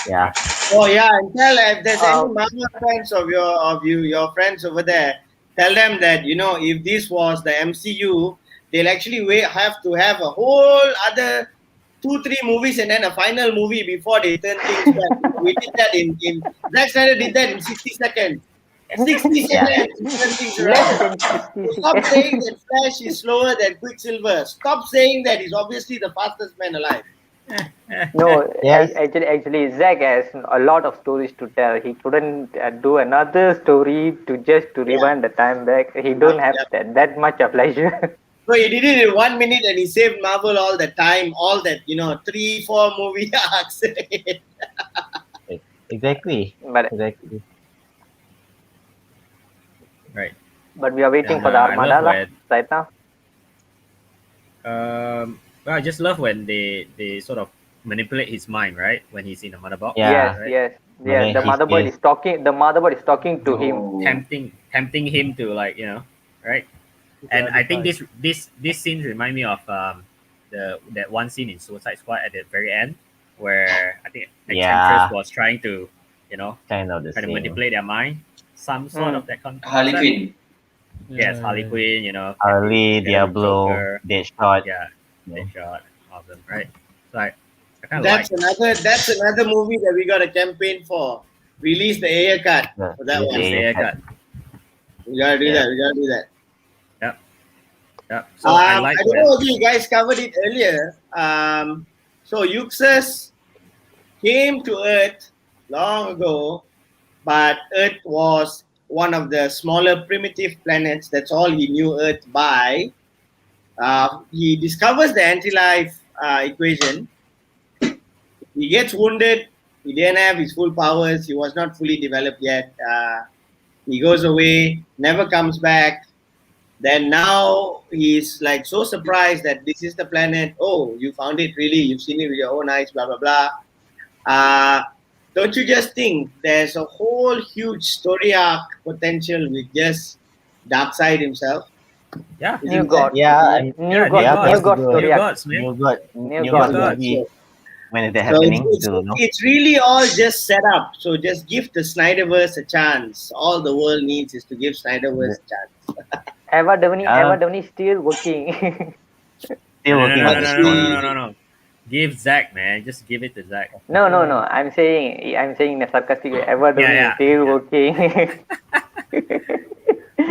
Yeah. Oh yeah, and tell if there's any Marvel fans of your friends over there, tell them that if this was the MCU, they'll actually have to have a whole other 2-3 movies and then a final movie before they turn things back. We did that in Zack Snyder did that in 60 seconds. 60 seconds to turn things Less around. than 60 Stop seconds. saying that Flash is slower than Quicksilver. Stop saying that he's obviously the fastest man alive. No, Yes. actually, Zack has a lot of stories to tell. He couldn't do another story to rewind the time back. He don't have that much of leisure. So he did it in 1 minute and he saved Marvel all the time, all that 3-4 movie arcs. Exactly. But Exactly. Right. but we are waiting And, for the I love Armada lah, when- right now. Well, I just love when they sort of manipulate his mind, right? When he's in the mother box. Yeah. Yes. then The he motherboard stays- is talking. The motherboard is talking to him. Tempting him to right? And I think this scene remind me of that one scene in Suicide Squad at the very end where I think Enchantress was trying to kind of the trying to same. manipulate their mind, some sort of that concept. Harley Quinn. Yes, Harley Quinn. Harley, together with Diablo, Joker. Deadshot. Yeah, Deadshot, awesome, right? So I kind of That's like another movie that we got a campaign for. Release the Ayer cut for that one. release the Ayer cut. We gotta do that. We gotta do that. Yeah. So I like I don't know if you guys covered it earlier. So Euxus came to Earth long ago, but Earth was one of the smaller primitive planets. That's all he knew Earth by. He discovers the anti-life equation. He gets wounded. He didn't have his full powers. He was not fully developed yet. He goes away, never comes back. Then now he's like so surprised that this is the planet. Oh, you found it really? You've seen it with your own eyes, blah, blah, blah. Don't you just think there's a whole huge story arc potential with just Darkseid himself? Yeah. New God. Yeah, New God story. New arc. Gods, man. New God. God movie. When is that So happening? it's really all just set up. So just give the Snyderverse a chance. All the world needs is to give Snyderverse a chance. Eva Devani still working. Still working on the story. No. Give Zack, man. Just give it to Zack. No. I'm saying in a sarcastic way. Eva Devani Yeah. is still working.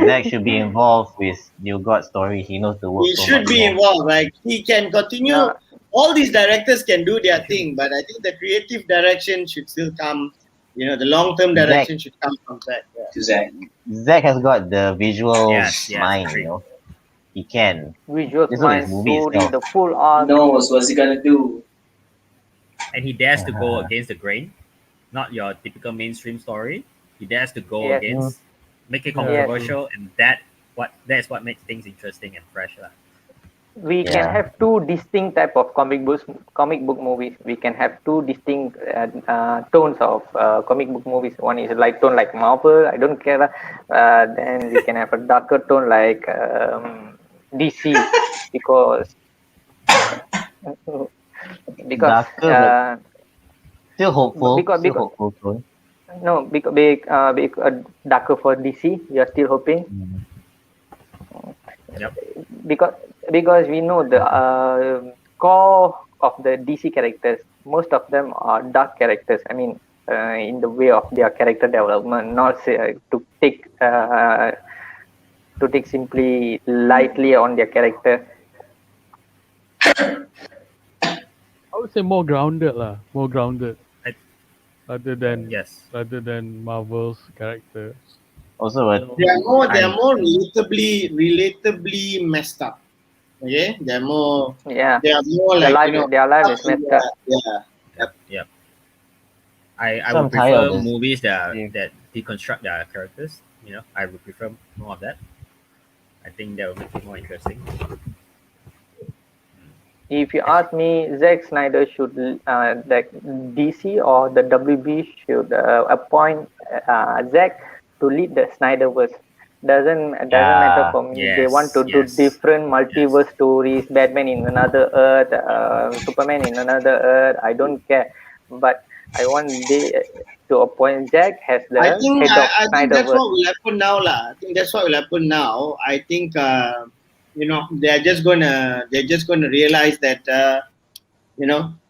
Zack should be involved with New God story. He knows the work. He so should much be more. involved. Like he can continue. Yeah. All these directors can do their thing, but I think the creative direction should still come. The long-term direction should come from Zack. Yeah. To Zack. Zack has got the visual Yes, mind. agreed. He can. Visual This one mind, is movie story, itself. the full arc. Knows what's he gonna do. And he dares to go against the grain, not your typical mainstream story. He dares to go Yes. against, make it controversial, and that's what makes things interesting and fresh, lah. We can have two distinct type of comic book movies. We can have two distinct tones of comic book movies. One is light tone like Marvel. I don't care. Then we can have a darker tone like DC because Darker, still hopeful. because- still hopeful tone. no because darker for DC. We are still hoping. Yep. Because we know the core of the DC characters, most of them are dark characters. I mean, in the way of their character development, not say, to take simply lightly on their character. I would say more grounded lah. More grounded. I- Rather than Yes. Marvel's characters. Also, They are more relatably messed up. Okay, they're more. Yeah, They are more their like life, their life is messed up. Yeah. I So I'm would tired of prefer this. movies that deconstruct their characters. I would prefer more of that. I think that would make it more interesting. If you ask me, Zack Snyder should like DC or the WB should appoint Zack to lead the Snyderverse. Doesn't Yeah. matter for me. They want to do Yes. different multiverse stories. Batman in another Earth, Superman in another Earth. I don't care, but I want they to appoint Jack as I the think head of that's Snyderverse. what will happen now, lah. I think that's what will happen now. I think they're just gonna realize that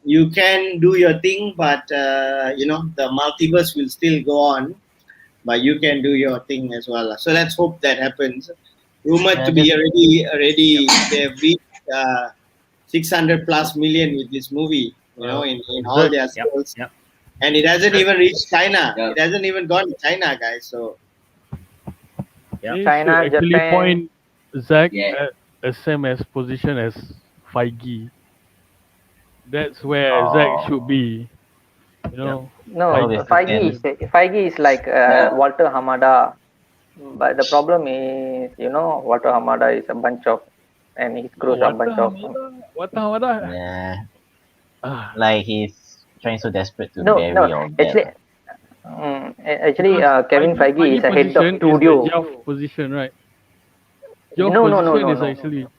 you can do your thing, but the multiverse will still go on, but you can do your thing as well. So let's hope that happens. Rumored Yeah, to be already they've reached 600 plus million with this movie. In all Zack, their Yep. sales, Yep. and it hasn't even reached China. Yeah. It hasn't even gone to China, guys. So Yep. they China, should actually Japan. point Zack Yeah. at same as position as Feige. That's where Zack should be. You know, No, I hope it's the Feige is like Yeah. Walter Hamada, but the problem is, Walter Hamada is a bunch of, and he screws up bunch of. What the hell? Yeah, Ah, like he's trying so desperate to No, bury all actually, that. Kevin Feige is a head of position studio. is the Geoff position, right? Geoff No, no, position no, is no. actually No,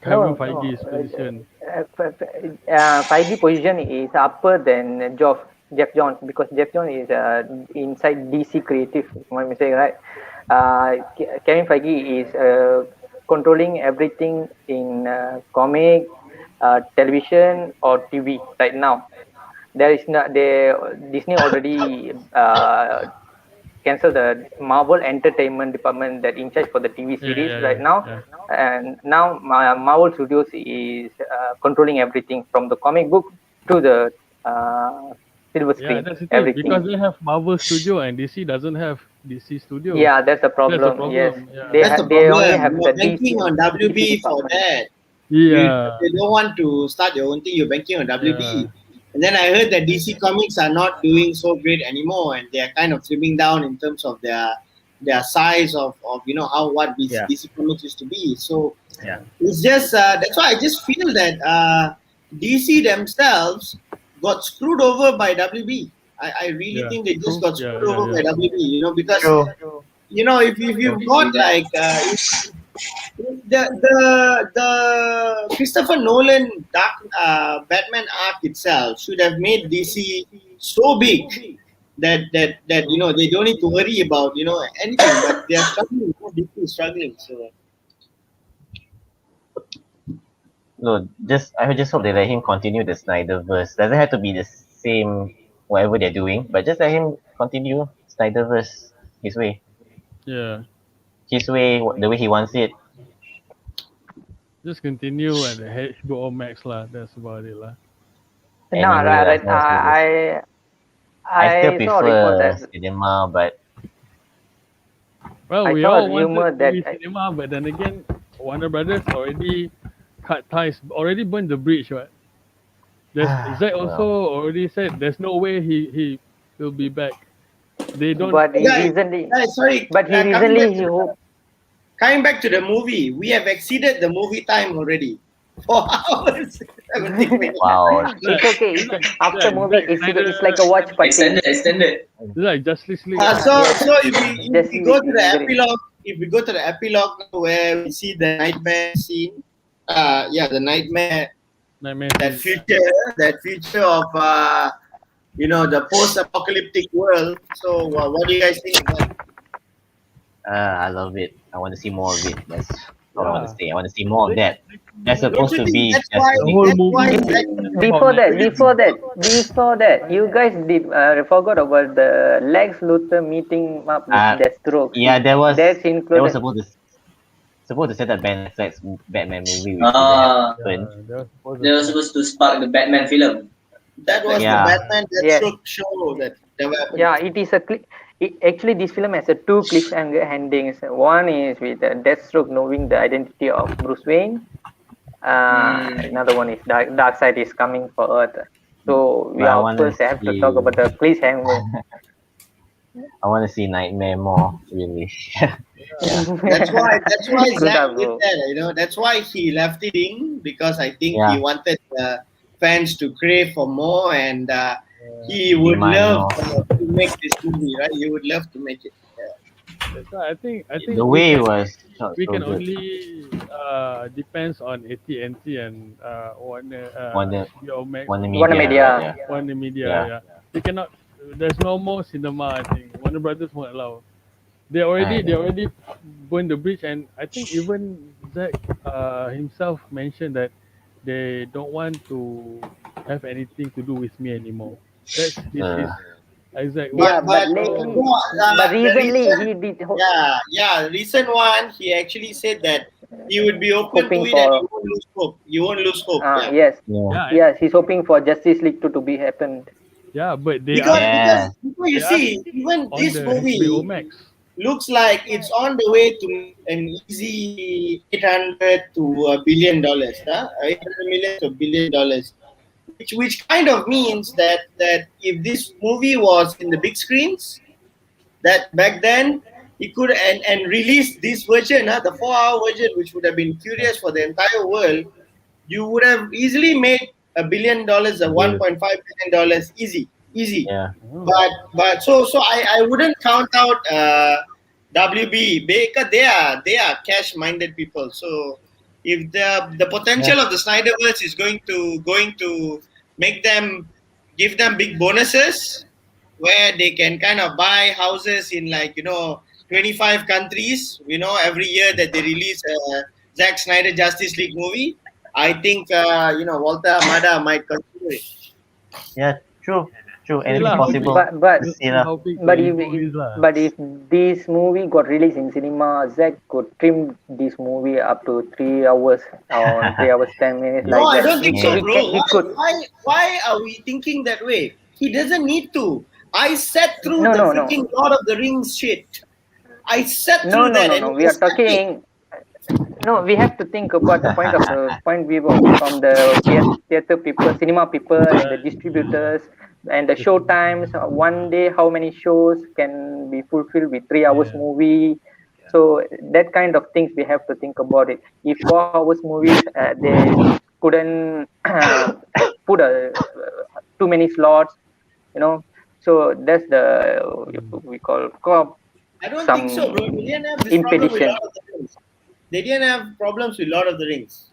Kevin Feige's position. Feige position is upper than Jeff Johns, because Jeff Johns is inside DC Creative. Am I mistaken, right? Kevin Feige is controlling everything in comic, television, or TV right now. There is not Disney already cancel the Marvel Entertainment department that in charge for the TV series right now, and now Marvel Studios is controlling everything from the comic book to the silver Yeah, screen. that's the thing. Everything. Because they have Marvel Studio and DC doesn't have DC Studio. Yeah, that's the problem. That's the problem. Yes, Yeah. they only have You're the banking DC, on WB DC for department. that. Yeah. You don't want to start your own thing. You're banking on WB. Yeah. And then I heard that DC Comics are not doing so great anymore, and they are kind of trimming down in terms of their size of what Yeah. DC Comics used to be. So Yeah. it's just that's why I just feel that DC themselves got screwed over by WB. I really Yeah, think they just true. got Yeah, screwed yeah, over yeah. by WB. Because True. if you've got like the Christopher Nolan Batman arc itself should have made DC so big that they don't need to worry about anything, but they are struggling. DC is struggling. So No, I just hope they let him continue the Snyderverse. Doesn't have to be the same whatever they're doing, but just let him continue Snyderverse his way. Yeah. His way, the way he wants it. Just continue at the HBO Max lah. That's about it lah. No, Anyway, right. most movies. I still saw a report prefer that cinema, but Well, I we saw a all rumor wanted to be that- cinema, but then again, Warner Brothers already cut ties, already burned the bridge, right? Zack also already said there's no way he will be back. They don't. but he Guys, recently, sorry. but he coming recently back he to- hope. Coming back to the movie, we have exceeded the movie time already. 4 hours, 17 minutes. wow. It's okay. After Zack movie, Snyder- it's like a watch party. Extended. It's like Justice League. So if Just we go to the very- epilogue, where we see the nightmare scene, the nightmare, Nightmare. that future of the post-apocalyptic world. So what do you guys think of that? I love it. I want to see more of it. That's all I want Yeah. to say. I want to see more of that. That's supposed Don't to you be think just that's why Before that, you guys forgot about the Lex Luthor meeting up with Deathstroke. yeah, there was That's there included. was supposed to set up Ben Affleck's Batman movie. Which Ah. didn't happen. They were supposed to spark the Batman film. that was Yeah. the Batman Deathstroke show that never happened. Yeah, it is actually, this film has two cliffhanger endings. One is with Deathstroke knowing the identity of Bruce Wayne. Another one is Darkseid is coming for Earth. So we But I are wanna first have to see- talk about the cliffhanger. I want to see Nightmare more. Really. That's why Good Zack up, did bro. that. That's why he left it in, because I think Yeah. he wanted fans to crave for more, and he would Demand love more. to make this movie, right? He would love to make it. That's why I think The way it was shot we so can good. only depends on AT&T and Warner Wonder Biomax, Wonder Warner Media, Media. right? Yeah. Warner Media. Yeah. Yeah, they cannot. There's no more cinema. I think Warner Brothers won't allow. They Right. already burned the bridge, and I think even Zack himself mentioned that they don't want to have anything to do with me anymore. That's his Uh, exact Yeah, word. but So lately, No, but the recently recent, he did recent one, he actually said that he would be open to hoping it and for you won't lose hope. You won't lose hope. Yeah. yes, yeah. yeah, yes, he's hoping for Justice League to be happened. yeah, but Yeah. Because you they asked see, even on this the HBO movie Max. looks like it's on the way to make an easy 800 to $1 billion, huh? 800 million to $1 billion, which kind of means that if this movie was in the big screens, that back then he could and release this version, the 4 hour version, which would have been curious for the entire world, you would have easily made $1 billion or Bill. $1.5 billion easy. Yeah. Oh, But so I wouldn't count out WB because they are cash minded people. So if the potential of the Snyderverse is going to make them give them big bonuses where they can kind of buy houses in 25 countries, every year that they release a Zack Snyder Justice League movie. I think Walter Amada might consider it. Yeah. True. True. see Anything lah how big, possible. But We'll see see lah. how big the but ego is lah. if this movie got released in cinema, Zack could trim this movie up to 3 hours or 3 hours 10 minutes No, like I that. don't think so, He bro. can he could Why are we thinking that way? He doesn't need to. I sat through no the no no freaking Lord of the Rings shit. I sat no through no that no and no. it We are was epic. talking. No, we have to think about the point view from the theater people, cinema people, and the distributors, and the show times. One day, how many shows can be fulfilled with 3 hours Yeah. movie? So that kind of things we have to think about it. If 4 hours movies, they couldn't put too many slots, you know. So that's the we call I don't think so, bro. some They didn't have this problem with impedition. Lord of the Rings. They didn't have problems with Lord of the Rings.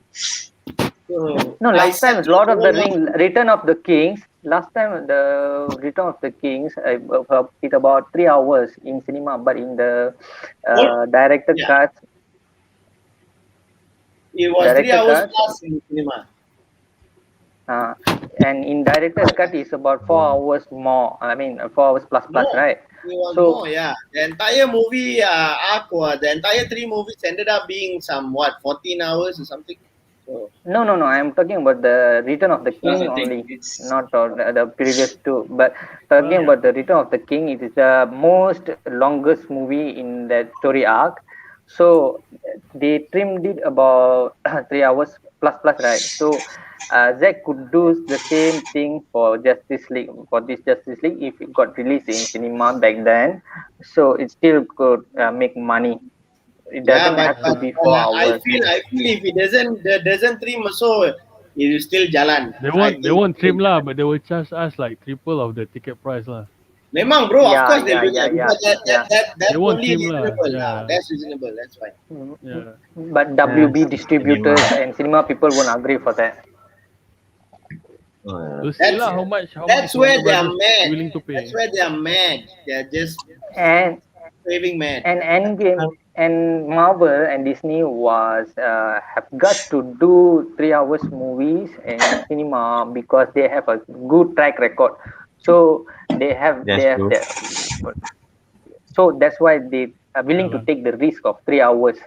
So No, I last time sat through Lord the of the whole lot. Rings, Return of the Kings. Last time the Return of the Kings, it about 3 hours in cinema, but in the Whole, director yeah, cuts, it was three director hours cuts, plus in cinema. uh, and in director's cut is about 4 hours more. I mean, 4 hours plus, More. right? It was So more, yeah. The entire movie arc, the entire 3 movies ended up being 14 hours or something. So no. I'm talking about the Return of the King I think only, it's not the previous two. But talking Well, about the Return of the King, it is the most longest movie in that story arc. So they trimmed it about 3 hours plus, right? So Zack could do the same thing for Justice League for this Justice League if it got released in cinema back then. So it still could make money. It yeah, doesn't but have to but, be but four I hours. feel I feel if it doesn't trim so it will still jalan. they I won't they think won't trim lah, but they will charge us like triple of the ticket price lah. Memang bro, of Yeah, course they'll yeah, do yeah, that yeah, because that that yeah. that They that's won't only trim lah. reasonable. Yeah, That's reasonable. That's fine. yeah. But WB Cinema. distributors and cinema people won't agree for that. We'll see That's lah how much that's where Warner they are Brothers mad. willing to That's pay. where they are mad. They are just And raving mad. Endgame and Marvel and Disney was have got to do 3 hours movies in cinema because they have a good track record. So they That's have true. the so that's why they are Yeah willing to lah. take the risk of 3 hours.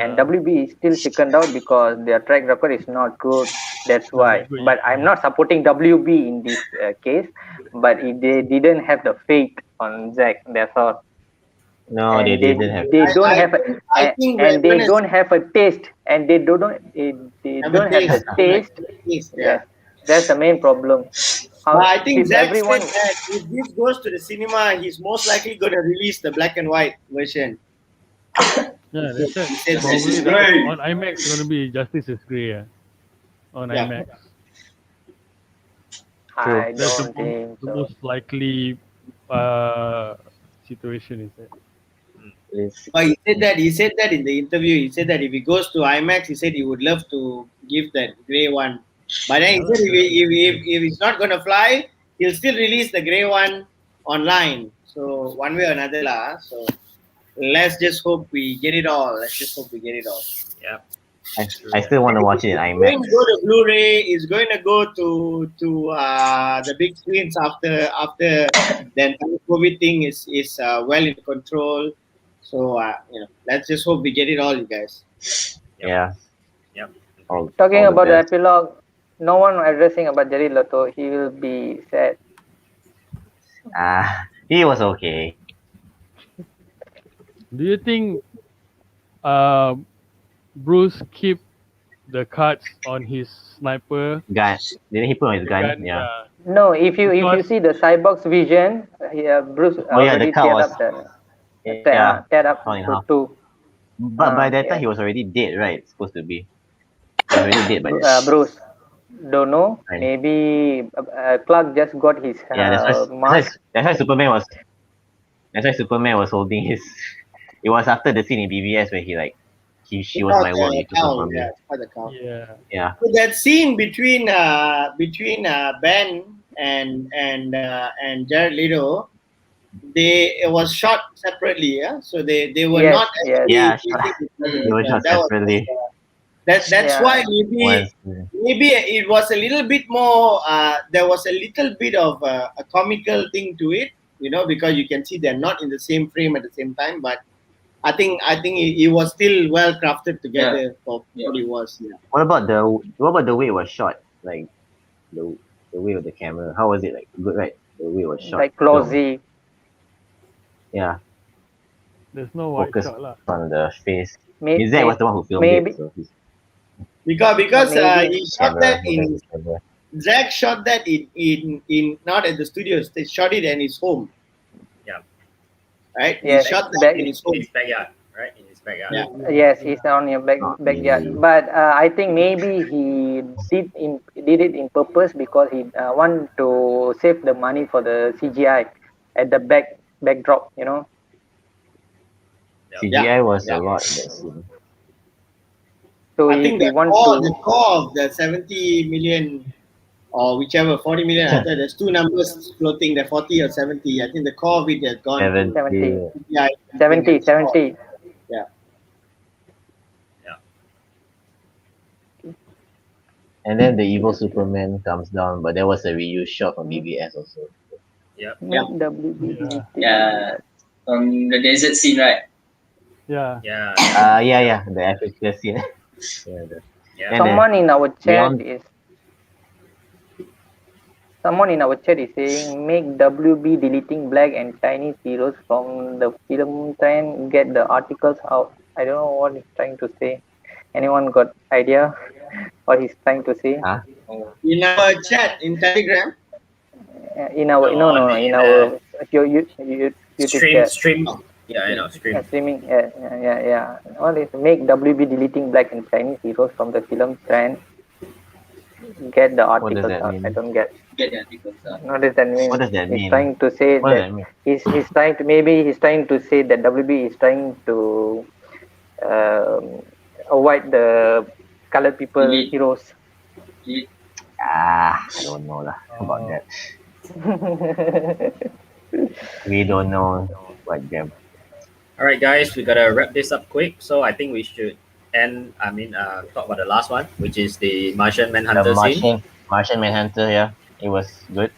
And Yeah. WB is still second out because their track record is not good. That's Not why. that good But yet. I'm not supporting WB in this case. But if they didn't have the faith on Zack, that's all. No, they And didn't have. they don't I have a, think I think we're and they gonna don't have a taste, and they have a don't have the taste. Correct. taste. Taste, yeah. Yes, that's the main problem. But How I think if Zack said everyone that if this goes to the cinema, he's most likely going to release the black and white version. Yeah, they said He said that. probably Right. on IMAX it's gonna be Justice is Grey. Yeah. On Yeah. IMAX. I That's don't think the so. most likely situation is that. But he said that in the interview. He said that if he goes to IMAX, he said he would love to give that grey one. But then he said if it's not going to fly, he'll still release the grey one online. So one way or another, lah. So let's just hope we get it all. Let's just hope we get it all. Yeah. I still want to watch it in It's going IMAX. to go to Blu-ray. It's going to go to the big screens after the entire COVID thing is well in control. So let's just hope we get it all, you guys. Yeah. Yep. Talking all the about the best. epilogue, no one addressing about Jared Leto. He will be sad. He was okay. Do you think Bruce keep the cards on his sniper Gun. Didn't he put on his gun? gun? Yeah. No, if you Because- see the cyborg's vision, Bruce Oh, yeah, already the car teared was- up the Yeah. teared up torn in to half. two. But by that time, yeah. he was already dead, right? Supposed to be. He was already dead by then. Bruce, don't know. Right. Maybe Clark just got his Yeah, mask. that's why Superman was. That's why Superman was holding his. It was after the scene in BBS where she was my world. You took her from me. Yeah, for the count. Yeah. Yeah. So that scene between Ben and Jared Leto, it was shot separately. Yeah, so they were Yes, not. yes. Yeah, Actually They were shot separately. That's Yeah. why Was- maybe it was a little bit more. There was a little bit of a comical thing to it, because you can see they're not in the same frame at the same time. But I think it was still well crafted together for what it was. Yeah. What about the way it was shot? Like the way of the camera. How was it? Like good, right? The way it was shot. Like closey. Yeah. There's no white Focus shot lah. on the face. Maybe, Zack was the one who filmed maybe- it. So he's Because Maybe- he shot that in clever. Zack shot that in not at the studios. They shot it in his home. Yeah. Right. Yes, He shot that back- in his In home. his backyard, right? In his backyard. Yeah. Yes, he's on your Not backyard. really. But I think maybe he did it in purpose because he want to save the money for the CGI at the backdrop. CGI was Yeah. a lot in that scene. So I if think he the want core of the 70 million or whichever 40 million. I thought there's two numbers floating, the 40 or 70. I think the core of it has gone. 70. Yeah, 70. Yeah. And then the evil Superman comes down, but there was a reused shot from BBS also. Yeah. WB. Yeah, from the desert scene, right? Yeah. Yeah. Yeah, the Africa scene. Yeah, Yeah. And Someone in our chat beyond- is saying make WB deleting black and Chinese heroes from the film trend, get the articles out. I don't know what he's trying to say. Anyone got idea what he's trying to say? Huh? In our chat in Telegram. In our in our YouTube chat. Stream. Yeah, I know. Stream. Streaming. Yeah. All is make WB deleting black and Chinese heroes from the film trend. Get the What does articles that out. mean? I don't get. Get the articles out. What does that mean? What does that He's mean? trying to say What does that that mean? he's trying to he's trying to say that WB is trying to avoid the colored people Delete. heroes. I don't know lah about that. We don't know what them. All right, guys, we gotta wrap this up quick. So I think we should talk about the last one, which is the Martian Manhunter The scene. Martian Manhunter, yeah, it was good.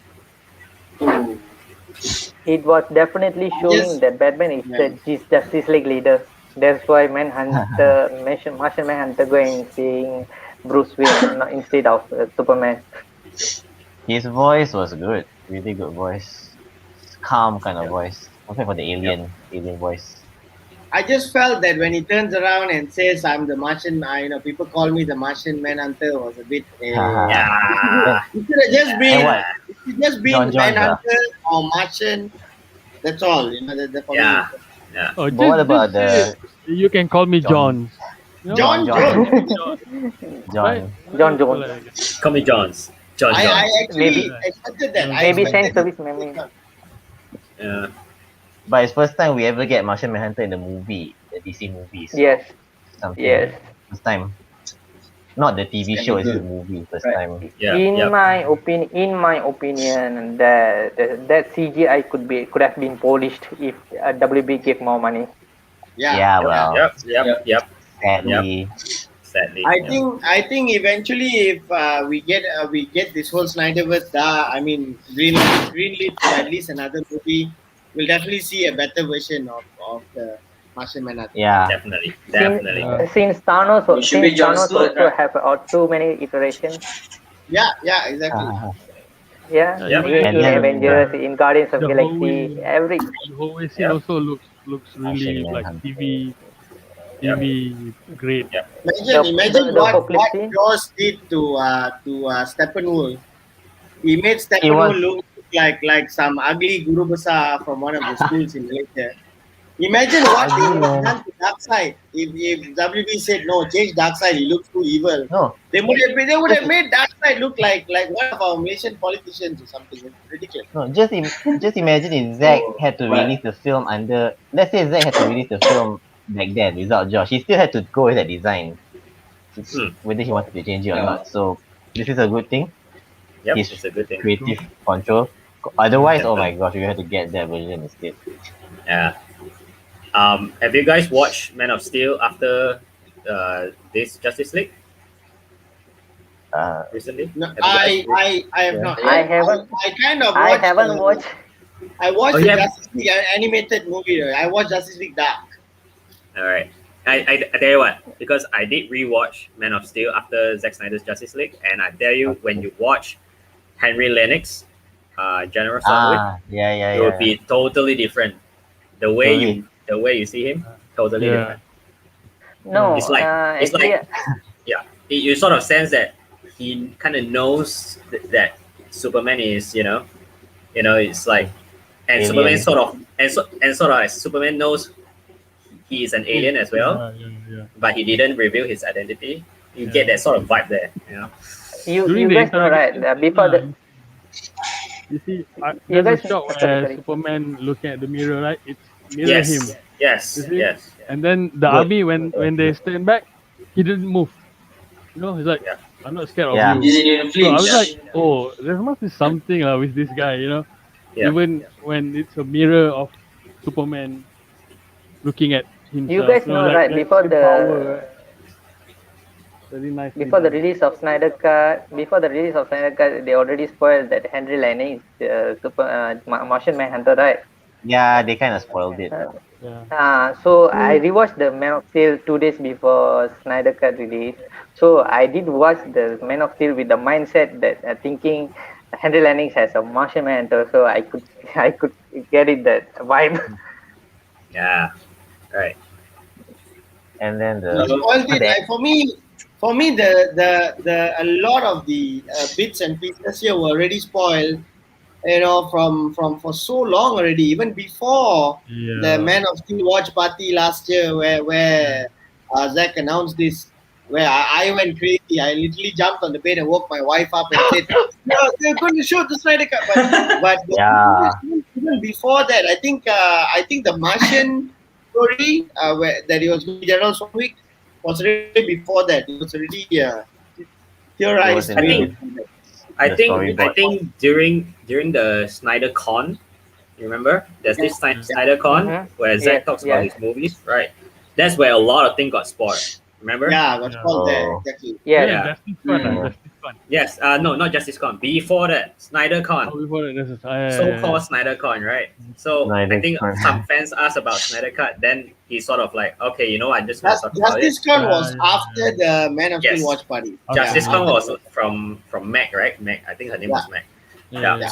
It was definitely showing Yes. that Batman is the Justice League leader. That's why Martian Manhunter going seeing Bruce Wayne not instead of Superman. His voice was good, really good voice. Calm kind of voice. Something for the alien voice. I just felt that when he turns around and says, "I'm the Martian," people call me the Martian Manhunter, was a bit. Yeah. It should have just been. And what? It should just been John Jones, Manhunter or Martian. That's all. For Yeah. me. Yeah. Oh, But what about say, you can call me John. You know? John John. Jones. John Jones. Call me Jones. John I Jones. actually Maybe- expected that. I Maybe expected thanks service it. memory. Yeah. But it's first time we ever get Martian Manhunter in the movie, the DC movie. So Yes, something. yes. First time. Not the TV It's show, gonna it's be the good. movie first Right. time. Yeah. In my opinion, that CGI could have been polished if WB gave more money. Yeah. Yeah, Yep. well, Yep. Yep. Yep. Yep. sadly. Sadly. I yeah. think eventually if we get this whole Snyderverse, I mean greenlit for at least another movie, we'll definitely see a better version of the Martian Manhunter. Yeah. Definitely. Since Definitely. Yeah. since It should be Jon Stewart, also right? have too many iterations. Yeah, exactly. Yeah, Yeah, Yep. even in, And in then Avengers, in Guardians of the Galaxy, whole scene Yep. also looks really Martian like Manhunter. Yep. TV great. Yep. Imagine the what apocalypse scene. Joss did to Steppenwolf. He made It was Steppenwolf look like some ugly guru basa from one of the schools in Malaysia. Imagine what they ugly, would have man. done to Darkseid if WB said no, change Darkseid. He looks too evil. No, They would have just made Darkseid look like one of our Malaysian politicians or something. It's ridiculous. no, just imagine if Zack Oh, had to but release the film under. Let's say Zack had to release the film back then without Josh. He still had to go with that design, Hmm. whether he wanted to change it or yeah. not. So this is a good thing. Yep. His It's a good thing. creative control. Otherwise, oh my Definitely. gosh, we had to get that version instead. Yeah. Have you guys watched Man of Steel after this Justice League Uh, recently? No, Have you guys I have Yeah. not. I haven't. I kind of I watched. haven't watched. I watched Oh, the you have- Justice League animated movie. I watched Justice League Dark. All right. I tell you what, because I did rewatch Man of Steel after Zack Snyder's Justice League, and I tell you, when you watch Henry Lennox, General Songwick, yeah, it will yeah. be totally different. The way you see him, totally Yeah. different. No, It's like actually, yeah, you sort of sense that he kind of knows that Superman is it's like, and Alien. Superman sort of like Superman knows he is an alien as well, Yeah. but he didn't reveal his identity. You get that sort of vibe there. you During the guys know, right? interrogation, Before the you see, You there's guys- a shot sorry. where Superman looking at the mirror, right? It's mirror Yes, him. yes, You see? yes. And then the Good. army, when they stand back, he didn't move. You know, he's like, Yeah. I'm not scared of Yeah. you. Didn't even So I was flinch. like, oh, there must be something with this guy, Yeah. Even when it's a mirror of Superman looking at himself. You guys know, like right? that Before same the power, right? Very nice. release of Snyder Cut, they already spoiled that Henry Lennox is Martian Manhunter, right? Yeah, they kind of spoiled it. Yeah. So I rewatched the Man of Steel 2 days before Snyder Cut release. So I did watch the Man of Steel with the mindset that thinking Henry Lennox has a Martian Manhunter, so I could get it that vibe. Yeah. Right. And then You spoiled it. For me, the a lot of the bits and pieces here were already spoiled. From for so long already, even before the Man of Steel watch party last year, where Zack announced this, where I went crazy. I literally jumped on the bed and woke my wife up and said, "No, they're going to show the Snyder Cut." But Yeah. even before that, I think the Martian story, where that it was General Songwick, was already before that. It was already theorized. It was in I The think storyboard. during the Snyder Con, you remember? There's this Snyder Con Mhm. where Zack Yes, talks about yes. his movies, right? That's where a lot of things got spoiled. Remember? Yeah, what's called there Oh. exactly. Yes. Yeah. Justice Con. Mm. Justice Con. Yes. No, not Justice Con. Before that, Snyder Con. Oh, before that, there's So-called Snyder Con, right? So Snyder I think Con. some fans asked about Snyder Cut. Then he's sort of like, okay, I'm just gonna talk about it. Justice Con was Yeah. after the Man of Yes. Steel watch party. Justice Yeah. Con was from Mac, right? Mac. I think her name was Mac. Yeah. Yeah.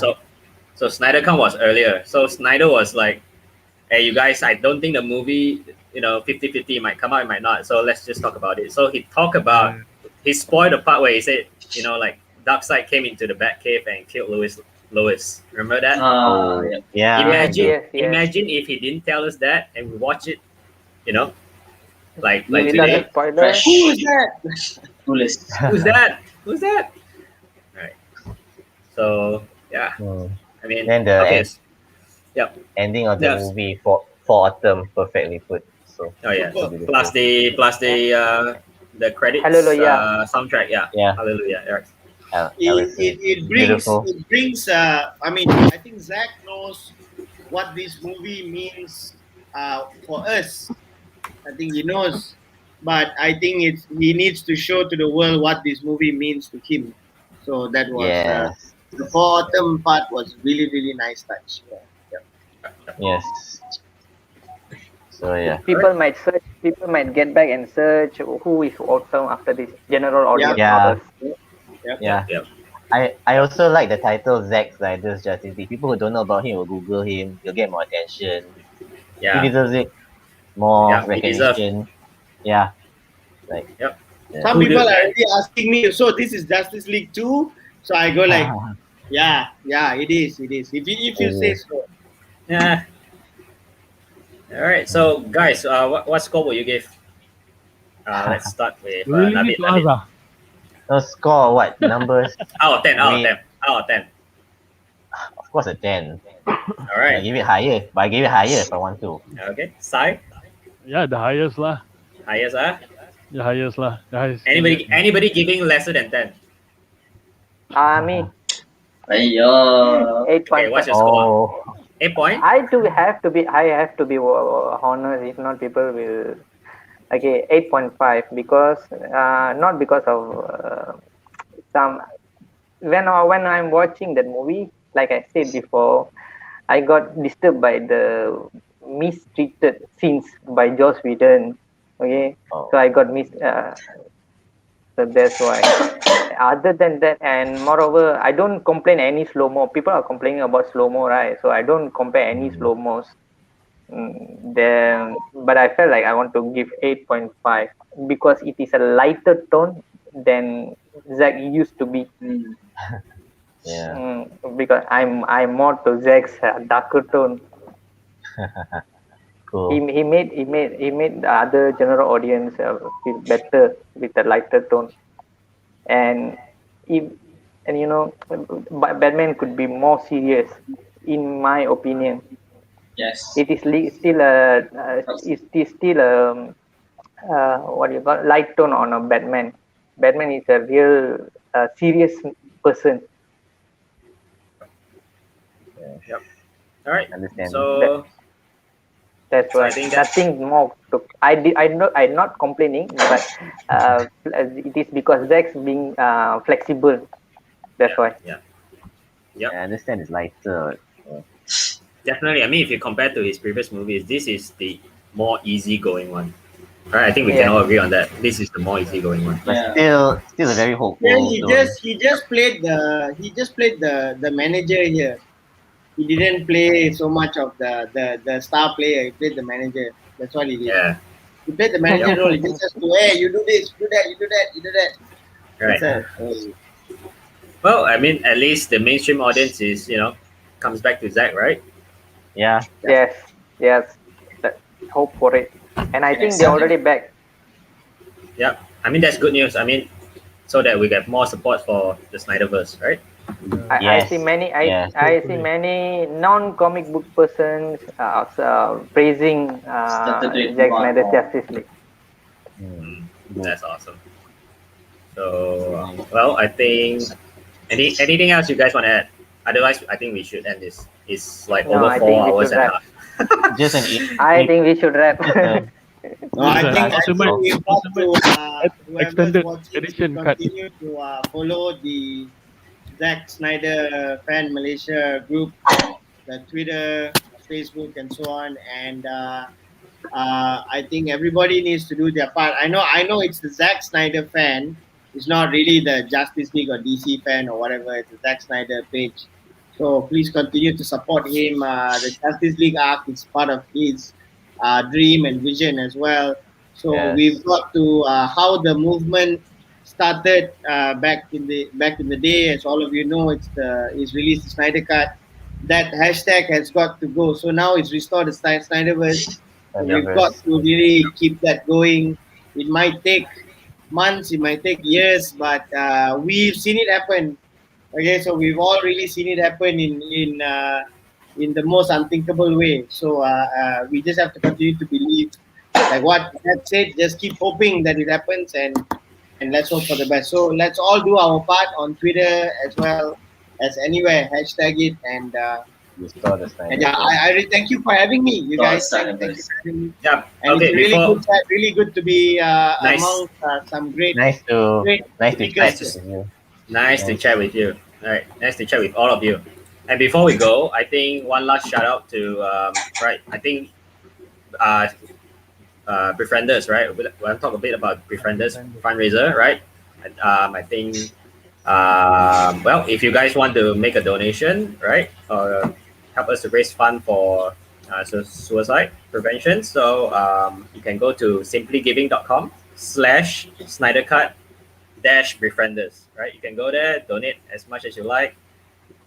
So Snyder Con was earlier. So Snyder was like, hey, you guys, I don't think the movie, 50-50 might come out, it might not. So let's just talk about it. So he talked about, he spoiled the part where he said, like Darkseid came into the Batcave and killed Lois. Remember that? Yeah. Yeah. Imagine, Yes, yes. imagine if he didn't tell us that and we watch it, like Without today. the spoiler. Fresh. Who is that? Coolest. Who's that? Who's that? Right. So yeah, Hmm. I mean, Then the okay. Yep. Ending of the Yes. movie for autumn, perfectly put. So Oh yeah. so beautiful. Plus the credits Hallelujah. soundtrack. Yeah. Yeah. Hallelujah. Yes. It beautiful. brings I mean, I think Zach knows what this movie means for us. I think he knows, but I think he needs to show to the world what this movie means to him. So that was Yes. the for autumn part was really nice touch. Yes. So yeah. People might search. People might get back and search who is Autumn after this general Yeah. audience, Yeah. not us. Yeah. Yep. I also like the title Zack Snyder's Justice League. People who don't know about him will Google him. You'll get more attention. He Yeah. deserves it. More Yeah, he deserves. recognition. Yeah. Like Yep. yeah. Some Who people do- are already asking me, so this is Justice League 2? So I go like, yeah, it is. If you say so. Yeah. All right. So guys, what score will you give? Let's start with You really need Nabil. to ask. Nabil. So score what? Numbers? Out of 10. Out of We- 10. Out of 10. Of course a 10. All I right. give it higher, but I give it higher if I want to. Okay. Sai. Yeah, the highest lah. Highest. The highest lah. The highest. Anybody giving lesser than 10? Me, Aiyo. 8.5. Okay. What's your score? Oh, 8 point. I have to be honest. If not, people will. Okay, 8.5 because not because of some. When I'm watching that movie, like I said before, I got disturbed by the mistreated scenes by Joss Whedon. Okay, Oh. so I got so that's why. Other than that, and moreover, I don't complain any slow mo. People are complaining about slow mo, right? So I don't compare any slow mos. Then, but I felt like I want to give 8.5 because it is a lighter tone than Zack used to be. Yeah. Because I'm more to Zack's darker tone. Cool. He made the other general audience feel better with a lighter tone, and you know, Batman could be more serious, in my opinion. Yes. It is still a what do you call light tone on a Batman. Batman is a real serious person. Yep. All right. Understand. So That's So I why think that- nothing more. I'm not complaining, but it is because Zack's being flexible. That's why. Yep. I understand it's lighter. Definitely. I mean, if you compare to his previous movies, this is the more easygoing one. Right? I think we can Yeah. all agree on that. This is the more easygoing one. But Yeah. still a very hopeful. Yeah, tone. he just played the manager here. He didn't play so much of the star player. He played the manager. That's what he did. Yeah. He played the manager role. He just has to, hey, you do this, you do that, you do that, you do that. Right. That's it. Well, I mean, at least the mainstream audience is, comes back to Zack, right? Yeah. Yes. Hope for it. And I think they're already back. Yeah. I mean, that's good news. I mean, so that we get more support for the Snyderverse, right? I Yes. see many. Yes. I see many non-comic book persons praising Saturday Zack Night. Snyder's Justice League. That's awesome. So, well, I think anything else you guys want to add? Otherwise, I think we should end this. It's like No, over I 4 think we hours should and a wrap. half. Just an I think we should wrap. No, I think Ultimate- we've got to whoever's extended watching edition should cut. continue to follow the Zack Snyder Fan Malaysia group, the Twitter, Facebook, and so on. And I think everybody needs to do their part. I know it's the Zack Snyder fan. It's not really the Justice League or DC fan or whatever. It's the Zack Snyder page. So please continue to support him. The Justice League arc is part of his dream and vision as well. So Yes. we've got to how the movement started back in the day. As all of you know, it's released the Snyder Cut. That hashtag has got to go. So now it's restored the Snyderverse. So we've got to really keep that going. It might take months, it might take years, but we've seen it happen. Okay, so we've all really seen it happen in the most unthinkable way. So we just have to continue to believe, like what Dad said, just keep hoping that it happens, and let's hope for the best. So let's all do our part on Twitter as well as anywhere, hashtag it, and Restore the Snyder. yeah, I really thank you for having me, you Lord guys. Thank you Snyder. for having me. Yeah. And Okay. it's a really Before good chat, really good to be Nice. among some great Nice to speakers. chat with you. nice to Nice. chat with you. All right. Nice to chat with all of you. And before we go, I think one last shout out to right. I think befrienders, right? We'll talk a bit about befrienders fundraiser, right? I think well, if you guys want to make a donation, right, or help us to raise fund for suicide prevention, so you can go to simplyGiving.com/SnyderCut-befrienders, right? You can go there, donate as much as you like,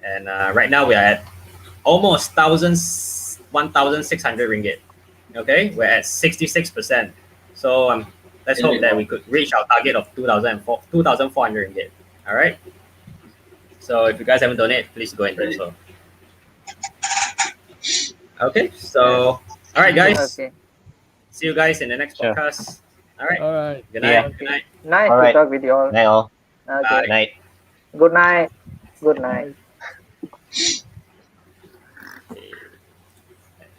and right now we are at almost 1,600 ringgit. Okay, we're at 66%. So let's hope that we could reach our target of 2,400 ringgit. All right. So if you guys haven't donated, please go and do so. Okay. So all right, guys. Okay. See you guys in the next Sure. podcast. All right. All right. Good night. Yeah. Good night. Nice All to right. talk with you all. Night all. Okay. Night. Good night. Good night.